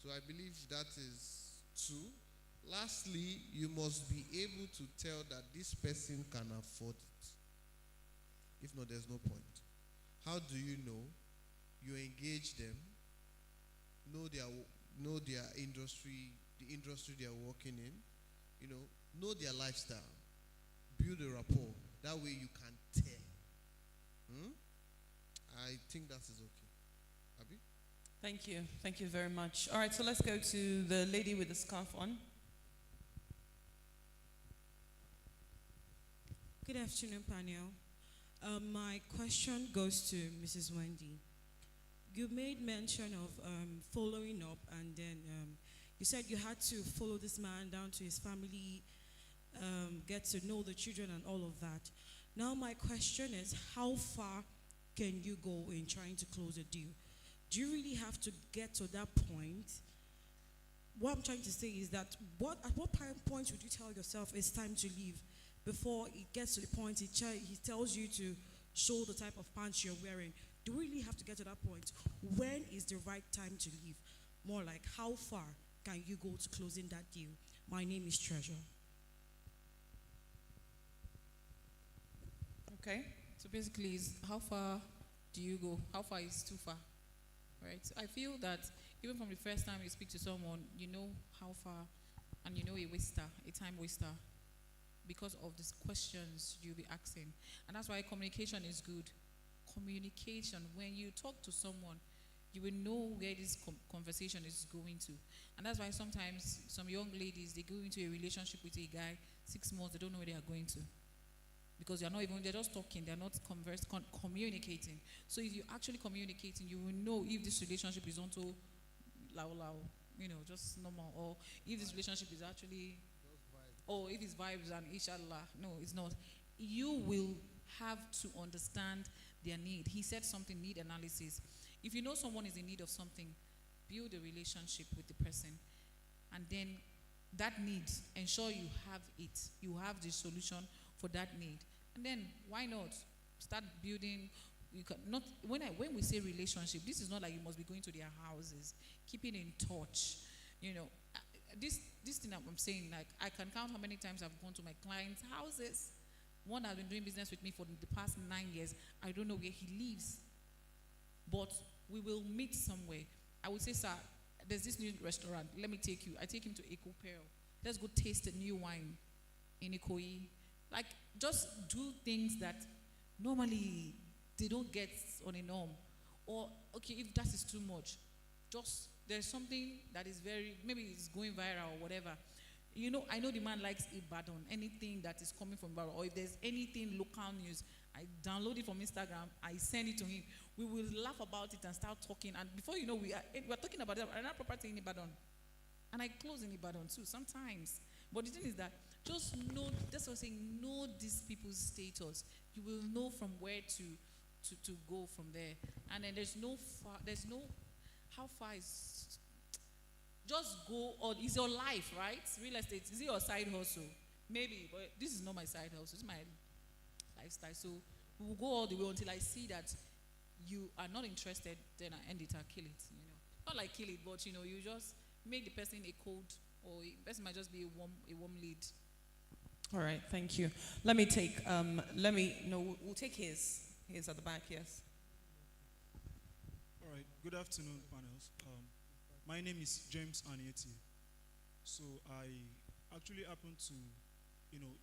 So I believe that is 2. Lastly, you must be able to tell that this person can afford it. If not, there's no point. How do you know? You engage them, know their industry, the industry they are working in, know their lifestyle, build a rapport. That way you can tell. I think that is okay. Abi? Thank you. Thank you very much. All right, so let's go to the lady with the scarf on. Good afternoon, panel. My question goes to Mrs. Wendy. You made mention of following up, and then you said you had to follow this man down to his family, get to know the children and all of that. Now my question is, how far can you go in trying to close a deal? Do you really have to get to that point what I'm trying to say is that at what point would you tell yourself it's time to leave before it gets to the point he tells you to show the type of pants you're wearing? Do we really have to get to that point? When is the right time to leave? More like, how far can you go to closing that deal? My name is Treasure. Okay, so basically, how far do you go? How far is too far, right? So I feel that even from the first time you speak to someone, you know how far, and you know a waster, a time waster, because of these questions you'll be asking. And that's why communication is good. Communication, when you talk to someone, you will know where this conversation is going to. And that's why sometimes some young ladies, they go into a relationship with a guy, 6 months, they don't know where they are going to. Because they're just talking, they're not communicating. So if you're actually communicating, you will know if this relationship is onto lao, just normal, or if this relationship is actually, or if it's vibes and inshallah. No, it's not. You will have to understand their need. He said something, need analysis. If you know someone is in need of something, build a relationship with the person. And then that need, ensure you have it. You have the solution for that need. And then why not start building? You can not when we say relationship, this is not like you must be going to their houses. Keeping in touch, this thing I'm saying, like I can count how many times I've gone to my clients' houses. One has been doing business with me for the past 9 years. I don't know where he lives, but we will meet somewhere. I would say, sir, there's this new restaurant. Let me take you. I take him to Eco Pearl. Let's go taste a new wine in Ikoyi. Like, just do things that normally they don't get on a norm. Or, okay, if that is too much, just, there's something that is maybe it's going viral or whatever. I know the man likes Ibadan, anything that is coming from Ibadan, or if there's anything local news, I download it from Instagram, I send it to him. We will laugh about it and start talking, and before you know, we're talking about another property in Ibadan. And I close in Ibadan too, sometimes. But the thing is that, just know, that's what I'm saying, know these people's status. You will know from where to go from there. And then there's no, how far is, just go, or is your life, right? Real estate, is it your side hustle? Maybe, but this is not my side hustle, it's my lifestyle. So we will go all the way until I see that you are not interested, then I end it, I kill it, Not like kill it, but you just make the person a cold, or the person might just be a warm lead. All right, thank you. We'll take his at the back, yes. All right, good afternoon, panels. My name is James Anieti. So I actually happened to,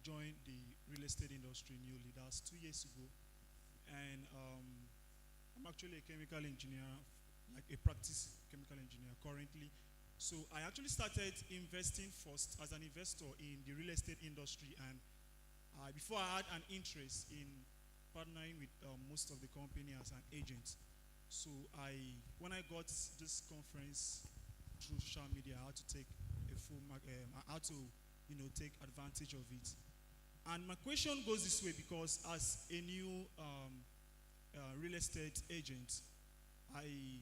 join the real estate industry newly. That's 2 years ago. And I'm actually a chemical engineer, like a practice chemical engineer currently. So I actually started investing first as an investor in the real estate industry, and before I had an interest in partnering with most of the company as an agent. So when I got this conference through social media, I had to take I had to take advantage of it. And my question goes this way, because as a new real estate agent, I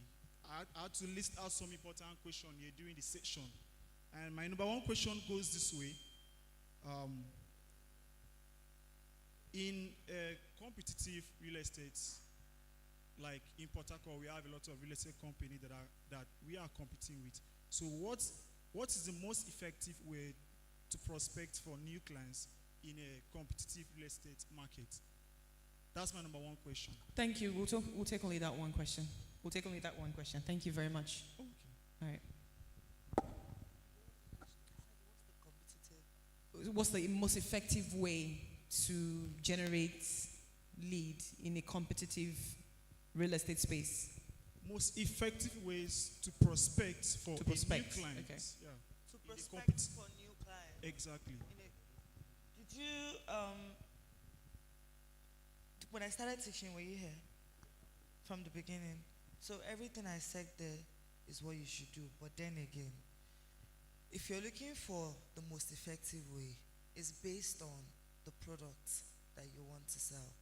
had to list out some important questions here during the session. And my number one question goes this way. In competitive real estate, like in Port Harcourt, we have a lot of real estate companies that we are competing with. So what is the most effective way to prospect for new clients in a competitive real estate market? That's my number one question. Thank you. We'll take only that one question. Thank you very much. Okay. All right. What's the most effective way to generate lead in a competitive real estate space? Most effective ways to prospect for new clients. Okay. Yeah. To prospect for new clients. Exactly. Did you, when I started teaching, were you here from the beginning? So everything I said there is what you should do. But then again, if you're looking for the most effective way, it's based on the product that you want to sell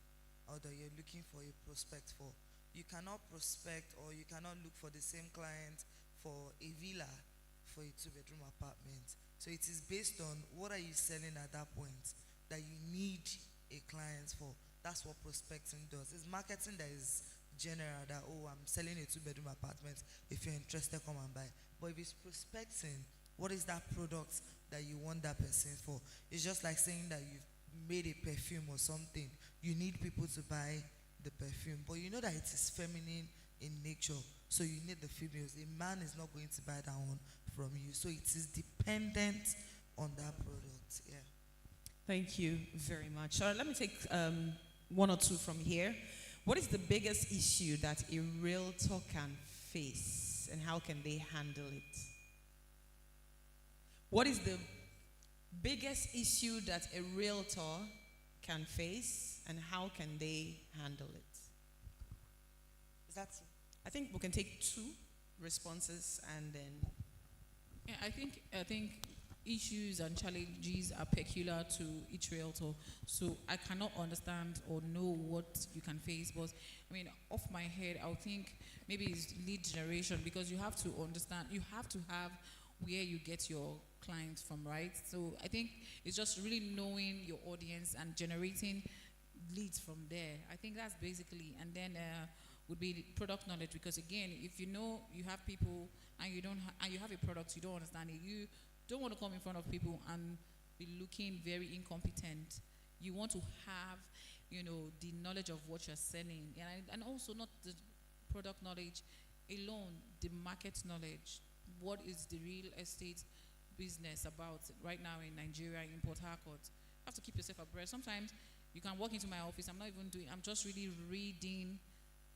or that you're looking for a prospect for. You cannot prospect, or you cannot look for the same client for a villa for a 2-bedroom apartment. So it is based on what are you selling at that point that you need a client for. That's what prospecting does. It's marketing that is general, that, oh, I'm selling a 2-bedroom apartment. If you're interested, come and buy. But if it's prospecting, what is that product that you want that person for? It's just like saying that you've made a perfume or something. You need people to buy the perfume, but you know that it is feminine in nature, so you need the females. A man is not going to buy that one from you, so it is dependent on that product. Yeah. Thank you very much. All right, let me take one or two from here. What is the biggest issue that a realtor can face, and how can they handle it? What is the biggest issue that a realtor can face, and how can they handle it? Is that so? I think we can take 2 responses and then. Yeah, I think issues and challenges are peculiar to each realtor. So I cannot understand or know what you can face. But I mean, off my head, I would think maybe it's lead generation, because you have to understand, you have to have where you get your clients from, right? So I think it's just really knowing your audience and generating leads from there. I think that's basically, and then would be the product knowledge, because again, if you know you have people and you have a product, you don't understand it, you don't want to come in front of people and be looking very incompetent. You want to have, the knowledge of what you're selling, and also not the product knowledge alone, the market knowledge. What is the real estate business about right now in Nigeria, in Port Harcourt? You have to keep yourself abreast. Sometimes you can walk into my office, I'm just really reading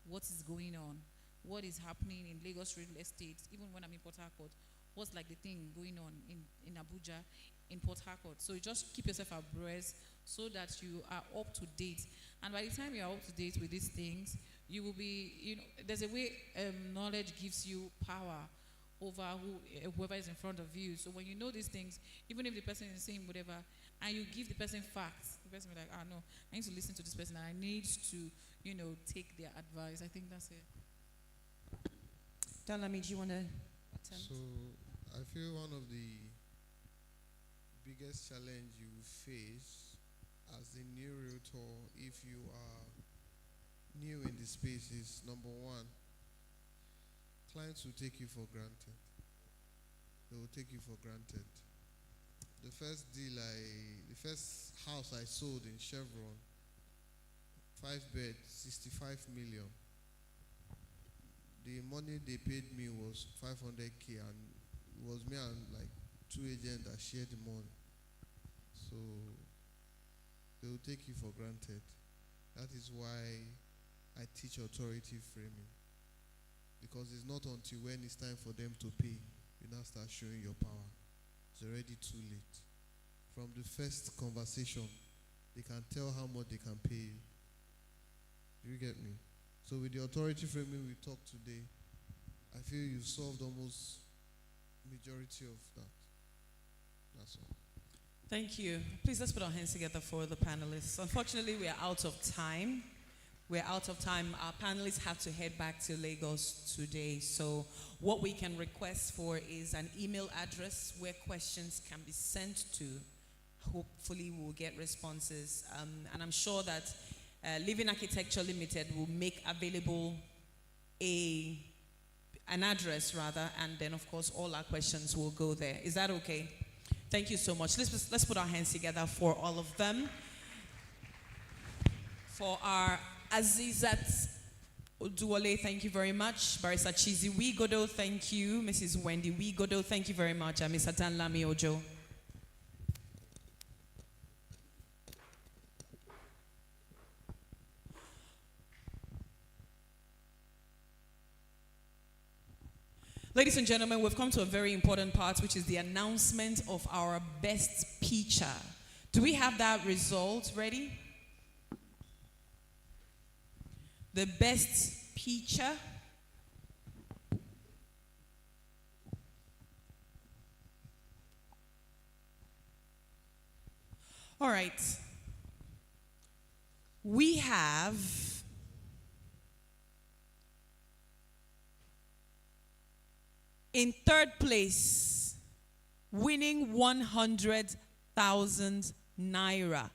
what is going on, what is happening in Lagos real estate, even when I'm in Port Harcourt, what's like the thing going on in Abuja, in Port Harcourt. So you just keep yourself abreast so that you are up to date. And by the time you are up to date with these things, you will be, there's a way knowledge gives you power over whoever is in front of you. So when you know these things, even if the person is saying whatever, and you give the person facts, the person will be like, no, I need to listen to this person, and I need to, take their advice. I think that's it. Dalami, do you want to attempt? So I feel one of the biggest challenge you face as a new realtor, if you are new in the space, is number one, clients will take you for granted. They will take you for granted. The first house I sold in Chevron, 5-bed, 65 million. The money they paid me was 500K, and it was me and like 2 agents that shared the money. So they will take you for granted. That is why I teach authority framing. Because it's not until when it's time for them to pay, you now start showing your power. It's already too late. From the first conversation, they can tell how much they can pay you. Do you get me? So with the authority framing we talked today, I feel you've solved almost majority of that. That's all. Thank you. Please, let's put our hands together for the panelists. Unfortunately, we are out of time. Our panelists have to head back to Lagos today. So what we can request for is an email address where questions can be sent to. Hopefully we'll get responses. And I'm sure that Living Architecture Limited will make available an address rather, and then of course all our questions will go there. Is that okay? Thank you so much. Let's put our hands together for all of them. For our Azizat Oduwole, thank you very much. Barrister Chizi Wigodo, thank you. Mrs. Wendy Wigodo, thank you very much. And Mr. Danlami Ojo. Ladies and gentlemen, we've come to a very important part, which is the announcement of our best pitcher. Do we have that result ready? The best pitcher. All right. We have in third place, winning 100,000 naira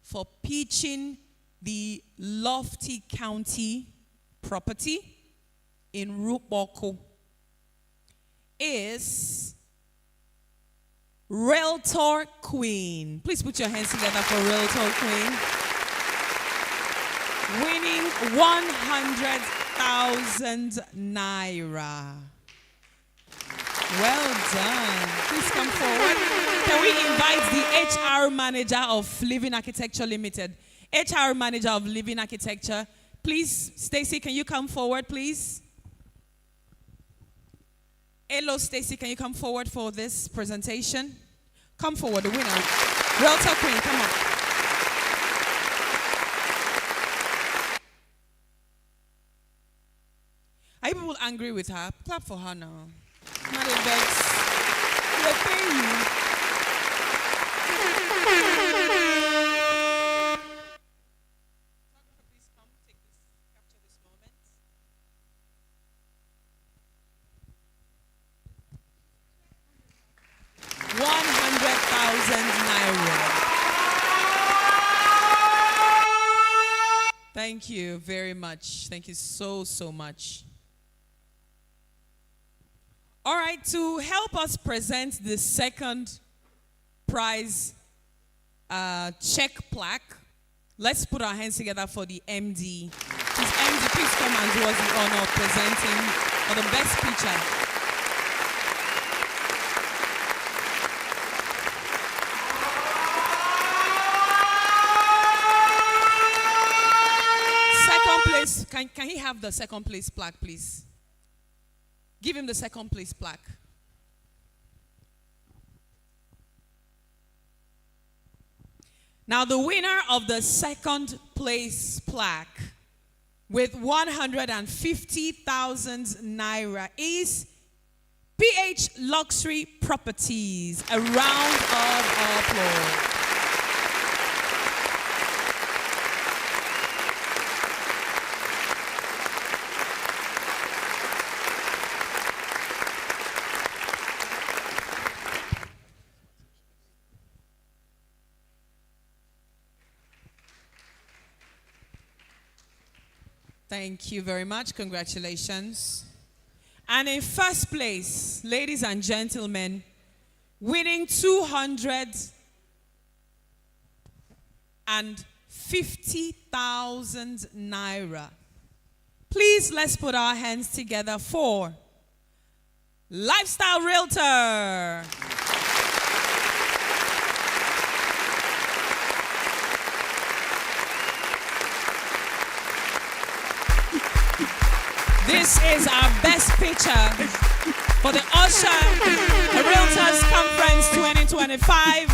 for pitching the Lofty County property in Rupoko is Realtor Queen. Please put your hands together for Realtor Queen. Winning 100,000 naira. Well done. Please come forward. Can we invite the HR manager of Living Architecture Limited? HR manager of Living Architecture. Please, Stacy, can you come forward, please? Hello, Stacy, can you come forward for this presentation? Come forward, the winner. Realtor Queen, come on. Are you people angry with her? Clap for her now. Not a vex. They pay you. Please come, capture this moment. ₦100,000. Thank you very much. Thank you so much. All right, to help us present the second prize check plaque, let's put our hands together for the MD. Please, MD, please come and do us the honor of presenting for the best picture. Second place, can he have the second place plaque, please? Give him the second place plaque. Now, the winner of the second place plaque with 150,000 naira is PH Luxury Properties. A round of applause. Thank you very much. Congratulations. And in first place, ladies and gentlemen, winning 250,000 naira. Please, let's put our hands together for Lifestyle Realtor. This is our best picture for the Osher Realtors Conference 2025,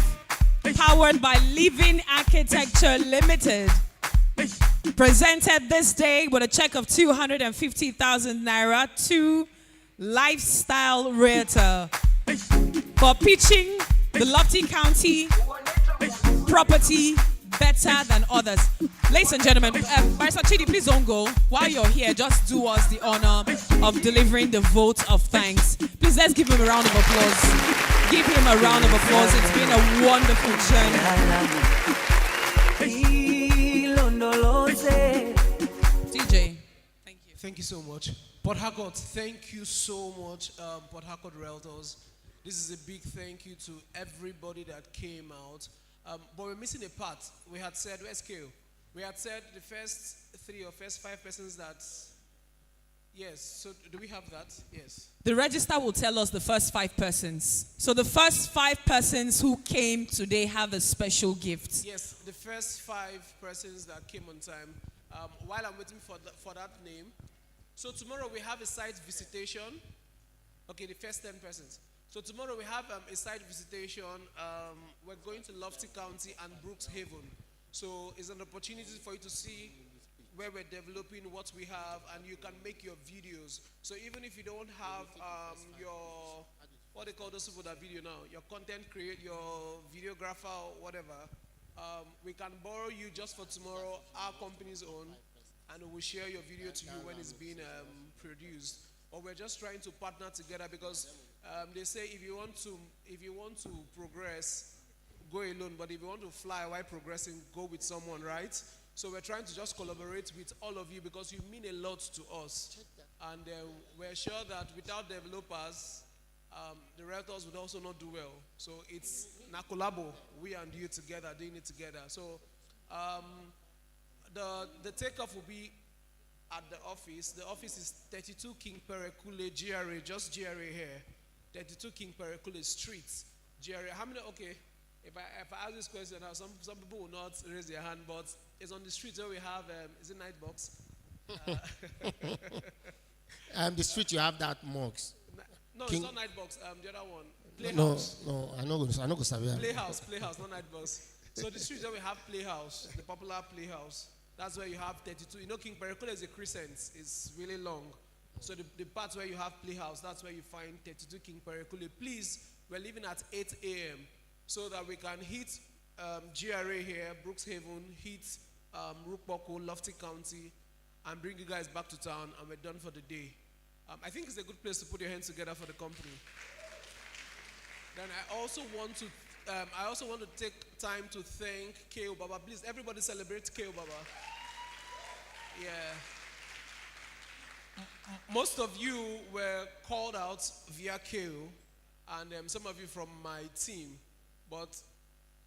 powered by Living Architecture Limited. Presented this day with a check of 250,000 naira to Lifestyle Realtor for pitching the Lofty County property better than others. Ladies and gentlemen, Barrister Chidi, please don't go. While you're here, just do us the honor of delivering the vote of thanks. Please, let's give him a round of applause. Give him a round of applause. It's been a wonderful journey. DJ, thank you. Thank you so much. Port Harcourt, thank you so much, Port Harcourt Realtors. This is a big thank you to everybody that came out. But we're missing a part. We had said, where's Kale? We had said the first 3 or first 5 persons that, yes, so do we have that? Yes. The register will tell us the first 5 persons. So the first 5 persons who came today have a special gift. Yes, the first 5 persons that came on time. While I'm waiting for that name. So tomorrow we have a site visitation. Okay, the first 10 persons. So tomorrow we have a site visitation. We're going to Lofty County and Brooks Haven. So it's an opportunity for you to see where we're developing, what we have, and you can make your videos. So even if you don't have your, what they call those people that video now, your content your videographer or whatever, we can borrow you just for tomorrow, our company's own, and we will share your video to you when it's being produced. but we're just trying to partner together because they say if you want to progress, go alone. But if you want to fly while progressing, go with someone, right? So we're trying to just collaborate with all of you because you mean a lot to us. And we're sure that without developers, the realtors would also not do well. So it's na collabo, we and you together, doing it together. So the takeoff will be at the office. The office is 32 King Perekule, GRA, just GRA here. 32 King Perekule Street, GRA. How many, okay, if I ask this question now, some people will not raise their hand, but it's on the street where we have, is it Nightbox? The street you have that mosque. No, King, it's not Nightbox, the other one. Playhouse. No, I know Playhouse, not Nightbox. So the street where we have Playhouse, the popular Playhouse, that's where you have 32. You know, King Perekule is a crescent. It's really long. So the part where you have Playhouse, that's where you find 32 King Perekule. Please, we're leaving at 8 a.m. so that we can hit GRA here, Brookshaven, hit Rukboko, Lofty County, and bring you guys back to town, and we're done for the day. I think it's a good place to put your hands together for the company. Then I also want to take time to thank KO Baba. Please, everybody celebrate KO Baba. Yeah. Most of you were called out via KO, and some of you from my team. But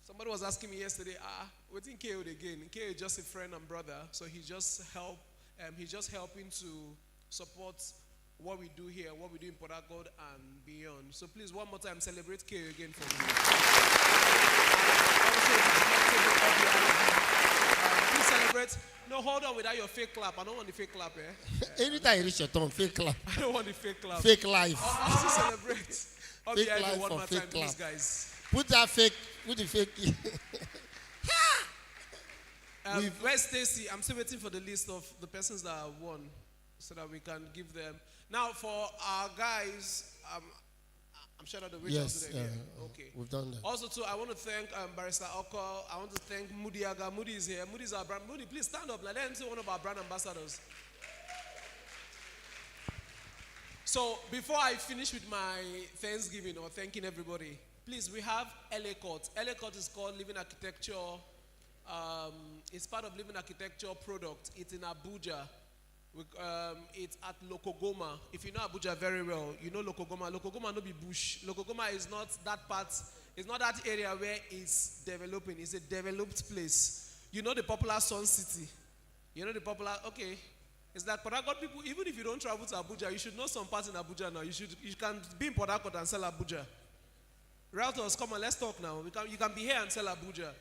somebody was asking me yesterday, what's in KO again? KO is just a friend and brother, so he's just helping to support what we do here, what we do in Port Harcourt and beyond. So please, one more time, celebrate KO again for me. Please celebrate. No, hold on without your fake clap. I don't want the fake clap, eh? Anytime you reach your tongue, fake clap. I don't want the fake clap. Fake life. Also celebrate. Fake life one or more fake time, clap. please, guys. Put the fake. Where's Stacy? I'm still waiting for the list of the persons that have won so that we can give them. Now, for our guys, I'm sure that the reach out to them here. Okay. We've done that. Also, too, I want to thank Barrister Oko. I want to thank Moody Aga. Moody is here. Moody is our brand. Moody, please stand up. Let them see one of our brand ambassadors. So, before I finish with my Thanksgiving or thanking everybody, please, we have LA Court. LA Court is called Living Architecture. It's part of Living Architecture product. It's in Abuja. It's at Lokogoma. If you know Abuja very well, you know Lokogoma. Lokogoma no be bush. Lokogoma is not that part. It's not that area where it's developing. It's a developed place. You know the popular Sun City. You know the popular. Okay. It's like Port Harcourt people. Even if you don't travel to Abuja, you should know some parts in Abuja now. You can be in Port Harcourt and sell Abuja. Realtors, come on, let's talk now. You can be here and sell Abuja.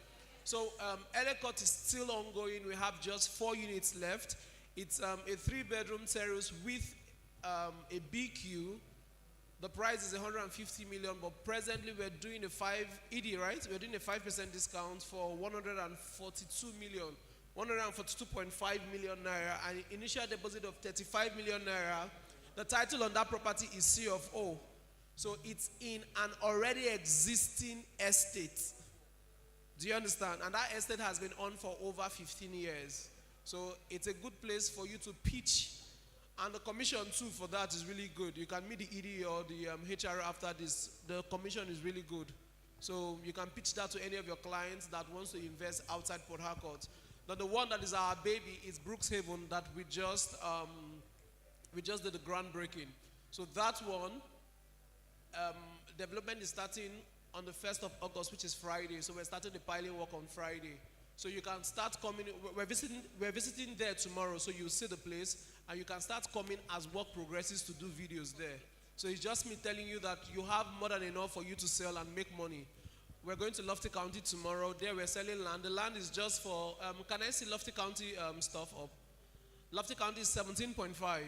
So LA Court is still ongoing. We have just 4 units left. It's a 3-bedroom terrace with a BQ. The price is 150 million, but presently we're doing a 5 ED, right? We're doing a 5% discount for 142 million, 142.5 million naira, and initial deposit of 35 million naira. The title on that property is C of O. So it's in an already existing estate. Do you understand? And that estate has been on for over 15 years. So it's a good place for you to pitch. And the commission too for that is really good. You can meet the ED or the HR after this. The commission is really good. So you can pitch that to any of your clients that wants to invest outside Port Harcourt. Now the one that is our baby is Brookshaven that we just did the groundbreaking. So that one, development is starting on the 1st of August, which is Friday. So we're starting the piling work on Friday. So you can start coming. We're visiting there tomorrow, so you'll see the place, and you can start coming as work progresses to do videos there. So it's just me telling you that you have more than enough for you to sell and make money. We're going to Lofty County tomorrow. There we're selling land. The land is just for, can I see Lofty County stuff up? Lofty County is 17.5.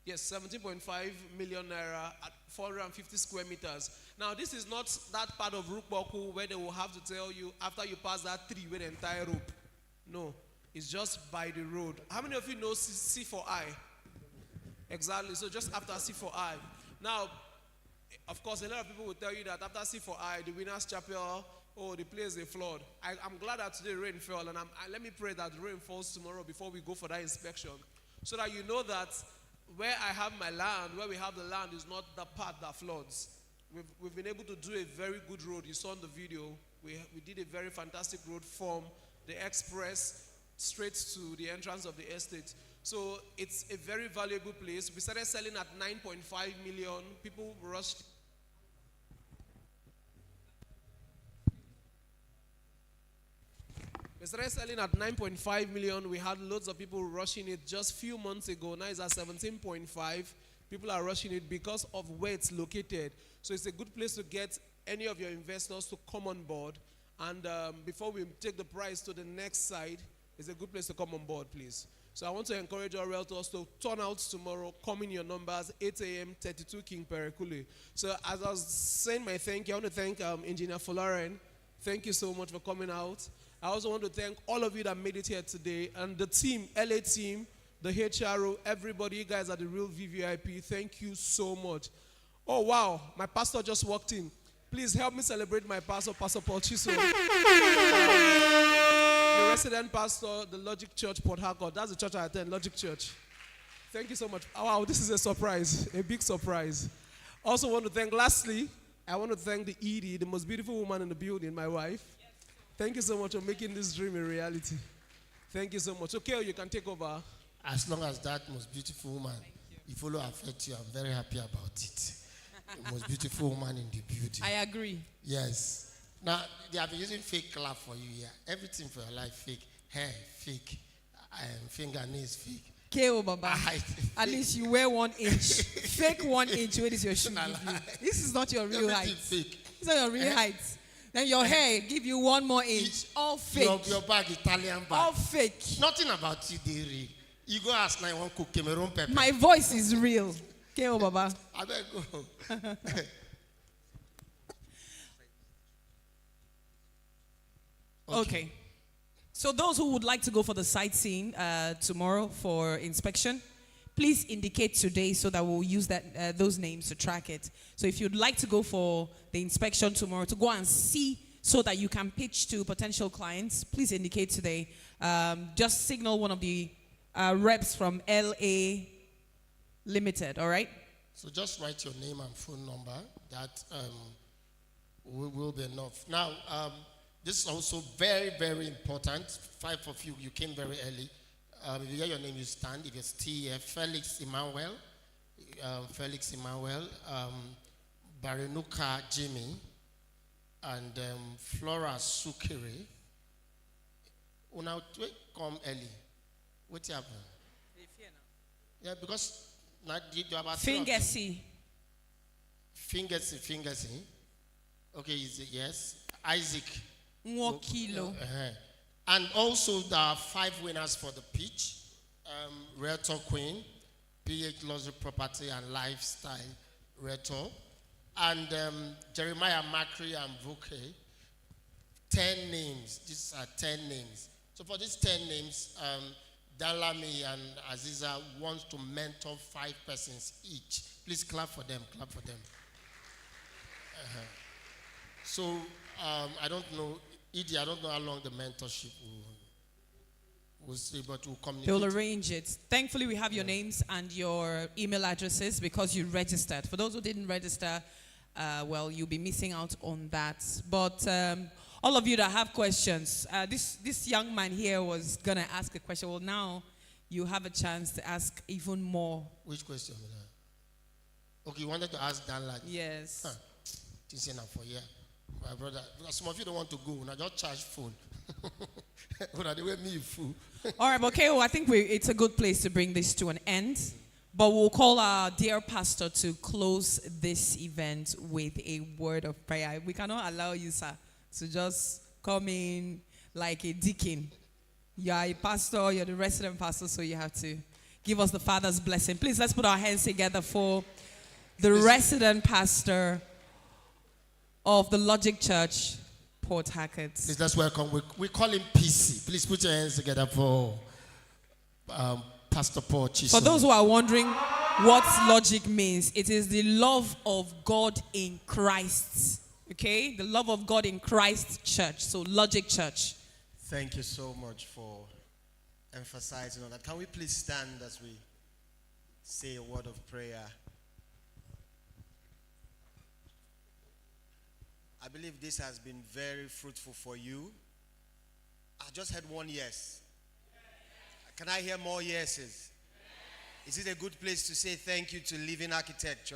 Yes, 17.5 million naira at 450 square meters. Now, this is not that part of Rukboku where they will have to tell you after you pass that tree with the entire rope. No, it's just by the road. How many of you know C4I? Exactly, so just after C4I. Now, of course, a lot of people will tell you that after C4I, the Winners Chapel, oh, the place is flood. I'm glad that today rain fell, and let me pray that the rain falls tomorrow before we go for that inspection, so that you know that where I have my land, where we have the land is not the part that floods. We've been able to do a very good road. You saw in the video, we did a very fantastic road from the express straight to the entrance of the estate. So it's a very valuable place. We started selling at 9.5 million. People rushed. We started selling at 9.5 million. We had loads of people rushing it just a few months ago. Now it's at 17.5. People are rushing it because of where it's located. So it's a good place to get any of your investors to come on board. And before we take the price to the next side, it's a good place to come on board, please. So I want to encourage our realtors to turn out tomorrow, come in your numbers, 8 a.m., 32 King Perekule. So as I was saying my thank you, I want to thank Engineer Folaren. Thank you so much for coming out. I also want to thank all of you that made it here today, and the team, LA team, the HRO, everybody, you guys are the real VVIP. Thank you so much. Oh, wow, my pastor just walked in. Please help me celebrate my pastor, Pastor Paul Chiso. The resident pastor, the Logic Church, Port Harcourt. That's the church I attend, Logic Church. Thank you so much. Oh, wow, this is a surprise, a big surprise. Also want to thank, lastly, I want to thank the Edie, the most beautiful woman in the building, my wife. Thank you so much for making this dream a reality. Thank you so much. Okay, you can take over. As long as that most beautiful woman, you follow affect you, I'm very happy about it. The most beautiful woman in the building. I agree. Yes. Now, they have been using fake color for you here. Everything for your life fake. Hair, fake. Fingernails, fake. KO Baba. At least you wear 1 inch. Fake 1 inch. Where is your shoe? Give you? This is not your real height. Fake. It's not your real height. Then your hair give you 1 more inch. All fake. Your bag, Italian bag. All fake. Nothing about you, they real. You go ask now, you want to cook Cameroon pepper. My voice is real. KO Baba. I better go. Okay. So those who would like to go for the sightseeing tomorrow for inspection, please indicate today so that we'll use that those names to track it. So if you'd like to go for the inspection tomorrow, to go and see so that you can pitch to potential clients, please indicate today. Just signal one of the reps from LA Limited, all right? So just write your name and phone number. That will be enough. Now, this is also very, very important. 5 of you, you came very early. If you hear your name, you stand. If you're still here, Felix Emmanuel, Barenuka Jimmy, and Flora Sukiri. Una come early. What happened? Yeah, because now you about Fingersy. Fingersy. Okay, is it yes? Isaac. Mwokilo. And also there are 5 winners for the pitch. Realtor Queen, PH Luxury Property and Lifestyle Realtor. And Jeremiah Macri and Vuke. 10 names. These are 10 names. So for these 10 names, Dalami and Aziza wants to mentor 5 persons each. Please clap for them. Clap for them. So I don't know, Edie, I don't know how long the mentorship will see, but we'll communicate. They'll arrange it. Thankfully, we have your names and your email addresses because you registered. For those who didn't register, well, you'll be missing out on that. But all of you that have questions, this young man here was going to ask a question. Well, now you have a chance to ask even more. Which question? Okay, you wanted to ask Dan Lad? Yes. This is enough for you. My brother, some of you don't want to go. Now just charge phone. They were me fool. All right, okay. Well, I think it's a good place to bring this to an end. But we'll call our dear pastor to close this event with a word of prayer. We cannot allow you, sir, to just come in like a deacon. You are a pastor. You're the resident pastor, so you have to give us the Father's blessing. Please, let's put our hands together for the resident pastor of the Logic Church, Port Harcourt. Please, let's welcome. We call him PC. Please put your hands together for Pastor Paul Chisom. For those who are wondering what logic means, it is the love of God in Christ. Okay? The love of God in Christ Church. So, Logic Church. Thank you so much for emphasizing on that. Can we please stand as we say a word of prayer. I believe this has been very fruitful for you. I just had one yes. Can I hear more yeses? Is it a good place to say thank you to Living Architecture?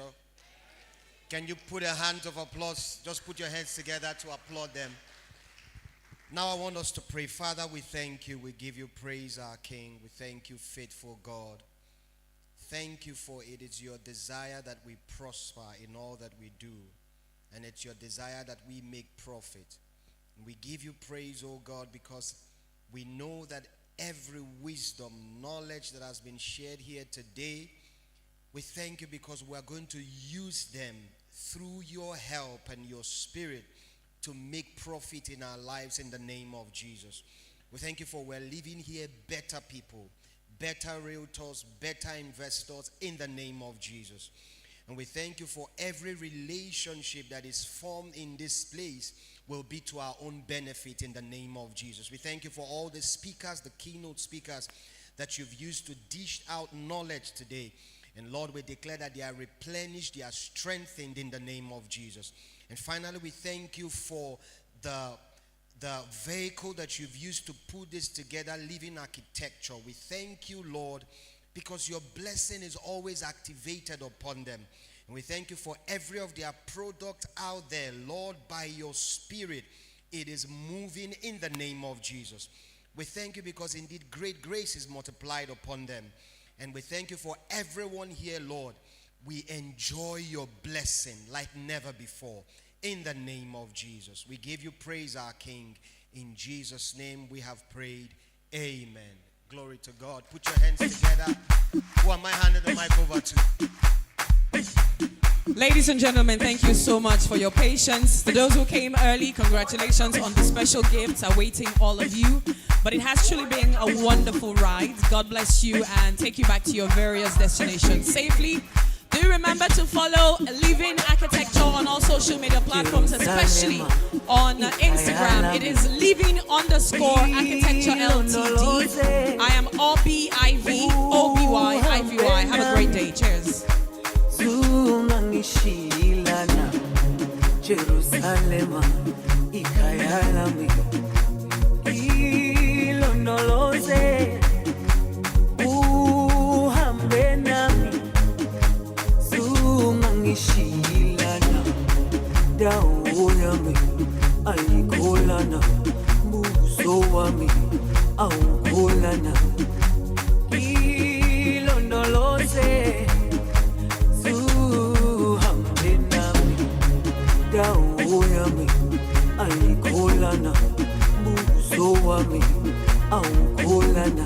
Can you put a hand of applause? Just put your hands together to applaud them. Now I want us to pray. Father, we thank you. We give you praise, our King. We thank you, faithful God. Thank you for it is your desire that we prosper in all that we do. And it's your desire that we make profit. And we give you praise, oh God, because we know that every wisdom, knowledge that has been shared here today, we thank you because we are going to use them through your help and your spirit to make profit in our lives in the name of Jesus. We thank you for we're living here better people, better realtors, better investors in the name of Jesus. And we thank you for every relationship that is formed in this place will be to our own benefit in the name of Jesus. We thank you for all the speakers, the keynote speakers that you've used to dish out knowledge today. And Lord, we declare that they are replenished, they are strengthened in the name of Jesus. And finally, we thank you for the vehicle that you've used to put this together, Living Architecture. We thank you, Lord, because your blessing is always activated upon them. And we thank you for every of their product out there. Lord, by your spirit, it is moving in the name of Jesus. We thank you because indeed great grace is multiplied upon them. And we thank you for everyone here, Lord. We enjoy your blessing like never before. In the name of Jesus. We give you praise, our King. In Jesus' name we have prayed. Amen. Glory to God. Put your hands together. Who am I handing the mic over to? Ladies and gentlemen, thank you so much for your patience. To those who came early, congratulations on the special gifts awaiting all of you. But it has truly been a wonderful ride. God bless you and take you back to your various destinations safely. Do remember to follow Living Architecture on all social media platforms, especially on Instagram. It is Living_Architecture LTD. I am OBIVOBY. Have a great day. Cheers. Jerusalem, ikayalami, ilonoloze, uhambe nami, zungangishilana, dawo yami, ayikholana, buso wami, awukholana, ilondoloze. Dawo yami ayikholana buso wami awukholana